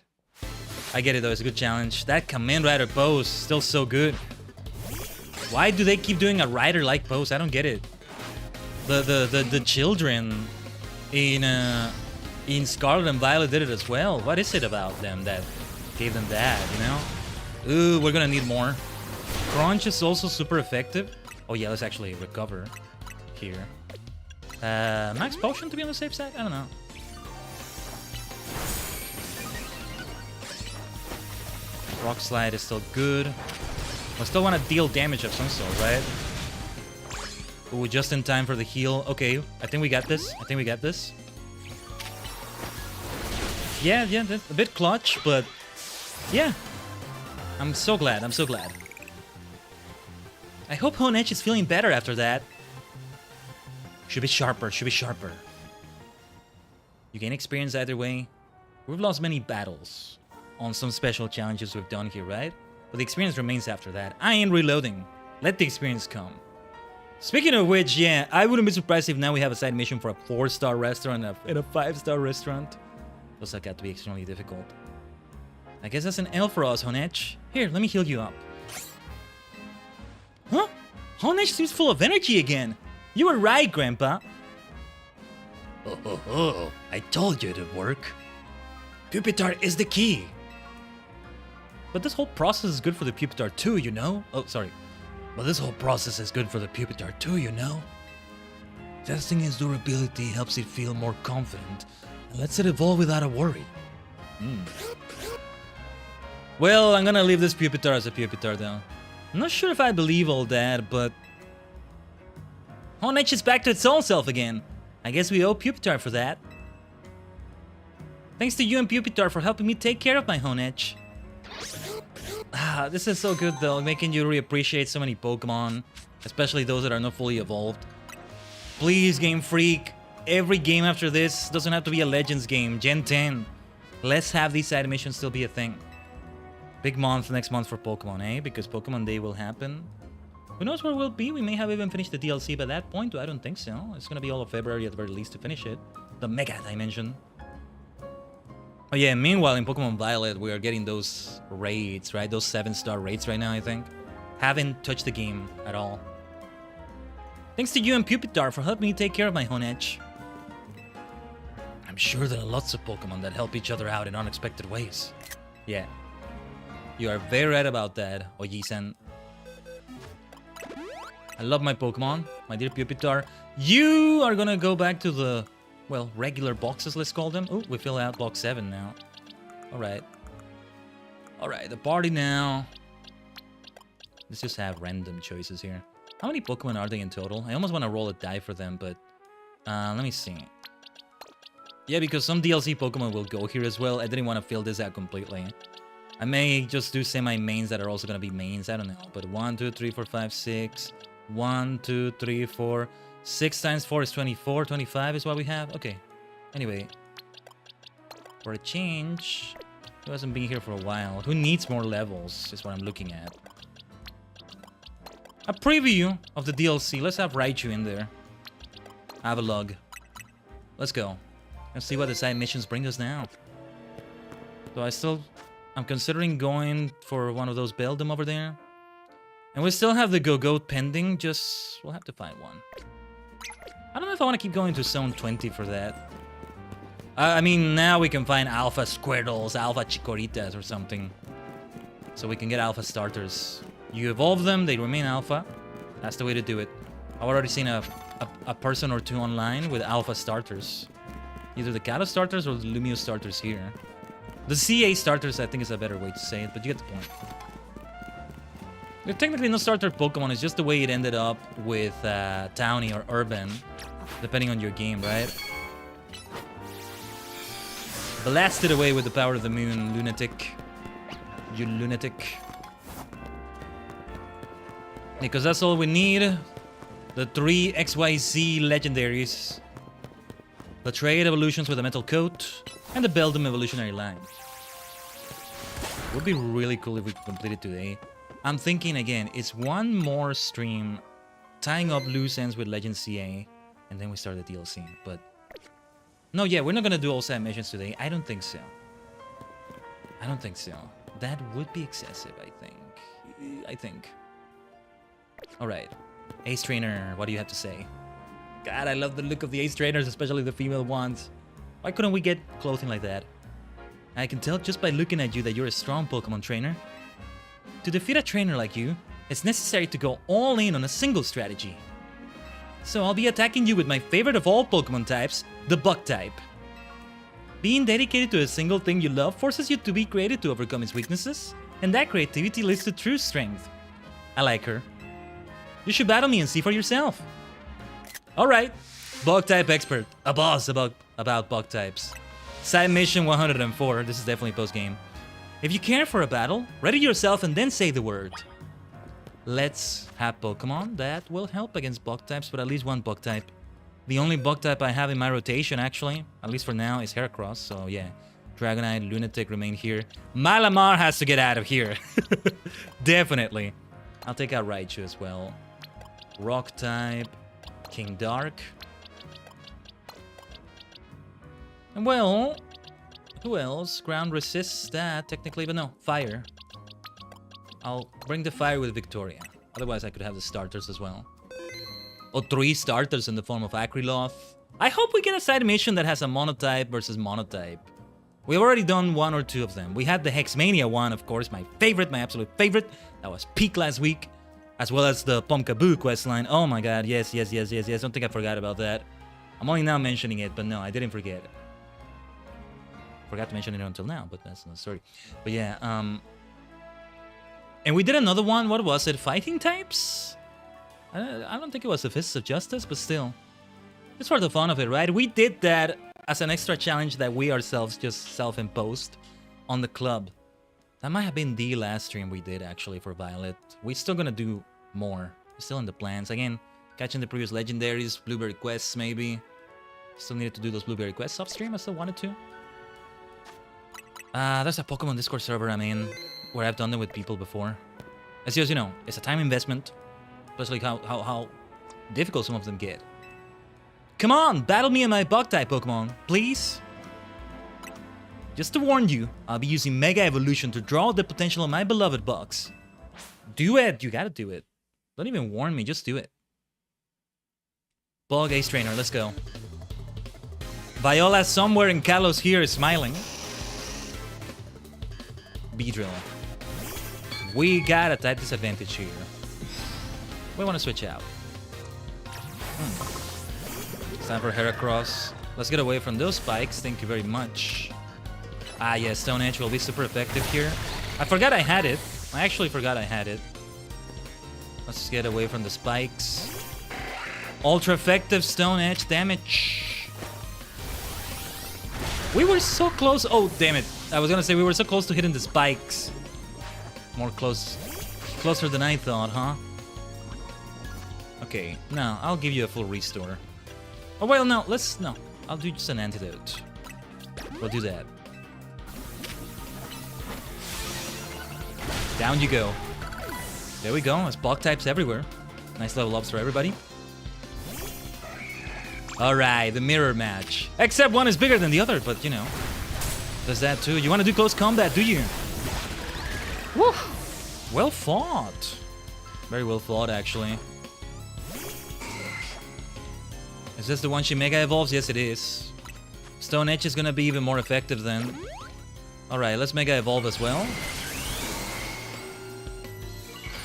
I get it, though. It's a good challenge. That Command Rider pose, still so good. Why do they keep doing a rider-like pose? I don't get it. The children in Scarlet and Violet did it as well. What is it about them that gave them that, you know? Ooh, we're gonna need more. Crunch is also super effective. Oh yeah, let's actually recover here. Max Potion to be on the safe side? I don't know. Rock Slide is still good. I still want to deal damage of some sort, right? Ooh, just in time for the heal. Okay, I think we got this. I think we got this. Yeah, that's a bit clutch, but yeah. I'm so glad, I'm so glad. I hope Honech is feeling better after that. Should be sharper, should be sharper. You gain experience either way. We've lost many battles on some special challenges we've done here, right? But the experience remains after that. I ain't reloading. Let the experience come. Speaking of which, yeah, I wouldn't be surprised if now we have a side mission for a 4-star restaurant and a 5-star restaurant. Those have got to be extremely difficult. I guess that's an L for us, Honech. Here, let me heal you up. Huh? Honech seems full of energy again. You were right, Grandpa. Oh, I told you it'd work. Pupitar is the key. But this whole process is good for the Pupitar too, you know? Oh, sorry. But this whole process is good for the Pupitar too, you know? Testing its durability helps it feel more confident and lets it evolve without a worry. Well, I'm gonna leave this Pupitar as a Pupitar though. I'm not sure if I believe all that, but... Honech is back to its own self again. I guess we owe Pupitar for that. Thanks to you and Pupitar for helping me take care of my Honech. Ah, this is so good though, making you reappreciate so many Pokemon, especially those that are not fully evolved. Please, Game Freak, every game after this doesn't have to be a Legends game, Gen 10. Let's have these side missions still be a thing. Big month next month for Pokemon, eh? Because Pokemon Day will happen. Who knows where we'll be? We may have even finished the DLC by that point. I don't think so. It's gonna be all of February at the very least to finish it. The Mega Dimension. Oh yeah, meanwhile in Pokemon Violet we are getting those raids, right? Those 7-star raids right now, I think. Haven't touched the game at all. Thanks to you and Pupitar for helping me take care of my Honech. I'm sure there are lots of Pokemon that help each other out in unexpected ways. Yeah. You are very right about that, Oji-san. I love my Pokemon, my dear Pupitar. You are gonna go back to the, well, regular boxes, let's call them. Oh, we fill out box 7 now. Alright. Alright, the party now. Let's just have random choices here. How many Pokemon are they in total? I almost want to roll a die for them, but... let me see. Yeah, because some DLC Pokemon will go here as well. I didn't want to fill this out completely. I may just do semi-mains that are also going to be mains. I don't know. But 1, 2, 3, 4, 5, 6... 1, 2, 3, 4... 6 times 4 is 24. 25 is what we have. Okay. Anyway. For a change... Who hasn't been here for a while? Who needs more levels is what I'm looking at. A preview of the DLC. Let's have Raichu in there. Avalugg. Let's go. Let's see what the side missions bring us now. So I'm considering going for one of those Beldum over there. And we still have the Go-Goat pending. We'll have to find one. I don't know if I want to keep going to Zone 20 for that. I mean, now we can find Alpha Squirtles, Alpha Chicoritas or something. So we can get Alpha starters. You evolve them, they remain Alpha. That's the way to do it. I've already seen a person or two online with Alpha starters. Either the Kalos starters or the Lumio starters here. The CA starters, I think, is a better way to say it, but you get the point. They're technically no starter Pokemon, it's just the way it ended up with Towny or Urban, depending on your game, right? Blasted away with the power of the moon, lunatic. You lunatic. Because that's all we need. The 3 XYZ legendaries. The trade evolutions with a metal coat. And the Beldum evolutionary line. It would be really cool if we could complete it today. I'm thinking again, it's one more stream tying up loose ends with Legend CA. And then we start the DLC. But no, yeah, we're not gonna do all 7 missions today. I don't think so. I don't think so. That would be excessive, I think. Alright. Ace Trainer, what do you have to say? God, I love the look of the Ace Trainers, especially the female ones. Why couldn't we get clothing like that? I can tell just by looking at you that you're a strong Pokemon trainer. To defeat a trainer like you, it's necessary to go all in on a single strategy. So I'll be attacking you with my favorite of all Pokemon types, the Bug type. Being dedicated to a single thing you love forces you to be creative to overcome its weaknesses, and that creativity leads to true strength. I like her. You should battle me and see for yourself. Alright, Bug type expert, a boss about Bug types. Side mission 104, this is definitely post-game. If you care for a battle, ready yourself and then say the word. Let's have Pokemon that will help against Bug types, but at least one Bug type. The only Bug type I have in my rotation, actually, at least for now, is Heracross, so yeah. Dragonite, Lunatic remain here. Malamar has to get out of here. Definitely. I'll take out Raichu as well. Rock type, King Dark. And well, who else? Ground resists that technically, but no, fire. I'll bring the fire with Victoria. Otherwise, I could have the starters as well. Or 3 starters in the form of Acriloth. I hope we get a side mission that has a monotype versus monotype. We've already done 1 or 2 of them. We had the Hexmania one, of course, my favorite, my absolute favorite. That was peak last week. As well as the Pomkaboo questline. Oh my god, yes. Don't think I forgot about that. I'm only now mentioning it, but no, I didn't forget. Forgot to mention it until now, but that's another story. But yeah, and we did another one. What was it? Fighting types? I don't think it was the Fists of Justice, but still. It's for the fun of it, right? We did that as an extra challenge that we ourselves just self-imposed on the club. That might have been the last stream we did, actually, for Violet. We're still gonna do more. We're still in the plans. Again, catching the previous legendaries, Blueberry quests, maybe. Still needed to do those Blueberry quests off stream. I still wanted to. There's a Pokemon Discord server I'm in, where I've done them with people before. As you know, it's a time investment. Especially how difficult some of them get. Come on, battle me and my Bug-type Pokemon, please. Just to warn you, I'll be using Mega Evolution to draw the potential of my beloved bugs. Do it, you gotta do it. Don't even warn me, just do it. Bug Ace Trainer, let's go. Viola somewhere in Kalos here is smiling. Beedrill. We got a type disadvantage here. We want to switch out. It's time for Heracross. Let's get away from those spikes. Thank you very much. Ah, yeah, Stone Edge will be super effective here. I forgot I had it. I actually forgot I had it. Let's get away from the spikes. Ultra effective Stone Edge damage. We were so close. Oh, damn it. I was gonna say we were so close to hitting the spikes. More closer than I thought, huh? Okay, now I'll give you a full restore. Oh, well, no, no. I'll do just an antidote. We'll do that. Down you go. There we go. There's bug types everywhere. Nice level ups for everybody. Alright, the mirror match. Except one is bigger than the other, but you know. Does that too. You want to do close combat, do you? Woo! Well fought. Very well fought, actually. Is this the one she Mega Evolves? Yes, it is. Stone Edge is gonna be even more effective then. Alright, let's Mega Evolve as well.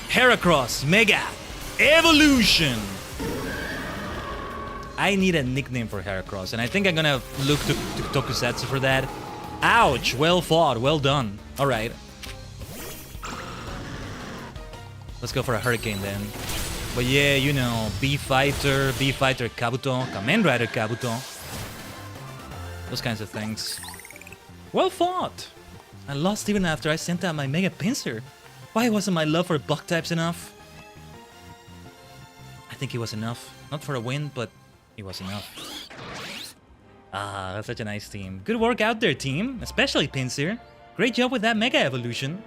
Heracross Mega Evolution! I need a nickname for Heracross, and I think I'm gonna look to Tokusatsu for that. Ouch! Well fought, well done. Alright. Let's go for a Hurricane then. But yeah, you know, B-Fighter Kabuto, Kamen Rider Kabuto. Those kinds of things. Well fought! I lost even after I sent out my Mega Pinsir. Why wasn't my love for bug types enough? I think it was enough. Not for a win, but it was enough. Ah, that's such a nice team. Good work out there, team. Especially Pinsir. Great job with that Mega Evolution.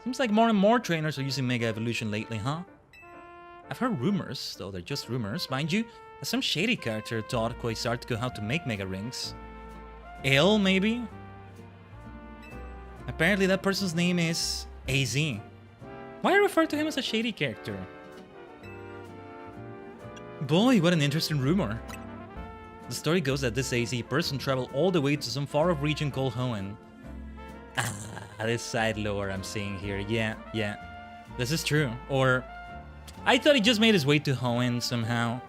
Seems like more and more trainers are using Mega Evolution lately, huh? I've heard rumors, though they're just rumors, mind you, that some shady character taught Quasartico how to make Mega Rings. Ale, maybe? Apparently that person's name is AZ. Why I refer to him as a shady character? Boy, what an interesting rumor. The story goes that this AZ person traveled all the way to some far-off region called Hoenn. Ah, this side lore I'm seeing here. Yeah. This is true. Or I thought he just made his way to Hoenn somehow.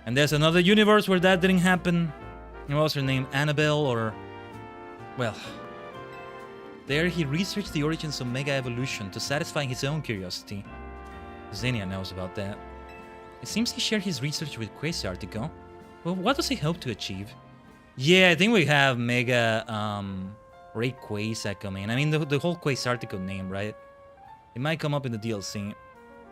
And there's another universe where that didn't happen. What was her name? Annabelle or... Well... There he researched the origins of Mega Evolution to satisfy his own curiosity. Xenia knows about that. It seems he shared his research with Quasartico. Well, what does he hope to achieve? Yeah, I think we have Mega... Ray Quasar coming. I mean, the whole Quasartico name, right? It might come up in the DLC.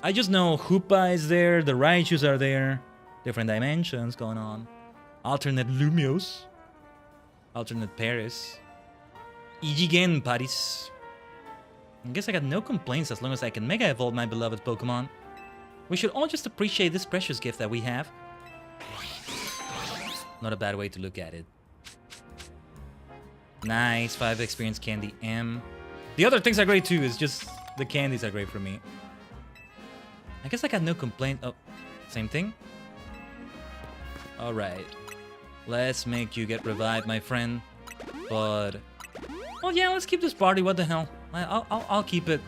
I just know Hoopa is there, the Raichus are there. Different dimensions going on. Alternate Lumios. Alternate Paris. Ijigen Paris. I guess I got no complaints as long as I can Mega Evolve my beloved Pokemon. We should all just appreciate this precious gift that we have. Not a bad way to look at it. Nice, 5 experience candy M. The other things are great too, it's just the candies are great for me. I guess I got no complaint. Oh, same thing? Alright. Let's make you get revived, my friend. But... well, yeah, let's keep this party. What the hell? I'll keep it.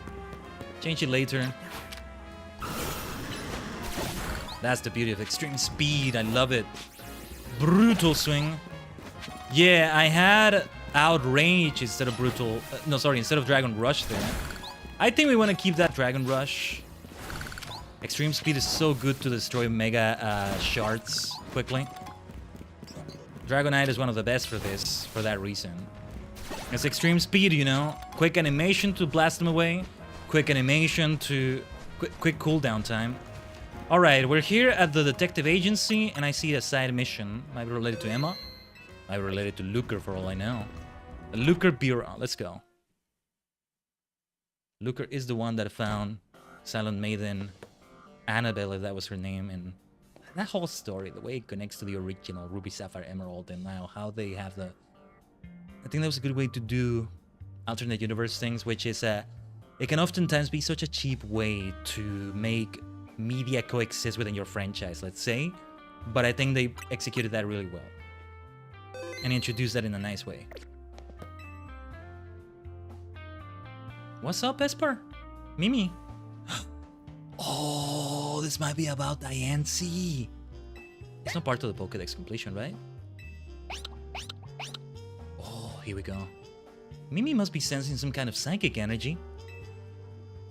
Change it later. That's the beauty of extreme speed. I love it. Brutal swing. Yeah, I had outrage instead of brutal. No, sorry, instead of dragon rush there. I think we want to keep that dragon rush. Extreme speed is so good to destroy mega shards quickly. Dragonite is one of the best for this, for that reason. It's extreme speed, you know. Quick animation to blast them away. Quick animation to... quick cooldown time. Alright, we're here at the detective agency, and I see a side mission. Might be related to Emma. Might be related to Luker, for all I know. The Luker Bureau. Let's go. Luker is the one that found Silent Maiden, Annabelle, if that was her name, and that whole story, the way it connects to the original Ruby, Sapphire, Emerald, and now how they have the... I think that was a good way to do alternate universe things, which is it can oftentimes be such a cheap way to make media coexist within your franchise, let's say, but I think they executed that really well and introduced that in a nice way. What's up, Esper? Mimi? Oh, this might be about Diancie. It's not part of the Pokédex completion, right? Oh, here we go. Mimi must be sensing some kind of psychic energy.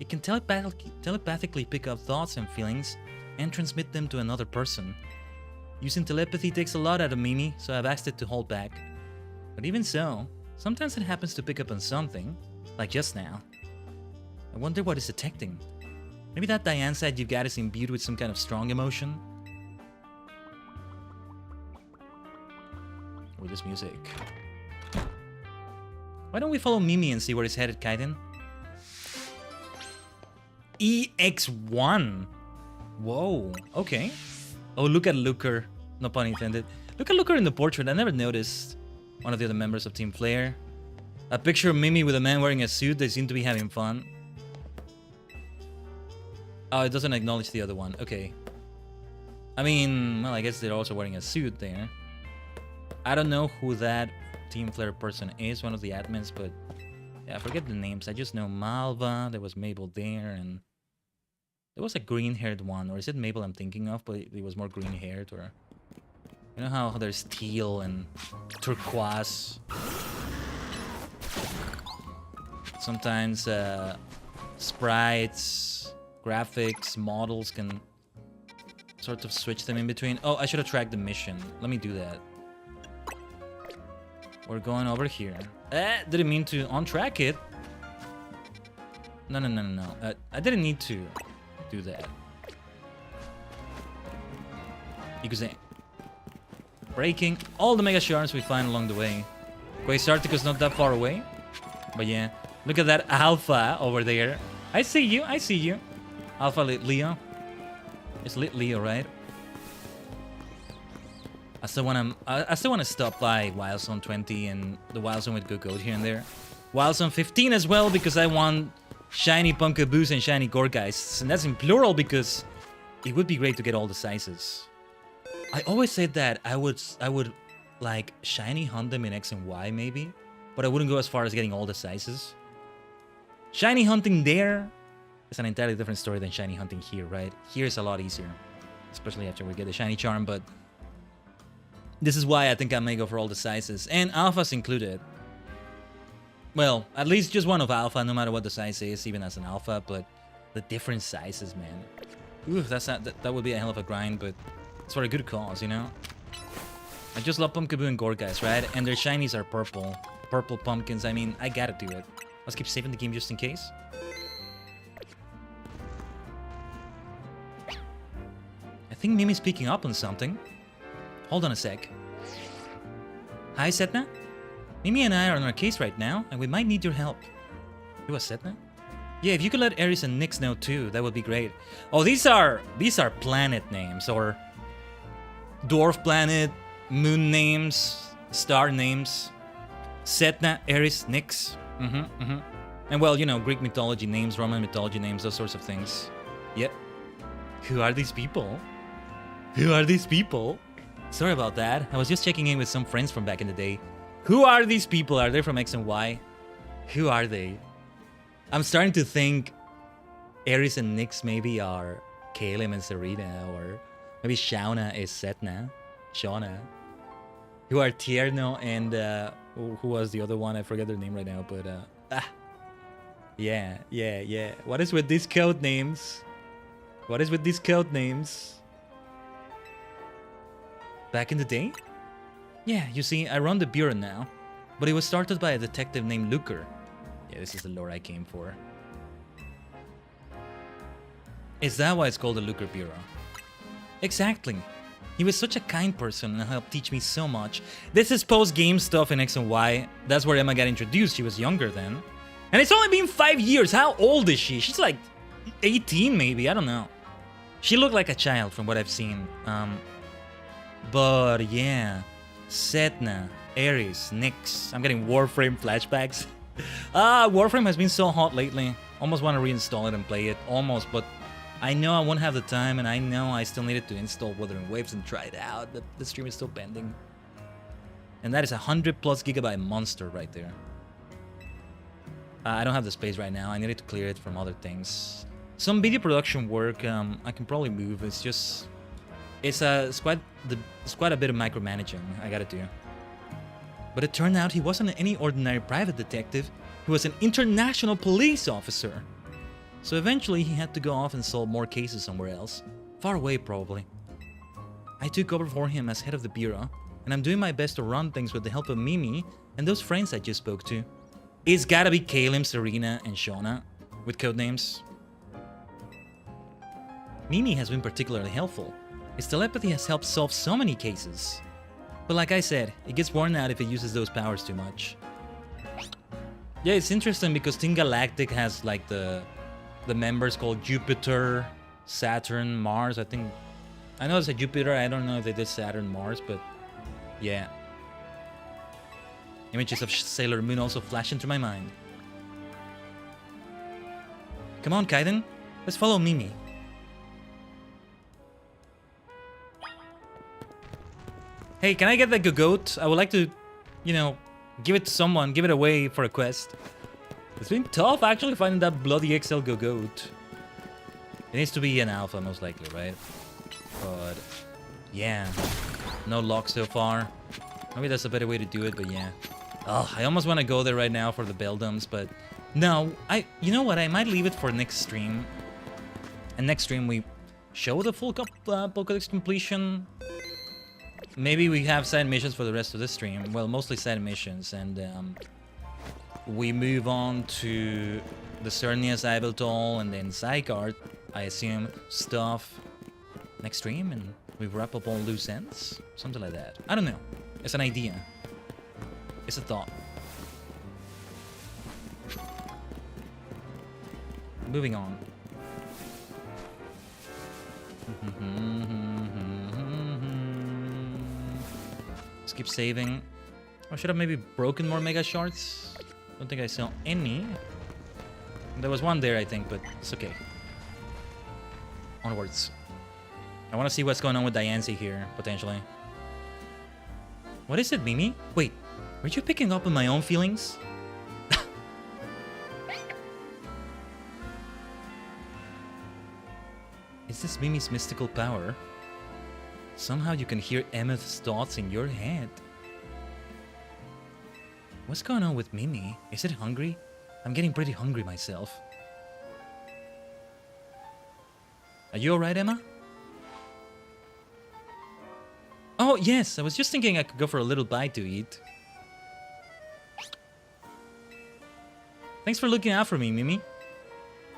It can telepathically pick up thoughts and feelings and transmit them to another person. Using telepathy takes a lot out of Mimi, so I've asked it to hold back. But even so, sometimes it happens to pick up on something, like just now. I wonder what it's detecting. Maybe that Diane side you've got is imbued with some kind of strong emotion? Or this music. Why don't we follow Mimi and see where it's headed, Khaiden? EX1! Whoa, okay. Oh, look at Luker. No pun intended. Look at Luker in the portrait. I never noticed one of the other members of Team Flare. A picture of Mimi with a man wearing a suit. They seem to be having fun. Oh, it doesn't acknowledge the other one. Okay. I mean, well, I guess they're also wearing a suit there. I don't know who that Team Flare person is, one of the admins, but yeah, I forget the names. I just know Malva, there was Mabel there, and there was a green-haired one, or is it Mabel I'm thinking of, but it was more green-haired, or... You know how there's teal and turquoise? Sometimes sprites, graphics, models can sort of switch them in between. Oh, I should have tracked the mission. Let me do that. We're going over here. Didn't mean to untrack it. No. I didn't need to do that. Because breaking all the mega shards we find along the way. Quasartica's not that far away. But yeah, look at that Alpha over there. I see you. Alpha Lit Leo. It's Lit Leo, right? I still want to stop by Wild Zone 20 and the Wild Zone with Good Goat here and there. Wild Zone 15 as well, because I want shiny Punkaboos and shiny Gorgeists. And that's in plural because it would be great to get all the sizes. I always said that I would like shiny hunt them in X and Y maybe, but I wouldn't go as far as getting all the sizes. Shiny hunting there is an entirely different story than shiny hunting here, right? Here is a lot easier, especially after we get the shiny charm, but this is why I think I may go for all the sizes, and alphas included. Well, at least just one of alpha, no matter what the size is, even as an alpha, but the different sizes, man. Ooh, that would be a hell of a grind, but it's for a good cause, you know? I just love Pumpkaboo and Gorgeist, right? And their shinies are purple. Purple pumpkins, I mean, I gotta do it. Let's keep saving the game just in case. I think Mimi's picking up on something. Hold on a sec. Hi, Setna? Mimi and I are on our case right now, and we might need your help. You a Setna? Yeah, if you could let Ares and Nyx know too, that would be great. Oh, these are planet names, or dwarf planet, moon names, star names. Setna, Ares, Nyx. And well, you know, Greek mythology names, Roman mythology names, those sorts of things. Yep. Who are these people? Who are these people? Sorry about that. I was just checking in with some friends from back in the day. Who are these people? Are they from X and Y? Who are they? I'm starting to think Aries and Nyx maybe are Caleb and Serena, or maybe Shauna is Setna. Shauna. Who are Tierno and who was the other one? I forget their name right now, but yeah. What is with these code names? What is with these code names? Back in the day? Yeah, you see, I run the bureau now, but it was started by a detective named Luker. Yeah, this is the lore I came for. Is that why it's called the Luker Bureau? Exactly. He was such a kind person and helped teach me so much. This is post-game stuff in X and Y. That's where Emma got introduced. She was younger then. And it's only been 5 years. How old is she? She's like 18 maybe. I don't know. She looked like a child from what I've seen. But yeah. Setna, Ares, Nyx. I'm getting Warframe flashbacks. Warframe has been so hot lately. Almost want to reinstall it and play it. Almost, but I know I won't have the time, and I know I still needed to install Wuthering Waves and try it out. The stream is still pending. And that is a 100+ gigabyte monster right there. I don't have the space right now. I needed to clear it from other things. Some video production work I can probably move. It's just... It's quite a bit of micromanaging I gotta do. But it turned out he wasn't any ordinary private detective. He was an international police officer. So eventually he had to go off and solve more cases somewhere else. Far away, probably. I took over for him as head of the bureau, and I'm doing my best to run things with the help of Mimi and those friends I just spoke to. It's gotta be Caleb, Serena, and Shauna, with codenames. Mimi has been particularly helpful. His telepathy has helped solve so many cases. But like I said, it gets worn out if it uses those powers too much. Yeah, it's interesting because Team Galactic has like the members called Jupiter, Saturn, Mars. I know it's a Jupiter. I don't know if they did Saturn, Mars, but yeah. Images of Sailor Moon also flash into my mind. Come on, Khaiden. Let's follow Mimi. Hey, can I get that goat? I would like to, you know, give it to someone, give it away for a quest. It's been tough actually finding that bloody XL goat. It needs to be an alpha most likely, right? But yeah, no luck so far. Maybe that's a better way to do it, but yeah. Oh, I almost want to go there right now for the Beldums, but no, you know what? I might leave it for next stream. And next stream we show the full Pokédex completion. Maybe we have side missions for the rest of the stream. Well, mostly side missions, and we move on to the Cernius, Ibeltol, and then Zygarde, I assume, stuff next stream, and we wrap up all loose ends. Something like that. I don't know. It's an idea. It's a thought. Moving on. Let's keep saving. Or should I have maybe broken more Mega Shards? Don't think I saw any. There was one there, I think, but it's okay. Onwards. I want to see what's going on with Diancie here, potentially. What is it, Mimi? Wait, were you picking up on my own feelings? Is this Mimi's mystical power? Somehow you can hear Emma's thoughts in your head. What's going on with Mimi? Is it hungry? I'm getting pretty hungry myself. Are you alright, Emma? Oh, yes, I was just thinking I could go for a little bite to eat. Thanks for looking out for me, Mimi.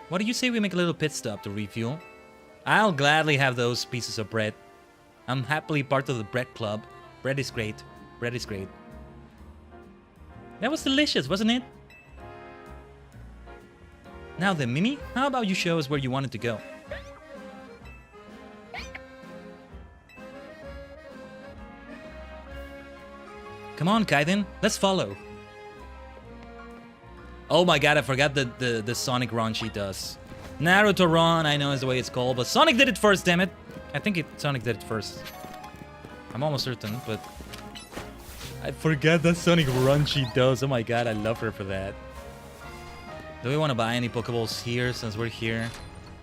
What do you say we make a little pit stop to refuel? I'll gladly have those pieces of bread. I'm happily part of the bread club. Bread is great. Bread is great. That was delicious, wasn't it? Now then, Mimi, how about you show us where you wanted to go? Come on, Khaiden, let's follow. Oh my god, I forgot the Sonic run she does. Naruto Run, I know is the way it's called, but Sonic did it first, damn it. I think Sonic did it first. I'm almost certain, but I forget that Sonic Run she does. Oh my god, I love her for that. Do we want to buy any Pokeballs here since we're here?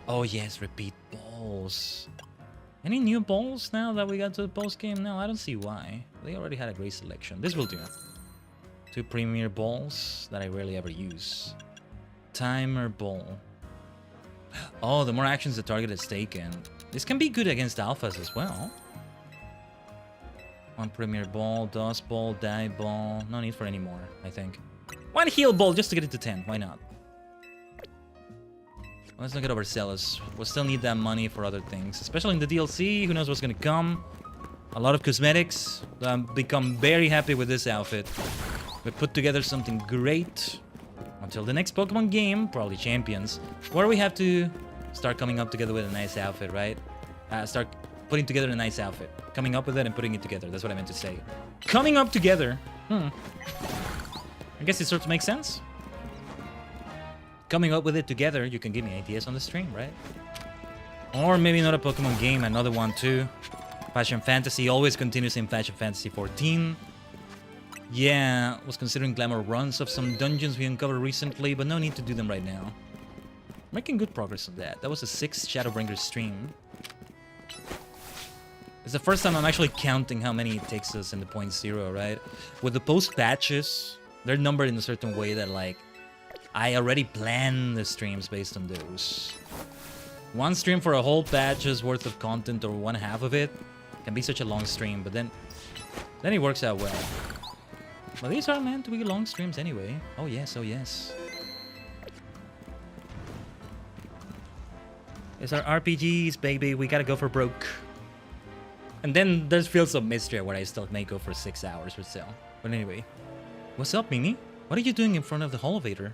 Oh yes, repeat balls. Any new balls now that we got to the post game? No, I don't see why. They already had a great selection. This will do. 2 premier balls that I rarely ever use. Timer ball. Oh, the more actions the target is taken. This can be good against alphas as well. 1 premier ball, dust ball, die ball. No need for any more, I think. 1 heal ball just to get it to 10. Why not? Let's not get overzealous. We'll still need that money for other things, especially in the DLC. Who knows what's gonna come? A lot of cosmetics. I'm become very happy with this outfit. We put together something great. Until the next Pokemon game, probably Champions, where we have to start coming up together with a nice outfit, right? Start putting together a nice outfit. Coming up with it and putting it together. That's what I meant to say. Coming up together. I guess it sort of makes sense. Coming up with it together, you can give me ideas on the stream, right? Or maybe not a Pokemon game, another one too. Fashion Fantasy always continues in Fashion Fantasy 14. Yeah, was considering glamour runs of some dungeons we uncovered recently, but no need to do them right now. Making good progress on that. That was a 6th Shadowbringer stream. It's the first time I'm actually counting how many it takes us in the point 0, right? With the post patches, they're numbered in a certain way that, like, I already plan the streams based on those. 1 stream for a whole patch's worth of content, or 1/2 of it, can be such a long stream, but then it works out well. But these are meant to be long streams anyway. Oh yes, oh yes. It's our RPGs, baby. We gotta go for broke. And then there's Fields of Mystery where I still may go for 6 hours or so. But anyway. What's up, Mimi? What are you doing in front of the elevator?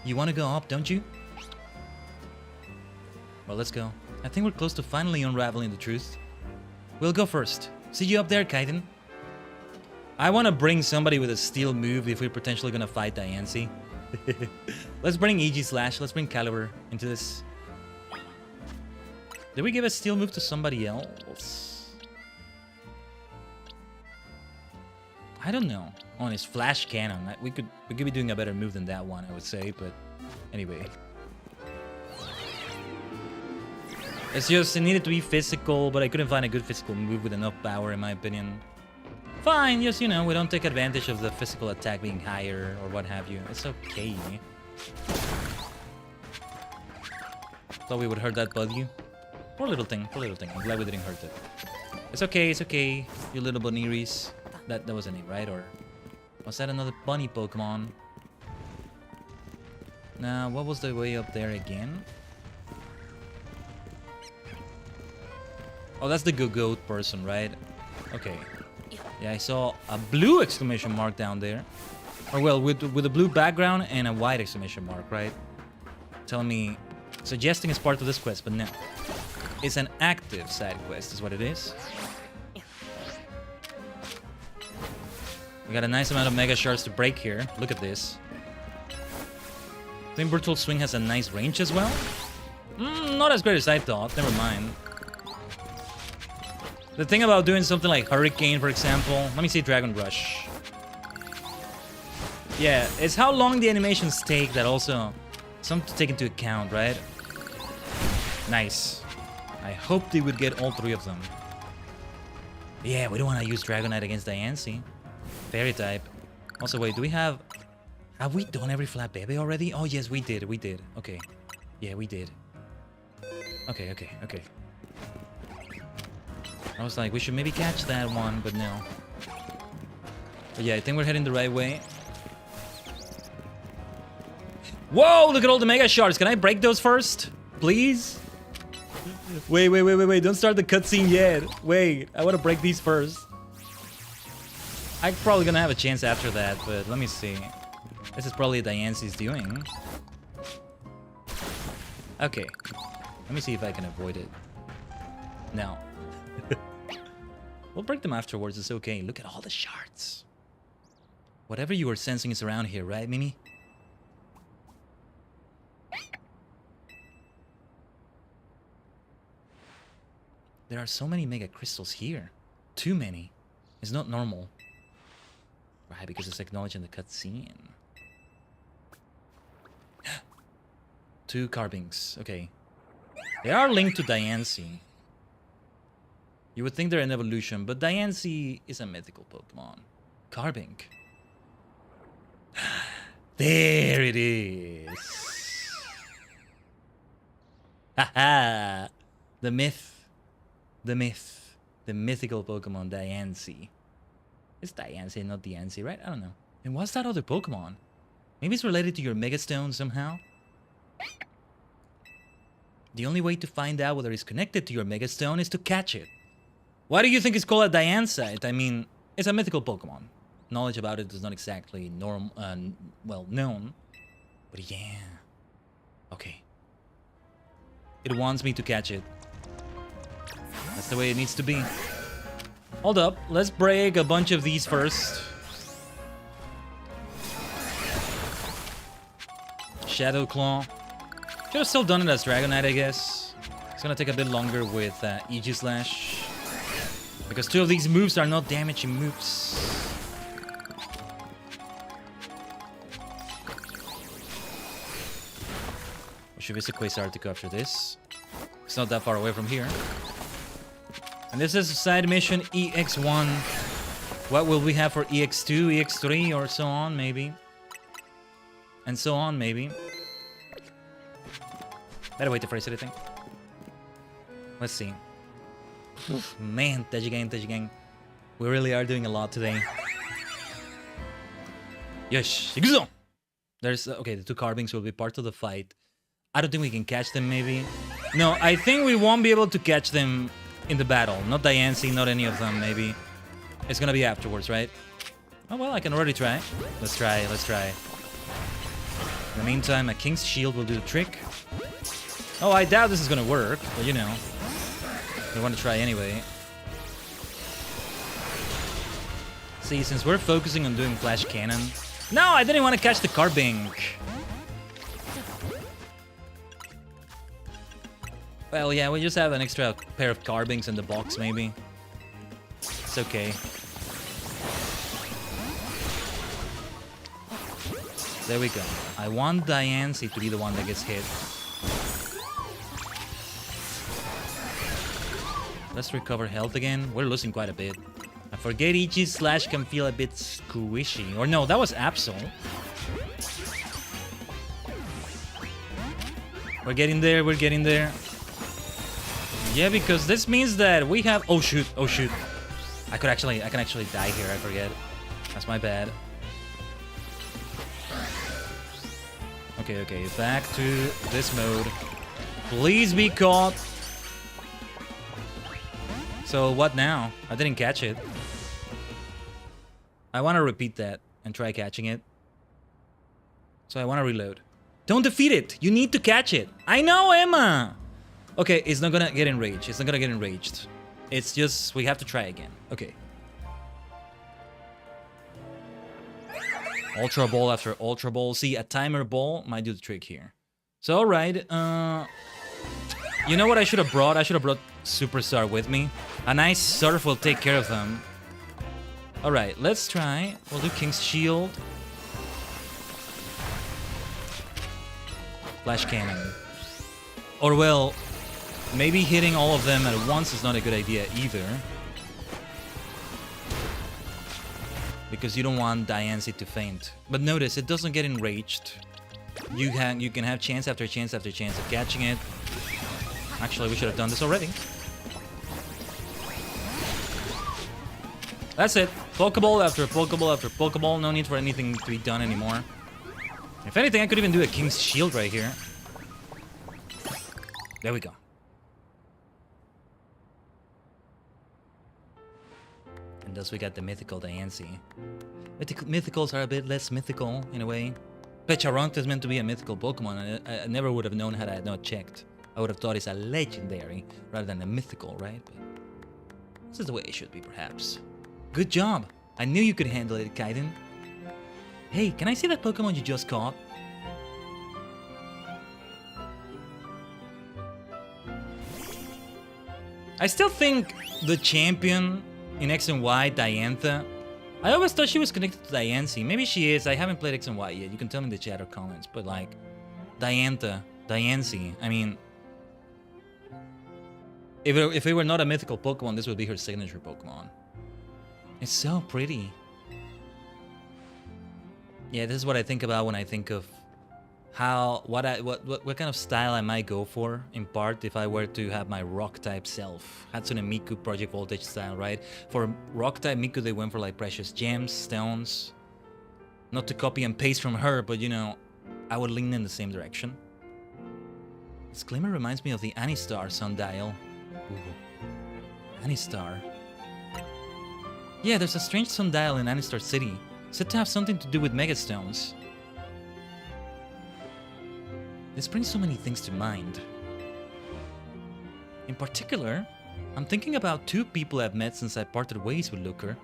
You want to go up, don't you? Well, let's go. I think we're close to finally unraveling the truth. We'll go first. See you up there, Khaiden. I want to bring somebody with a steel move if we're potentially going to fight Diancie. Let's bring Aegislash. Let's bring Caliber into this. Did we give a steel move to somebody else? I don't know. On his flash cannon, we could be doing a better move than that one, I would say. But anyway, it's just it needed to be physical, but I couldn't find a good physical move with enough power, in my opinion. Fine, just, you know, we don't take advantage of the physical attack being higher or what have you. It's okay. Thought we would hurt that bug you. Poor little thing, poor little thing. I'm glad we didn't hurt it. It's okay, you little bunnies. That was a name, right? Or was that another bunny Pokemon? Now, what was the way up there again? Oh, that's the goat person, right? Okay. Yeah, I saw a blue exclamation mark down there. Or well, with a blue background and a white exclamation mark, right? Telling me, suggesting it's part of this quest, but no. It's an active side quest, is what it is. We got a nice amount of Mega Shards to break here. Look at this. Twin Brutal Swing has a nice range as well. Not as great as I thought. Never mind. The thing about doing something like Hurricane, for example... Let me see Dragon Rush. Yeah, it's how long the animations take that also... Something to take into account, right? Nice. I hope they would get all 3 of them. Yeah, we don't want to use Dragonite against Diancie. Fairy type. Also, wait, do we have... Have we done every flat baby already? Oh, yes, we did. Okay. Yeah, we did. Okay. I was like, we should maybe catch that one, but no. But yeah, I think we're heading the right way. Whoa, look at all the Mega Shards. Can I break those first? Please? Wait. Don't start the cutscene yet. Wait, I want to break these first. I'm probably gonna have a chance after that, but let me see. This is probably Diancie's doing. Okay. Let me see if I can avoid it. No. We'll break them afterwards, it's okay. Look at all the shards. Whatever you were sensing is around here, right, Mimi? There are so many mega crystals here. Too many. It's not normal. Right, because it's acknowledged in the cutscene. 2 carbings. Okay. They are linked to Diancie. You would think they're an evolution, but Diancie is a mythical Pokemon. Carbink. There it is. Haha. The myth. The myth. The mythical Pokemon Diancie. It's Diancie, not Diancie, right? I don't know. And what's that other Pokemon? Maybe it's related to your Megastone somehow? The only way to find out whether it's connected to your Megastone is to catch it. Why do you think it's called a Diancite? I mean, it's a mythical Pokemon. Knowledge about it is not exactly well known. But yeah. Okay. It wants me to catch it. That's the way it needs to be. Hold up. Let's break a bunch of these first. Shadow Claw. Should have still done it as Dragonite, I guess. It's gonna take a bit longer with Aegislash. Because 2 of these moves are not damaging moves. We should visit Quasartico after this. It's not that far away from here. And this is side mission EX1. What will we have for EX2, EX3, or so on, maybe? And so on, maybe. Better wait to phrase anything. Let's see. Man, Tajigen. We really are doing a lot today. Yes, there's okay. The 2 carbings will be part of the fight. I don't think we can catch them. Maybe. No, I think we won't be able to catch them in the battle. Not Diancie, not any of them. Maybe it's gonna be afterwards, right? Oh well, I can already try. Let's try. Let's try. In the meantime, a King's Shield will do the trick. Oh, I doubt this is gonna work, but you know. We want to try anyway. See, since we're focusing on doing Flash Cannon... No, I didn't want to catch the Carbink. Well, yeah, we just have an extra pair of Carbinks in the box, maybe. It's okay. There we go. I want Diancie to be the one that gets hit. Let's recover health again. We're losing quite a bit. I forget Aegislash can feel a bit squishy. Or no, that was Absol. We're getting there, we're getting there. Yeah, because this means that we have... Oh shoot, oh shoot. I can actually die here, I forget. That's my bad. Okay, back to this mode. Please be caught. So what now? I didn't catch it. I want to repeat that and try catching it. So I want to reload. Don't defeat it! You need to catch it! I know, Emma! Okay, it's not gonna get enraged. It's not gonna get enraged. It's just, we have to try again. Okay. Ultra Ball after Ultra Ball. See, a Timer Ball might do the trick here. So, alright. You know what I should have brought? I should have brought Superstar with me. A nice Surf will take care of them. Alright, let's try. We'll do King's Shield. Flash Cannon. Or well, maybe hitting all of them at once is not a good idea either. Because you don't want Diancie to faint. But notice, it doesn't get enraged. You can have chance after chance after chance of catching it. Actually, we should have done this already. That's it. Pokeball after Pokeball after Pokeball. No need for anything to be done anymore. If anything, I could even do a King's Shield right here. There we go. And thus we got the mythical Diancie. Mythicals are a bit less mythical, in a way. Pechoront is meant to be a mythical Pokemon, and I never would have known had I had not checked. I would have thought it's a legendary, rather than a mythical, right? But this is the way it should be, perhaps. Good job! I knew you could handle it, Khaiden. Hey, can I see that Pokemon you just caught? I still think the champion in X and Y, Diantha, I always thought she was connected to Diancie. Maybe she is. I haven't played X and Y yet. You can tell me in the chat or comments. But like, Diantha, Diancie, I mean, if it were not a mythical Pokemon, this would be her signature Pokemon. It's so pretty. Yeah, this is what I think about when I think of how what kind of style I might go for, in part, if I were to have my rock type self. Hatsune Miku Project Voltage style, right? For rock type Miku, they went for like precious gems, stones. Not to copy and paste from her, but you know, I would lean in the same direction. This glimmer reminds me of the Anistar sundial. Ooh. Anistar. Yeah, there's a strange sundial in Anistar City, said to have something to do with megastones. This brings so many things to mind. In particular, I'm thinking about two people I've met since I parted ways with Looker.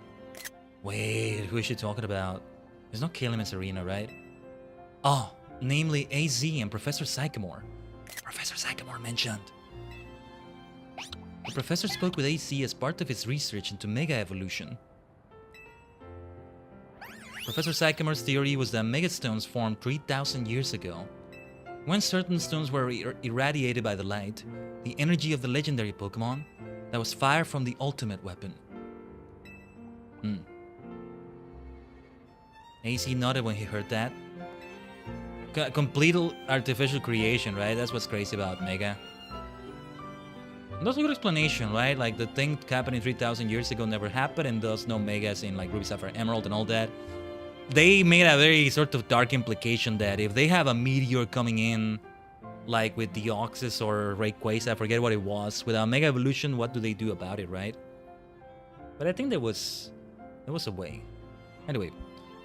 Wait, who is she talking about? It's not Kalim and Serena, right? Oh, namely AZ and Professor Sycamore. Professor Sycamore mentioned. The professor spoke with AC as part of his research into Mega Evolution. Professor Sycamore's theory was that megastones formed 3,000 years ago. When certain stones were irradiated by the light, the energy of the legendary Pokemon, that was fire from the ultimate weapon. AC nodded when he heard that. Complete artificial creation, right? That's what's crazy about Mega. And that's a good explanation, right? Like the thing happening 3,000 years ago never happened, and thus no Megas in like Ruby, Sapphire, Emerald and all that. They made a very sort of dark implication that if they have a meteor coming in, like with Deoxys or Rayquaza, I forget what it was, without Mega Evolution, what do they do about it, right? But I think there was a way. Anyway,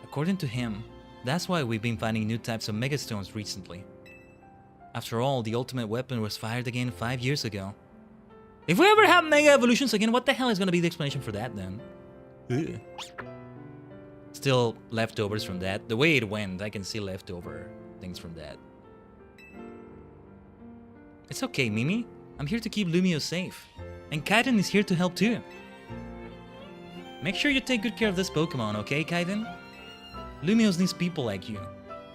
according to him, that's why we've been finding new types of Megastones recently. After all, the ultimate weapon was fired again 5 years ago. If we ever have Mega Evolutions again, what the hell is going to be the explanation for that then? Ugh. Still leftovers from that. The way it went, I can see leftover things from that. It's okay, Mimi. I'm here to keep Lumio safe. And Khaiden is here to help too. Make sure you take good care of this Pokemon, okay, Khaiden? Lumios needs people like you.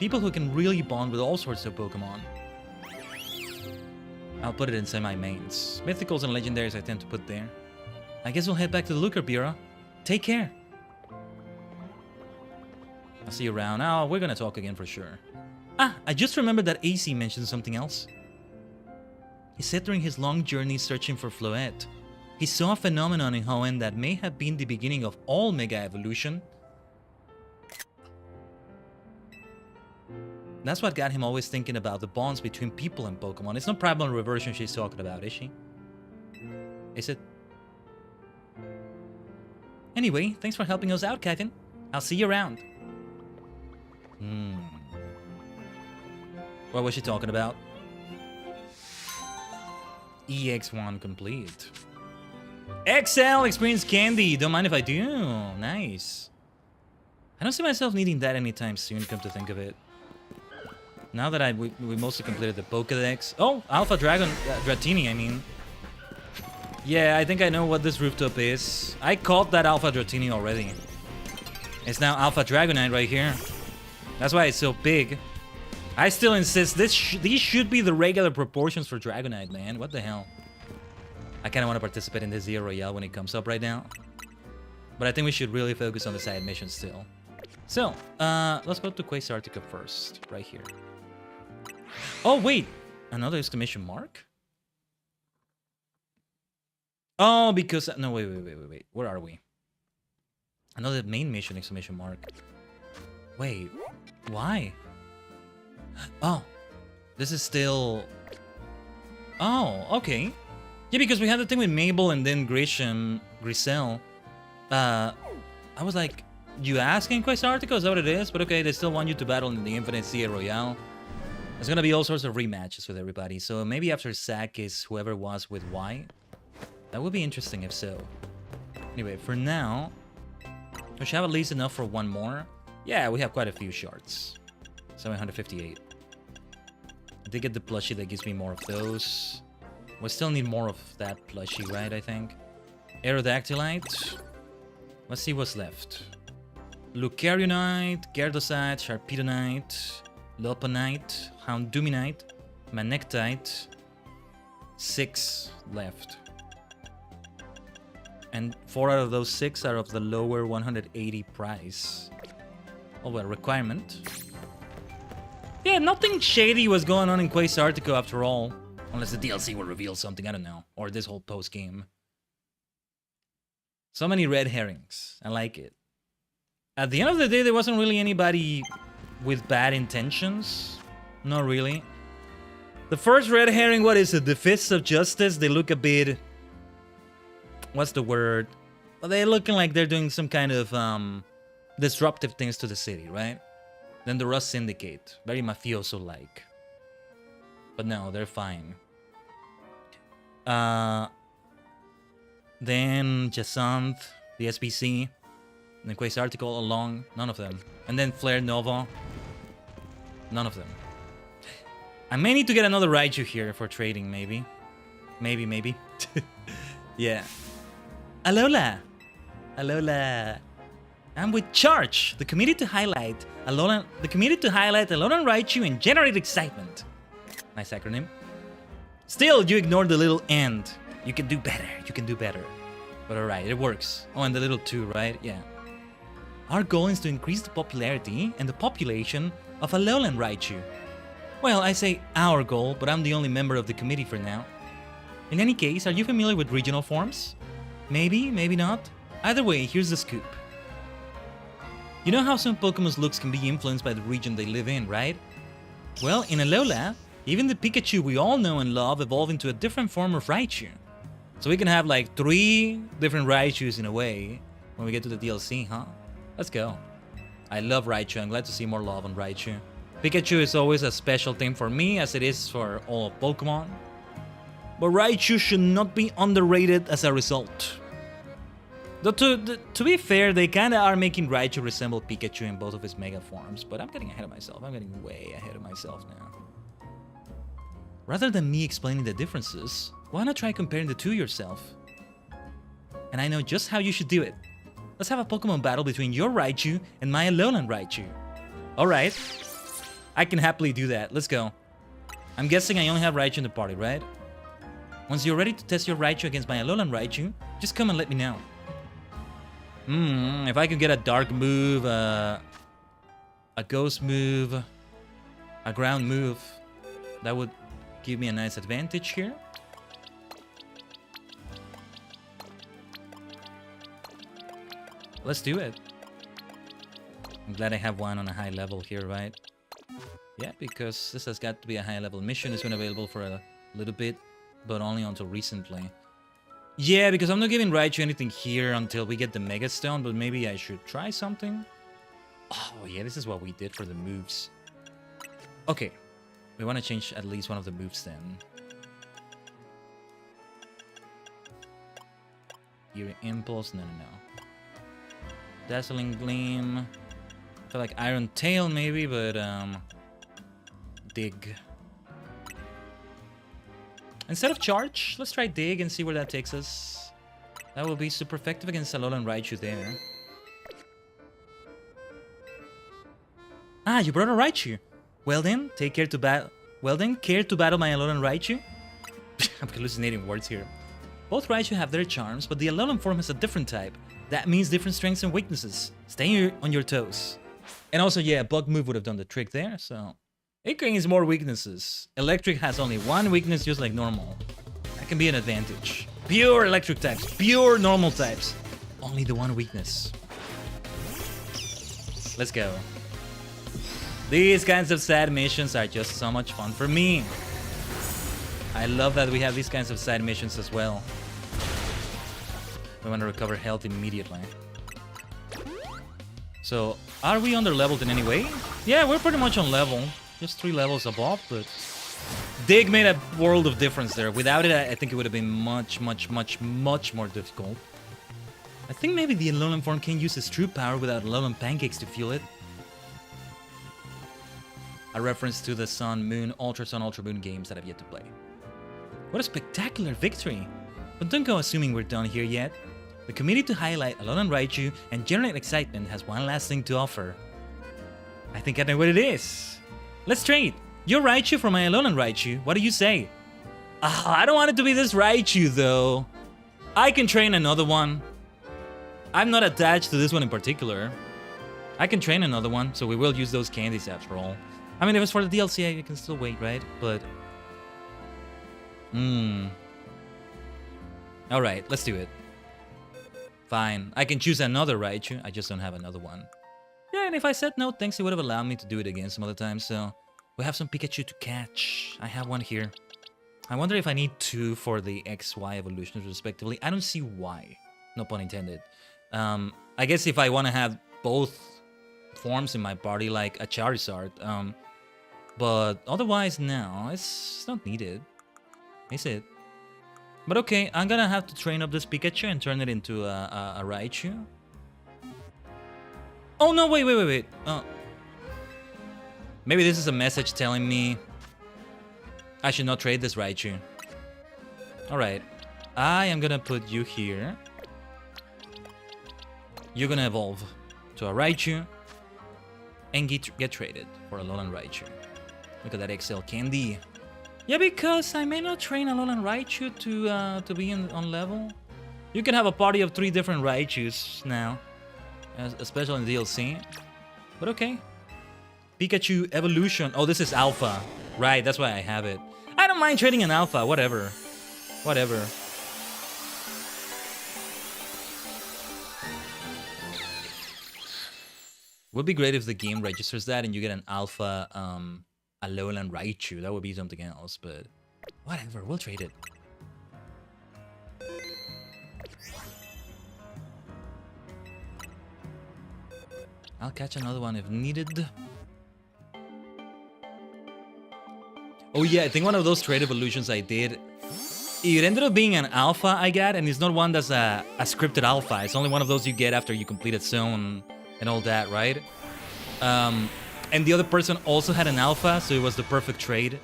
People who can really bond with all sorts of Pokemon. I'll put it inside my mains. Mythicals and legendaries I tend to put there. I guess we'll head back to the Looker Bureau. Take care. I'll see you around. Oh, we're gonna talk again for sure. Ah, I just remembered that AC mentioned something else. He said during his long journey searching for Floette, he saw a phenomenon in Hoenn that may have been the beginning of all Mega Evolution. That's what got him always thinking about the bonds between people and Pokemon. It's no primal reversion she's talking about, is she? Is it? Anyway, thanks for helping us out, Khaiden. I'll see you around. What was she talking about? EX1 complete. XL Experience Candy. Don't mind if I do. Nice. I don't see myself needing that anytime soon, come to think of it. Now that we mostly completed the Pokédex. Oh, Alpha Dragon Dratini, I mean. Yeah, I think I know what this rooftop is. I caught that Alpha Dratini already. It's now Alpha Dragonite right here. That's why it's so big. I still insist these should be the regular proportions for Dragonite, man. What the hell? I kind of want to participate in this Zero Royale when it comes up right now. But I think we should really focus on the side missions still. So, let's go to Quasartica first, right here. Oh, wait! Another exclamation mark? Oh, because... No, wait. Where are we? Another main mission, exclamation mark. Wait, why? Oh, this is still... Oh, okay. Yeah, because we had the thing with Mabel and then Griselle. I was like, you asking Quasartica? Is that what it is? But okay, they still want you to battle in the Infinite Sea Royale. There's gonna be all sorts of rematches with everybody. So maybe after Zack is whoever was with Y. That would be interesting if so. Anyway, for now, we should have at least enough for one more. Yeah, we have quite a few shards. 758. I did get the plushie that gives me more of those. We still need more of that plushie, right, I think? Aerodactylite. Let's see what's left. Lucarionite, Gerdosite, Sharpetonite, Loponite, Hounduminite, Manectite. 6 left. And 4 out of those 6 are of the lower 180 price. Oh, well, requirement. Yeah, nothing shady was going on in Quest Artico after all. Unless the DLC will reveal something, I don't know. Or this whole post-game. So many red herrings. I like it. At the end of the day, there wasn't really anybody with bad intentions. Not really. The first red herring, what is it? The Fists of Justice? They look a bit... What's the word? Well, they're looking like they're doing some kind of disruptive things to the city, right? Then the Rust Syndicate. Very mafioso-like. But no, they're fine. Then Jacinth, the SBC, the Quest Article along, none of them. And then Flare Nova, none of them. I may need to get another Raichu here for trading, maybe. Maybe. Yeah. Alola! Alola! I'm with Charge, the committee to highlight Alolan Raichu and generate excitement. Nice acronym. Still, you ignored the little end. You can do better. But alright, it works. Oh, and the little 2, right? Yeah. Our goal is to increase the popularity and the population of Alolan Raichu. Well, I say our goal, but I'm the only member of the committee for now. In any case, are you familiar with regional forms? Maybe, maybe not. Either way, here's the scoop. You know how some Pokemon's looks can be influenced by the region they live in, right? Well, in Alola, even the Pikachu we all know and love evolve into a different form of Raichu. So we can have like 3 different Raichus in a way when we get to the DLC, huh? Let's go. I love Raichu. I'm glad to see more love on Raichu. Pikachu is always a special thing for me, as it is for all of Pokemon. But Raichu should not be underrated as a result. Though to be fair, they kinda are making Raichu resemble Pikachu in both of his Mega forms, but I'm getting ahead of myself. I'm getting way ahead of myself now. Rather than me explaining the differences, why not try comparing the two yourself? And I know just how you should do it. Let's have a Pokemon battle between your Raichu and my Alolan Raichu. Alright. I can happily do that. Let's go. I'm guessing I only have Raichu in the party, right? Once you're ready to test your Raichu against my Alolan Raichu, just come and let me know. If I could get a Dark move, a Ghost move, a Ground move, that would give me a nice advantage here. Let's do it. I'm glad I have one on a high level here, right? Yeah, because this has got to be a high level mission. It's been available for a little bit, but only until recently. Yeah, because I'm not giving Raichu anything here until we get the Mega Stone, but maybe I should try something. Oh, yeah, this is what we did for the moves. Okay, we want to change at least one of the moves then. Fury Impulse, no. Dazzling Gleam. I feel like Iron Tail maybe, but Dig. Instead of Charge, let's try Dig and see where that takes us. That will be super effective against Alolan Raichu there. Ah, you brought a Raichu. Well then, care to battle my Alolan Raichu? I'm hallucinating words here. Both Raichu have their charms, but the Alolan form has a different type. That means different strengths and weaknesses. Stay on your toes. And also, yeah, Bug move would have done the trick there, so... It gains more weaknesses. Electric has only one weakness, just like normal. That can be an advantage. Pure electric types, pure normal types. Only the one weakness. Let's go. These kinds of side missions are just so much fun for me. I love that we have these kinds of side missions as well. We want to recover health immediately. So, are we under-leveled in any way? Yeah, we're pretty much on level. Just 3 levels above, but... Dig made a world of difference there. Without it, I think it would have been much more difficult. I think maybe the Alolan form can use its true power without Alolan Pancakes to fuel it. a reference to the Sun, Moon, Ultra Sun, Ultra Moon games that I've yet to play. What a spectacular victory! But don't go assuming we're done here yet. The committee to highlight Alolan Raichu and generate excitement has one last thing to offer. I think I know what it is. Let's trade. Your Raichu for my Alolan Raichu. What do you say? I don't want it to be this Raichu though. I can train another one. I'm not attached to this one in particular. I can train another one, so we will use those candies after all. I mean, if it's for the DLC, I can still wait, right? But... Alright, let's do it. Fine. I can choose another Raichu, I just don't have another one. Yeah, and if I said no thanks, it would have allowed me to do it again some other time, so... We have some Pikachu to catch. I have one here. I wonder if I need 2 for the XY evolutions, respectively. I don't see why. No pun intended. I guess if I want to have both forms in my party, like a Charizard. But otherwise, no, it's not needed. Is it? But okay, I'm gonna have to train up this Pikachu and turn it into a Raichu. Oh no, wait. Maybe this is a message telling me I should not trade this Raichu. Alright, I am gonna put you here. You're gonna evolve to a Raichu and get traded for a Alolan Raichu. Look at that XL candy. Yeah, because I may not train Alolan Raichu to be on level. You can have a party of 3 different Raichus now, especially in DLC. But okay. Pikachu evolution. Oh, this is Alpha. Right, that's why I have it. I don't mind trading an Alpha. Whatever. Would be great if the game registers that and you get an Alpha Alolan Raichu. That would be something else, but whatever, we'll trade it. I'll catch another one if needed. Oh yeah, I think one of those trade evolutions I did, it ended up being an alpha I got, and it's not one that's a scripted alpha. It's only one of those you get after you complete a zone and all that, right? And the other person also had an alpha, so it was the perfect trade.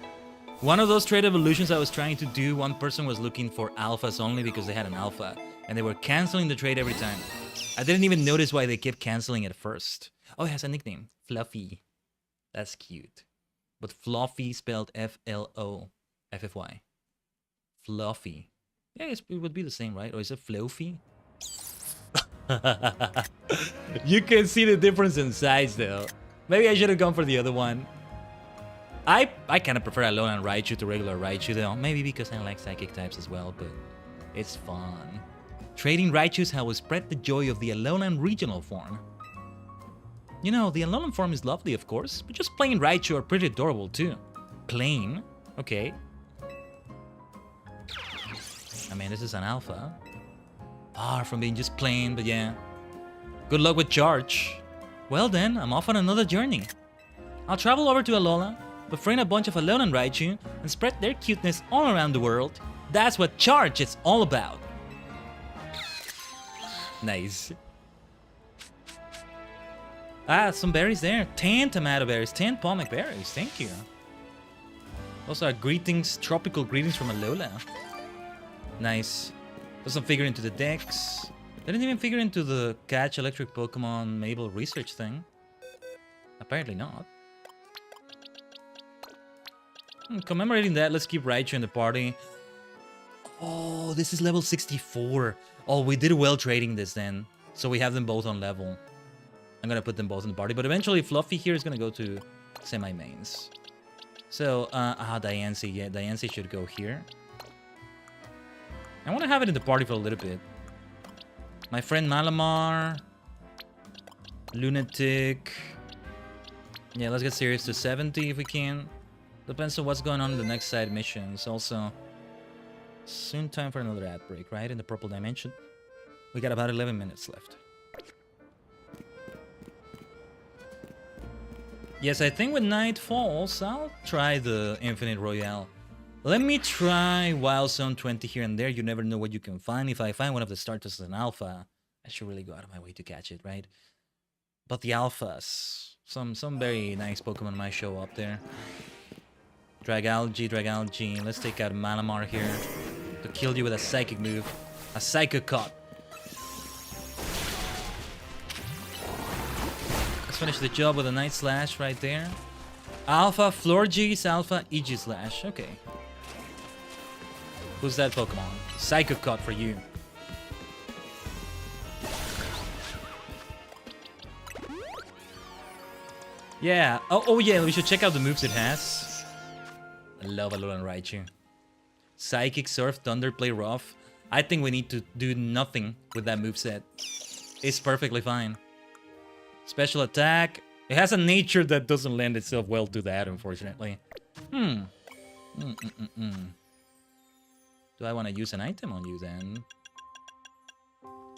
One of those trade evolutions I was trying to do, one person was looking for alphas only because they had an alpha, and they were canceling the trade every time. I didn't even notice why they kept canceling it first. Oh, it has a nickname, Fluffy. That's cute. But Fluffy spelled F-L-O-F-F-Y. Fluffy. Yeah, it would be the same, right? Or is it Fluffy? You can see the difference in size, though. Maybe I should have gone for the other one. I kind of prefer Alolan Raichu to regular Raichu, though. Maybe because I like psychic types as well, but it's fun. Trading Raichus will spread the joy of the Alolan regional form. You know, the Alolan form is lovely, of course, but just plain Raichu are pretty adorable, too. Plain? Okay. I mean, this is an alpha. Far from being just plain, but yeah. Good luck with charge. Well then, I'm off on another journey. I'll travel over to Alola, befriend a bunch of Alolan Raichu, and spread their cuteness all around the world. That's what charge is all about. Nice. Ah, some berries there. 10 tomato berries, 10 pomac berries. Thank you. Those are greetings, tropical greetings from Alola. Nice. Doesn't figure into the decks. Didn't even figure into the catch electric Pokemon Mabel research thing. Apparently not. Commemorating that, let's keep Raichu in the party. Oh, this is level 64. Oh, we did well trading this then. So we have them both on level. I'm gonna put them both in the party, but eventually Fluffy here is gonna go to semi-mains. So, Diancie. Yeah, Diancie should go here. I want to have it in the party for a little bit. My friend Malamar. Lunatic. Yeah, let's get serious to 70 if we can. Depends on what's going on in the next side missions. Also, soon time for another ad break, right? In the purple dimension. We got about 11 minutes left. Yes, I think when night falls, I'll try the Infinite Royale. Let me try Wild Zone 20 here and there. You never know what you can find. If I find one of the starters as an alpha, I should really go out of my way to catch it, right? But the alphas, Some very nice Pokemon might show up there. Dragalge. Let's take out Malamar here to kill you with a psychic move. A Psycho Cut. Let's finish the job with a Night Slash right there. Alpha Florges, Alpha Aegislash. Okay. Who's that Pokemon? Psycho Cut for you. Yeah. Oh yeah, we should check out the moves it has. I love Alolan Raichu. Psychic, Surf, Thunder, Play Rough. I think we need to do nothing with that moveset. It's perfectly fine. Special attack. It has a nature that doesn't lend itself well to that, unfortunately. Do I want to use an item on you then?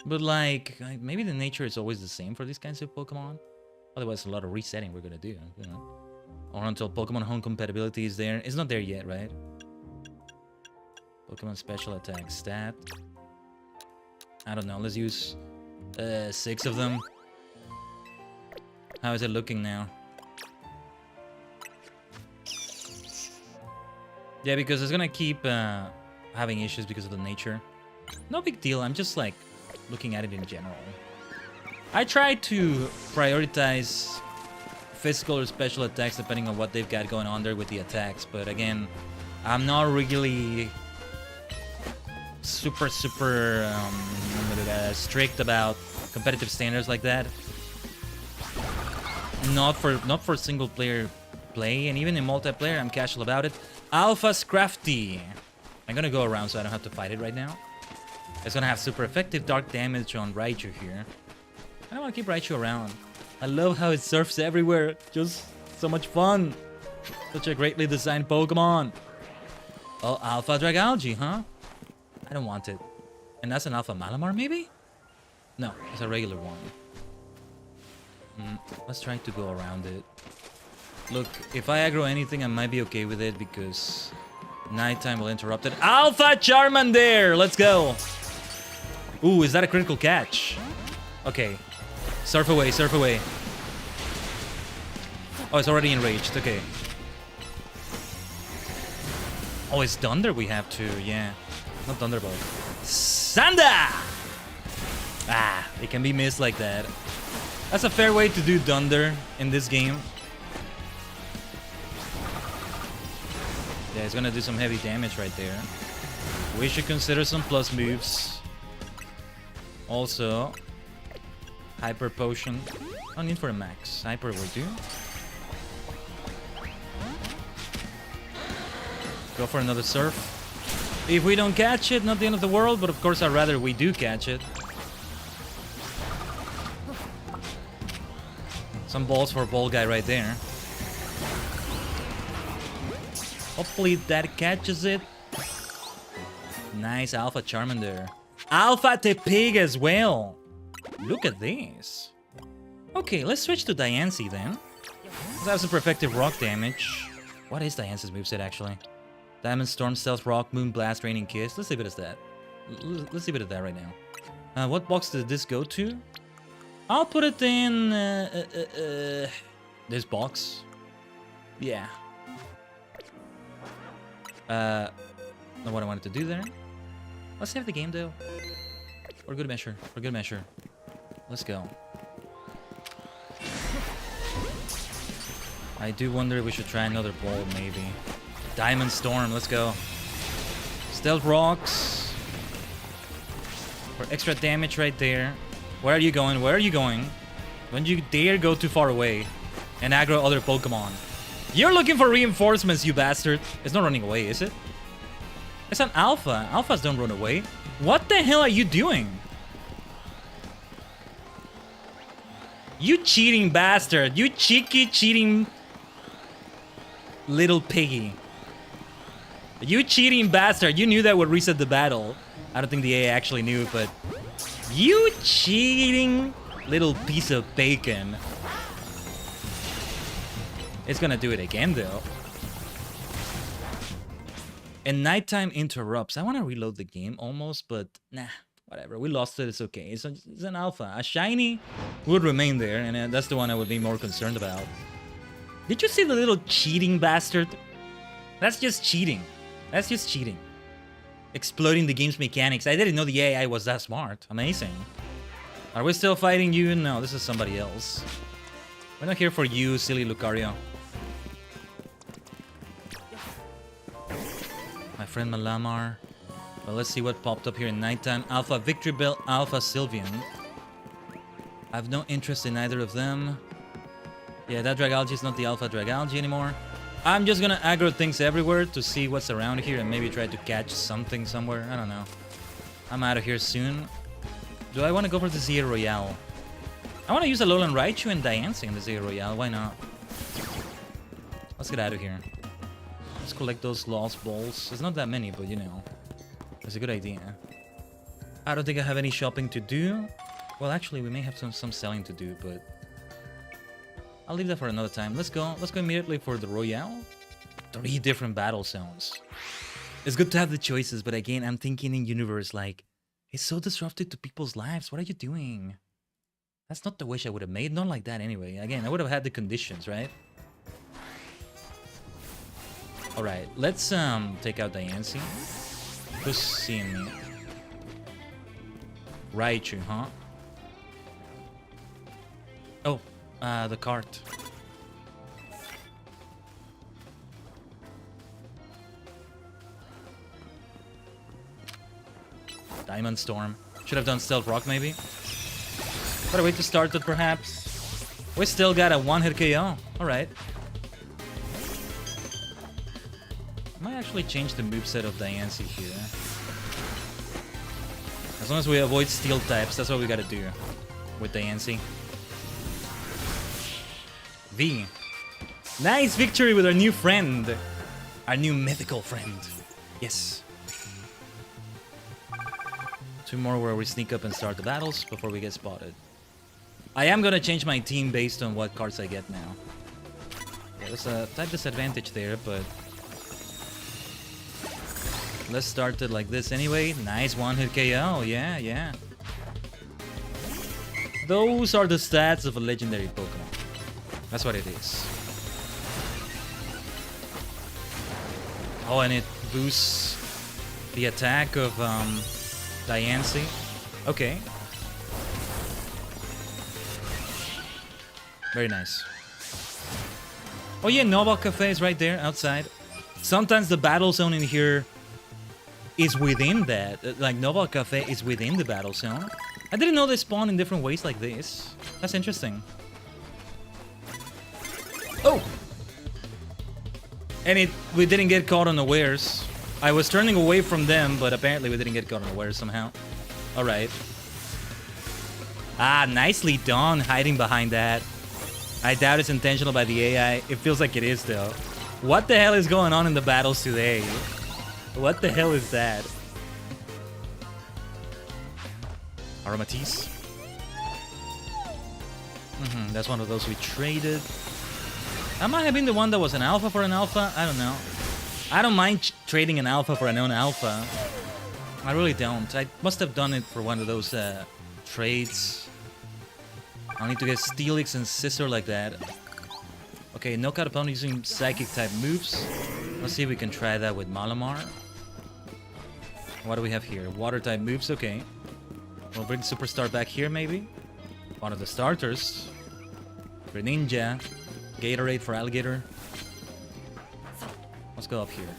But like, maybe the nature is always the same for these kinds of Pokemon. Otherwise, a lot of resetting we're gonna do, you know. Or until Pokemon Home compatibility is there. It's not there yet, right? Pokemon special attack stat. I don't know. Let's use 6 of them. How is it looking now? Yeah, because it's gonna keep having issues because of the nature. No big deal. I'm just like looking at it in general. I try to prioritize physical or special attacks depending on what they've got going on there with the attacks. But again, I'm not really super strict about competitive standards like that. Not for single player play, and even in multiplayer, I'm casual about it. Alpha Scrafty. I'm gonna go around so I don't have to fight it right now. It's gonna have super effective dark damage on Raichu here. I don't want to keep Raichu around. I love how it surfs everywhere. Just so much fun. Such a greatly designed Pokemon. Oh, Alpha Dragalge, huh? I don't want it. And that's an Alpha Malamar, maybe? No, it's a regular one. Let's try to go around it. Look, if I aggro anything, I might be okay with it because nighttime will interrupt it. Alpha Charmander! Let's go! Ooh, is that a critical catch? Okay. Surf away, surf away. Oh, it's already enraged. Okay. Oh, it's Thunder we have to, yeah. Not Thunderbolt. Sanda! Ah, it can be missed like that. That's a fair way to do Thunder in this game. Yeah, it's gonna do some heavy damage right there. We should consider some plus moves. Also, Hyper Potion. No need for a max. Hyper will do. Go for another Surf. If we don't catch it, not the end of the world, but of course I'd rather we do catch it. Some balls for Ball Guy right there. Hopefully that catches it. Nice Alpha Charmander. Alpha Tepig as well. Look at this. Okay, let's switch to Diancie then. Let's have some effective rock damage. What is Diancie's moveset actually? Diamond Storm, Stealth Rock, Moon Blast, Raining Kiss. Let's leave it as that. Let's leave it at that right now. What box did this go to? I'll put it in this box. Yeah. Not what I wanted to do there. Let's save the game though. For good measure. For good measure. Let's go. I do wonder if we should try another ball maybe. Diamond Storm, let's go. Stealth Rocks. For extra damage right there. Where are you going? Where are you going? Don't you dare go too far away and aggro other Pokemon. You're looking for reinforcements, you bastard. It's not running away, is it? It's an Alpha. Alphas don't run away. What the hell are you doing? You cheating bastard. You cheeky cheating little piggy. You cheating bastard. You knew that would reset the battle. I don't think the AI actually knew, but you cheating little piece of bacon. It's gonna do it again though. And nighttime interrupts. I want to reload the game almost, but nah. Whatever, we lost it, it's okay. It's an alpha. A shiny would remain there, and that's the one I would be more concerned about. Did you see the little cheating bastard? That's just cheating. That's just cheating. Exploiting the game's mechanics. I didn't know the AI was that smart. Amazing. Are we still fighting you? No, this is somebody else. We're not here for you, silly Lucario. My friend Malamar. Well, let's see what popped up here in nighttime. Alpha Victory Bell, Alpha Sylveon. I have no interest in either of them. Yeah, that Dragalge is not the Alpha Dragalge anymore. I'm just gonna aggro things everywhere to see what's around here and maybe try to catch something somewhere. I don't know. I'm out of here soon. Do I want to go for the Zero Royale? I want to use Alolan Raichu and Diancie in the Zero Royale. Why not? Let's get out of here. Let's collect those lost balls. There's not that many, but you know. It's a good idea. I don't think I have any shopping to do. Well, actually, we may have some selling to do, but... I'll leave that for another time. Let's go immediately for the Royale. 3 different battle zones. It's good to have the choices, but again, I'm thinking in universe like, it's so disruptive to people's lives. What are you doing? That's not the wish I would have made. Not like that anyway. Again, I would have had the conditions, right? Alright, let's take out Diancie. Who's seeing me? Raichu, huh? Oh, the cart. Diamond Storm. Should have done Stealth Rock, maybe. Better wait to start it, perhaps. We still got a one-hit KO. Alright. I might actually change the moveset of Diancie here. As long as we avoid steel types, that's what we gotta do with Diancie. V. Nice victory with our new friend. Our new mythical friend. Yes. 2 more where we sneak up and start the battles before we get spotted. I am gonna change my team based on what cards I get now. Yeah, there's a type disadvantage there, but... let's start it like this anyway. Nice one-hit KO, yeah. Those are the stats of a legendary Pokemon. That's what it is. Oh, and it boosts the attack of Diancie. Okay. Very nice. Oh yeah, Nova Cafe is right there outside. Sometimes the battle zone in here is within that. Like Nova Cafe is within the battle zone. I didn't know they spawn in different ways like this. That's interesting. Oh! And we didn't get caught unawares. I was turning away from them, but apparently we didn't get caught unawares somehow. Alright. Ah, nicely done hiding behind that. I doubt it's intentional by the AI. It feels like it is though. What the hell is going on in the battles today? What the hell is that? Aromatisse. That's one of those we traded. That might have been the one that was an alpha for an alpha. I don't know. I don't mind trading an alpha for a non-alpha. I really don't. I must have done it for one of those trades. I'll need to get Steelix and Scissor like that. Okay, knockout opponent using Psychic type moves. Let's see if we can try that with Malamar. What do we have here? Water type moves, okay. We'll bring Superstar back here maybe. One of the starters. Greninja. Gatorade for Alligator. Let's go up here.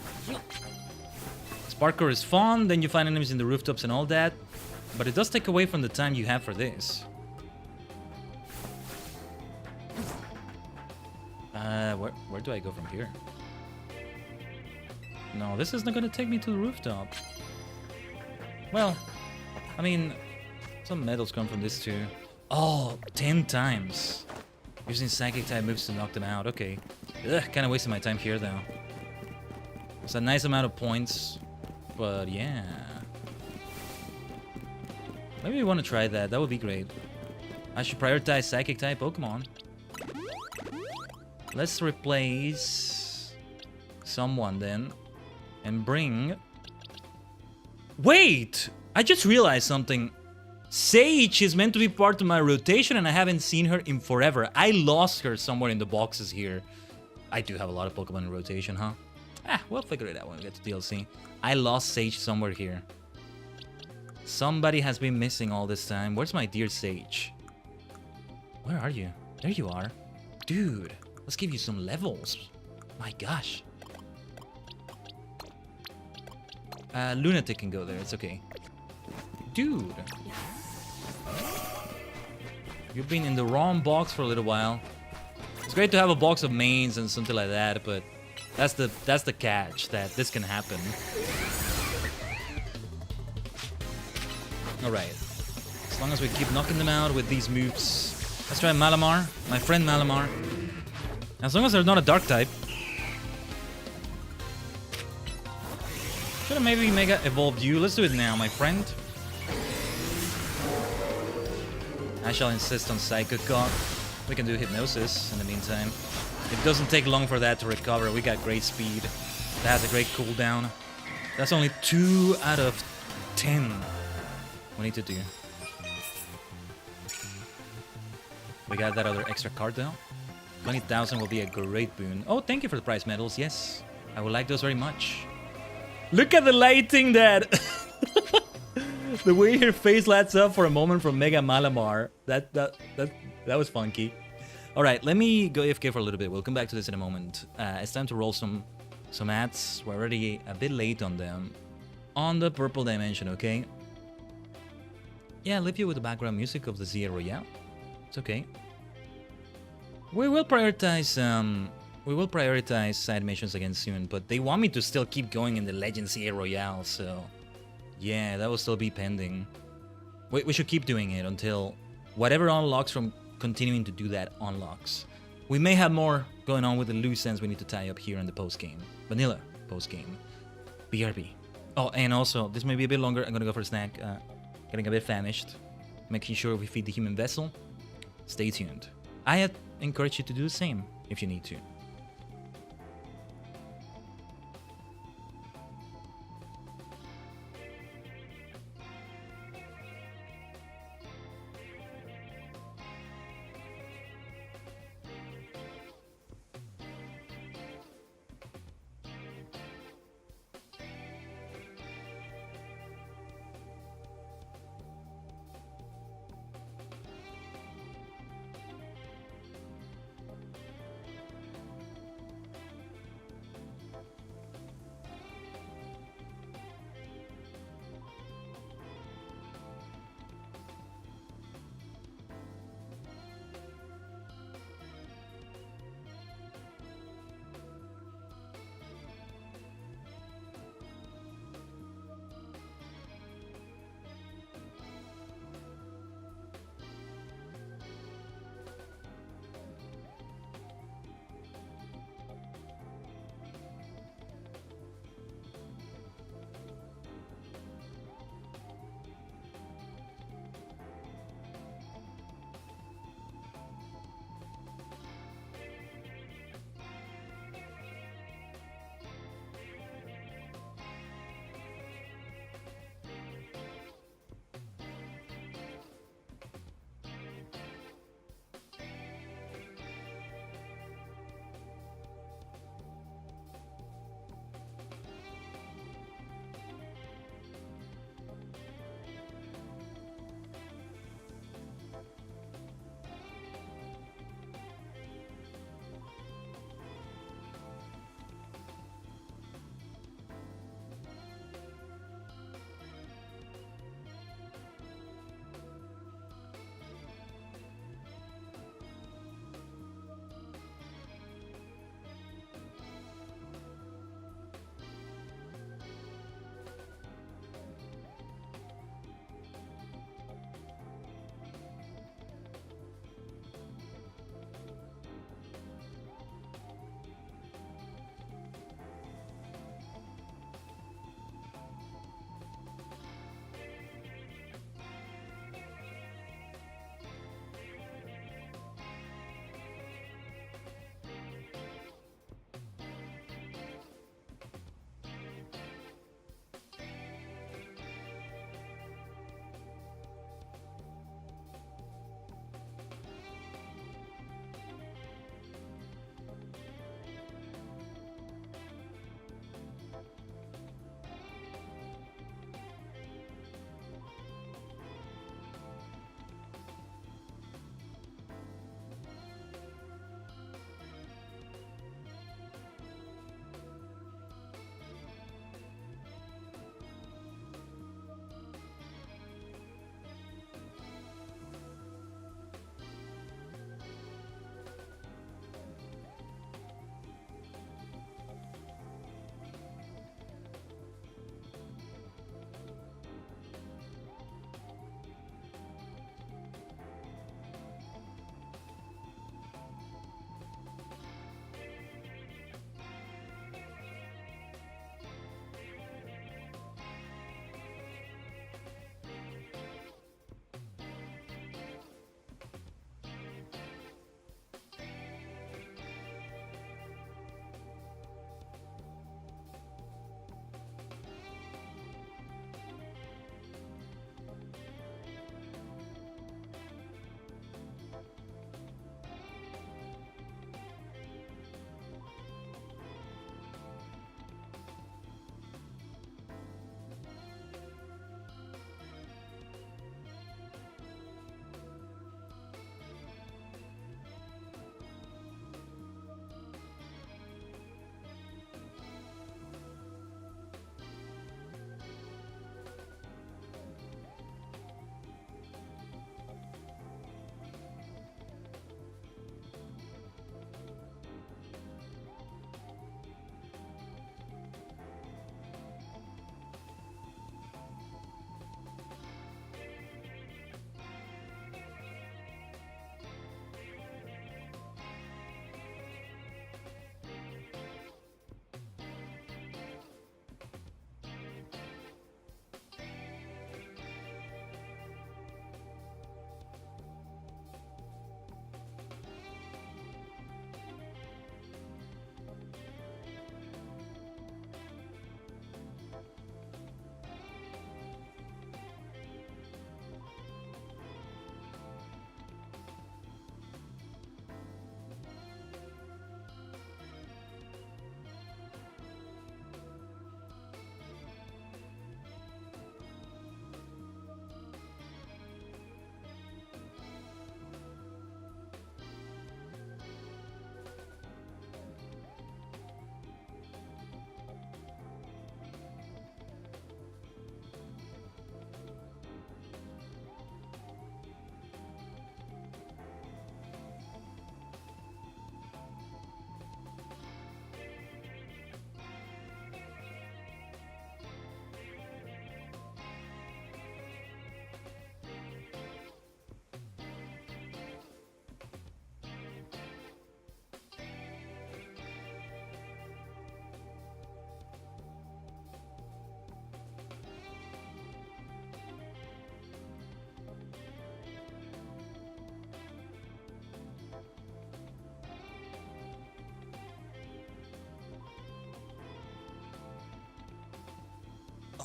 Sparker is fun, then you find enemies in the rooftops and all that. But it does take away from the time you have for this. Where do I go from here? No, this is not gonna take me to the rooftop. Well, I mean, some medals come from this too. Oh, 10 times. Using Psychic type moves to knock them out. Okay. Ugh, kind of wasting my time here though. It's a nice amount of points, but yeah. Maybe we want to try that. That would be great. I should prioritize Psychic type Pokemon. Let's replace someone then and bring... Wait! I just realized something. Sage is meant to be part of my rotation and I haven't seen her in forever. I lost her somewhere in the boxes here. I do have a lot of Pokemon in rotation, huh? We'll figure it out when we get to DLC. I lost Sage somewhere here. Somebody has been missing all this time. Where's my dear Sage? Where are you? There you are. Dude, let's give you some levels. My gosh. Lunatic can go there, it's okay. Dude. You've been in the wrong box for a little while. It's great to have a box of mains and something like that, but that's the catch, that this can happen. Alright. As long as we keep knocking them out with these moves. Let's try Malamar, my friend Malamar. As long as they're not a dark type. Should have maybe Mega evolved you. Let's do it now, my friend. I shall insist on Psychic God. We can do Hypnosis in the meantime. It doesn't take long for that to recover. We got great speed. That has a great cooldown. That's only 2 out of 10 we need to do. We got that other extra card though. 20,000 will be a great boon. Oh, thank you for the prize medals. Yes, I would like those very much. Look at the lighting, that the way her face lights up for a moment from Mega Malamar. That was funky. All right, let me go AFK for a little bit. We'll come back to this in a moment. It's time to roll some ads. We're already a bit late on them. On the purple dimension, okay? Yeah, I'll leave you with the background music of the Zia Royale. It's okay. We will prioritize side missions again soon, but they want me to still keep going in the Legend Zia Royale, so yeah, that will still be pending. We should keep doing it until whatever unlocks from continuing to do that unlocks. We may have more going on with the loose ends we need to tie up here in the post-game. Vanilla post-game. BRB. Oh, and also, this may be a bit longer. I'm gonna go for a snack. Getting a bit famished. Making sure we feed the human vessel. Stay tuned. I encourage you to do the same if you need to.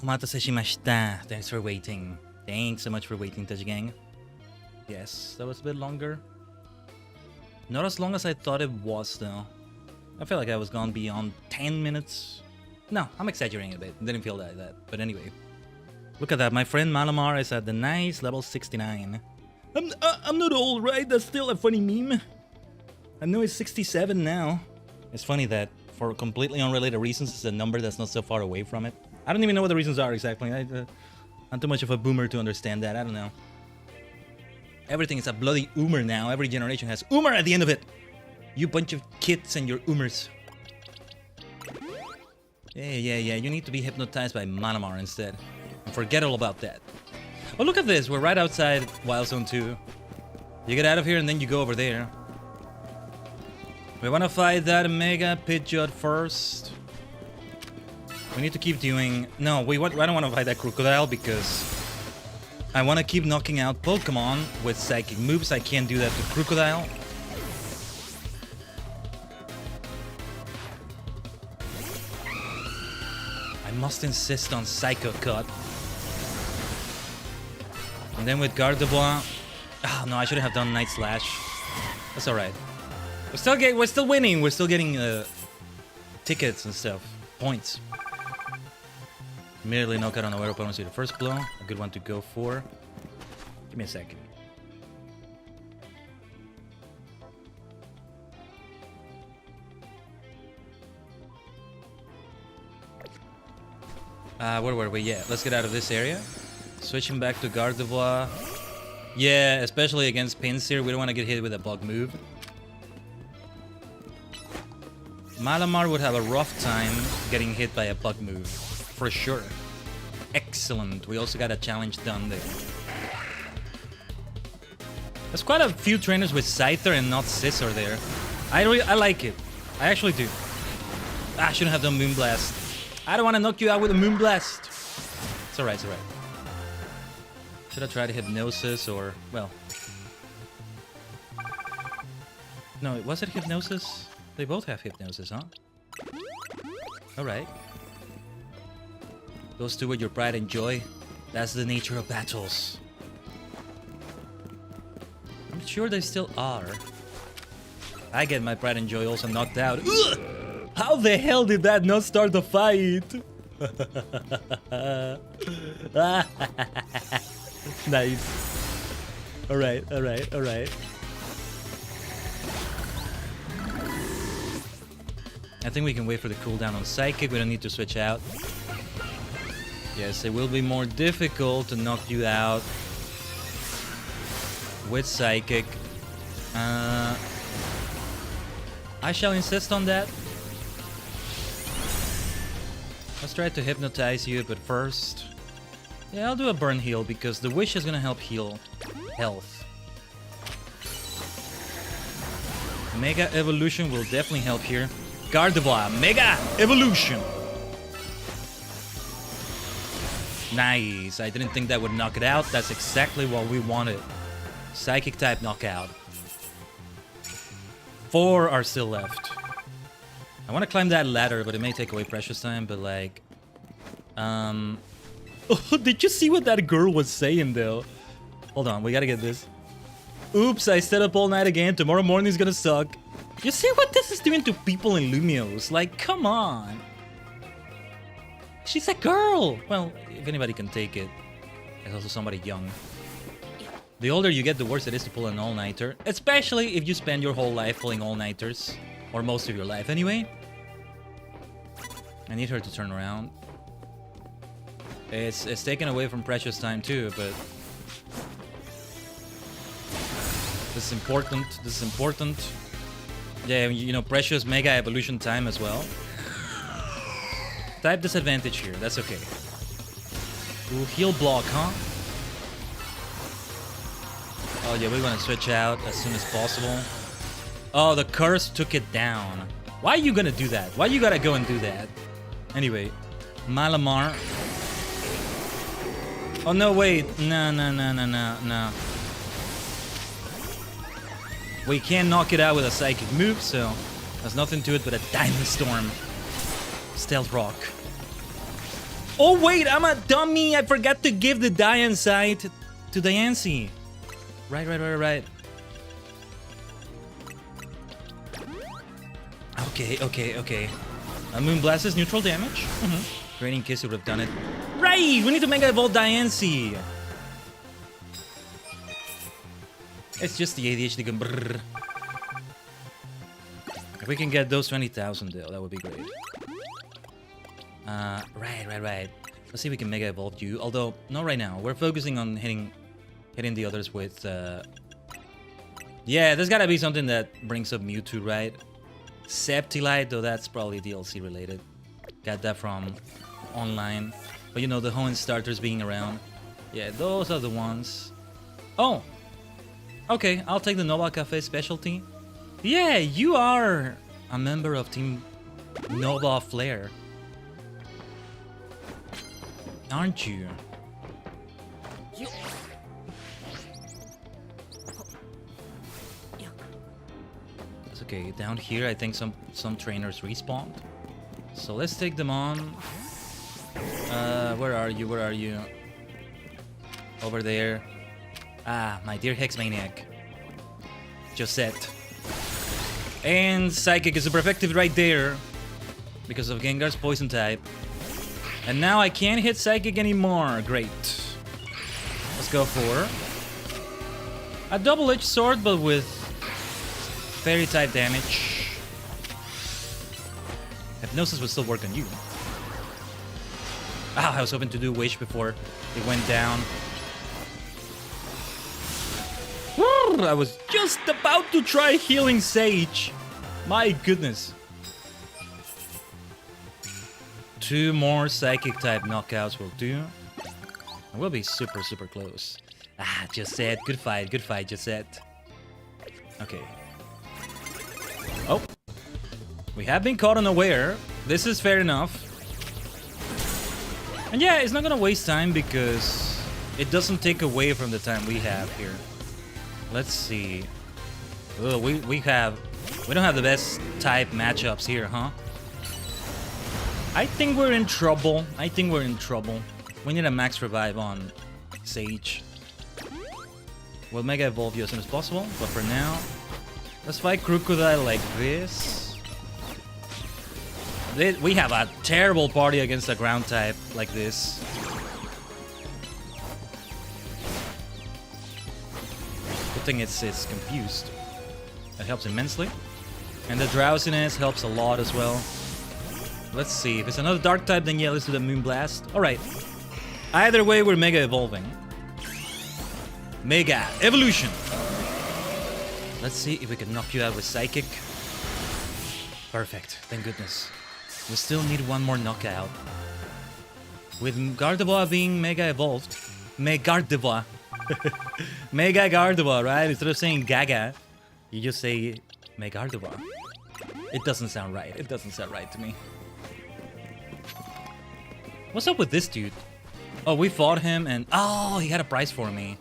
Omatase shimashita. Thanks for waiting. Thanks so much for waiting, Tajigen. Yes, that was a bit longer. Not as long as I thought it was, though. I feel like I was gone beyond 10 minutes. No, I'm exaggerating a bit. Didn't feel like that. But anyway. Look at that. My friend Malamar is at the nice level 69. I'm not old, right? That's still a funny meme. I know he's 67 now. It's funny that, for completely unrelated reasons, it's a number that's not so far away from it. I don't even know what the reasons are exactly. I'm too much of a boomer to understand that. I don't know. Everything is a bloody Umer now. Every generation has Umer at the end of it. You bunch of kids and your Umers. Yeah. You need to be hypnotized by Manamar instead. And forget all about that. Oh, look at this. We're right outside Wild Zone 2. You get out of here and then you go over there. We want to fight that Mega Pidgeot first. We need to keep doing... No, I don't want to fight that Crocodile because I want to keep knocking out Pokemon with Psychic moves. I can't do that to Crocodile. I must insist on Psycho Cut. And then with Gardevoir... Oh, no, I shouldn't have done Night Slash. That's alright. We're still winning. We're still getting tickets and stuff. Points. Immediately knock out on aware opponents with the first blow. A good one to go for. Give me a second. Where were we? Yeah, let's get out of this area. Switching back to Gardevoir. Yeah, especially against Pinsir, we don't want to get hit with a bug move. Malamar would have a rough time getting hit by a bug move. For sure. Excellent. We also got a challenge done there. There's quite a few trainers with Scyther and not Scissor there. I like it. I actually do. I shouldn't have done Moonblast. I don't want to knock you out with a Moonblast. It's alright, it's alright. Should I try to Hypnosis or... Well... No, was it Hypnosis? They both have Hypnosis, huh? Alright. Those two with your pride and joy. That's the nature of battles. I'm sure they still are. I get my pride and joy also knocked out. Ugh! How the hell did that not start the fight? Nice. Alright. I think we can wait for the cooldown on Psychic. We don't need to switch out. Yes, it will be more difficult to knock you out with Psychic. I shall insist on that. Let's try to hypnotize you, but first... Yeah, I'll do a burn heal because the wish is gonna help heal health. Mega Evolution will definitely help here. Gardevoir, Mega Evolution! Nice, I didn't think that would knock it out. That's exactly what we wanted. Psychic type knockout. 4 are still left. I want to climb that ladder, but it may take away precious time, but like... Oh, did you see what that girl was saying, though? Hold on, we gotta get this. Oops, I stayed up all night again. Tomorrow morning's gonna suck. You see what this is doing to people in Lumios? Like, come on. She's a girl. Well, if anybody can take it. It's also somebody young. The older you get, the worse it is to pull an all-nighter. Especially if you spend your whole life pulling all-nighters. Or most of your life, anyway. I need her to turn around. It's taken away from precious time too, but... This is important. This is important. Yeah, you know, precious Mega Evolution time as well. Type disadvantage here. That's okay. Ooh, heal block, huh? Oh yeah, we're gonna switch out as soon as possible. Oh, the curse took it down. Why are you gonna do that? Why you gotta go and do that? Anyway, Malamar. Oh no, wait. No. We can't knock it out with a psychic move, so there's nothing to it but a Diamond Storm. Stealth Rock. Oh wait, I'm a dummy. I forgot to give the Diane side to Diancie. Right. Okay. A Moonblast is neutral damage. Draining Kiss would have done it. Right! We need to Mega Evolve Diancie. It's just the ADHD gun. Brrr. If we can get those 20,000 though, that would be great. Right. Let's see if we can Mega Evolve you. Although, not right now. We're focusing on hitting the others with... Yeah, there's gotta be something that brings up Mewtwo, right? Septilite, though that's probably DLC related. Got that from online. But you know, the Hoenn starters being around. Yeah, those are the ones. Oh! Okay, I'll take the Nova Cafe specialty. Yeah, you are a member of Team Nova Flare. Aren't you? It's okay, down here I think some trainers respawned. So let's take them on. Where are you? Over there. Ah, my dear Hex Maniac. Josette. And Psychic is super effective right there. Because of Gengar's poison type. And now I can't hit Psychic anymore. Great. Let's go for a double-edged sword, but with fairy type damage. Hypnosis would still work on you. Ah, I was hoping to do Wish before it went down. I was just about to try healing Sage. My goodness. 2 more Psychic type knockouts will do. We'll be super close. Ah, Josette. Good fight, Josette. Okay. Oh. We have been caught unaware. This is fair enough. And yeah, it's not gonna waste time because it doesn't take away from the time we have here. Let's see. Oh, we don't have the best type matchups here, huh? I think we're in trouble. We need a max revive on Sage. We'll Mega Evolve you as soon as possible, but for now, let's fight Crocodile like this. We have a terrible party against a ground type like this. Good thing it's confused. That helps immensely. And the drowsiness helps a lot as well. Let's see. If it's another dark type, then yeah, let's do the Moonblast. Alright. Either way, we're Mega Evolving. Mega Evolution! Let's see if we can knock you out with Psychic. Perfect. Thank goodness. We still need one more knockout. With Gardevoir being Mega Evolved. Gardevoir. Mega Gardevoir, right? Instead of saying Gaga, you just say Gardevoir. It doesn't sound right. It doesn't sound right to me. What's up with this dude? Oh, we fought him and... Oh, he had a prize for me.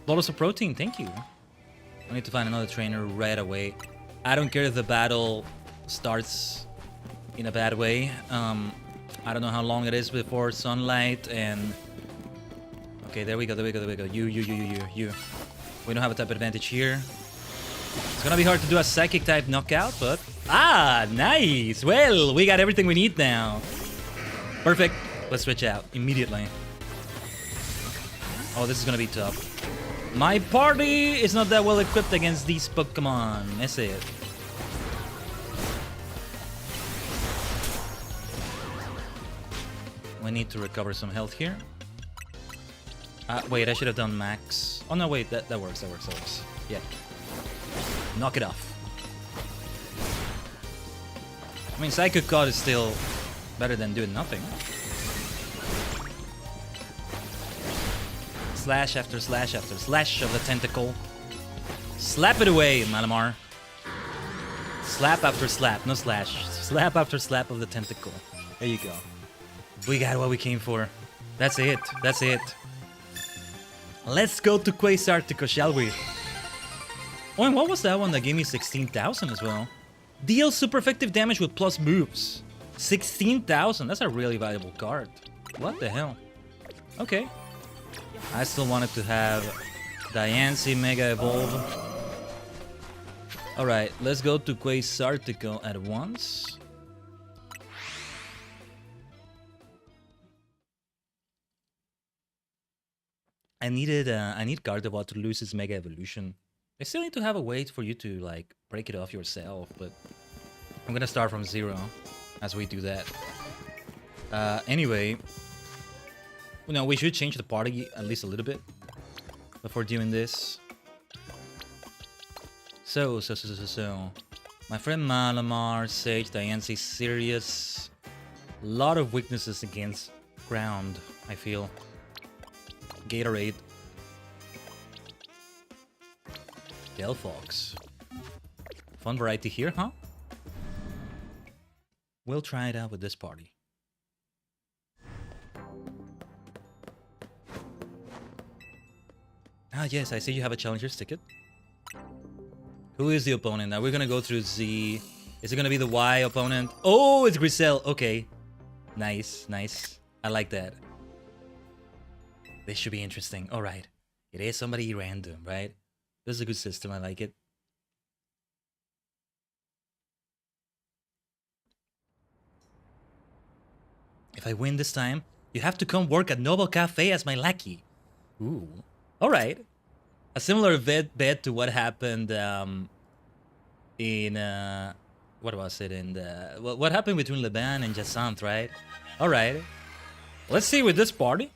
Bolus of Protein, thank you. I need to find another trainer right away. I don't care if the battle starts in a bad way. I don't know how long it is before sunlight and... Okay, there we go. You. We don't have a type advantage here. It's gonna be hard to do a Psychic type knockout, but... Ah, nice! Well, we got everything we need now. Perfect. Let's switch out immediately. Oh, this is gonna be tough. My party is not that well equipped against these Pokemon. That's it. We need to recover some health here. Wait, I should have done max. Oh no, wait, that works. Yeah. Knock it off. I mean, Psychic God is still better than doing nothing. Slash after slash after slash of the tentacle. Slap it away, Malamar. Slap after slap, no slash. Slap after slap of the tentacle. There you go. We got what we came for. That's it. Let's go to Quasartico, shall we? Oh, and what was that one that gave me 16,000 as well? Deals super effective damage with plus moves. 16,000. That's a really valuable card. What the hell? Okay. I still wanted to have Diancie Mega Evolve. Alright, let's go to Quasarticle at once. I need Gardevoir to lose his Mega Evolution. I still need to have a way for you to like break it off yourself, but I'm gonna start from 0 as we do that. Anyway, no, we should change the party at least a little bit before doing this. So, my friend Malamar, Sage, Diancie, Sirius. A lot of weaknesses against ground, I feel. Gatorade. Delphox. Fun variety here, huh? We'll try it out with this party. Ah, yes, I see you have a challenger's ticket. Who is the opponent? Now we're gonna go through Z. Is it gonna be the Y opponent? Oh, it's Grisel. Okay. Nice, nice. I like that. This should be interesting. Alright. It is somebody random, right? This is a good system. I like it. If I win this time, you have to come work at Noble Cafe as my lackey. Ooh. Alright. A similar bet to what happened in what was it in the what happened between Leban and Jassant, right? All right, let's see with this party.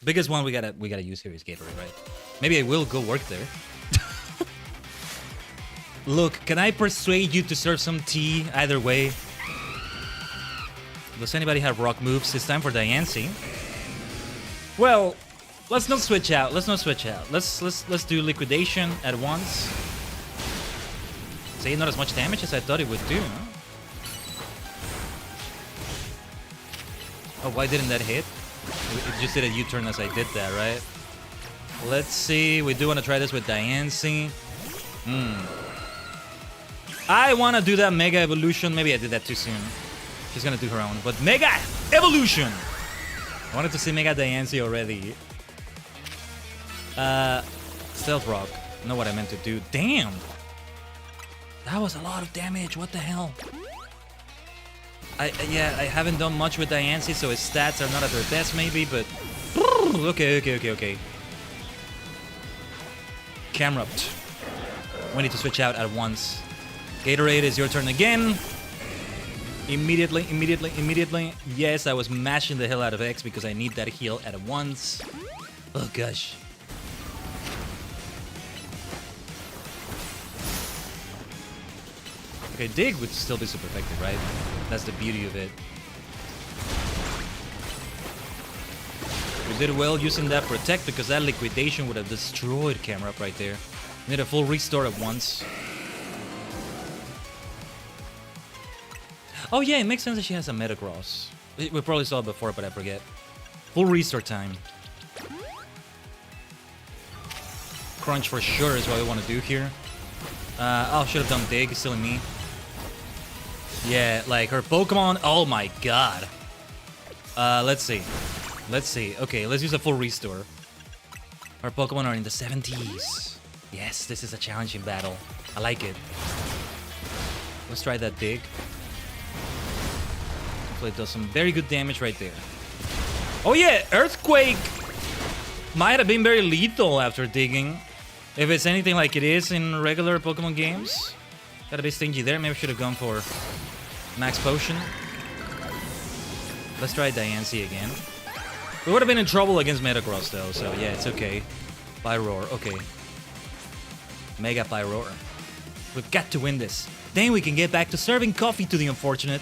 Biggest one we gotta use here is Gatorade, right? Maybe I will go work there. Look, can I persuade you to serve some tea? Either way. Does anybody have rock moves? It's time for Diancie. Well, let's not switch out. Let's not switch out. Let's do liquidation at once. Say not as much damage as I thought it would do. Huh? Oh, why didn't that hit? It just did a U-turn as I did that, right? Let's see. We do want to try this with Diancie. I want to do that Mega Evolution. Maybe I did that too soon. She's gonna do her own. But Mega Evolution! I wanted to see Mega Diancie already. Stealth Rock. Know what I meant to do. Damn! That was a lot of damage. What the hell? I haven't done much with Diancie, so his stats are not at their best, maybe, but... Okay. Camrupt. We need to switch out at once. Gatorade, is your turn again. Immediately. Yes, I was mashing the hell out of X because I need that heal at once. Oh, gosh. Okay, Dig would still be super effective, right? That's the beauty of it. We did well using that Protect because that Liquidation would have destroyed Camera up right there. Need a full restore at once. Oh yeah, it makes sense that she has a Metagross. We probably saw it before, but I forget. Full restore time. Crunch for sure is what we want to do here. Oh, should have done Dig, silly me. Yeah, like her Pokemon. Oh my god. Let's see. Okay, let's use a full restore. Our Pokemon are in the 70s. Yes, this is a challenging battle. I like it. Let's try that Dig. Hopefully it does some very good damage right there. Oh yeah, Earthquake might have been very lethal after digging. If it's anything like it is in regular Pokemon games. Gotta be stingy there. Maybe I should have gone for Max Potion. Let's try Diancie again. We would have been in trouble against Metagross though, so yeah, it's okay. Pyroar, okay. Mega Pyroar. We've got to win this. Then we can get back to serving coffee to the unfortunate.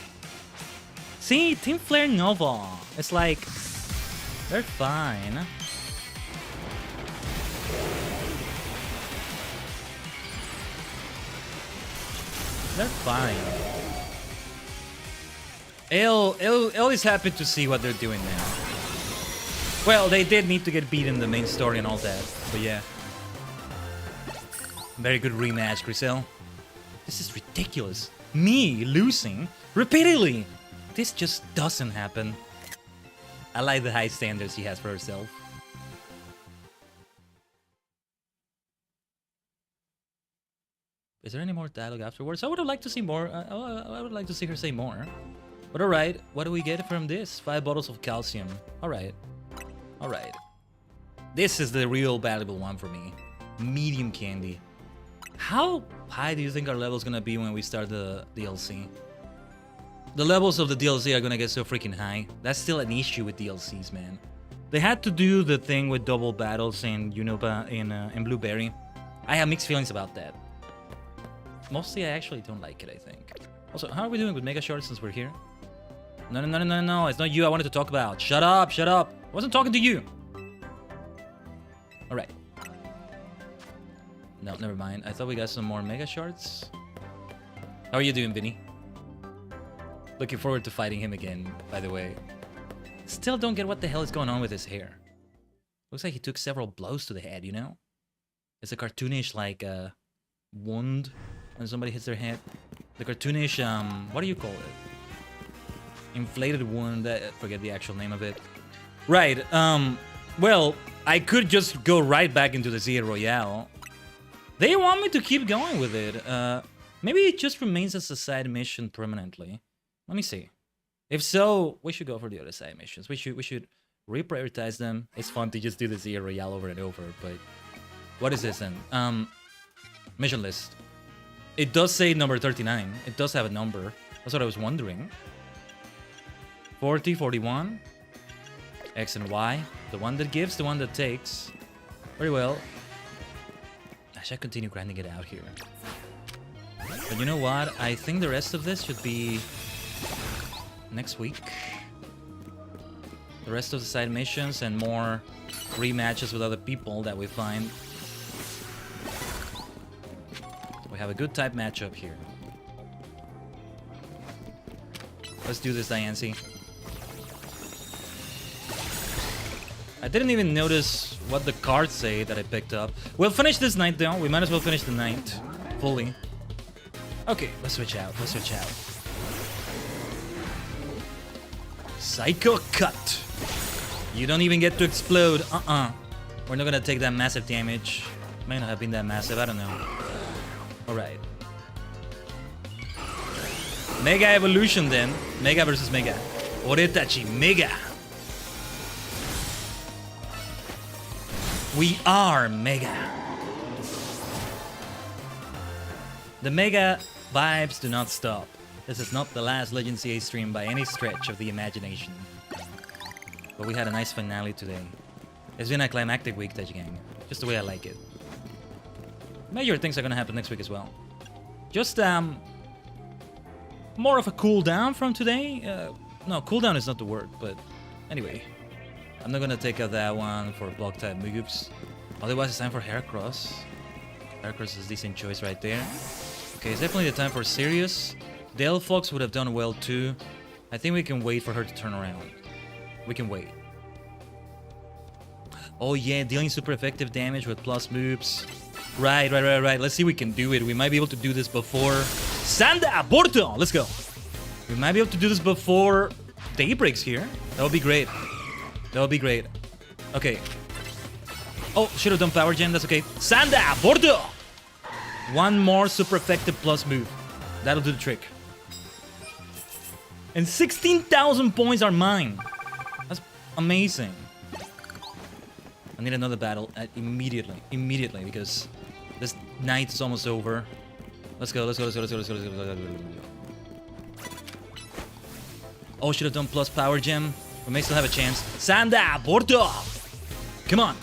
See, Team Flare Nova. It's like, they're fine. They're fine. Elle is happy to see what they're doing now. Well, they did need to get beat in the main story and all that, but yeah. Very good rematch, Grisel. This is ridiculous. Me losing repeatedly. this just doesn't happen. I like the high standards she has for herself. Is there any more dialogue afterwards? I would have liked to see more. I would like to see her say more. But alright, what do we get from this? 5 bottles of calcium. Alright. Alright. This is the real valuable one for me. Medium candy. How high do you think our level is gonna be when we start the DLC? The levels of the DLC are gonna get so freaking high. That's still an issue with DLCs, man. They had to do the thing with double battles in Unova in Blueberry. I have mixed feelings about that. Mostly, I actually don't like it, I think. Also, how are we doing with Mega Shards since we're here? No, it's not you I wanted to talk about. Shut up, shut up. I wasn't talking to you. Alright. No, never mind. I thought we got some more Mega Shards. How are you doing, Vinny? Looking forward to fighting him again, by the way. Still don't get what the hell is going on with his hair. Looks like he took several blows to the head, you know? It's a cartoonish, like, wound when somebody hits their head. The cartoonish, what do you call it? Inflated wound, forget the actual name of it. Right, well, I could just go right back into the Zia Royale. They want me to keep going with it. Maybe it just remains as a side mission permanently. Let me see. If so, we should go for the other side missions. We should reprioritize them. It's fun to just do the Zia Royale over and over, but what is this then? Mission list. It does say number 39. It does have a number. That's what I was wondering. 40, 41. X and Y. The one that gives, the one that takes. Very well. I should continue grinding it out here. But you know what? I think the rest of this should be next week. The rest of the side missions and more rematches with other people that we find. We have a good type matchup here. Let's do this, Diancie. I didn't even notice what the cards say that I picked up. We'll finish this night though. We might as well finish the night fully. Okay, let's switch out. Let's switch out. Psycho Cut. You don't even get to explode. We're not gonna take that massive damage. May not have been that massive. I don't know. Alright. Mega Evolution then. Mega versus Mega. Oretachi Mega. We are Mega. The Mega vibes do not stop. This is not the last Legend CA stream by any stretch of the imagination. But we had a nice finale today. It's been a climactic week, Tajigen. Just the way I like it. Major things are gonna happen next week as well. Just, more of a cooldown from today. No, cooldown is not the word, but anyway. I'm not gonna take out that one for block type moves. Otherwise, it's time for Heracross. Heracross is a decent choice right there. Okay, it's definitely the time for Sirius. Delphox would have done well too. I think we can wait for her to turn around. We can wait. Oh yeah, dealing super effective damage with plus moves. Right. Let's see if we can do it. We might be able to do this before... Sanda! Borto! Let's go. We might be able to do this before day breaks here. That would be great. That would be great. Okay. Oh, should have done Power Gem. That's okay. Sanda! Bordo! One more super effective plus move. That'll do the trick. And 16,000 points are mine. That's amazing. I need another battle immediately. Immediately, because this night is almost over. Let's go. Oh, should have done plus Power Gem. We may still have a chance. Sanda! Bordo! Come on.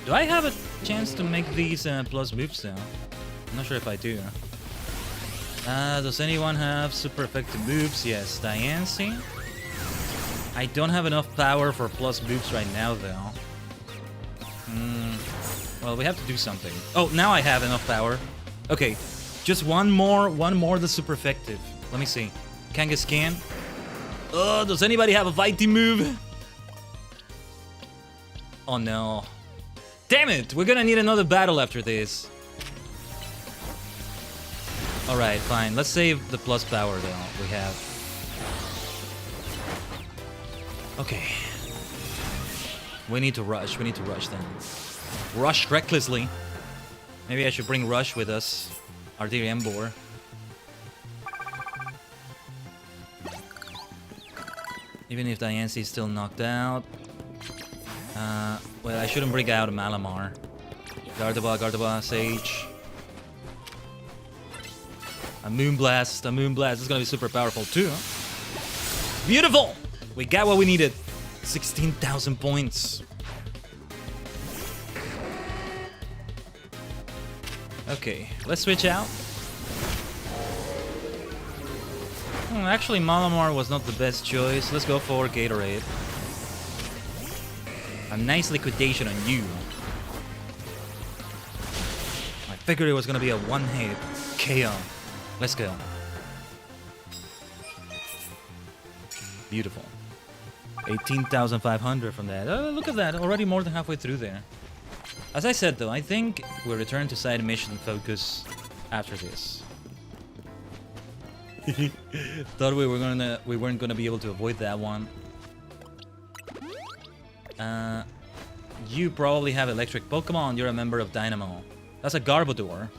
Do I have a chance to make these plus moves now? I'm not sure if I do. Does anyone have super effective moves? Yes, Diancie. I don't have enough power for plus moves right now, though. Well, we have to do something. Oh, now I have enough power. Okay, just one more that's super effective. Let me see. Kangaskhan. Oh, does anybody have a fighting move? Oh no. Damn it! We're gonna need another battle after this. Alright, fine. Let's save the plus power, though, we have. Okay. We need to rush. We need to rush, then. Rush recklessly. Maybe I should bring Rush with us. Artillery Embor. Even if Diancie is still knocked out. Well, I shouldn't bring out a Malamar. Gardevoir, Sage. A Moonblast. This is gonna be super powerful too. Beautiful! We got what we needed. 16,000 points. Okay, let's switch out. Actually, Malamar was not the best choice. Let's go for Gatorade. A nice liquidation on you. I figured it was gonna be a one-hit KO. Let's go. Beautiful. 18,500 from that. Oh, look at that. Already more than halfway through there. As I said, though, I think we'll return to side mission focus after this. Thought we weren't gonna be able to avoid that one. You probably have electric Pokemon. You're a member of Dynamo. That's a Garbodor.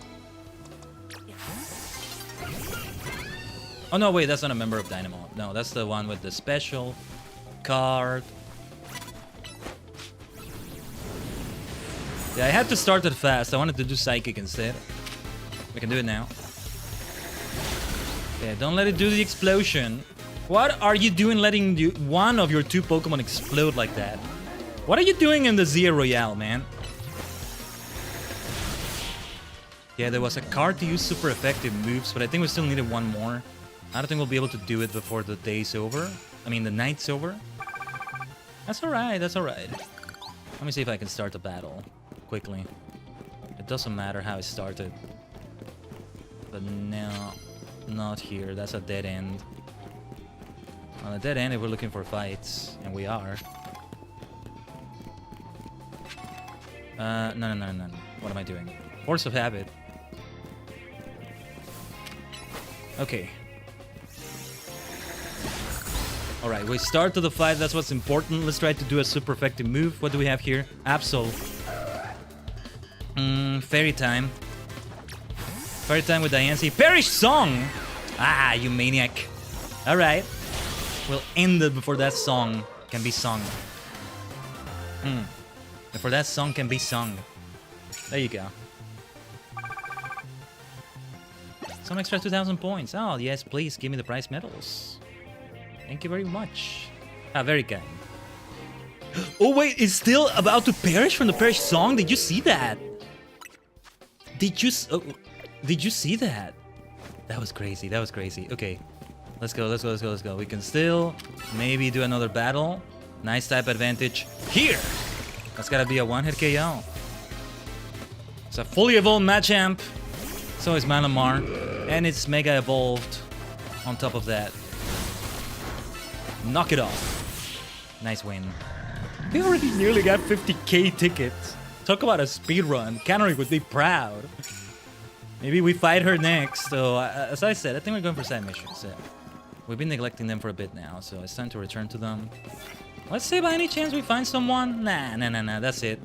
Oh no, wait, that's not a member of Dynamo. No, that's the one with the special card. Yeah, I had to start it fast. I wanted to do Psychic instead. We can do it now. Yeah, don't let it do the explosion. What are you doing letting one of your two Pokemon explode like that? What are you doing in the Zia Royale, man? Yeah, there was a card to use super effective moves, but I think we still needed one more. I don't think we'll be able to do it before the day's over. I mean, the night's over. That's alright, that's alright. Let me see if I can start the battle quickly. It doesn't matter how it started. But no, not here. That's a dead end. On a dead end if we're looking for fights, and we are. No. What am I doing? Force of Habit. Okay. Alright, we start to the fight. That's what's important. Let's try to do a super effective move. What do we have here? Absol. Fairy Time. Fairy Time with Diancie. Perish Song! Ah, you maniac. Alright. We'll end it before that song can be sung. Before that song can be sung. There you go. Some extra 2,000 points. Oh, yes, please give me the prize medals. Thank you very much. Ah, very kind. Oh, wait, it's still about to perish from the Perish Song? Did you see that? Did you see that? That was crazy. That was crazy. Okay. Let's go. We can still maybe do another battle. Nice type advantage here. That's gotta be a one-hit KO. It's a fully evolved Machamp. So is Malamar. And it's Mega Evolved on top of that. Knock it off. Nice win. We already nearly got 50k tickets. Talk about a speedrun. Canary would be proud. Maybe we fight her next. So, as I said, I think we're going for side missions. We've been neglecting them for a bit now, so it's time to return to them. Let's say by any chance we find someone. Nah. That's it.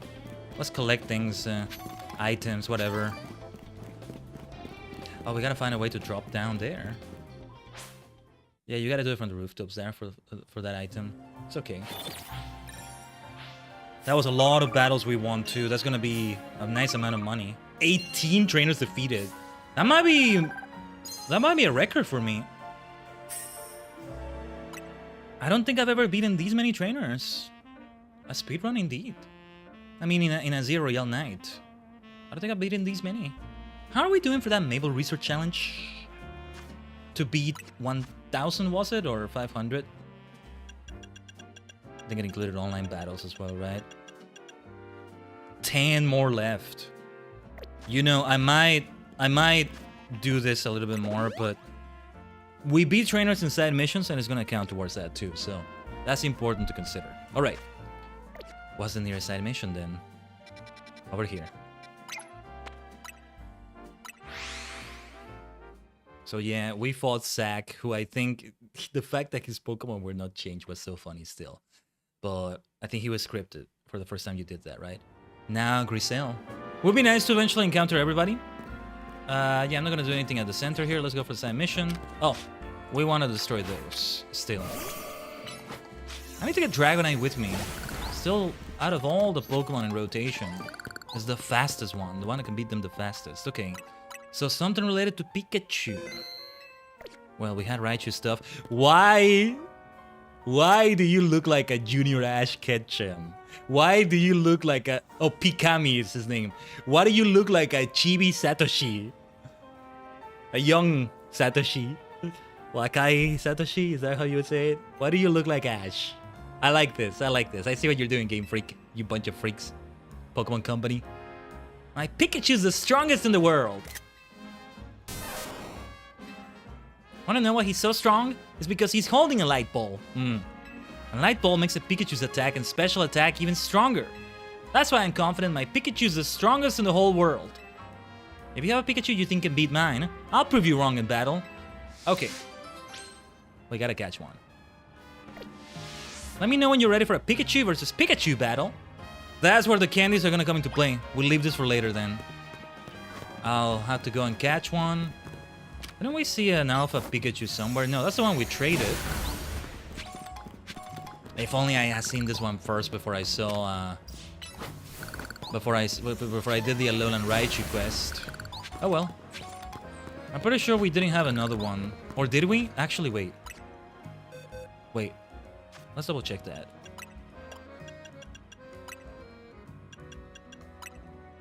Let's collect things, items, whatever. Oh, we gotta find a way to drop down there. Yeah, you gotta do it from the rooftops there for that item. It's okay. That was a lot of battles we won too. That's gonna be a nice amount of money. 18 trainers defeated. That might be a record for me. I don't think I've ever beaten these many trainers. A speedrun indeed. I mean, in a Zero Royale night. I don't think I've beaten these many. How are we doing for that Mabel Research Challenge? To beat 1,000, was it? Or 500? I think it included online battles as well, right? 10 more left. You know, I might do this a little bit more, but we beat trainers in side missions and it's gonna count towards that too, so that's important to consider. Alright. What's the nearest side mission then? Over here. So yeah, we fought Zack, who I think the fact that his Pokemon were not changed was so funny still. But I think he was scripted for the first time you did that, right? Now Grisel. Would be nice to eventually encounter everybody. Yeah, I'm not gonna do anything at the center here. Let's go for the side mission. Oh, we want to destroy those still. I need to get Dragonite with me. Still, out of all the Pokemon in rotation, is the fastest one. The one that can beat them the fastest. Okay. So something related to Pikachu. Well, we had Raichu stuff. Why? Why do you look like a Junior Ash Ketchum? Why do you look like a... Oh, Pikami is his name. Why do you look like a Chibi Satoshi? A young Satoshi? Wakai Satoshi? Is that how you would say it? Why do you look like Ash? I like this. I like this. I see what you're doing, Game Freak. You bunch of freaks. Pokemon Company. My Pikachu's the strongest in the world. Wanna know why he's so strong? It's because he's holding a light ball. A light ball makes a Pikachu's attack and special attack even stronger. That's why I'm confident my Pikachu's the strongest in the whole world. If you have a Pikachu you think can beat mine, I'll prove you wrong in battle. Okay. We gotta catch one. Let me know when you're ready for a Pikachu versus Pikachu battle. That's where the candies are gonna come into play. We'll leave this for later then. I'll have to go and catch one. Didn't we see an alpha Pikachu somewhere? No, that's the one we traded. If only I had seen this one first before I saw... Before I did the Alolan Raichu quest. Oh well. I'm pretty sure we didn't have another one. Or did we? Actually, wait. Wait. Let's double check that.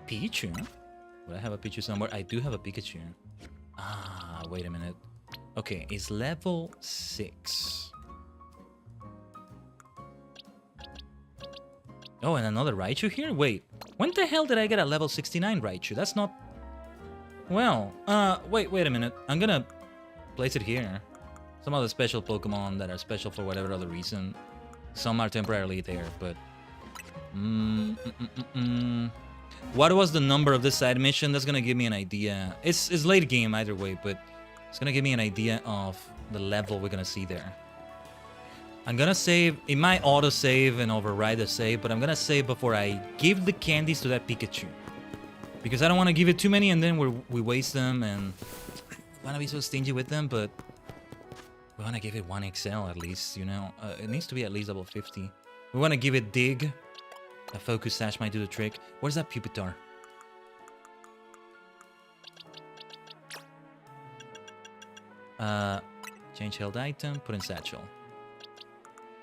Pichu? Would I have a Pichu somewhere? I do have a Pikachu. Ah, wait a minute. Okay, it's level 6. Oh, and another Raichu here? Wait, when the hell did I get a level 69 Raichu? That's not... Well, wait a minute. I'm gonna place it here. Some other special Pokemon that are special for whatever other reason. Some are temporarily there, but... What was the number of this side mission? That's gonna give me an idea. It's late game either way, but it's gonna give me an idea of the level we're gonna see there. I'm gonna save. It might auto-save and override the save, but I'm gonna save before I give the candies to that Pikachu. Because I don't want to give it too many and then we waste them, and I want to be so stingy with them, but we want to give it 1 XL at least, you know? It needs to be at least level 50. We want to give it Dig. A Focus Sash might do the trick. Where's that Pupitar? Change held item, put in satchel.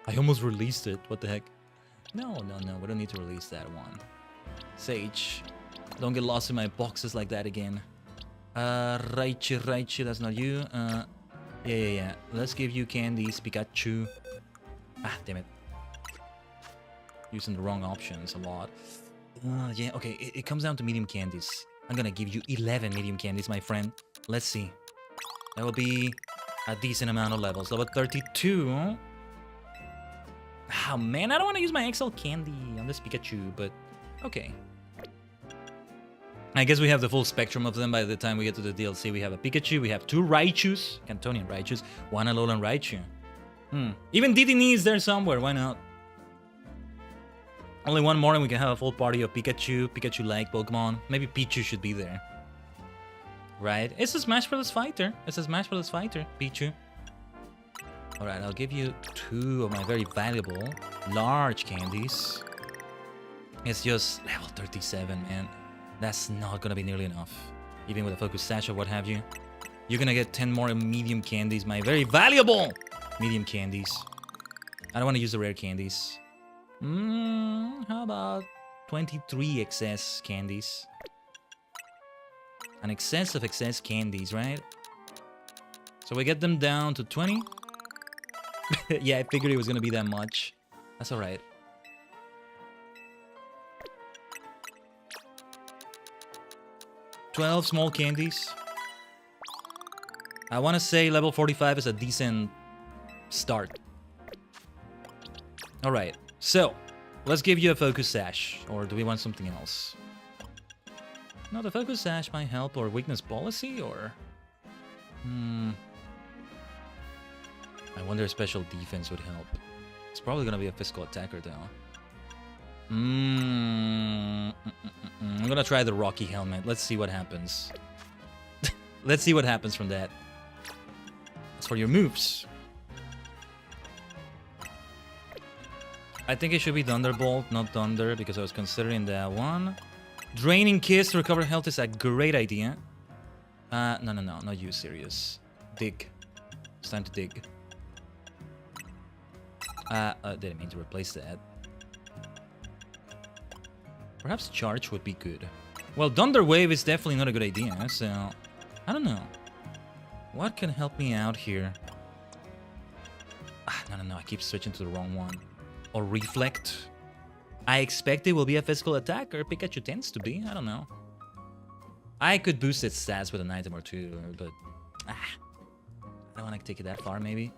I almost released it. What the heck? No. We don't need to release that one. Sage. Don't get lost in my boxes like that again. Raichu, that's not you. Yeah. Let's give you candies, Pikachu. Ah, damn it. Using the wrong options a lot. Yeah, okay, it comes down to medium candies. I'm gonna give you 11 medium candies, my friend. Let's see. That will be a decent amount of levels. Level 32. Oh man, I don't want to use my XL candy on this Pikachu, but okay. I guess we have the full spectrum of them by the time we get to the DLC. We have a Pikachu, we have 2 Raichus, Cantonian Raichus, 1 Alolan Raichu. Even Didini is there somewhere, why not? Only one more and we can have a full party of Pikachu-like Pokemon. Maybe Pichu should be there. Right? It's a Smash Bros. Fighter. Pichu. Alright, I'll give you 2 of my very valuable, large candies. It's just level 37, man. That's not gonna be nearly enough. Even with a Focus Sash or what have you. You're gonna get 10 more medium candies, my very valuable medium candies. I don't want to use the rare candies. How about 23 excess candies? An excess of excess candies, right? So we get them down to 20. Yeah, I figured it was gonna be that much. That's alright. $12 small candies. I want to say level 45 is a decent start. Alright, so let's give you a Focus Sash. Or do we want something else? No, the Focus Sash might help, or Weakness Policy, or... I wonder if special defense would help. It's probably gonna be a physical attacker though. I'm gonna try the Rocky helmet. Let's see what happens. Let's see what happens from that. As for your moves, I think it should be Thunderbolt, not Thunder, because I was considering that one. Draining Kiss to recover health is a great idea. No, not you, serious. Dig. It's time to dig. Didn't mean to replace that. Perhaps Charge would be good. Well, Thunder Wave is definitely not a good idea, so... I don't know. What can help me out here? No, I keep switching to the wrong one. Or Reflect. I expect it will be a physical attack, or Pikachu tends to be, I don't know. I could boost its stats with an item or two, but... I don't want to take it that far, maybe.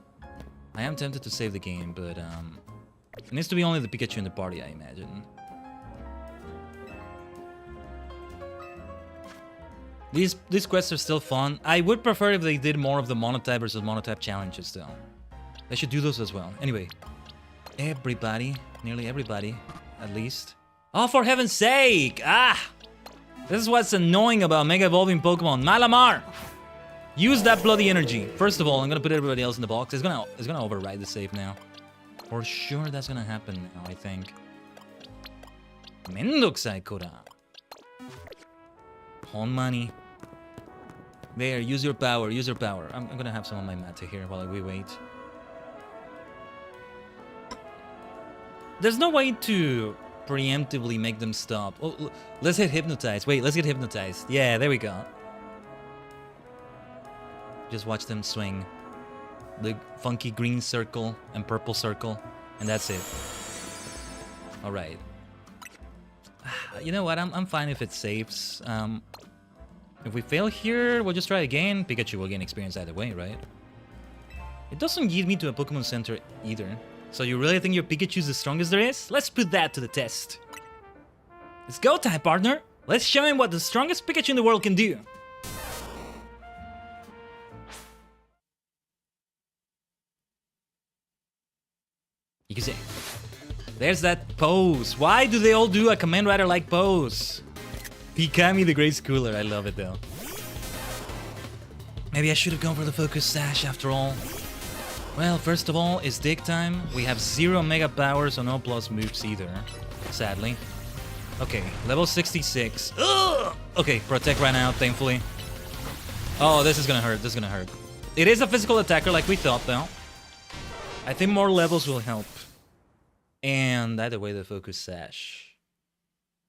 I am tempted to save the game, but it needs to be only the Pikachu in the party, I imagine. These quests are still fun. I would prefer if they did more of the monotype versus monotype challenges, though. They should do those as well. Anyway, everybody, nearly everybody, at least. Oh, for heaven's sake! This is what's annoying about Mega Evolving Pokemon. Malamar! Use that bloody energy. First of all, I'm gonna put everybody else in the box. It's gonna override the save now. For sure, that's gonna happen now, I think. Mendokusai Kora. Pawn money. There, use your power, use your power. I'm gonna have some on my mat here while we wait. There's no way to preemptively make them stop. Oh, let's hit Hypnotize. Wait, let's get Hypnotized. Yeah, there we go. Just watch them swing. The funky green circle and purple circle, and that's it. Alright. You know what? I'm fine if it saves. If we fail here, we'll just try again. Pikachu will gain experience either way, right? It doesn't lead me to a Pokemon Center either. So you really think your Pikachu's the strongest there is? Let's put that to the test. It's go time, partner! Let's show him what the strongest Pikachu in the world can do. You can say, there's that pose. Why do they all do a Kamen Rider-like pose? Pikami the Great Schooler. I love it though. Maybe I should have gone for the Focus Sash after all. Well, first of all, it's dig time. We have 0 Mega Power, so no plus moves either. Sadly. Okay, level 66. Ugh! Okay, Protect ran out, thankfully. Oh, this is gonna hurt. This is gonna hurt. It is a physical attacker like we thought though. I think more levels will help. And either way, the Focus Sash.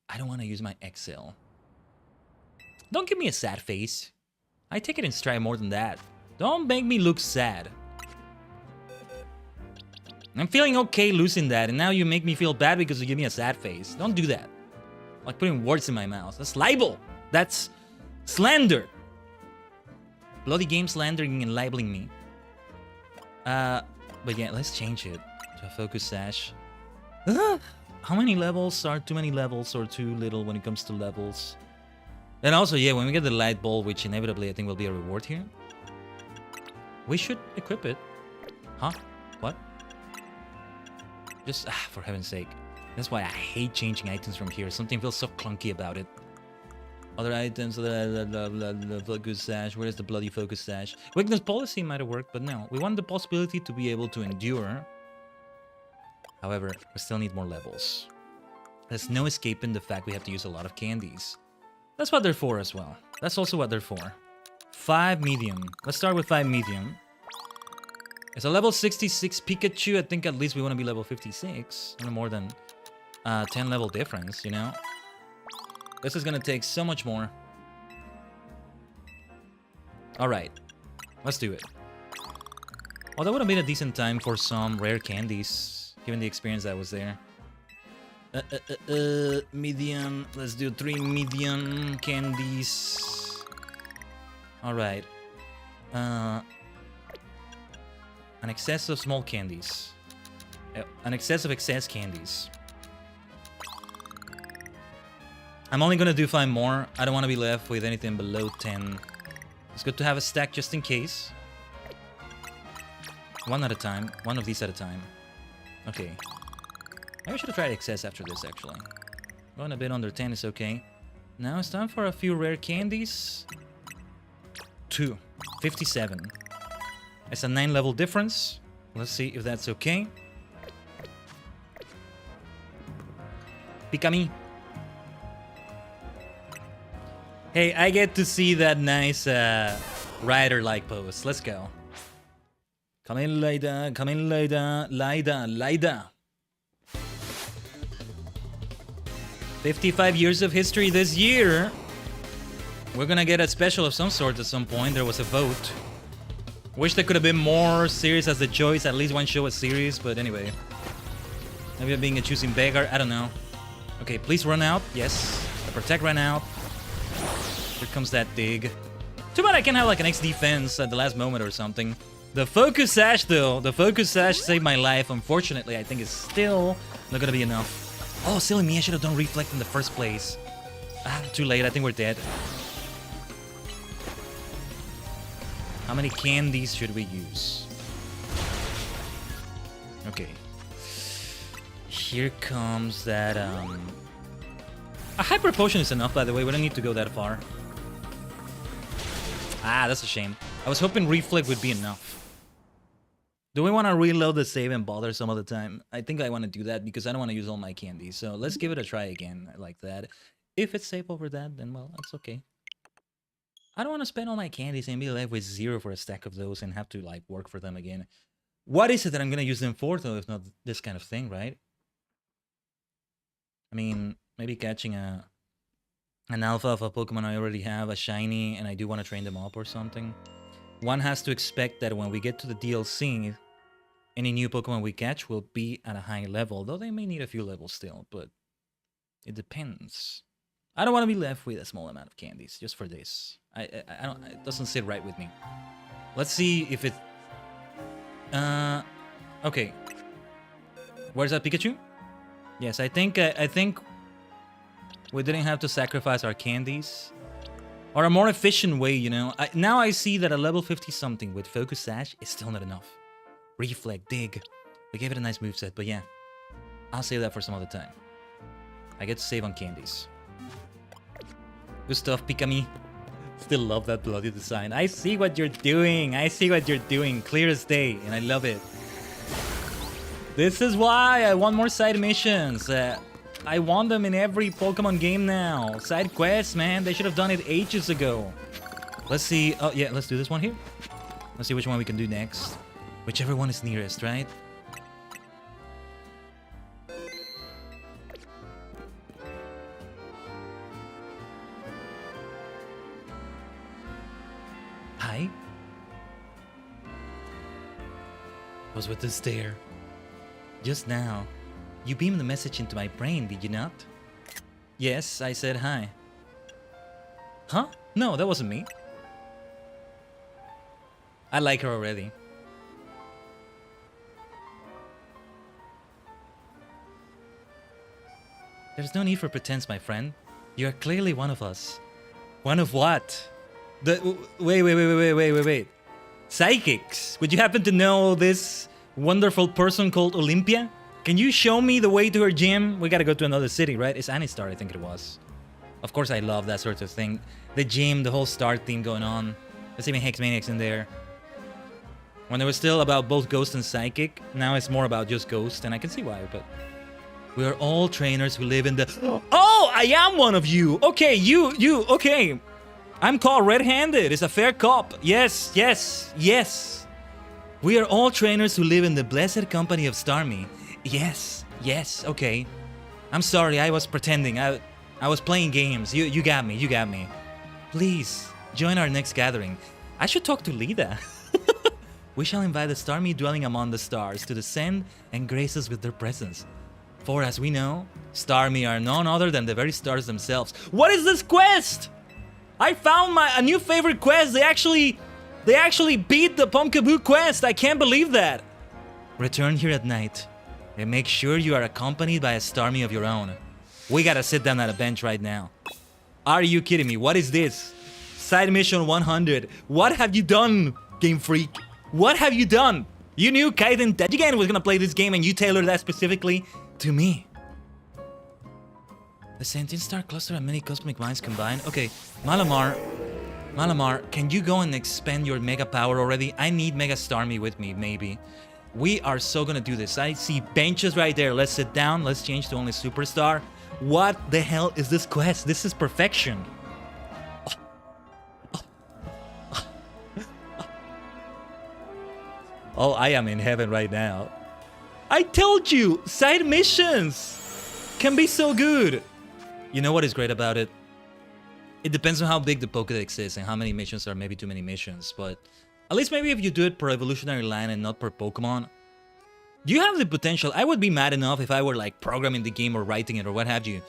I don't want to use my XL. Don't give me a sad face. I take it in stride more than that. Don't make me look sad. I'm feeling okay losing that, and now you make me feel bad because you give me a sad face. Don't do that. Like putting words in my mouth. That's libel. That's slander. Bloody game slandering and libeling me. But yeah, let's change it to a Focus Sash. How many levels are too many levels or too little when it comes to levels? And also, yeah, when we get the Light Ball, which inevitably I think will be a reward here, we should equip it. Huh? What? Just, for heaven's sake. That's why I hate changing items from here. Something feels so clunky about it. Other items, the Focus Sash. Where's the bloody Focus Sash? Weakness Policy might have worked, but no. We want the possibility to be able to endure. However, we still need more levels. There's no escaping the fact we have to use a lot of candies. That's what they're for as well. That's also what they're for. 5 medium. Let's start with 5 medium. It's a level 66 Pikachu. I think at least we want to be level 56. No more than 10 level difference, you know? This is gonna take so much more. Alright. Let's do it. Oh, that would have been a decent time for some rare candies, given the experience that was there. Medium. Let's do 3 medium candies. Alright. An excess of small candies. An excess of excess candies. I'm only gonna do 5 more. I don't want to be left with anything below 10. It's good to have a stack just in case. One at a time. One of these at a time. Okay. Maybe I should have tried excess after this, actually. Going a bit under 10 is okay. Now it's time for a few rare candies. 2. 57. It's a 9 level difference. Let's see if that's okay. Pikami. Hey, I get to see that nice rider-like pose. Let's go. Come in, Lida. Come in, Lida. Lida. Lida. 55 years of history this year. We're gonna get a special of some sort at some point. There was a vote. Wish there could have been more series as the choice. At least one show a series, but anyway. Maybe I'm being a choosing beggar. I don't know. Okay, please run out. Yes. The protect ran out. Here comes that dig. Too bad I can't have like an X defense at the last moment or something. The focus sash though, the focus sash saved my life. Unfortunately, I think it's still not gonna be enough. Oh, silly me, I should have done reflect in the first place. Ah, too late, I think we're dead. How many candies should we use? Okay. Here comes that, A hyper potion is enough, by the way, we don't need to go that far. Ah, that's a shame. I was hoping reflect would be enough. Do we want to reload the save and bother some other time? I think I want to do that because I don't want to use all my candies. So let's give it a try again like that. If it's safe over that, then well, that's okay. I don't want to spend all my candies and be left with 0 for a stack of those and have to like work for them again. What is it that I'm going to use them for though, if not this kind of thing, right? I mean, maybe catching an alpha of a Pokemon I already have, a shiny, and I do want to train them up or something. One has to expect that when we get to the DLC, any new Pokemon we catch will be at a high level, though they may need a few levels still, but it depends. I don't want to be left with a small amount of candies just for this. I don't. It doesn't sit right with me. Let's see if it. Okay. Where's that Pikachu? Yes, I think we didn't have to sacrifice our candies. Or a more efficient way, you know. Now I see that a level 50 something with Focus Sash is still not enough. Reflect, Dig. We gave it a nice moveset, but yeah. I'll save that for some other time. I get to save on candies. Good stuff, Pikami. Still love that bloody design. I see what you're doing. I see what you're doing. Clear as day, and I love it. This is why I want more side missions. I want them in every Pokemon game now. Side quests, man. They should have done it ages ago. Let's see. Oh, yeah, let's do this one here. Let's see which one we can do next. Whichever one is nearest, right? Hi? Was with the stare. Just now. You beamed the message into my brain, did you not? Yes, I said hi. Huh? No, that wasn't me. I like her already. There's no need for pretense, my friend. You are clearly one of us. One of what? Wait. Psychics. Would you happen to know this wonderful person called Olympia? Can you show me the way to her gym? We gotta go to another city, right? It's Anistar, I think it was. Of course I love that sort of thing. The gym, the whole star theme going on. There's even Hex Maniacs in there. When it was still about both Ghost and Psychic, now it's more about just Ghost, and I can see why, but... We are all trainers who live in the... Oh, I am one of you! Okay, okay. I'm caught red-handed. It's a fair cop. Yes. We are all trainers who live in the blessed company of Starmie. Yes, okay. I'm sorry, I was pretending. I was playing games. You got me. Please, join our next gathering. I should talk to Lida. We shall invite the Starmie dwelling among the stars to descend and grace us with their presence. For as we know, Starmie are none other than the very stars themselves. What is this quest? I found a new favorite quest. They actually beat the Pumpkaboo quest. I can't believe that. Return here at night. And make sure you are accompanied by a Starmie of your own. We gotta sit down at a bench right now. Are you kidding me? What is this? Side mission 100. What have you done, Game Freak? What have you done? You knew Khaiden Tajigen was gonna play this game and you tailored that specifically to me. The sentient star cluster and many cosmic minds combined. Okay, Malamar, can you go and expand your mega power already? I need Mega Starmie with me, maybe. We are so gonna do this. I see benches right there. Let's sit down. Let's change to only Superstar. What the hell is this quest? This is perfection. Oh, I am in heaven right now. I told you, side missions can be so good. You know what is great about it? It depends on how big the Pokédex is and how many missions are maybe too many missions, but at least maybe if you do it per evolutionary line and not per Pokemon, you have the potential. I would be mad enough if I were like programming the game or writing it or what have you,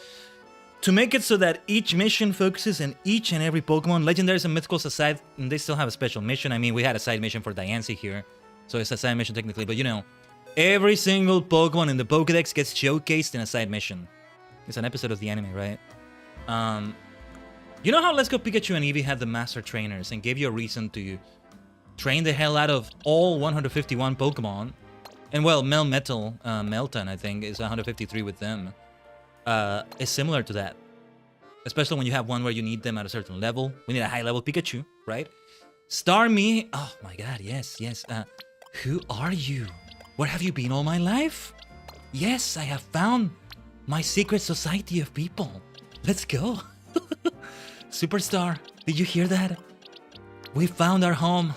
to make it so that each mission focuses on each and every Pokemon. Legendaries and Mythicals aside, and they still have a special mission. I mean, we had a side mission for Diancie here, so it's a side mission technically, but you know, every single Pokemon in the Pokédex gets showcased in a side mission. It's an episode of the anime, right? You know how Let's Go Pikachu and Eevee had the Master Trainers and gave you a reason to train the hell out of all 151 Pokemon? And well, Melton, I think, is 153 with them. It's similar to that. Especially when you have one where you need them at a certain level. We need a high level Pikachu, right? Starmie, oh my god, yes. Who are you? Where have you been all my life? Yes, I have found my secret society of people. Let's go. Superstar, did you hear that? We found our home.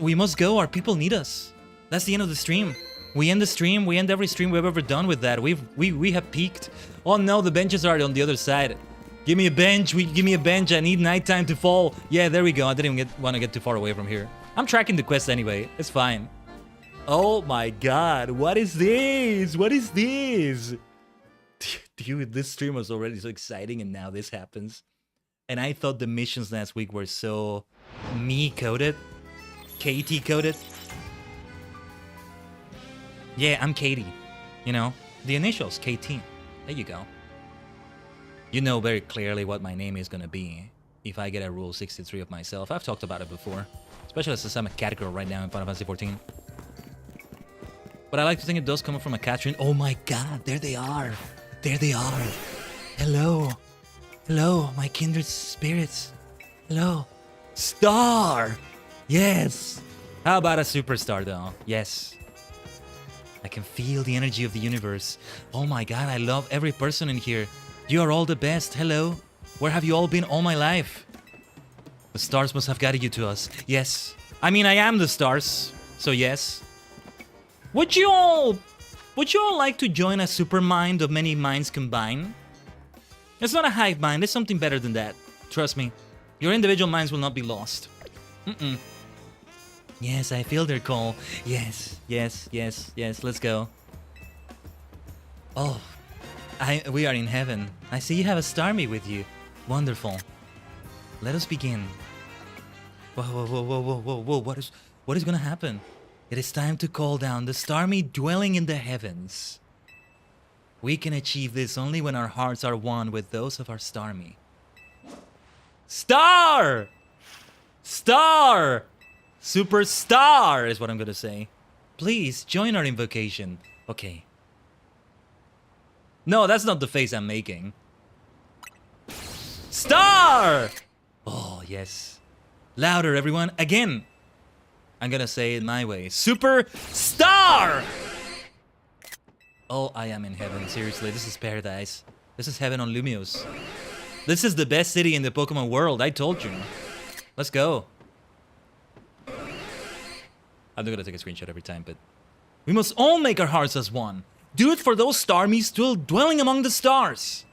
We must go, our people need us. That's the end of the stream. We end the stream, we end every stream we've ever done with that. We have peaked. Oh no, the benches are on the other side. Give me a bench, give me a bench, I need nighttime to fall. Yeah, there we go, I didn't even want to get too far away from here. I'm tracking the quest anyway, it's fine. Oh my god, what is this? What is this? Dude, this stream was already so exciting and now this happens. And I thought the missions last week were so me-coded. KT-coded. Yeah, I'm Katie. You know, the initials, KT. There you go. You know very clearly what my name is gonna be if I get a Rule 63 of myself. I've talked about it before. Especially since I'm a cat girl right now in Final Fantasy 14. But I like to think it does come from a Catherine. Oh my god, there they are. There they are. Hello. Hello, my kindred spirits. Hello. Star! Yes! How about a superstar though? Yes. I can feel the energy of the universe. Oh my god, I love every person in here. You are all the best. Hello. Where have you all been all my life? The stars must have guided you to us. Yes. I mean, I am the stars. So yes. Would you all like to join a super mind of many minds combined? It's not a hive mind, it's something better than that. Trust me. Your individual minds will not be lost. Yes, I feel their call. Yes, let's go. Oh, we are in heaven. I see you have a Starmie with you. Wonderful. Let us begin. Whoa, what is gonna happen? It is time to call down the Starmie dwelling in the heavens. We can achieve this only when our hearts are one with those of our Starmie. Star! Star! Superstar is what I'm gonna say. Please join our invocation. Okay. No, that's not the face I'm making. Star! Oh, yes. Louder, everyone. Again. I'm gonna say it my way. Superstar! Oh, I am in heaven. Seriously, this is paradise. This is heaven on Lumios. This is the best city in the Pokemon world. I told you. Let's go. I'm not gonna take a screenshot every time, but... We must all make our hearts as one. Do it for those Starmies still dwelling among the stars.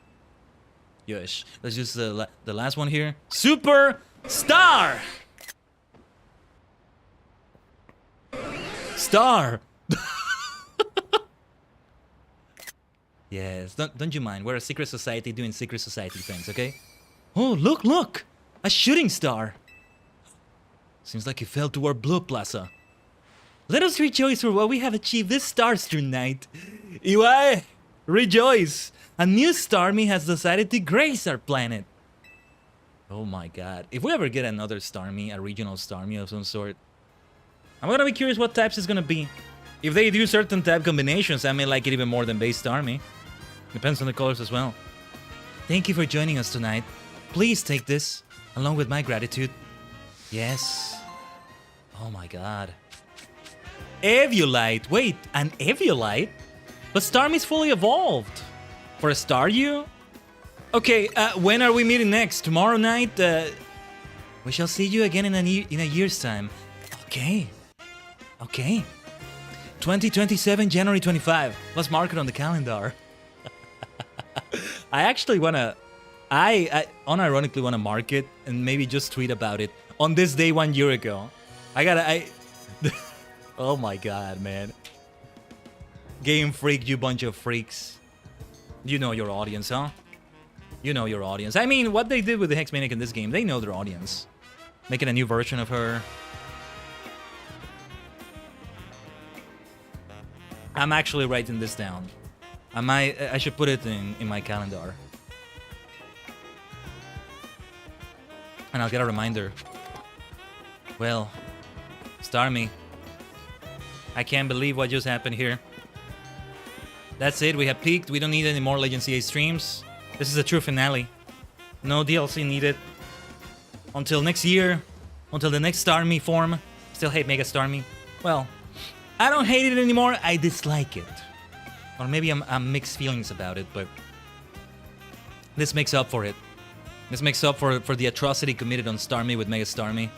Yosh. Let's use the last one here. Super Star! Star! Yes, don't you mind. We're a secret society doing secret society things, okay? Oh, look! A shooting star! Seems like it fell to our Blue Plaza. Let us rejoice for what we have achieved this Starstream night. Iwai, rejoice! A new Starmie has decided to grace our planet. Oh my god. If we ever get another Starmie, a regional Starmie of some sort, I'm gonna be curious what types it's gonna be. If they do certain type combinations, I may like it even more than base Starmie. Depends on the colors as well. Thank you for joining us tonight. Please take this, along with my gratitude. Yes. Oh my god. Eviolite. Wait, an Eviolite? But Starmie's fully evolved. For a Staryu? Okay, when are we meeting next? Tomorrow night? We shall see you again in a year's time. Okay. Okay. 2027, January 25. Let's mark it on the calendar. I actually wanna... I unironically wanna mark it and maybe just tweet about it on this day 1 year ago. Oh my god, man. Game Freak, you bunch of freaks. You know your audience, huh? You know your audience. I mean, what they did with the Hex Maniac in this game, they know their audience. Making a new version of her. I'm actually writing this down. I should put it in my calendar. And I'll get a reminder. Well, Starmie. I can't believe what just happened here. That's it, we have peaked. We don't need any more Legend CA streams. This is a true finale. No DLC needed. Until next year. Until the next Starmie form. Still hate Mega Starmie. Well, I don't hate it anymore, I dislike it. Or maybe I'm mixed feelings about it, but... this makes up for it. This makes up for the atrocity committed on Starmie with Mega Starmie.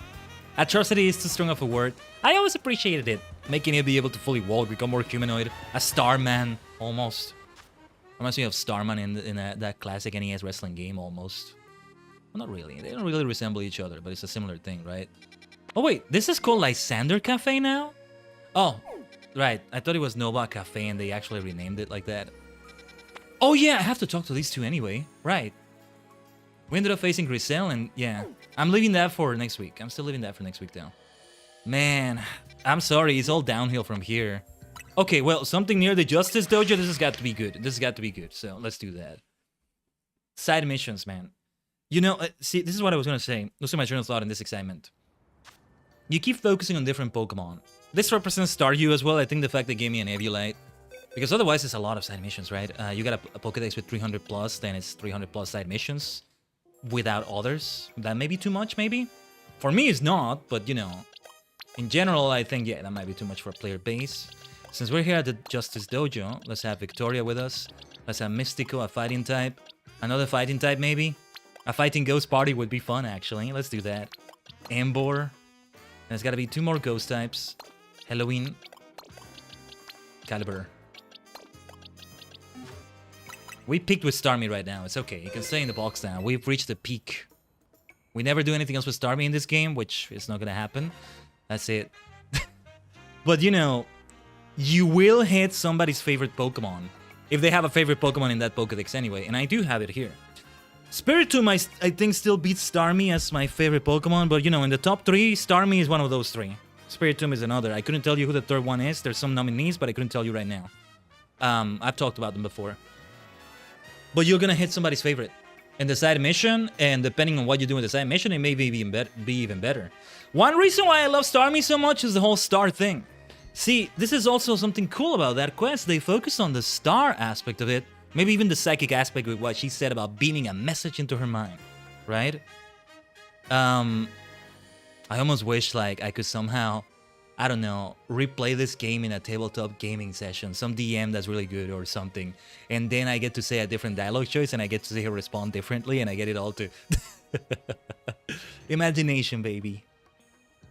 Atrocity is too strong of a word. I always appreciated it. Making it be able to fully walk, become more humanoid. A Starman, almost. Reminds me of Starman in that classic NES wrestling game, almost. Well, not really. They don't really resemble each other, but it's a similar thing, right? Oh wait, this is called Lysander Cafe now? Oh, right. I thought it was Nova Cafe and they actually renamed it like that. Oh yeah, I have to talk to these two anyway. Right. We ended up facing Griselle and yeah. I'm leaving that for next week. I'm still leaving that for next week though. Man, I'm sorry. It's all downhill from here. Okay, well, something near the Justice Dojo. This has got to be good. This has got to be good. So let's do that. Side missions, man. You know, see, this is what I was going to say. Losing my train of thought in this excitement. You keep focusing on different Pokemon. This represents Staryu as well. I think the fact they gave me an Eviolite. Because otherwise, it's a lot of side missions, right? You got a Pokedex with 300 plus, then it's 300 plus side missions. Without others. That may be too much, maybe? For me, it's not, but you know. In general, I think, yeah, that might be too much for a player base. Since we're here at the Justice Dojo, let's have Victoria with us. Let's have Mystico, a fighting type. Another fighting type, maybe? A fighting ghost party would be fun, actually. Let's do that. Ambor. There's gotta be 2 more ghost types. Halloween. Caliber. We peaked with Starmie right now. It's okay. You can stay in the box now. We've reached the peak. We never do anything else with Starmie in this game, which is not gonna happen. That's it. But you know, you will hit somebody's favorite Pokemon. If they have a favorite Pokemon in that Pokedex anyway. And I do have it here. Spiritomb, I think, still beats Starmie as my favorite Pokemon. But you know, in the top 3, Starmie is one of those 3. Spiritomb is another. I couldn't tell you who the third one is. There's some nominees, but I couldn't tell you right now. I've talked about them before. But you're gonna hit somebody's favorite in the side mission, and depending on what you do in the side mission, it may be even better. One reason why I love Starmie so much is the whole star thing. See, this is also something cool about that quest. They focus on the star aspect of it, maybe even the psychic aspect with what she said about beaming a message into her mind, right? I almost wish like I could somehow, I don't know, replay this game in a tabletop gaming session, some DM that's really good or something, and then I get to say a different dialogue choice and I get to see her respond differently and I get it all to... Imagination, baby.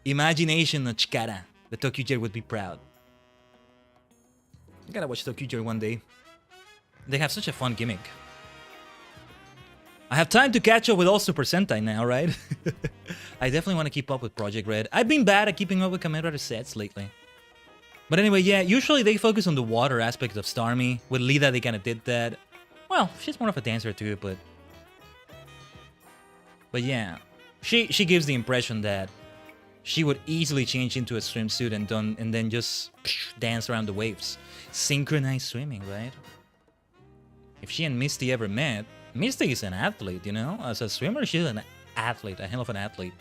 Imagination no chikara. The Tokyuger would be proud. I gotta watch Tokyuger one day. They have such a fun gimmick. I have time to catch up with all Super Sentai now, right? I definitely want to keep up with Project Red. I've been bad at keeping up with Kamen Rider sets lately. But anyway, yeah, usually they focus on the water aspect of Starmie. With Lida, they kind of did that. Well, she's more of a dancer too, but... But yeah, she gives the impression that she would easily change into a swimsuit and then just dance around the waves. Synchronized swimming, right? If she and Misty ever met, Misty is an athlete, you know? As a swimmer, she's an athlete, a hell of an athlete.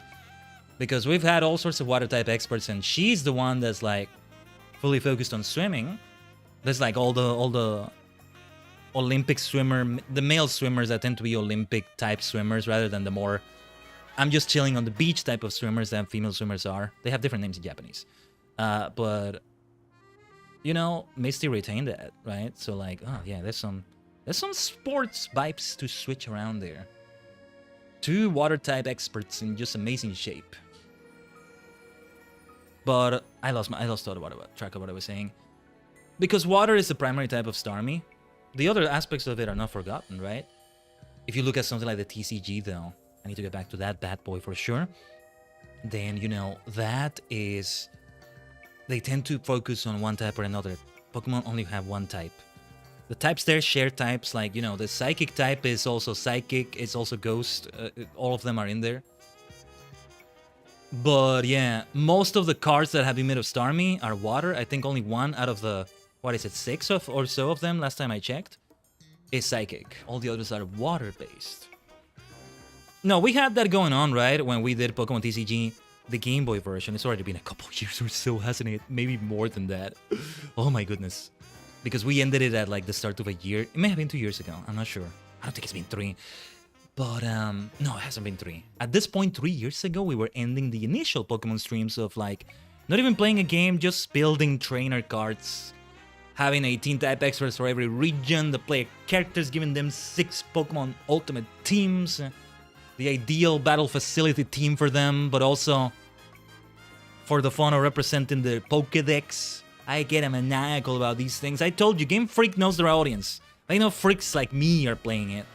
Because we've had all sorts of water type experts, and she's the one that's like fully focused on swimming. There's like all the Olympic swimmer, the male swimmers that tend to be Olympic type swimmers rather than the more I'm just chilling on the beach type of swimmers that female swimmers are. They have different names in Japanese. But you know, Misty retained that, right? So like, oh yeah, there's some sports vibes to switch around there. 2 water type experts in just amazing shape. But I lost track of what I was saying. Because water is the primary type of Starmie. The other aspects of it are not forgotten, right? If you look at something like the TCG though, I need to get back to that bad boy for sure. Then, you know, that is... They tend to focus on one type or another. Pokemon only have one type. The types there share types, like, you know, the Psychic type is also Psychic, it's also Ghost. All of them are in there. But yeah, most of the cards that have been made of Starmie are water. I think only 1 out of the, 6 or so of them, last time I checked, is Psychic. All the others are water-based. No, we had that going on, right? When we did Pokemon TCG, the Game Boy version. It's already been a couple years or so, hasn't it? Maybe more than that. Oh my goodness. Because we ended it at like the start of a year. It may have been 2 years ago. I'm not sure. I don't think it's been 3. But, no, it hasn't been 3. At this point, 3 years ago, we were ending the initial Pokemon streams of, like, not even playing a game, just building trainer cards. Having 18 type experts for every region, the player characters, giving them 6 Pokemon Ultimate teams. The ideal battle facility team for them, but also for the fun of representing the Pokédex. I get maniacal about these things. I told you, Game Freak knows their audience. They know freaks like me are playing it.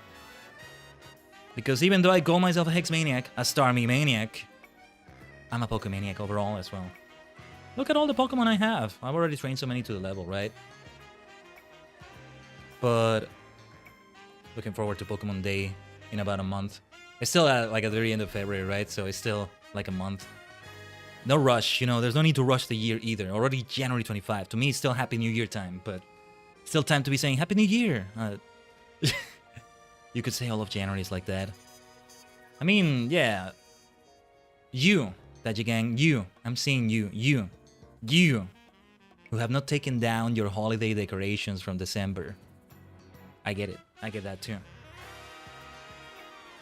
Because even though I call myself a Hex Maniac, a Starmie Maniac, I'm a Pokemaniac overall as well. Look at all the Pokemon I have. I've already trained so many to the level, right? But looking forward to Pokemon Day in about a month. It's still at the very end of February, right? So it's still like a month. No rush, you know, there's no need to rush the year either. Already January 25. To me, it's still Happy New Year time, but still time to be saying Happy New Year. You could say all of January is like that. I mean, yeah. You, Tajigen, you. I'm seeing you. You. Who have not taken down your holiday decorations from December. I get it. I get that too.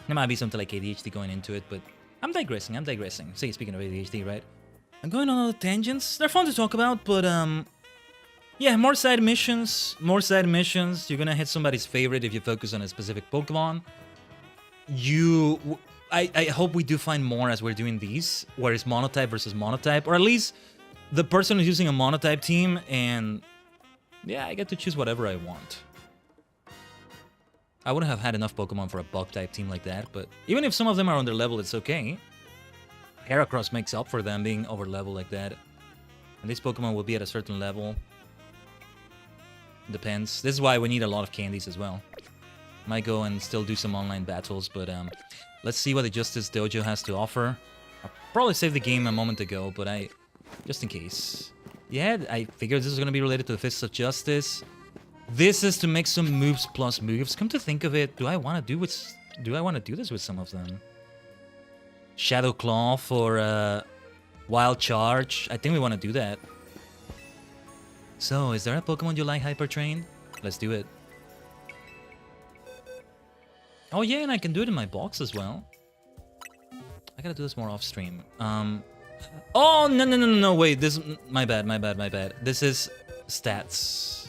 There might be something like ADHD going into it, but I'm digressing. Say, speaking of ADHD, right? I'm going on other tangents. They're fun to talk about, but, yeah, more side missions. You're gonna hit somebody's favorite if you focus on a specific Pokemon. I hope we do find more as we're doing these, where it's monotype versus monotype, or at least the person who's using a monotype team, and yeah, I get to choose whatever I want. I wouldn't have had enough Pokemon for a bug type team like that, but even if some of them are on their level, it's okay. Heracross makes up for them being over level like that. And this Pokemon will be at a certain level. Depends. This is why we need a lot of candies as well. Might go and still do some online battles, but let's see what the Justice Dojo has to offer. I'll probably saved the game a moment ago, but just in case. Yeah, I figured this was gonna be related to the Fists of Justice. This is to make some moves plus moves. Come to think of it, do I want to do this with some of them? Shadow Claw for Wild Charge. I think we want to do that. So, is there a Pokemon you like Hyper Trained? Let's do it. Oh yeah, and I can do it in my box as well. I gotta do this more off stream. Oh, no, wait, my bad. This is stats.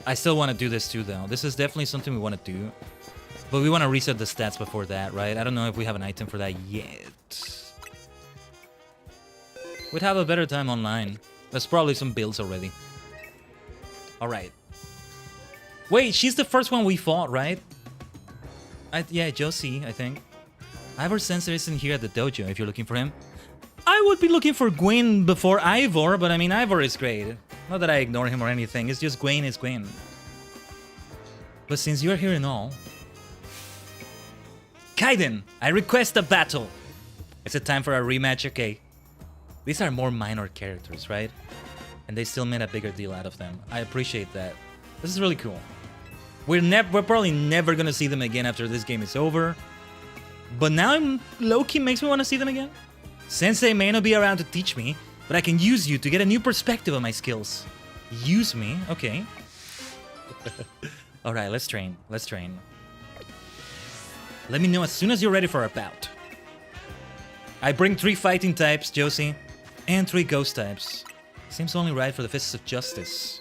I still want to do this too, though. This is definitely something we want to do. But we want to reset the stats before that, right? I don't know if we have an item for that yet. We'd have a better time online. There's probably some builds already. Alright. Wait, she's the first one we fought, right? Yeah, Josie, I think. Ivor Sensor isn't here at the dojo if you're looking for him. I would be looking for Gwen before Ivor, but I mean, Ivor is great. Not that I ignore him or anything, it's just Gwen is Gwen. But since you're here and all... Khaiden, I request a battle! Is it time for a rematch? Okay. These are more minor characters, right? And they still made a bigger deal out of them. I appreciate that. This is really cool. We're probably never gonna see them again after this game is over. But now low-key makes me want to see them again. Sensei may not be around to teach me, but I can use you to get a new perspective on my skills. Use me? Okay. Alright, let's train. Let's train. Let me know as soon as you're ready for a bout. I bring 3 fighting types, Josie, and 3 ghost types. Seems only right for the Fists of Justice.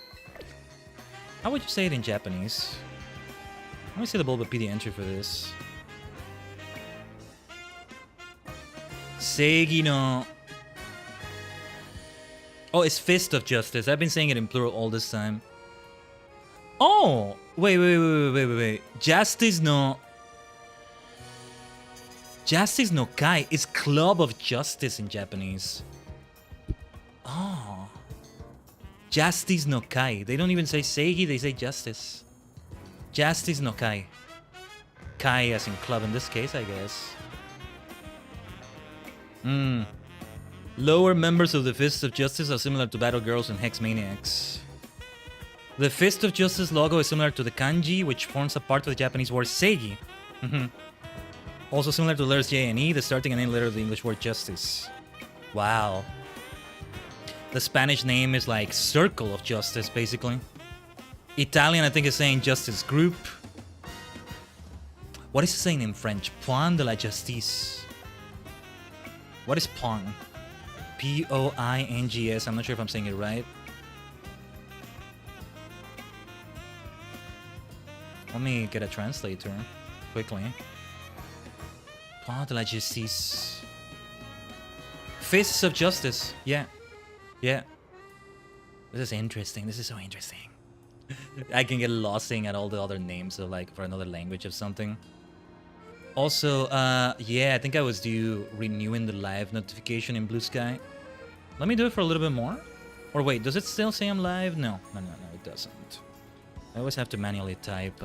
How would you say it in Japanese? Let me see the Bulbapedia entry for this. Seigi no... Oh, it's Fist of Justice. I've been saying it in plural all this time. Oh! Wait. Justice no... Justice no Kai is Club of Justice in Japanese. Oh. Justice no Kai. They don't even say Seigi, they say Justice. Justice no Kai. Kai as in club in this case, I guess. Lower members of the Fist of Justice are similar to Battle Girls and Hex Maniacs. The Fist of Justice logo is similar to the kanji, which forms a part of the Japanese word Seigi. Also similar to the letters J and E, the starting and end letter of the English word justice. Wow. The Spanish name is like Circle of Justice, basically. Italian, I think, is saying Justice Group. What is it saying in French? Point de la Justice. What is Pong? P-O-I-N-G-S. I'm not sure if I'm saying it right. Let me get a translator quickly. Point de la Justice. Fists of Justice. Yeah. Yeah. This is interesting. This is so interesting. I can get lost saying at all the other names of like for another language of something. Also, yeah, I think I was due renewing the live notification in Blue Sky. Let me do it for a little bit more. Or wait, does it still say I'm live? No, it doesn't. I always have to manually type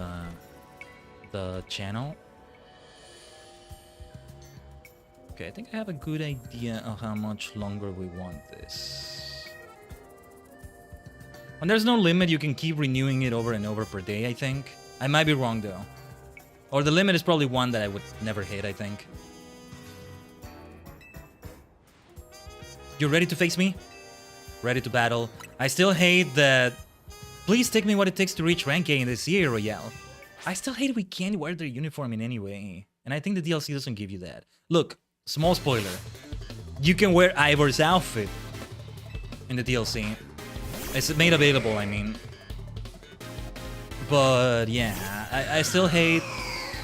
the channel. Okay, I think I have a good idea of how much longer we want this. When there's no limit, you can keep renewing it over and over per day, I think. I might be wrong, though. Or the limit is probably one that I would never hit, I think. You ready to face me? Ready to battle. I still hate that... Please take me what it takes to reach rank A in this year, Royale. I still hate we can't wear their uniform in any way. And I think the DLC doesn't give you that. Look, small spoiler. You can wear Ivor's outfit in the DLC. It's made available, I mean. But yeah, I still hate...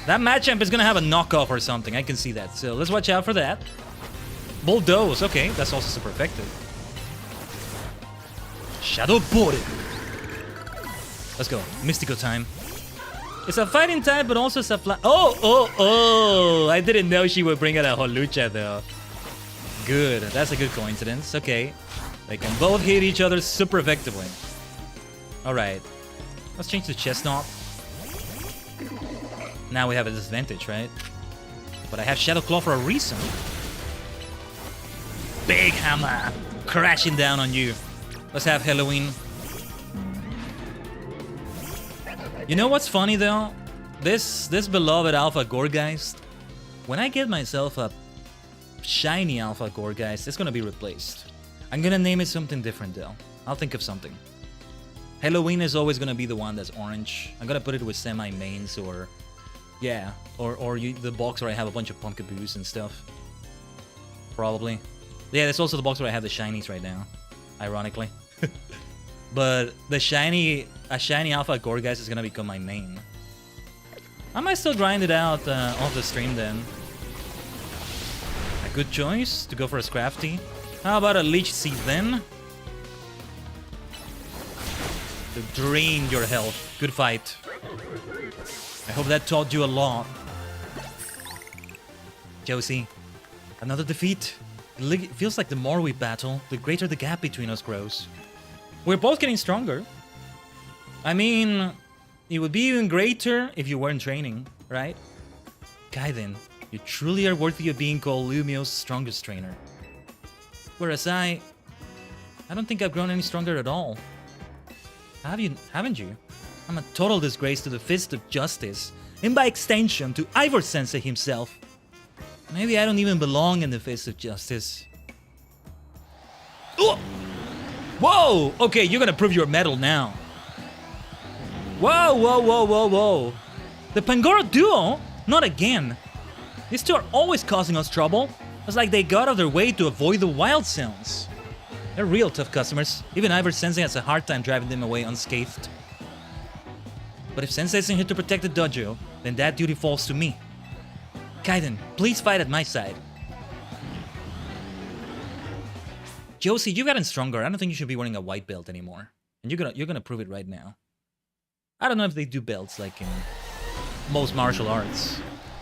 That Machamp is gonna have a knockoff or something, I can see that. So let's watch out for that. Bulldoze, okay, that's also super effective. Shadow Bore. Let's go, Mystico time. It's a fighting type, but also it's a fly... Oh! I didn't know she would bring out a Holucha, though. Good, that's a good coincidence. Okay. They can both hit each other super effectively. Alright. Let's change to Chestnut. Now we have a disadvantage, right? But I have Shadow Claw for a reason. Big hammer! Crashing down on you. Let's have Halloween. You know what's funny though? This beloved Alpha Gorgeist, when I get myself a shiny Alpha Gorgeist, it's gonna be replaced. I'm gonna name it something different though. I'll think of something. Halloween is always gonna be the one that's orange. I'm gonna put it with semi-mains or... Yeah, or the box where I have a bunch of Pumpkaboos and stuff. Probably. Yeah, that's also the box where I have the shinies right now. Ironically. But a shiny Alpha Gorgeist is gonna become my main. I might still grind it out off the stream then. A good choice to go for a Scrafty. How about a Leech Seed then? To drain your health. Good fight. I hope that taught you a lot. Josie, another defeat. It feels like the more we battle, the greater the gap between us grows. We're both getting stronger. I mean, it would be even greater if you weren't training, right? Khaiden, you truly are worthy of being called Lumio's strongest trainer. Whereas I don't think I've grown any stronger at all. Haven't you? I'm a total disgrace to the Fist of Justice, and by extension to Ivor Sensei himself. Maybe I don't even belong in the face of justice. Ooh! Whoa! Okay, you're gonna prove your mettle now. Whoa, whoa, whoa, whoa, whoa. The Pangoro duo? Not again. These two are always causing us trouble. It's like they go out of their way to avoid the wild sounds. They're real tough customers. Even Ivor Sensei has a hard time driving them away unscathed. But if Sensei isn't here to protect the dojo, then that duty falls to me. Khaiden, please fight at my side. Josie, you've gotten stronger. I don't think you should be wearing a white belt anymore. And you're gonna prove it right now. I don't know if they do belts like in most martial arts.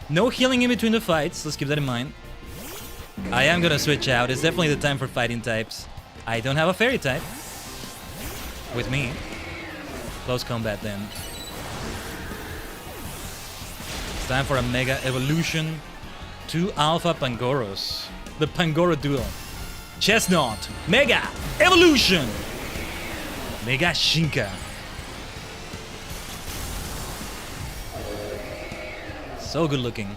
No healing in between the fights, let's keep that in mind. I am gonna switch out. It's definitely the time for fighting types. I don't have a fairy type. With me. Close combat then. It's time for a Mega Evolution. 2 Alpha Pangoros. The Pangoro Duo. Chestnut. Mega Evolution. Mega Shinka. So good looking.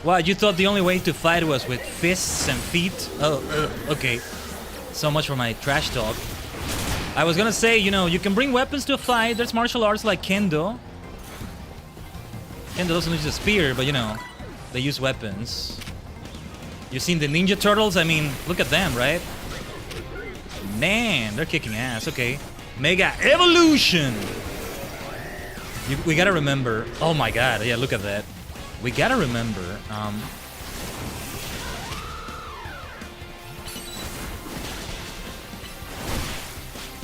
Wow, you thought the only way to fight was with fists and feet? Oh, okay. So much for my trash talk. I was gonna say, you know, you can bring weapons to a fight. There's martial arts like Kendo. Kendo doesn't use a spear, but you know, they use weapons. You've seen the Ninja Turtles? I mean, look at them, right? Man, they're kicking ass. Okay. Mega Evolution! We gotta remember... Oh my god, yeah, look at that. We gotta remember...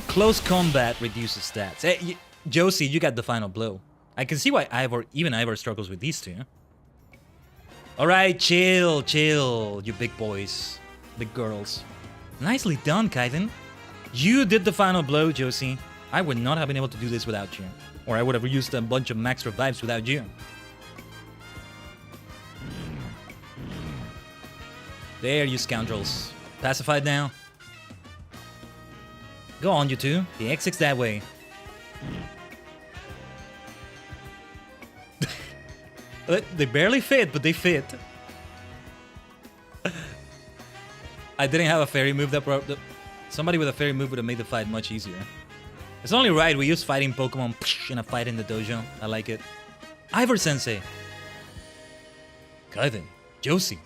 Close combat reduces stats. Hey, Josie, you got the final blow. I can see why even Ivor struggles with these two. Alright, chill, you big boys. Big girls. Nicely done, Khaiden. You did the final blow, Josie. I would not have been able to do this without you. Or I would have used a bunch of max revives without you. There, you scoundrels. Pacified now? Go on, you two. The exit's that way. They barely fit, but they fit. I didn't have a fairy move that somebody with a fairy move would have made the fight much easier. It's only right we use fighting Pokemon in a fight in the dojo. I like it. Ivor Sensei. Khaiden. Josie.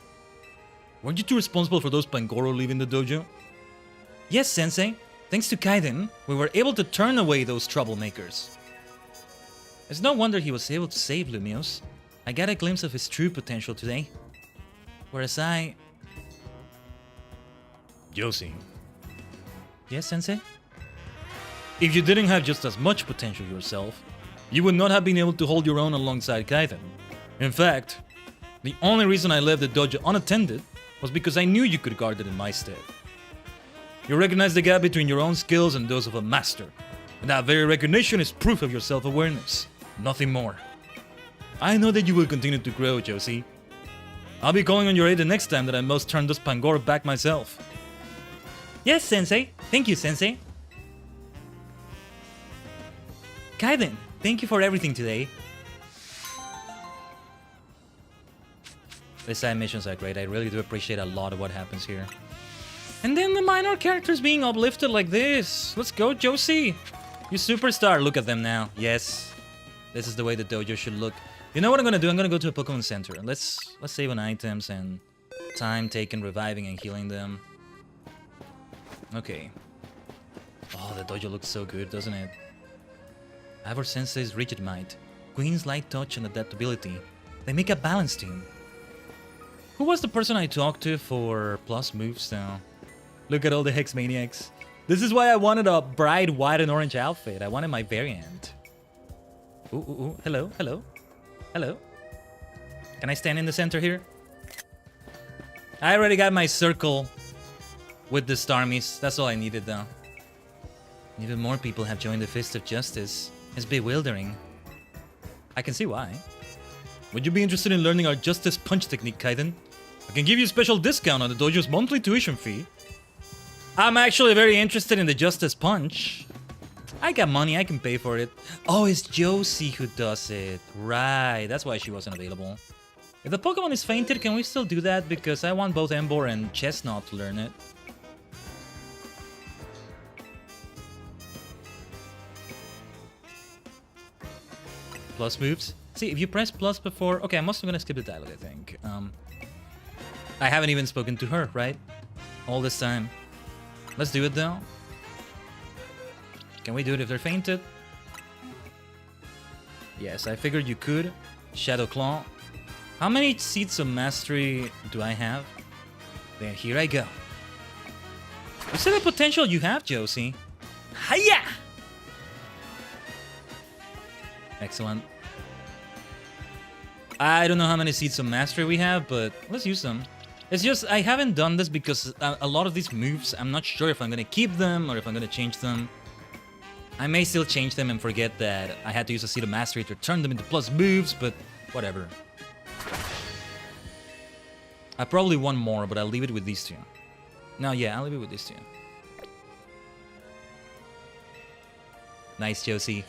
Weren't you two responsible for those Pangoro leaving the dojo? Yes, Sensei. Thanks to Khaiden, we were able to turn away those troublemakers. It's no wonder he was able to save Lumiose. I got a glimpse of his true potential today. Whereas Josie. Yes, Sensei? If you didn't have just as much potential yourself, you would not have been able to hold your own alongside Khaiden. In fact, the only reason I left the dojo unattended was because I knew you could guard it in my stead. You recognize the gap between your own skills and those of a master, and that very recognition is proof of your self-awareness, nothing more. I know that you will continue to grow, Josie. I'll be calling on your aid the next time that I must turn this Pangoro back myself. Yes, Sensei. Thank you, Sensei. Khaiden, thank you for everything today. The side missions are great. I really do appreciate a lot of what happens here. And then the minor characters being uplifted like this. Let's go, Josie. You superstar. Look at them now. Yes. This is the way the dojo should look. You know what I'm gonna do? I'm gonna go to a Pokemon Center. Let's save on items and time taken reviving and healing them. Okay. Oh, the dojo looks so good, doesn't it? Ivor Sensei's Rigid Might, Queen's Light Touch and Adaptability. They make a balanced team. Who was the person I talked to for plus moves now? Look at all the Hex Maniacs. This is why I wanted a bright white and orange outfit. I wanted my variant. Ooh, ooh, ooh. Hello, hello. Hello. Can I stand in the center here? I already got my circle with the Starmies. That's all I needed though. Even more people have joined the Fist of Justice. It's bewildering. I can see why. Would you be interested in learning our Justice Punch technique, Khaiden? I can give you a special discount on the dojo's monthly tuition fee. I'm actually very interested in the Justice Punch. I got money, I can pay for it. Oh, it's Josie who does it. Right, that's why she wasn't available. If the Pokemon is fainted, can we still do that? Because I want both Ember and Chestnut to learn it. Plus moves. See, if you press plus before... Okay, I'm also gonna skip the dialogue, I think. I haven't even spoken to her, right? All this time. Let's do it, though. Can we do it if they're fainted? Yes, I figured you could. Shadow Claw. How many Seeds of Mastery do I have? Then here I go. You see the potential you have, Josie. Hiya! Excellent. I don't know how many Seeds of Mastery we have, but let's use them. It's just, I haven't done this because a lot of these moves, I'm not sure if I'm gonna keep them or if I'm gonna change them. I may still change them and forget that I had to use a Seed of Mastery to turn them into plus moves, but whatever. I probably want more, but I'll leave it with these two. No, yeah, I'll leave it with these two. Nice, Josie.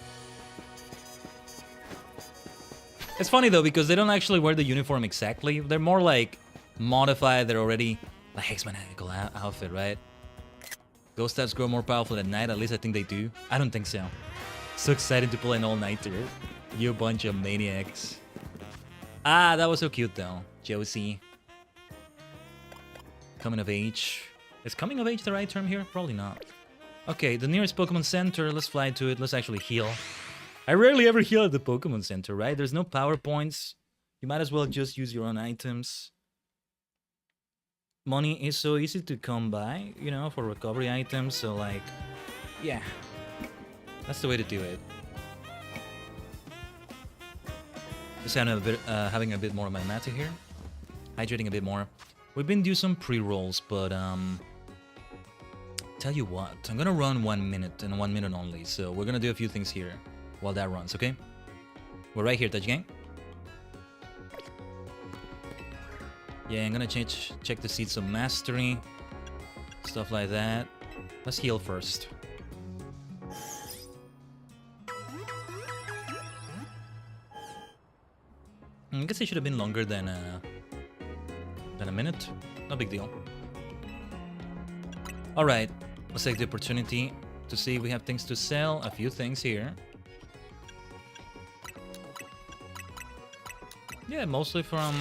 It's funny though, because they don't actually wear the uniform exactly. They're more like modified. They're already like Hexmaniacal outfit, right? Ghost types grow more powerful at night. At least I think they do. I don't think so. So excited to play an all-nighter. You bunch of maniacs. Ah, that was so cute though. Josie. Coming of age. Is coming of age the right term here? Probably not. Okay, the nearest Pokemon Center. Let's fly to it. Let's actually heal. I rarely ever heal at the Pokemon Center, right? There's no power points. You might as well just use your own items. Money is so easy to come by, you know, for recovery items. So, like, yeah. That's the way to do it. Just having a bit more of my matter here. Hydrating a bit more. We've been doing some pre-rolls, but, tell you what. I'm gonna run 1 minute and 1 minute only. So, we're gonna do a few things here while that runs, okay? We're right here, Tajigen. Yeah, I'm gonna check the Seeds of Mastery. Stuff like that. Let's heal first. I guess it should have been longer than a minute. No big deal. Alright, let's take the opportunity to see if we have things to sell. A few things here. Yeah, mostly from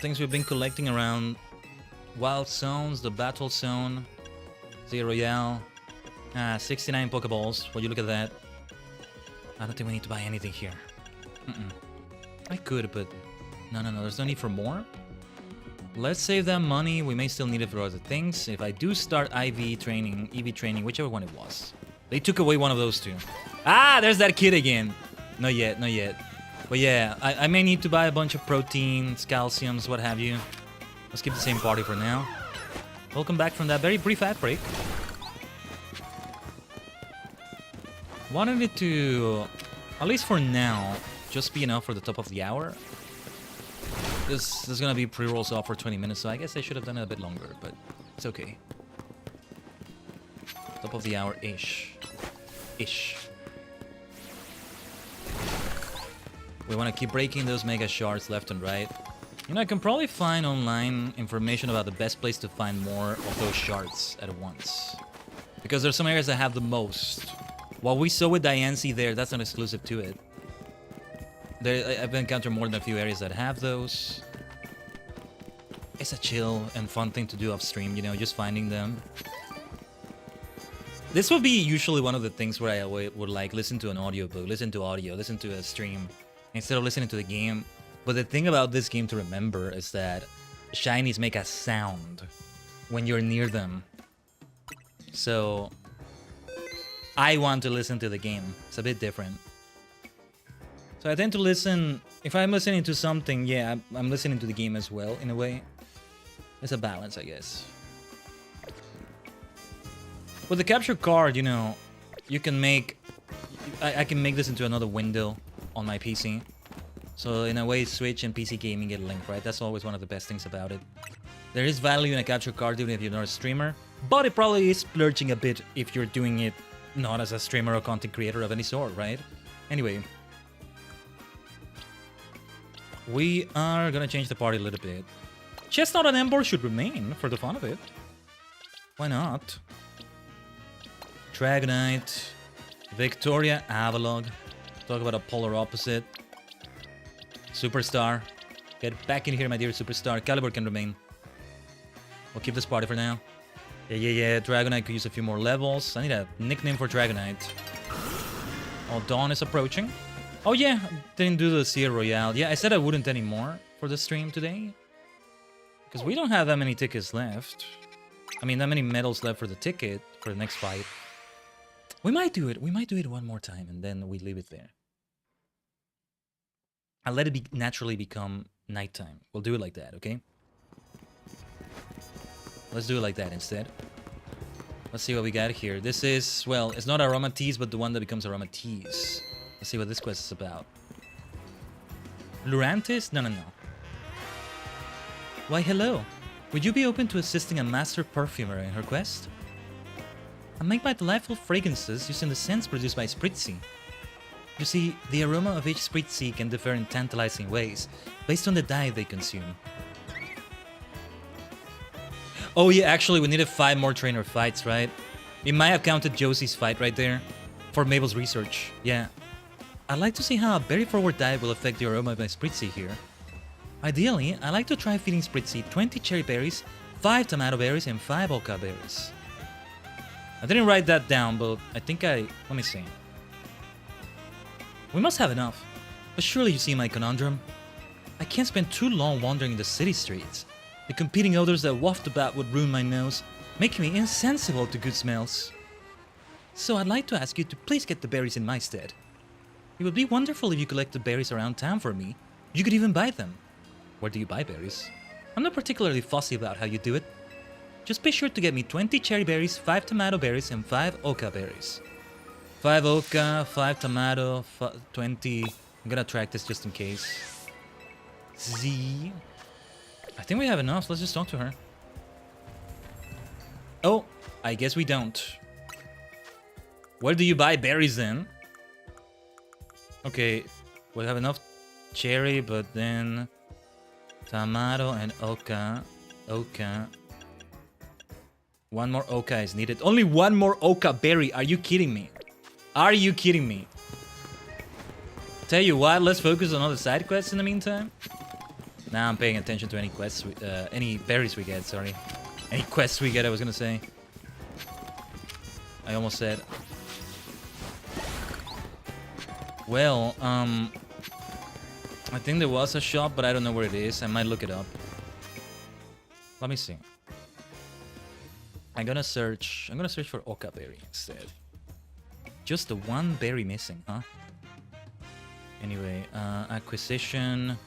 things we've been collecting around Wild Zones, the Battle Zone, the Royale. 69 Pokeballs. Will you look at that? I don't think we need to buy anything here. I could, but no, there's no need for more. Let's save that money. We may still need it for other things. If I do start EV training, whichever one it was. They took away one of those two. Ah, there's that kid again. Not yet. But yeah, I may need to buy a bunch of proteins, calciums, what have you. Let's keep the same party for now. Welcome back from that very brief ad break. Wanted it to, at least for now, just be enough for the top of the hour. There's gonna be pre-rolls off for 20 minutes, so I guess I should have done it a bit longer, but it's okay. Top of the hour-ish. We want to keep breaking those mega shards left and right. You know, I can probably find online information about the best place to find more of those shards at once. Because there's some areas that have the most. What we saw with Diancie there, that's not exclusive to it. I've encountered more than a few areas that have those. It's a chill and fun thing to do off stream, you know, just finding them. This would be usually one of the things where I would like listen to an audiobook, listen to a stream, instead of listening to the game. But the thing about this game to remember is that shinies make a sound when you're near them. So I want to listen to the game. It's a bit different. So I tend to listen, if I'm listening to something, yeah, I'm listening to the game as well, in a way. It's a balance, I guess. With the capture card, you know, you can make... I can make this into another window on my PC. So in a way, Switch and PC gaming get linked, right? That's always one of the best things about it. There is value in a capture card even if you're not a streamer, but it probably is splurging a bit if you're doing it not as a streamer or content creator of any sort, right? Anyway. We are gonna change the party a little bit. Chestnut and Ember should remain for the fun of it. Why not? Dragonite, Victoria, Avalog. Talk about a polar opposite. Superstar. Get back in here, my dear Superstar. Caliber can remain. We'll keep this party for now. Yeah. Dragonite could use a few more levels. I need a nickname for Dragonite. Oh, Dawn is approaching. Oh yeah, didn't do the Sea Royale. Yeah, I said I wouldn't anymore for the stream today. Because we don't have that many tickets left. I mean, that many medals left for the ticket for the next fight. We might do it. We might do it one more time and then we leave it there. I'll let it naturally become nighttime. We'll do it like that, okay? Let's do it like that instead. Let's see what we got here. This is, well, it's not Aromatisse, but the one that becomes Aromatisse. Let's see what this quest is about. Lurantis? No. Why, hello. Would you be open to assisting a master perfumer in her quest? I make my delightful fragrances using the scents produced by Spritzy. You see, the aroma of each Spritzy can differ in tantalizing ways, based on the dye they consume. Oh yeah, actually we needed 5 more trainer fights, right? We might have counted Josie's fight right there. For Mabel's research, yeah. I'd like to see how a berry forward diet will affect the aroma of my Spritzy here. Ideally, I like to try feeding Spritzy 20 cherry berries, 5 tomato berries, and 5 oca berries. I didn't write that down, but I think let me see. We must have enough. But surely you see my conundrum. I can't spend too long wandering in the city streets. The competing odors that waft about would ruin my nose, making me insensible to good smells. So I'd like to ask you to please get the berries in my stead. It would be wonderful if you collected berries around town for me. You could even buy them. Where do you buy berries? I'm not particularly fussy about how you do it. Just be sure to get me 20 cherry berries, 5 tomato berries, and 5 oca berries. 5 oca, 5 tomato, 20... I'm gonna track this just in case. Z... I think we have enough, so let's just talk to her. Oh, I guess we don't. Where do you buy berries then? Okay, we have enough cherry, but then... Tomato and oca. Oca. One more oca is needed. Only one more oca berry. Are you kidding me? Are you kidding me? Tell you what, let's focus on other side quests in the meantime. Now I'm paying attention to any quests, any berries we get, sorry. Any quests we get, I was gonna say. I almost said. Well, I think there was a shop, but I don't know where it is. I might look it up. Let me see. I'm gonna search for oca berry instead. Just the one berry missing, huh? Anyway, acquisition.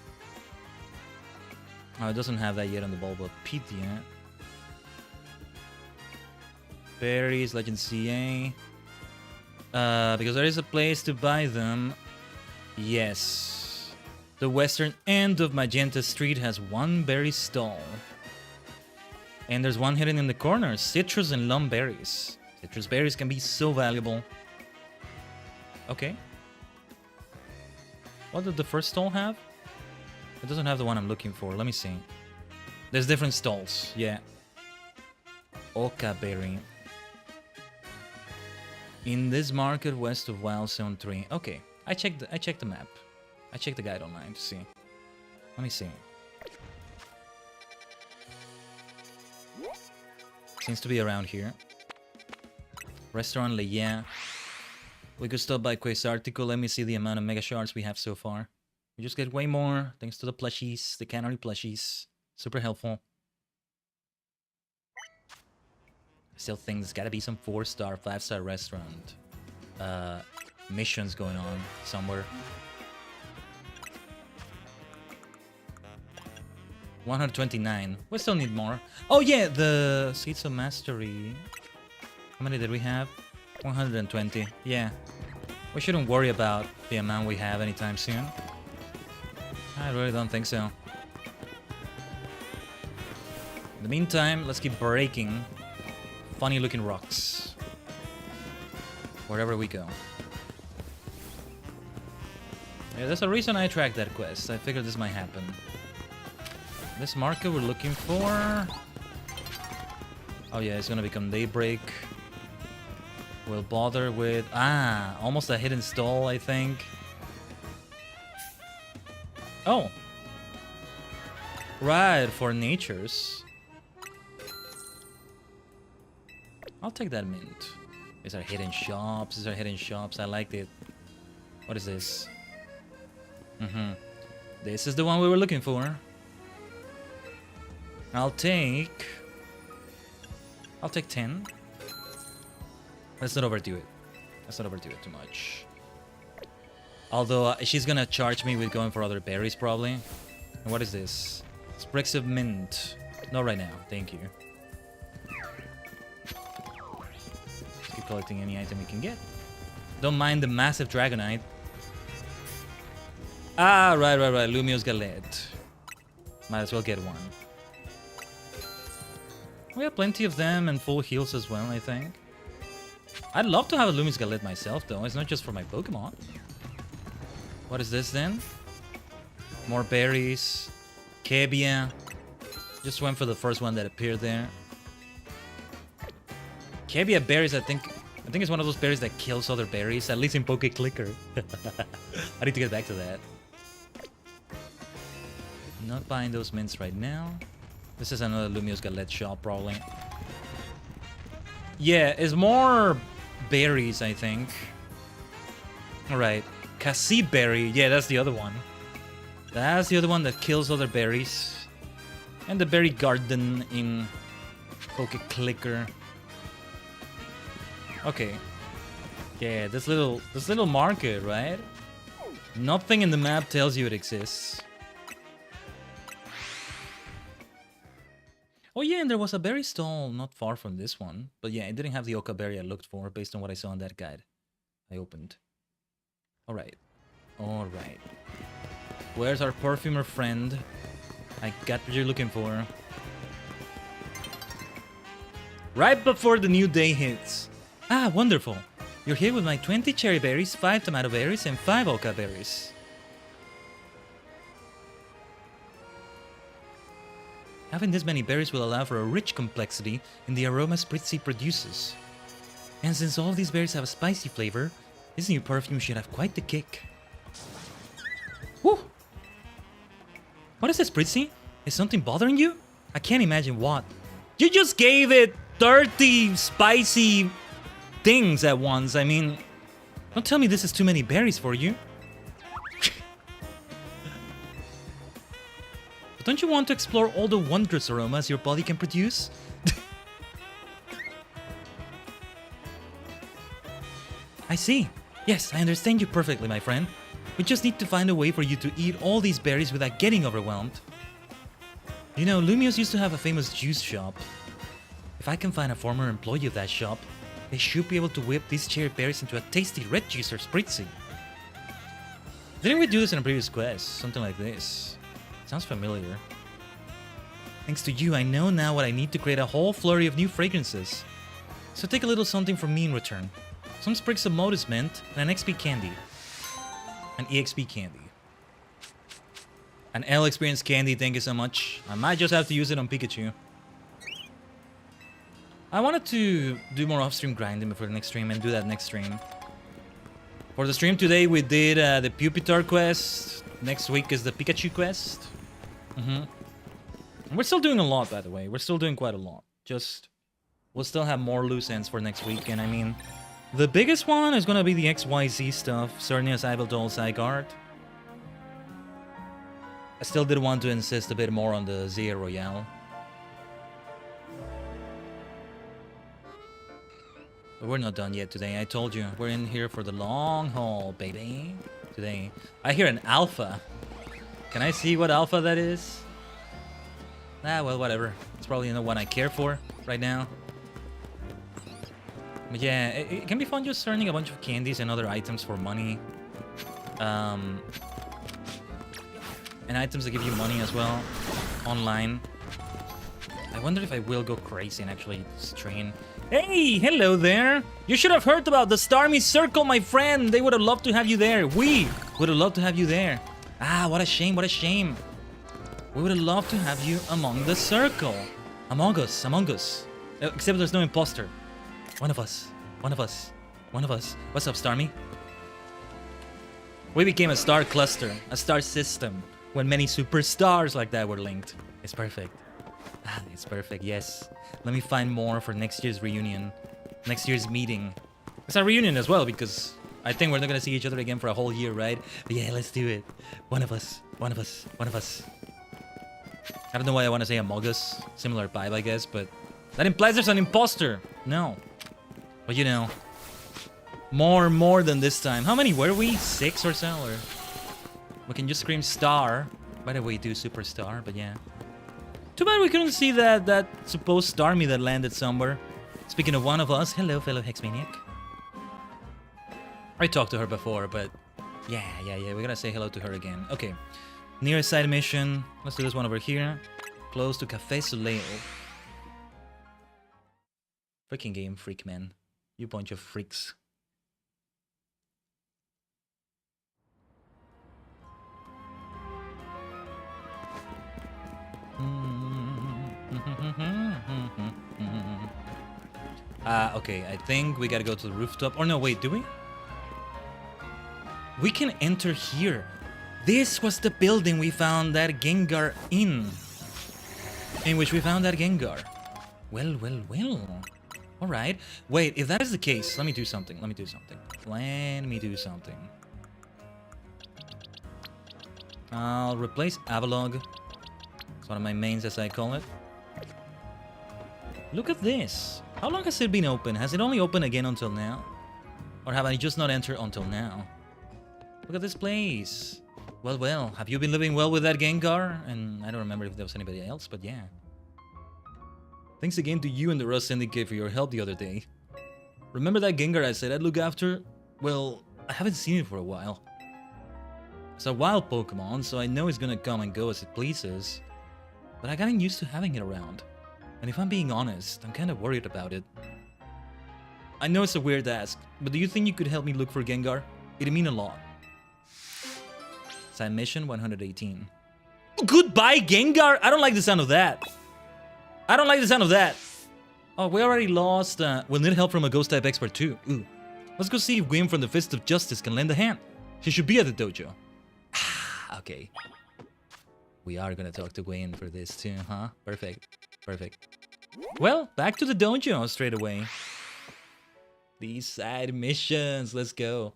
Oh, it doesn't have that yet on the Bulbapedia. Berries, Legend CA. Because there is a place to buy them. Yes. The western end of Magenta Street has one berry stall. And there's one hidden in the corner. Citrus and lum berries. Citrus berries can be so valuable. Okay. What did the first stall have? It doesn't have the one I'm looking for. Let me see. There's different stalls. Yeah. Oca berry. In this market west of Wild Zone 3. Okay. I checked the map. I checked the guide online to see. Let me see. Seems to be around here. Restaurant Leia. We could stop by Quay's article. Let me see the amount of mega shards we have so far. We just get way more thanks to the plushies, the cannery plushies. Super helpful. I still think there's gotta be some 4-star, 5-star restaurant missions going on somewhere. 129. We still need more. Oh yeah, the Seeds of Mastery. How many did we have? 120. Yeah. We shouldn't worry about the amount we have anytime soon. I really don't think so. In the meantime, let's keep breaking funny looking rocks. Wherever we go. Yeah, there's a reason I tracked that quest. I figured this might happen. This marker we're looking for... Oh yeah, it's gonna become daybreak. We'll bother with... Ah, almost a hidden stall, I think. Oh. Right, for natures. I'll take that mint. These are hidden shops. These are hidden shops. I liked it. What is this? This is the one we were looking for. I'll take 10. Let's not overdo it. Let's not overdo it too much. Although she's gonna charge me with going for other berries probably. And what is this? Sprigs of mint. Not right now. Thank you. Just keep collecting any item we can get. Don't mind the massive Dragonite. Ah, right. Lumio's Galette. Might as well get one. We have plenty of them and full heals as well, I think. I'd love to have a Lumio's Galette myself, though. It's not just for my Pokemon. What is this, then? More berries. Kebia. Just went for the first one that appeared there. Kebia berries, I think it's one of those berries that kills other berries, at least in Poke Clicker. I need to get back to that. Not buying those mints right now. This is another Lumio's Galette shop, probably. Yeah, it's more berries, I think. Alright. Cassie berry. Yeah, that's the other one. That's the other one that kills other berries. And the berry garden in Poke Clicker. Okay. Yeah, this little market, right? Nothing in the map tells you it exists. Oh yeah, and there was a berry stall not far from this one. But yeah, it didn't have the Oka berry I looked for based on what I saw in that guide I opened. Alright. Alright. Where's our perfumer friend? I got what you're looking for. Right before the new day hits. Ah, wonderful. You're here with my 20 cherry berries, 5 tomato berries, and 5 Oka berries. Having this many berries will allow for a rich complexity in the aroma Spritzy produces. And since all of these berries have a spicy flavor, this new perfume should have quite the kick. Whew! What is this, Spritzy? Is something bothering you? I can't imagine what. You just gave it 30 spicy things at once. I mean, don't tell me this is too many berries for you. But don't you want to explore all the wondrous aromas your body can produce? I see. Yes, I understand you perfectly, my friend. We just need to find a way for you to eat all these berries without getting overwhelmed. You know, Lumio's used to have a famous juice shop. If I can find a former employee of that shop, they should be able to whip these cherry berries into a tasty red juice or spritzy. Didn't we do this in a previous quest? Something like this. Sounds familiar. Thanks to you, I know now what I need to create a whole flurry of new fragrances. So take a little something from me in return. Some sprigs of Modus Mint and an XP candy. An EXP candy. An L experience candy, thank you so much. I might just have to use it on Pikachu. I wanted to do more off-stream grinding before the next stream and do that next stream. For the stream today, we did the Pupitar quest. Next week is the Pikachu quest. We're still doing a lot, by the way. We're still doing quite a lot. Just, we'll still have more loose ends for next week. And I mean, the biggest one is gonna be the XYZ stuff. Cernia's Ivyldol Zygarde. I still did want to insist a bit more on the Zia Royale. But we're not done yet today. I told you, we're in here for the long haul, baby. Today. I hear an alpha. Can I see what alpha that is? Ah, well, whatever. It's probably not one I care for right now. But yeah, it can be fun just earning a bunch of candies and other items for money. And items that give you money as well. Online. I wonder if I will go crazy and actually strain. Hey, hello there! You should have heard about the Starmie Circle, my friend! They would have loved to have you there. We Would have loved to have you there. Ah, what a shame, what a shame. We would have loved to have you among the circle. Among us, among us. Except there's no imposter. One of us, one of us, one of us. What's up, Starmy? We became a star cluster, a star system, when many superstars like that were linked. It's perfect. Ah, it's perfect, yes. Let me find more for next year's reunion. Next year's meeting. It's a reunion as well, because I think we're not gonna see each other again for a whole year, right? But yeah, let's do it. One of us, one of us, one of us. I don't know why I want to say among us. Similar vibe, I guess, but that implies there's an imposter. No. But you know. More than this time. How many were we? 6 or so? Or we can just scream star. By the way, do superstar, but yeah. Too bad we couldn't see that supposed star me that landed somewhere. Speaking of one of us, hello, fellow Hexmaniac. I talked to her before, but yeah. We're gonna say hello to her again. Okay. Nearest side mission. Let's do this one over here. Close to Café Soleil. Freaking game freak, man. You bunch of freaks. Okay, I think we gotta go to the rooftop. Or no, wait, do we? We can enter here. This was the building we found that Gengar in which we found that Gengar. Well. Alright. Wait, if that is the case, let me do something. I'll replace Avalog. It's one of my mains, as I call it. Look at this. How long has it been open? Has it only opened again until now? Or have I just not entered until now? Look at this place. Well. Have you been living well with that Gengar? And I don't remember if there was anybody else, but yeah. Thanks again to you and the Rust Syndicate for your help the other day. Remember that Gengar I said I'd look after? Well, I haven't seen it for a while. It's a wild Pokemon, so I know it's gonna come and go as it pleases. But I gotten used to having it around. And if I'm being honest, I'm kind of worried about it. I know it's a weird ask, but do you think you could help me look for Gengar? It'd mean a lot. Side mission 118. Goodbye, Gengar! I don't like the sound of that. Oh, we already lost. We'll need help from a ghost type expert too. Ooh. Let's go see if Gwen from the Fist of Justice can lend a hand. She should be at the dojo. Okay. We are gonna talk to Gwen for this too, huh? Perfect. Well, back to the dojo straight away. These side missions, let's go.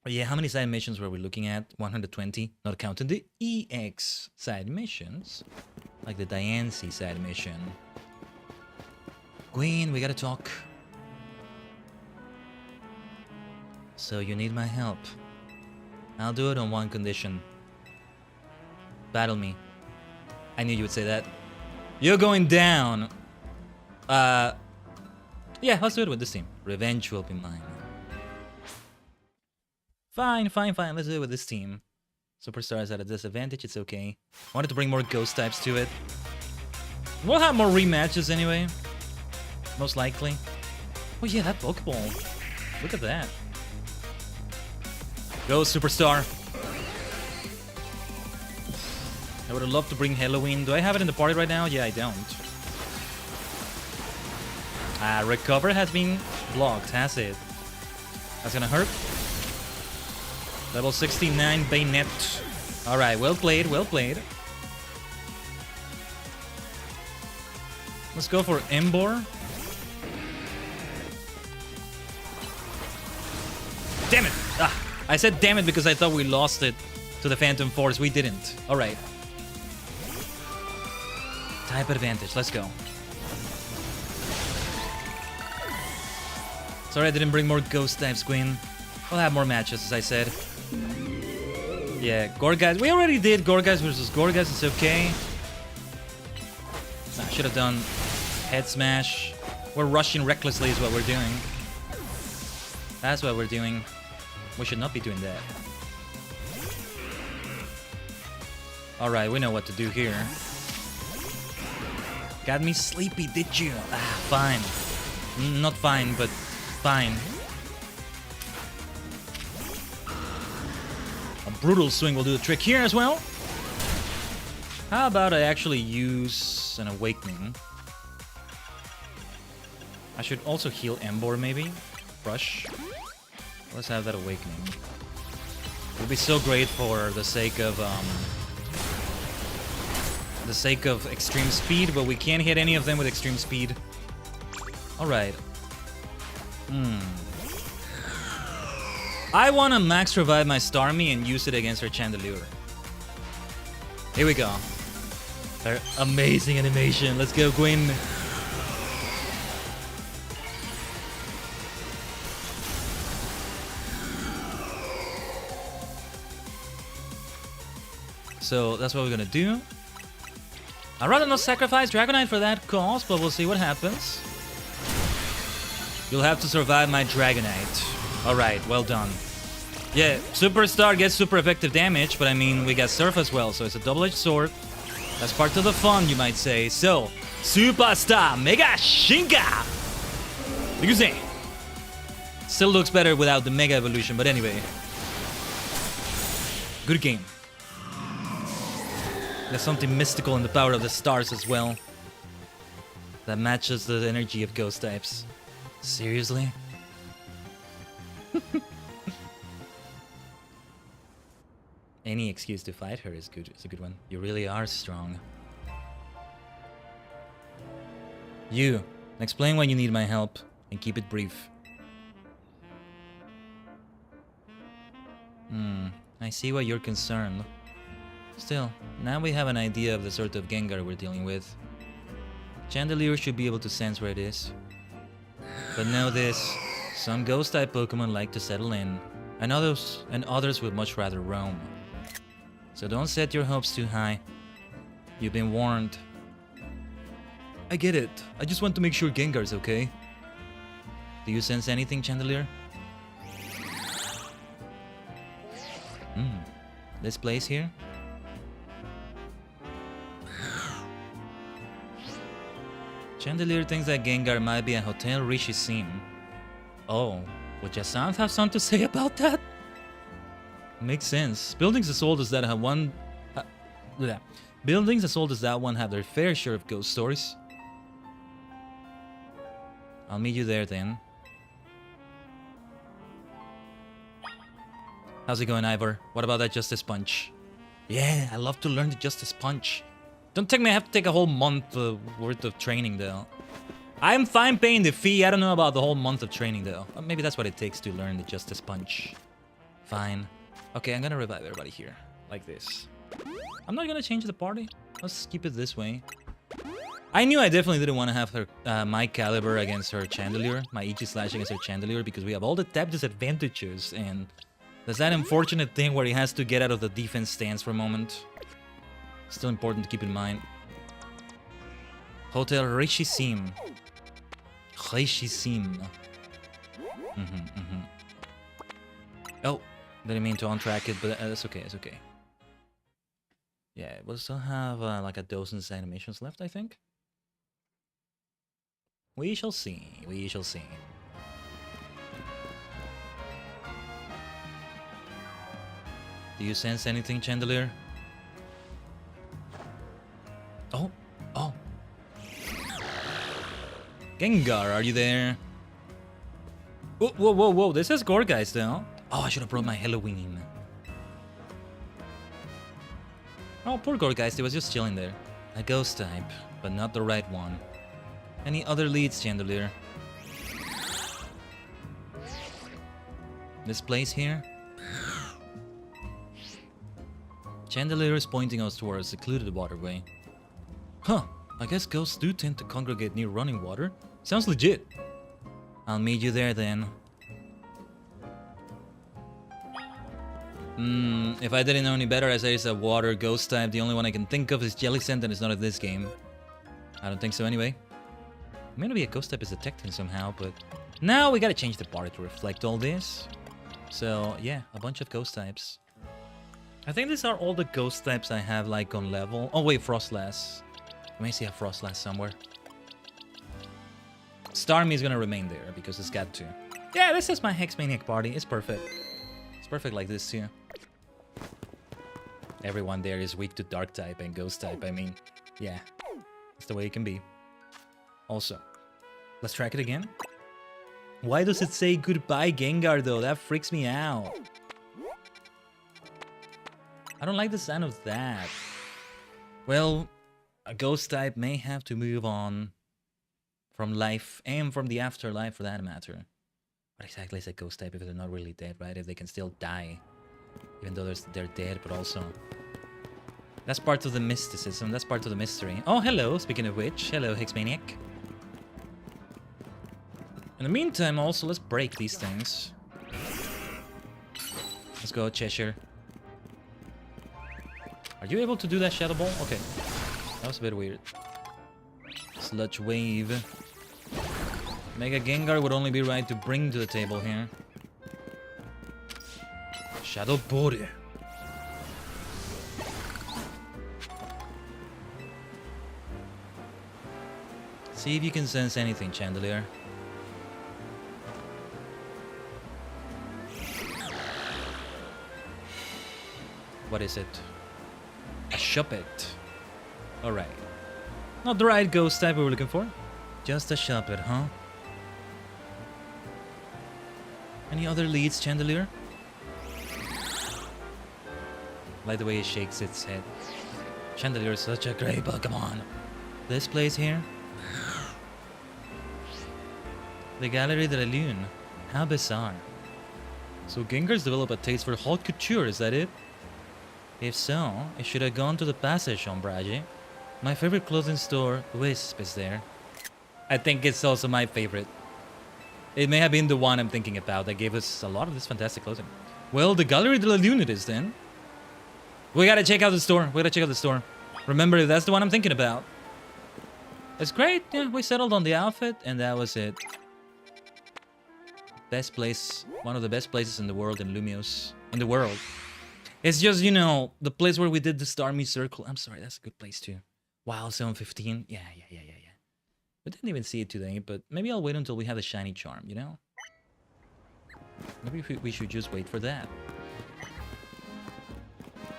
Oh yeah, how many side missions were we looking at? 120, not counting the EX side missions. Like the Diancie side mission. Gwen, we gotta talk. So you need my help. I'll do it on one condition. Battle me. I knew you would say that. You're going down. Yeah, let's do it with this team. Revenge will be mine. Fine. Let's do it with this team. Superstar is at a disadvantage, it's okay. Wanted to bring more ghost types to it. We'll have more rematches anyway. Most likely. Oh yeah, that Pokeball. Look at that. Go, Superstar. I would have loved to bring Halloween. Do I have it in the party right now? Yeah, I don't. Recover has been blocked, has it? That's gonna hurt. Level 69 Bayonet. Alright, well played. Let's go for Embor. Damn it! I said damn it because I thought we lost it to the Phantom Force. We didn't. Alright. Type advantage, let's go. Sorry I didn't bring more ghost types, Queen. We'll have more matches, as I said. Yeah, Gorgas. We already did Gorgas versus Gorgas. It's okay. I should have done Head Smash. We're rushing recklessly is what we're doing. That's what we're doing. We should not be doing that. Alright, we know what to do here. Got me sleepy, did you? Fine. Not fine, but fine. A brutal swing will do the trick here as well. How about I actually use an awakening? I should also heal Embor maybe. Brush. Let's have that awakening. It would be so great for the sake of extreme speed, but we can't hit any of them with extreme speed. Alright. I want to max revive my Starmie and use it against her Chandelier. Here we go. Her amazing animation. Let's go, Gwyn. So that's what we're gonna do. I'd rather not sacrifice Dragonite for that cause, but we'll see what happens. You'll have to survive my Dragonite. Alright, well done. Yeah, Superstar gets super effective damage, but I mean, we got Surf as well, so it's a double-edged sword. That's part of the fun, you might say. So, Superstar Mega Shinka! What do you say? Still looks better without the Mega Evolution, but anyway. Good game. There's something mystical in the power of the stars as well. That matches the energy of ghost types. Seriously? Any excuse to fight her is good. It's a good one. You really are strong. You, explain why you need my help and keep it brief. I see why you're concerned. Still, now we have an idea of the sort of Gengar we're dealing with. Chandelier should be able to sense where it is. But know this, some ghost-type Pokemon like to settle in, and others would much rather roam. So don't set your hopes too high. You've been warned. I get it. I just want to make sure Gengar's okay. Do you sense anything, Chandelier? This place here? Chandelier thinks that Gengar might be a Hotel Rishi Sim. Oh, would Jasant have something to say about that? Makes sense. Buildings as old as that have Buildings as old as that one have their fair share of ghost stories. I'll meet you there then. How's it going, Ivor? What about that Justice Punch? Yeah, I love to learn the Justice Punch. Don't take me, I have to take a whole month worth of training though. I'm fine paying the fee, I don't know about the whole month of training though. Maybe that's what it takes to learn the Justice Punch. Fine. Okay, I'm gonna revive everybody here. Like this. I'm not gonna change the party. Let's keep it this way. I knew I definitely didn't want to have her, my Caliber against her Chandelier. My EG Slash against her Chandelier because we have all the type disadvantages and there's that unfortunate thing where he has to get out of the defense stance for a moment. Still important to keep in mind. Hotel Rishi Sim. Rishi Sim. Oh, didn't mean to untrack it, but that's okay, it's okay. Yeah, we'll still have like a dozen animations left, I think. We shall see, we shall see. Do you sense anything, Chandelier? Oh, oh. Gengar, are you there? Whoa, whoa, whoa, whoa, this is Gorgeist though. Oh, I should have brought my Halloween. Oh, poor Gorgeist, he was just chilling there. A ghost type, but not the right one. Any other leads, Chandelier? This place here? Chandelier is pointing us towards a secluded waterway. Huh, I guess ghosts do tend to congregate near running water. Sounds legit. I'll meet you there then. If I didn't know any better, I say it's a water ghost type. The only one I can think of is Jellicent and it's not in this game. I don't think so anyway. Maybe a ghost type is detecting somehow, but... Now we gotta change the party to reflect all this. So, yeah, a bunch of ghost types. I think these are all the ghost types I have, like, on level. Oh, wait, Frostlass. I may see a Frostlass somewhere. Starmie is gonna remain there, because it's got to. Yeah, this is my Hex Maniac party. It's perfect. It's perfect like this, too. Everyone there is weak to dark type and ghost type. I mean, yeah, that's the way it can be. Also, let's track it again. Why does it say goodbye Gengar though? That freaks me out. I don't like the sound of that. Well, a ghost type may have to move on from life and from the afterlife for that matter. What exactly is a ghost type if they're not really dead, right? If they can still die, even though they're dead, but also... That's part of the mysticism, that's part of the mystery. Oh, hello, speaking of which. Hello, Hicksmaniac. In the meantime, also, let's break these things. Let's go, Cheshire. Are you able to do that Shadow Ball? Okay. That was a bit weird. Sludge Wave. Mega Gengar would only be right to bring to the table here. Shadow Ball. See if you can sense anything, Chandelier. What is it? A Shuppet. Alright. Not the right ghost type we were looking for. Just a Shuppet, huh? Any other leads, Chandelier? Like the way it shakes its head. Chandelier is such a great Pokemon. This place here? The Gallery de la Lune. How bizarre. So Gengar's developed a taste for haute couture, is that it? If so, it should have gone to the Passage, Ombrage. My favorite clothing store, Wisp, is there. I think it's also my favorite. It may have been the one I'm thinking about that gave us a lot of this fantastic clothing. Well, the Gallery de la Lune it is then. We gotta check out the store. We gotta check out the store. Remember, that's the one I'm thinking about. It's great. Yeah, we settled on the outfit, and that was it. Best place. One of the best places in the world in Lumios. In the world. It's just, you know, the place where we did the Starmie Circle. I'm sorry, that's a good place too. Wow, 715. Yeah. We didn't even see it today, but maybe I'll wait until we have the shiny charm, you know? Maybe we should just wait for that.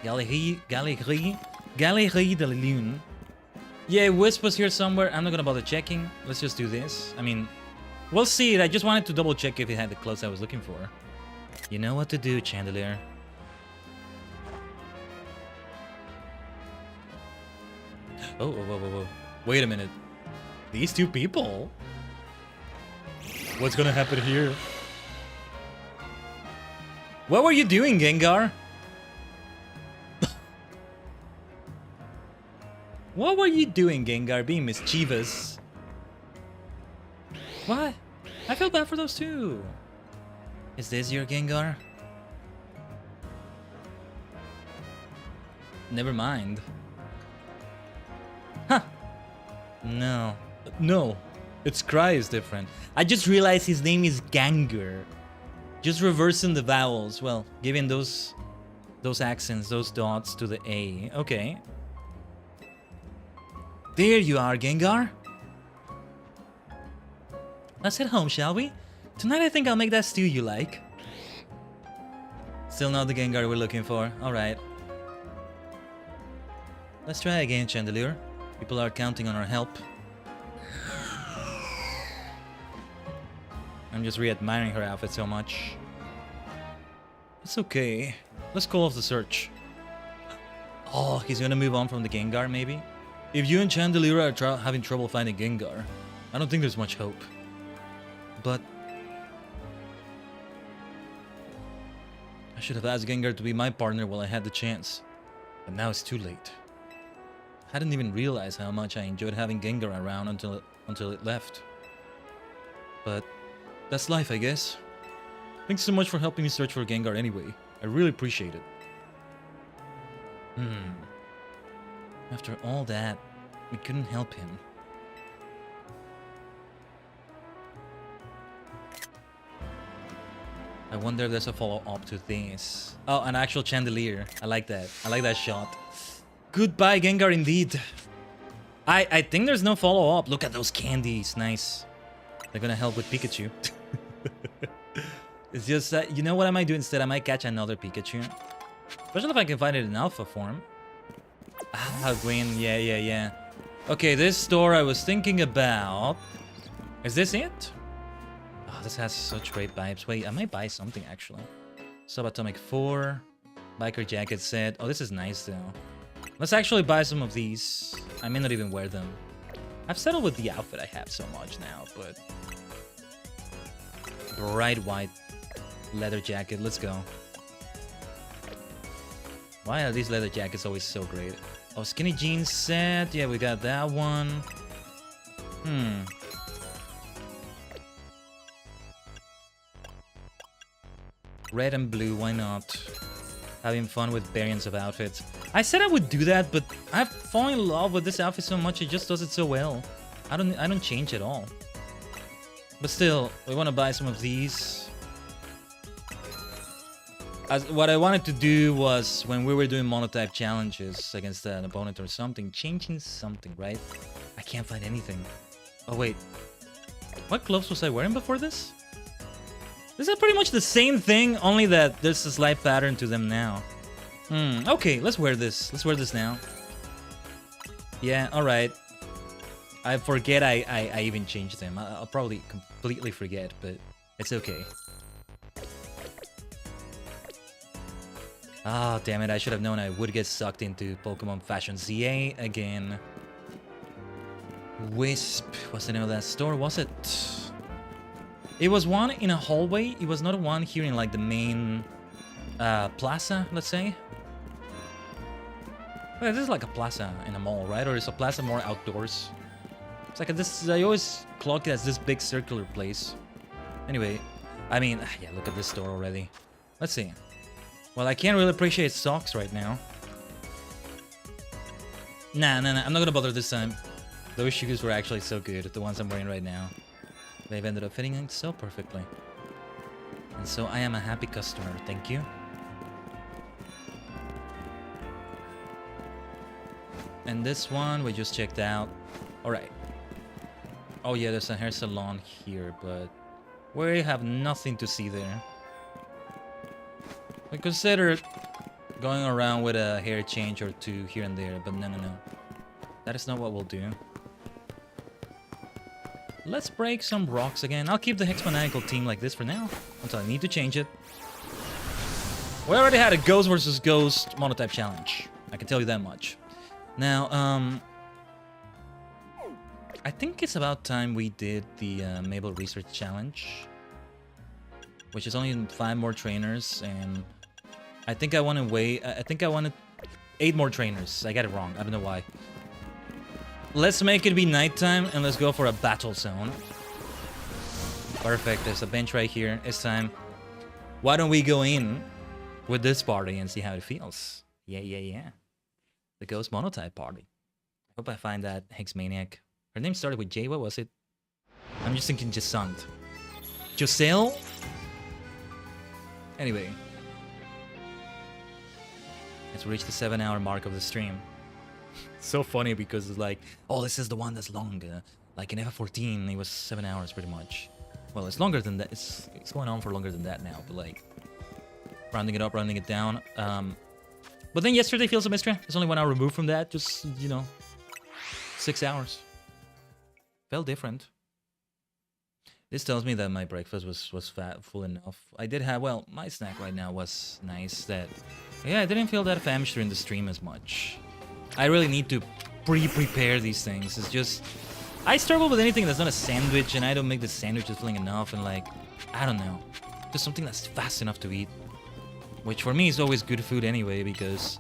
Galerie de la Lune. Yeah, Wisp was here somewhere. I'm not gonna bother checking. Let's just do this. I mean, we'll see it. I just wanted to double check if it had the clothes I was looking for. You know what to do, Chandelier. Oh, whoa. Wait a minute. These two people? What's gonna happen here? What were you doing, Gengar? What were you doing, Gengar? Being mischievous. What? I feel bad for those two. Is this your Gengar? Never mind. Huh. No. Its cry is different. I just realized his name is Ganger. Just reversing the vowels. Well, giving those accents, those dots to the A. Okay. There you are, Gengar. Let's head home, shall we? Tonight I think I'll make that stew you like. Still not the Gengar we're looking for. Alright. Let's try again, Chandelier. People are counting on our help. I'm just re-admiring her outfit so much. It's okay. Let's call off the search. Oh, he's gonna move on from the Gengar, maybe? If you and Chandelier are having trouble finding Gengar, I don't think there's much hope. But I should have asked Gengar to be my partner while I had the chance. But now it's too late. I hadn't even realized how much I enjoyed having Gengar around until it left. But that's life, I guess. Thanks so much for helping me search for Gengar anyway. I really appreciate it. After all that, we couldn't help him. I wonder if there's a follow-up to this. Oh, an actual chandelier. I like that. I like that shot. Goodbye, Gengar, indeed. I think there's no follow-up. Look at those candies. Nice. They're gonna help with Pikachu. It's just that, you know what I might do instead? I might catch another Pikachu. Especially if I can find it in alpha form. Ah, green. Yeah. Okay, this store I was thinking about. Is this it? Oh, this has such great vibes. Wait, I might buy something actually. Subatomic 4. Biker jacket set. Oh, this is nice though. Let's actually buy some of these. I may not even wear them. I've settled with the outfit I have so much now, but... Bright white leather jacket. Let's go. Why are these leather jackets always so great? Oh, skinny jeans set. Yeah, we got that one. Red and blue, why not? Having fun with variants of outfits. I said I would do that, but I've fallen in love with this outfit so much, it just does it so well. I don't change at all. But still, we want to buy some of these. What I wanted to do was, when we were doing monotype challenges against an opponent or something, changing something, right? I can't find anything. Oh wait, what gloves was I wearing before this? This is pretty much the same thing, only that there's a slight pattern to them now. Okay, let's wear this. Let's wear this now. Yeah, alright. I forget I even changed them. I'll probably completely forget, but it's okay. Ah, damn it, I should have known I would get sucked into Pokemon Fashion ZA again. Wisp, what's the name of that store, was it? It was one in a hallway, it was not one here in like the main plaza, let's say. Well, this is like a plaza in a mall, right? Or is a plaza more outdoors? It's like this, I always clock it as this big circular place. Anyway, I mean, yeah, look at this store already. Let's see. Well, I can't really appreciate socks right now. Nah, I'm not gonna bother this time. Those shoes were actually so good, the ones I'm wearing right now. They've ended up fitting in so perfectly. And so I am a happy customer, thank you. And this one we just checked out. Alright. Oh yeah, there's a hair salon here, but we have nothing to see there. We considered going around with a hair change or two here and there, but no. That is not what we'll do. Let's break some rocks again. I'll keep the Hexmanatical team like this for now, until I need to change it. We already had a Ghost versus Ghost monotype challenge. I can tell you that much. Now, I think it's about time we did the Mabel Research Challenge. Which is only 5 more trainers, and... I think I want to wait. I think I wanted 8 more trainers. I got it wrong. I don't know why. Let's make it be nighttime and let's go for a battle zone. Perfect. There's a bench right here. It's time. Why don't we go in with this party and see how it feels? Yeah. The Ghost Monotype party. I hope I find that Hex Maniac. Her name started with J. What was it? I'm just thinking Jasant. Joselle? Anyway. Let's reach the 7-hour mark of the stream. It's so funny because it's like, oh, this is the one that's longer. Like in F14, it was 7 hours pretty much. Well, it's longer than that. It's going on for longer than that now, but like, rounding it up, rounding it down. But then yesterday feels a mystery. It's only 1 hour removed from that. Just, you know, 6 hours. Felt different. This tells me that my breakfast was full enough. I did have, well, my snack right now was nice. That, yeah, I didn't feel that famished during the stream as much. I really need to pre-prepare these things. It's just, I struggle with anything that's not a sandwich, and I don't make the sandwiches filling enough, and like, I don't know. Just something that's fast enough to eat. Which for me is always good food anyway, because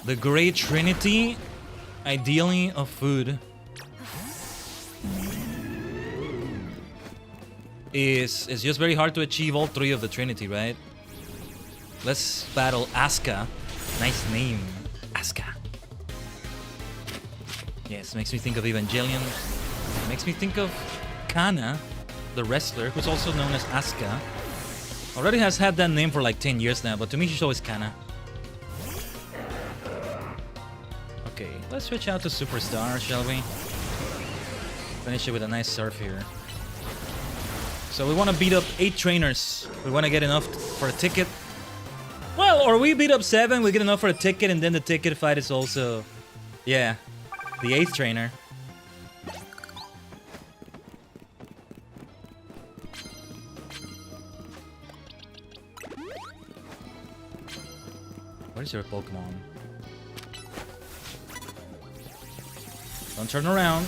the great trinity, ideally, of food is just very hard to achieve all 3 of the trinity, right? Let's battle Asuka. Nice name, Asuka. Yes, makes me think of Evangelion. Makes me think of Kana, the wrestler, who's also known as Asuka. Already has had that name for like 10 years now, but to me she's always Kana. Okay, let's switch out to Superstar, shall we? Finish it with a nice surf here. So we want to beat up 8 trainers. We want to get enough for a ticket. Well, or we beat up 7, we get enough for a ticket, and then the ticket fight is also... Yeah, the 8th trainer. Where's your Pokemon? Don't turn around.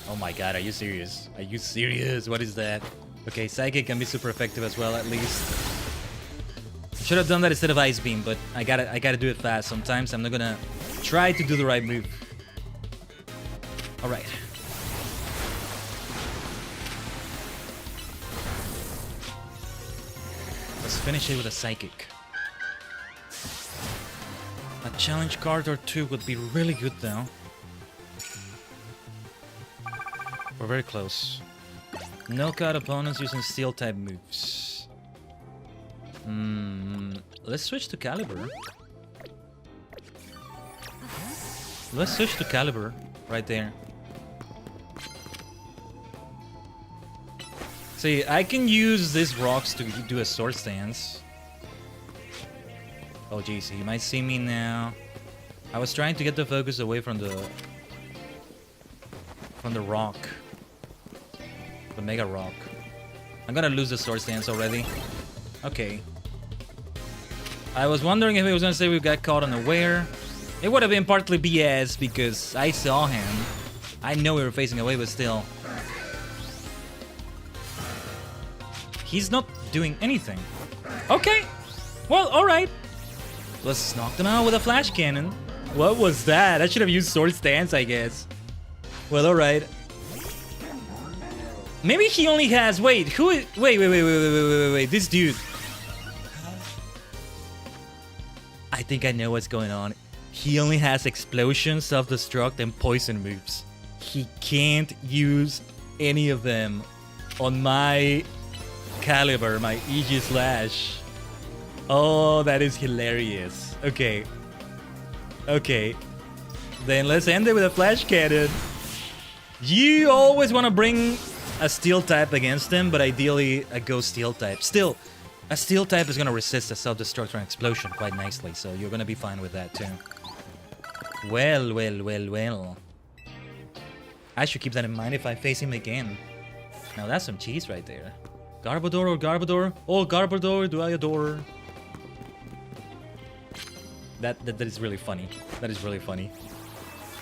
Oh my god, are you serious? Are you serious? What is that? Okay, Psychic can be super effective as well, at least. Should have done that instead of Ice Beam, but I gotta do it fast. Sometimes I'm not gonna try to do the right move. Alright. Let's finish it with a Psychic. A challenge card or 2 would be really good though. We're very close. Knockout opponents using steel type moves. Let's switch to Caliber. Let's switch to Caliber right there. See, I can use these rocks to do a sword stance. Oh geez, he might see me now. I was trying to get the focus away from the rock. The Mega Rock. I'm gonna lose the sword stance already. Okay. I was wondering if he was gonna say we got caught unaware. It would have been partly BS because I saw him. I know we were facing away, but still. He's not doing anything. Okay. Well, alright. Let's knock them out with a flash cannon. What was that? I should have used sword stance, I guess. Well, alright. Maybe he only has... Wait, who is... Wait. This dude. I think I know what's going on. He only has explosion, self-destruct, and poison moves. He can't use any of them on my Caliber, my Aegislash. Oh, that is hilarious. Okay. Okay. Then let's end it with a flash cannon. You always want to bring a steel type against him, but ideally a ghost steel type. Still, a steel type is going to resist a self-destruct and explosion quite nicely, so you're going to be fine with that too. Well. I should keep that in mind if I face him again. Now that's some cheese right there. Garbodor or Garbodor? Oh, Garbodor, do I adore? That is really funny. That is really funny.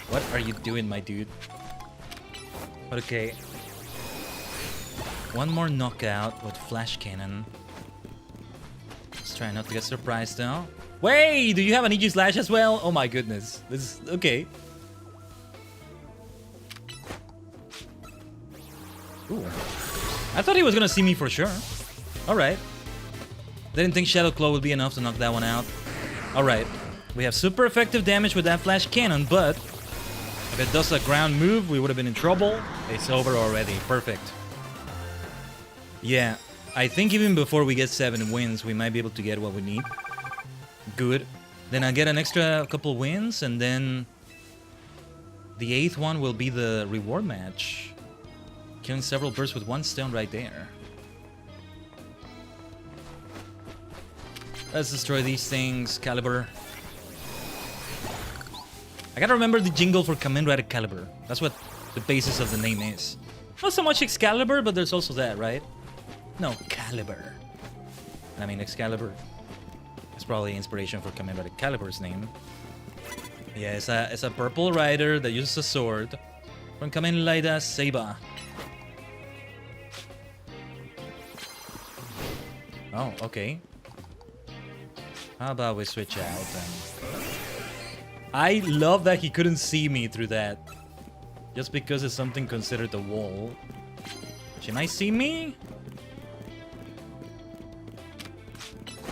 What are you doing, my dude? Okay. One more knockout with flash cannon. Let's try not to get surprised though. Wait, do you have an Aegislash as well? Oh my goodness. This is okay. Ooh. I thought he was gonna see me for sure. Alright. Didn't think Shadow Claw would be enough to knock that one out. Alright. We have super effective damage with that flash cannon, but if it does a ground move, we would have been in trouble. It's over already. Perfect. Yeah, I think even before we get 7 wins, we might be able to get what we need. Good. Then I get an extra couple wins, and then the 8th one will be the reward match. Killing several birds with 1 stone right there. Let's destroy these things, Caliber. I gotta remember the jingle for Kamen Rider Caliber. That's what the basis of the name is. Not so much Excalibur, but there's also that, right? No, Caliber. I mean, Excalibur. It's probably inspiration for Kamen Rider Caliber's name. Yeah, it's a purple rider that uses a sword from Kamen Rider Seiba. Oh, okay. How about we switch out then? I love that he couldn't see me through that. Just because it's something considered a wall. She might see me?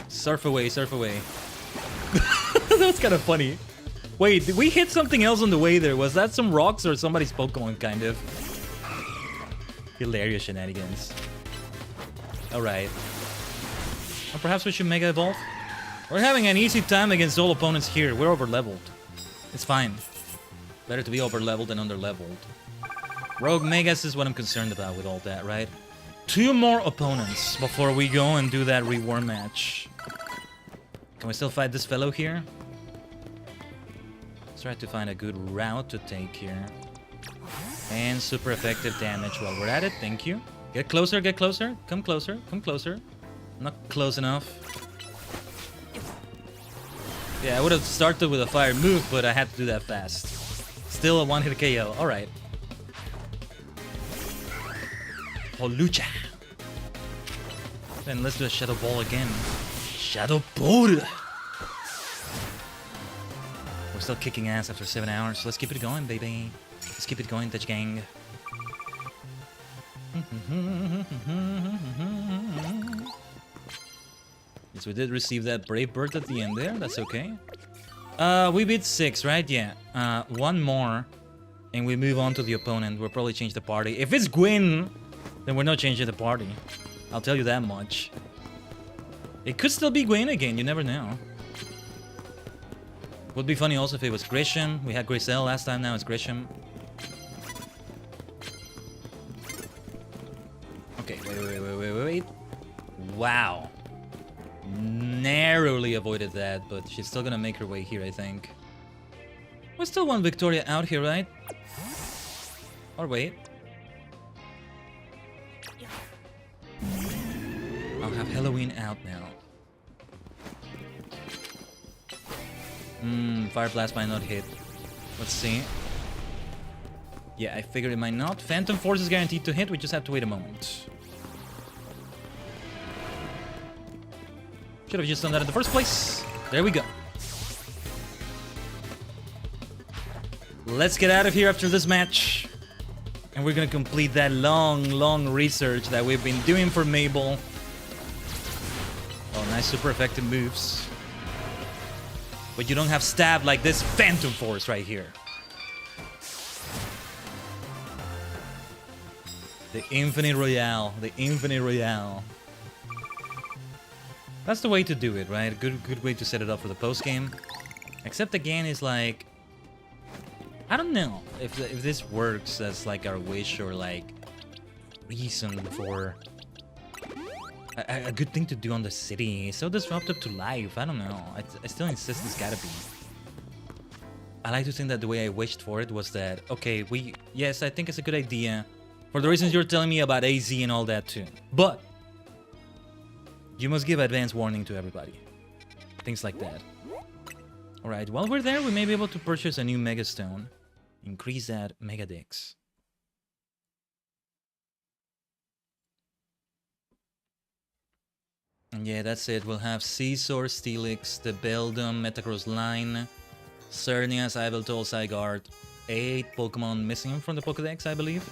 Surf away, surf away. That was kind of funny. Wait, did we hit something else on the way there? Was that some rocks or somebody's Pokemon, kind of? Hilarious shenanigans. Alright. Or perhaps we should Mega Evolve? We're having an easy time against all opponents here. We're over-leveled. It's fine. Better to be over-leveled than under-leveled. Rogue Megas is what I'm concerned about with all that, right? 2 more opponents before we go and do that reward match. Can we still fight this fellow here? Let's try to find a good route to take here. And super effective damage while we're at it. Thank you. Get closer, get closer. Come closer, come closer. Not close enough. Yeah, I would have started with a fire move, but I had to do that fast. Still a one-hit KO. Alright. Lucha. Then let's do a Shadow Ball again. Shadow Ball! We're still kicking ass after 7 hours, so let's keep it going, baby. Let's keep it going, Tajigen. Yes, we did receive that Brave Bird at the end there. That's okay. We beat 6, right? Yeah. One more, and we move on to the opponent. We'll probably change the party. If it's Gwyn, then we're not changing the party. I'll tell you that much. It could still be Gwyn again. You never know. Would be funny also if it was Grisham. We had Griselle last time. Now it's Grisham. Okay, wait. Wow. Narrowly avoided that, but she's still gonna make her way here, I think. We still want Victoria out here, right? Or wait. I'll have Halloween out now. Fire Blast might not hit. Let's see. Yeah, I figured it might not. Phantom Force is guaranteed to hit, we just have to wait a moment. Should have just done that in the first place. There we go. Let's get out of here after this match. And we're gonna complete that long research that we've been doing for Mabel. Oh, nice, super effective moves. But you don't have stab like this Phantom Force right here. The Infinite Royale. The Infinite Royale. That's the way to do it, right? A good way to set it up for the post game. Except again, is like, I don't know if this works as like our wish or like reason for a good thing to do on the city. It's so disruptive to life. I don't know. I still insist it's gotta be. I like to think that the way I wished for it was that, okay, yes, I think it's a good idea for the reasons you're telling me about AZ and all that too. But you must give advance warning to everybody. Things like that. Alright, while we're there, we may be able to purchase a new Mega Stone. Increase that Mega Dex. And yeah, that's it. We'll have Caesar, Steelix, the Beldum, Metagross line, Cernias, Yveltal, Zygarde. 8 Pokemon missing from the Pokedex, I believe.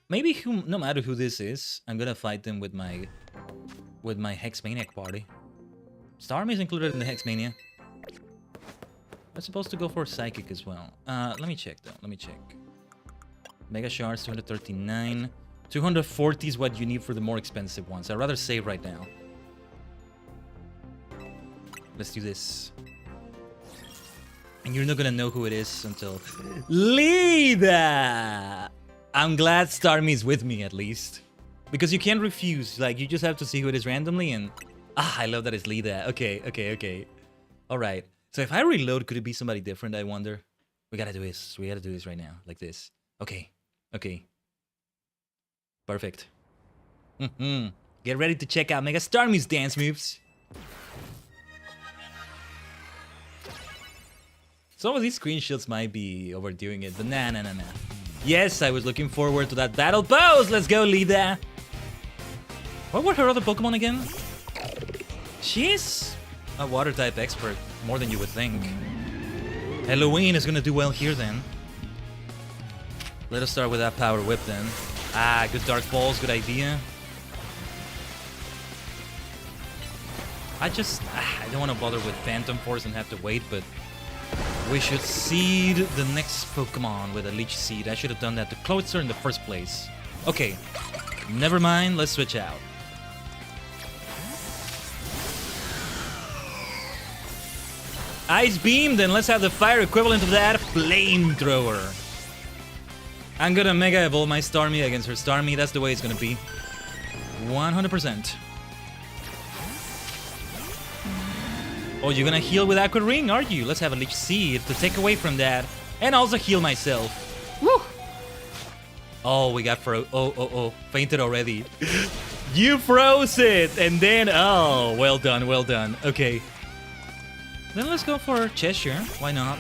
Maybe no matter who this is, I'm gonna fight them with my Hexmaniac party. Starmie is included in the Hexmania. I'm supposed to go for Psychic as well. Let me check though. Let me check. Mega Shards 239. 240 is what you need for the more expensive ones. I'd rather save right now. Let's do this. And you're not gonna know who it is until Lida. I'm glad Starmie's with me at least. Because you can't refuse. Like, you just have to see who it is randomly and... I love that it's Lida. Okay. Alright. So if I reload, could it be somebody different, I wonder? We gotta do this. We gotta do this right now. Like this. Okay. Perfect. Get ready to check out Mega Starmie's dance moves. Some of these screenshots might be overdoing it, but nah. Yes, I was looking forward to that battle pose. Let's go, Lida. What were her other Pokemon again? She's a water type expert, more than you would think. Halloween is gonna do well here then. Let us start with that Power Whip then. Good Dark Balls, good idea. I don't want to bother with Phantom Force and have to wait, but we should seed the next Pokemon with a Leech Seed. I should have done that to Cloyster in the first place. Okay, never mind, let's switch out. Ice Beam, then let's have the fire equivalent of that, Flamethrower. I'm gonna Mega Evolve my Starmie against her Starmie, that's the way it's gonna be. 100%. Oh, you're gonna heal with Aqua Ring, are you? Let's have a Leech Seed to take away from that. And also heal myself. Woo! Oh, we got fainted already. You froze it! And then, oh, well done, well done. Okay. Then let's go for Cheshire. Why not?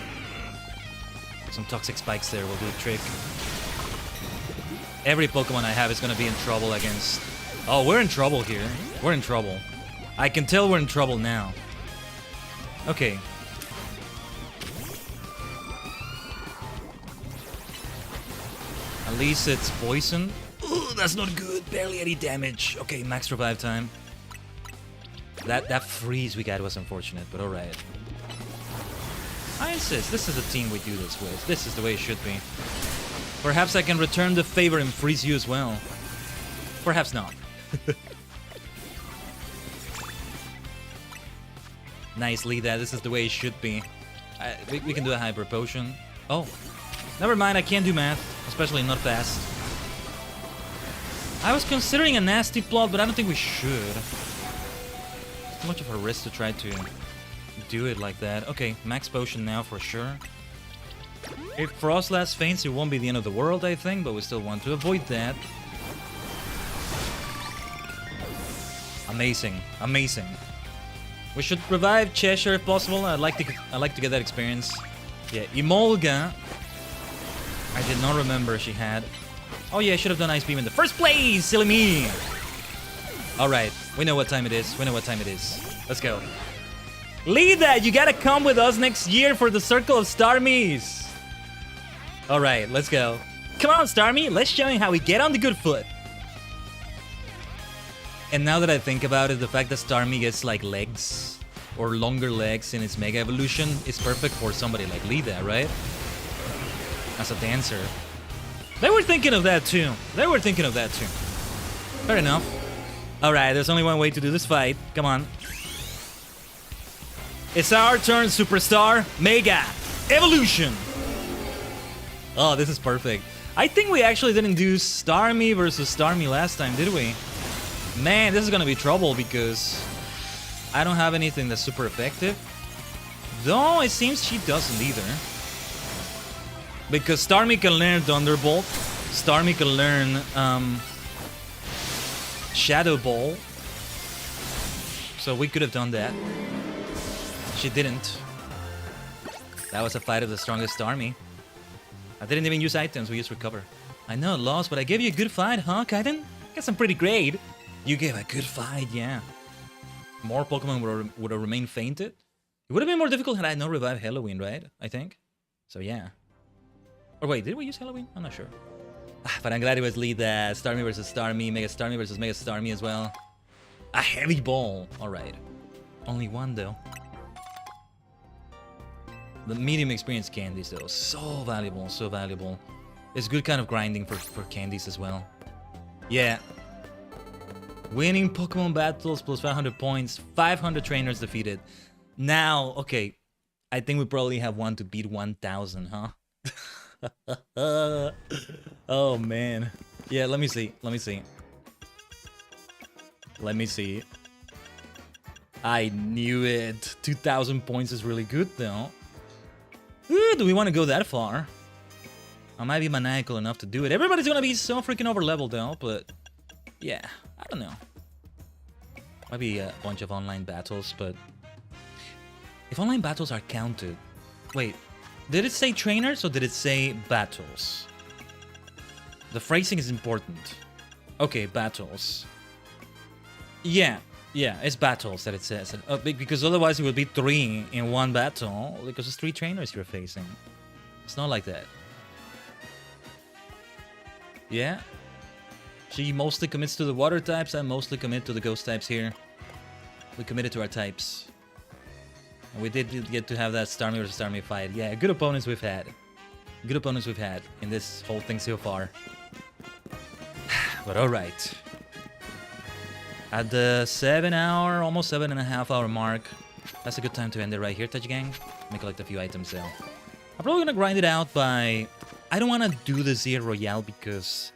Some Toxic Spikes there will do the trick. Every Pokemon I have is gonna be in trouble against... Oh, we're in trouble here. We're in trouble. I can tell we're in trouble now. Okay. At least it's poison. Ooh, that's not good. Barely any damage. Okay, max revive time. That freeze we got was unfortunate, but alright. I insist, this is the team we do this with. This is the way it should be. Perhaps I can return the favor and freeze you as well. Perhaps not. Nicely, that this is the way it should be. We can do a Hyper Potion. Oh, never mind, I can't do math, especially not fast. I was considering a nasty plot, but I don't think we should. It's too much of a risk to try to do it like that. Okay, max potion now for sure. If Frostlass faints, it won't be the end of the world, I think, but we still want to avoid that. Amazing, amazing. We should revive Cheshire if possible. I'd like to get that experience. Yeah, Emolga. I did not remember she had. Oh yeah, I should have done Ice Beam in the first place. Silly me. All right, we know what time it is. We know what time it is. Let's go. Lida, you gotta come with us next year for the Circle of Starmies. All right, let's go. Come on, Starmie. Let's show you how we get on the good foot. And now that I think about it, the fact that Starmie gets like legs or longer legs in its Mega Evolution is perfect for somebody like Lida, right? As a dancer. They were thinking of that too. They were thinking of that too. Fair enough. Alright, there's only one way to do this fight. Come on. It's our turn, Superstar. Mega Evolution. Oh, this is perfect. I think we actually didn't do Starmie versus Starmie last time, did we? Man, this is gonna be trouble because I don't have anything that's super effective. Though it seems she doesn't either. Because Starmie can learn Thunderbolt. Starmie can learn Shadow Ball. So we could have done that. She didn't. That was a fight of the strongest Starmie. I didn't even use items, we used Recover. I know, lost, but I gave you a good fight, huh, Khaiden? Guess I'm pretty great. You gave a good fight, yeah. More Pokemon would have remained fainted. It would have been more difficult had I not revived Halloween, right? I think. So yeah. Or wait, did we use Halloween? I'm not sure. But I'm glad it was Lida. Starmie versus Starmie. Mega Starmie versus Mega Starmie as well. A heavy ball. Alright. Only one though. The medium experience candies though. So valuable, so valuable. It's good kind of grinding for candies as well. Yeah. Winning Pokemon battles plus 500 points, 500 trainers defeated. Now, okay, I think we probably have one to beat 1,000, huh? Oh, man. Yeah, let me see. I knew it. 2,000 points is really good, though. Ooh, do we want to go that far? I might be maniacal enough to do it. Everybody's gonna be so freaking over-leveled, though, but... yeah, I don't know. Might be a bunch of online battles, but... if online battles are counted... wait, did it say trainers or did it say battles? The phrasing is important. Okay, battles. Yeah, it's battles that it says. Because otherwise it would be 3 in one battle, because it's 3 trainers you're facing. It's not like that. Yeah. She mostly commits to the water types, I mostly commit to the ghost types here. We committed to our types. And we did get to have that Starmie versus Starmie fight. Yeah, good opponents we've had. Good opponents we've had in this whole thing so far. But alright. At the 7-hour, almost 7.5-hour mark. That's a good time to end it right here, Tajigen. Let me collect a few items though. I'm probably gonna grind it out by... I don't want to do the Zero Royale because...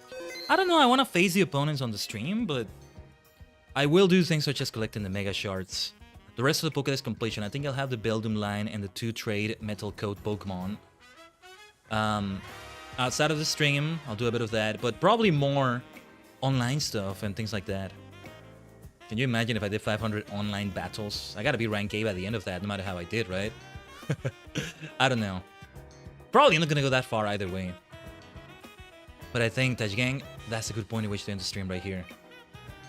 I don't know, I want to face the opponents on the stream, but I will do things such as collecting the Mega Shards. The rest of the Pokédex completion, I think I'll have the Beldum line and the 2 trade Metal Coat Pokemon. Outside of the stream, I'll do a bit of that, but probably more online stuff and things like that. Can you imagine if I did 500 online battles? I gotta be rank A by the end of that, no matter how I did, right? I don't know. Probably not gonna go that far either way. But I think, Tajigen, that's a good point in which to end the stream right here.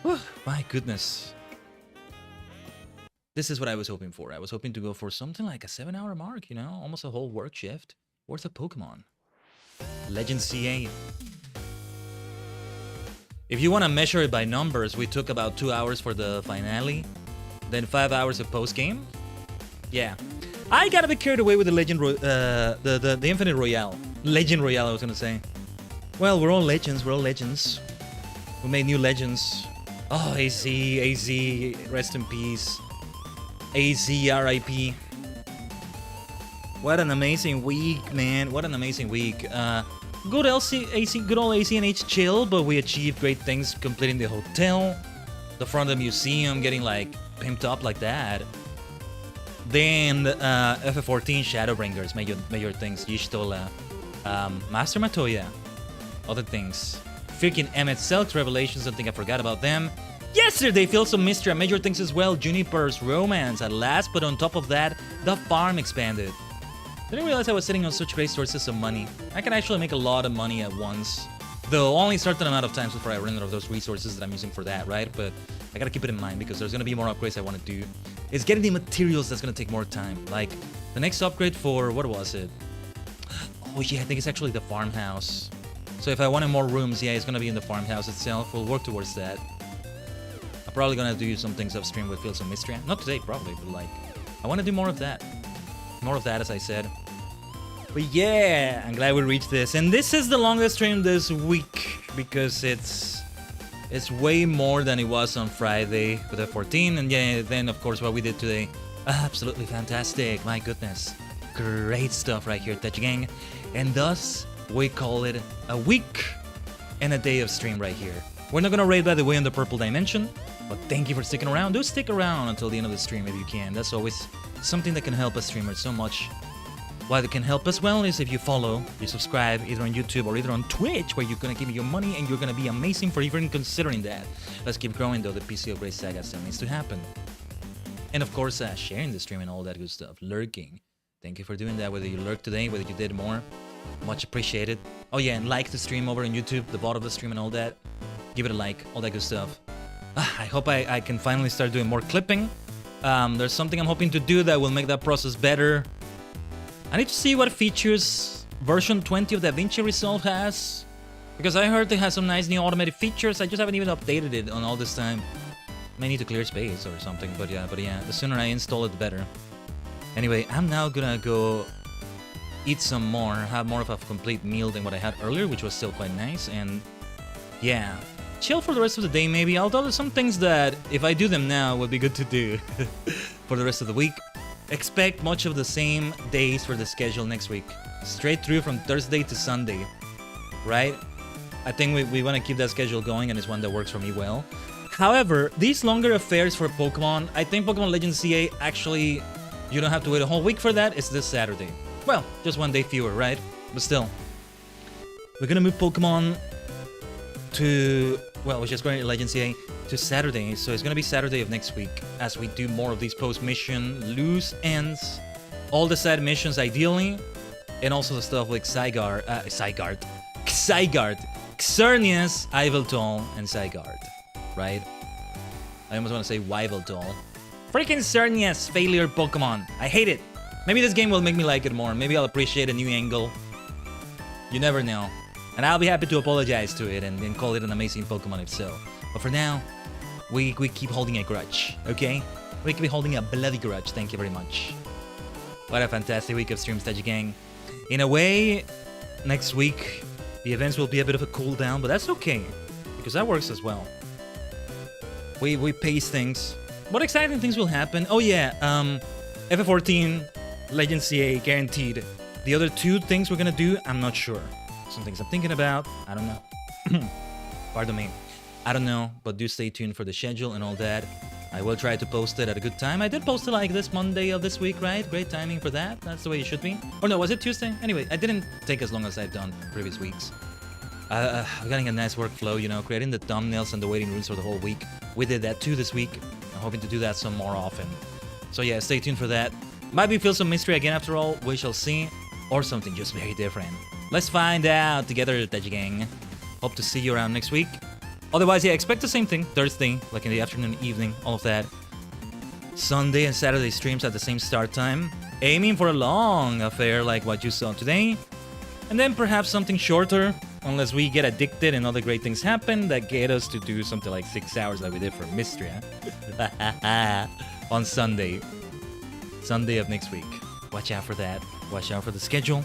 Whew, my goodness. This is what I was hoping for. I was hoping to go for something like a 7-hour mark, you know? Almost a whole work shift worth of Pokemon. Legend CA. If you want to measure it by numbers, we took about 2 hours for the finale, then 5 hours of post-game. Yeah. I gotta be carried away with the Legend, the Infinite Royale. Legend Royale, I was gonna say. Well, we're all legends, We made new legends. Oh, AZ, rest in peace. AZ, RIP. What an amazing week, man. What an amazing week. Good old ACNH chill, but we achieved great things completing the hotel, the front of the museum, getting like pimped up like that. Then FF14 Shadowbringers, major things, Yishtola, Master Matoya, other things. Freaking Emmet Selk's Revelations, don't think I forgot about them. Yesterday, Fields of Mystery, major things as well, Juniper's Romance at last, but on top of that, the farm expanded. Didn't realize I was sitting on such great sources of money. I can actually make a lot of money at once. Though only a certain amount of times before I run out of those resources that I'm using for that, right? But I gotta keep it in mind because there's gonna be more upgrades I wanna do. It's getting the materials that's gonna take more time. Like, the next upgrade for, what was it? Oh yeah, I think it's actually the farmhouse. So if I wanted more rooms, yeah, it's gonna be in the farmhouse itself. We'll work towards that. I'm probably gonna do some things off stream with Fields of Mystery. Not today, probably, but like, I wanna do more of that. More of that, as I said. But yeah, I'm glad we reached this. And this is the longest stream this week because it's way more than it was on Friday with the 14. And yeah, then of course what we did today, absolutely fantastic. My goodness, great stuff right here, Tajigen. And thus we call it a week and a day of stream right here. We're not gonna raid, by the way, on the purple dimension, but thank you for sticking around. Do stick around until the end of the stream if you can. That's always something that can help us streamers so much. Why it can help as well is if you follow, you subscribe either on YouTube or either on Twitch, where you're gonna give me your money and you're gonna be amazing for even considering that. Let's keep growing though, the PC Upgrade Saga still needs to happen. And of course, sharing the stream and all that good stuff, lurking. Thank you for doing that, whether you lurked today, whether you did more, much appreciated. Oh yeah, and like the stream over on YouTube, the bottom of the stream and all that. Give it a like, all that good stuff. I hope I can finally start doing more clipping. There's something I'm hoping to do that will make that process better. I need to see what features version 20 of DaVinci Resolve has, because I heard it has some nice new automated features. I just haven't even updated it on all this time. May need to clear space or something, but yeah, the sooner I install it, the better. Anyway, I'm now gonna go eat some more, have more of a complete meal than what I had earlier, which was still quite nice, and yeah, chill for the rest of the day maybe. Although there's some things that, if I do them now, would be good to do for the rest of the week. Expect much of the same days for the schedule next week. Straight through from Thursday to Sunday, right? I think we want to keep that schedule going, and it's one that works for me well. However, these longer affairs for Pokemon, I think Pokemon Legends CA actually, you don't have to wait a whole week for that. It's this Saturday. Well, just one day fewer, right? But still. We're gonna move Pokemon to, well, we're just going to Legends CA to Saturday, so it's gonna be Saturday of next week as we do more of these post-mission loose ends, all the side missions ideally, and also the stuff like Xygarde, Xerneas, Yveltal, and Zygarde, right? I almost want to say Yveltal. Freaking Xerneas, failure Pokemon. I hate it. Maybe this game will make me like it more. Maybe I'll appreciate a new angle. You never know. And I'll be happy to apologize to it and call it an amazing Pokemon if so. But for now, we keep holding a grudge, okay? We keep holding a bloody grudge, thank you very much. What a fantastic week of streams, Tajigen. In a way, next week, the events will be a bit of a cool down, but that's okay, because that works as well. We pace things. What exciting things will happen? Oh yeah, FF14, Legends CA, guaranteed. The other two things we're gonna do, I'm not sure. Some things I'm thinking about, I don't know. Pardon me. I don't know, but do stay tuned for the schedule and all that. I will try to post it at a good time. I did post it like this Monday of this week, right? Great timing for that. That's the way it should be. Or no, was it Tuesday? Anyway, I didn't take as long as I've done previous weeks. We're getting a nice workflow, you know, creating the thumbnails and the waiting rooms for the whole week. We did that too this week. I'm hoping to do that some more often. So yeah, stay tuned for that. Might be feel some mystery again after all. We shall see. Or something just very different. Let's find out together, Tajigen. Hope to see you around next week. Otherwise, yeah, expect the same thing. Thursday, like in the afternoon, evening, all of that. Sunday and Saturday streams at the same start time. Aiming for a long affair like what you saw today. And then perhaps something shorter, unless we get addicted and other great things happen that get us to do something like 6 hours like we did for Mystery, huh? On Sunday. Sunday of next week. Watch out for that. Watch out for the schedule.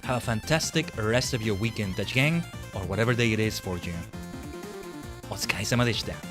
Have a fantastic rest of your weekend, Tajigen, or whatever day it is for you. お疲れ様でした。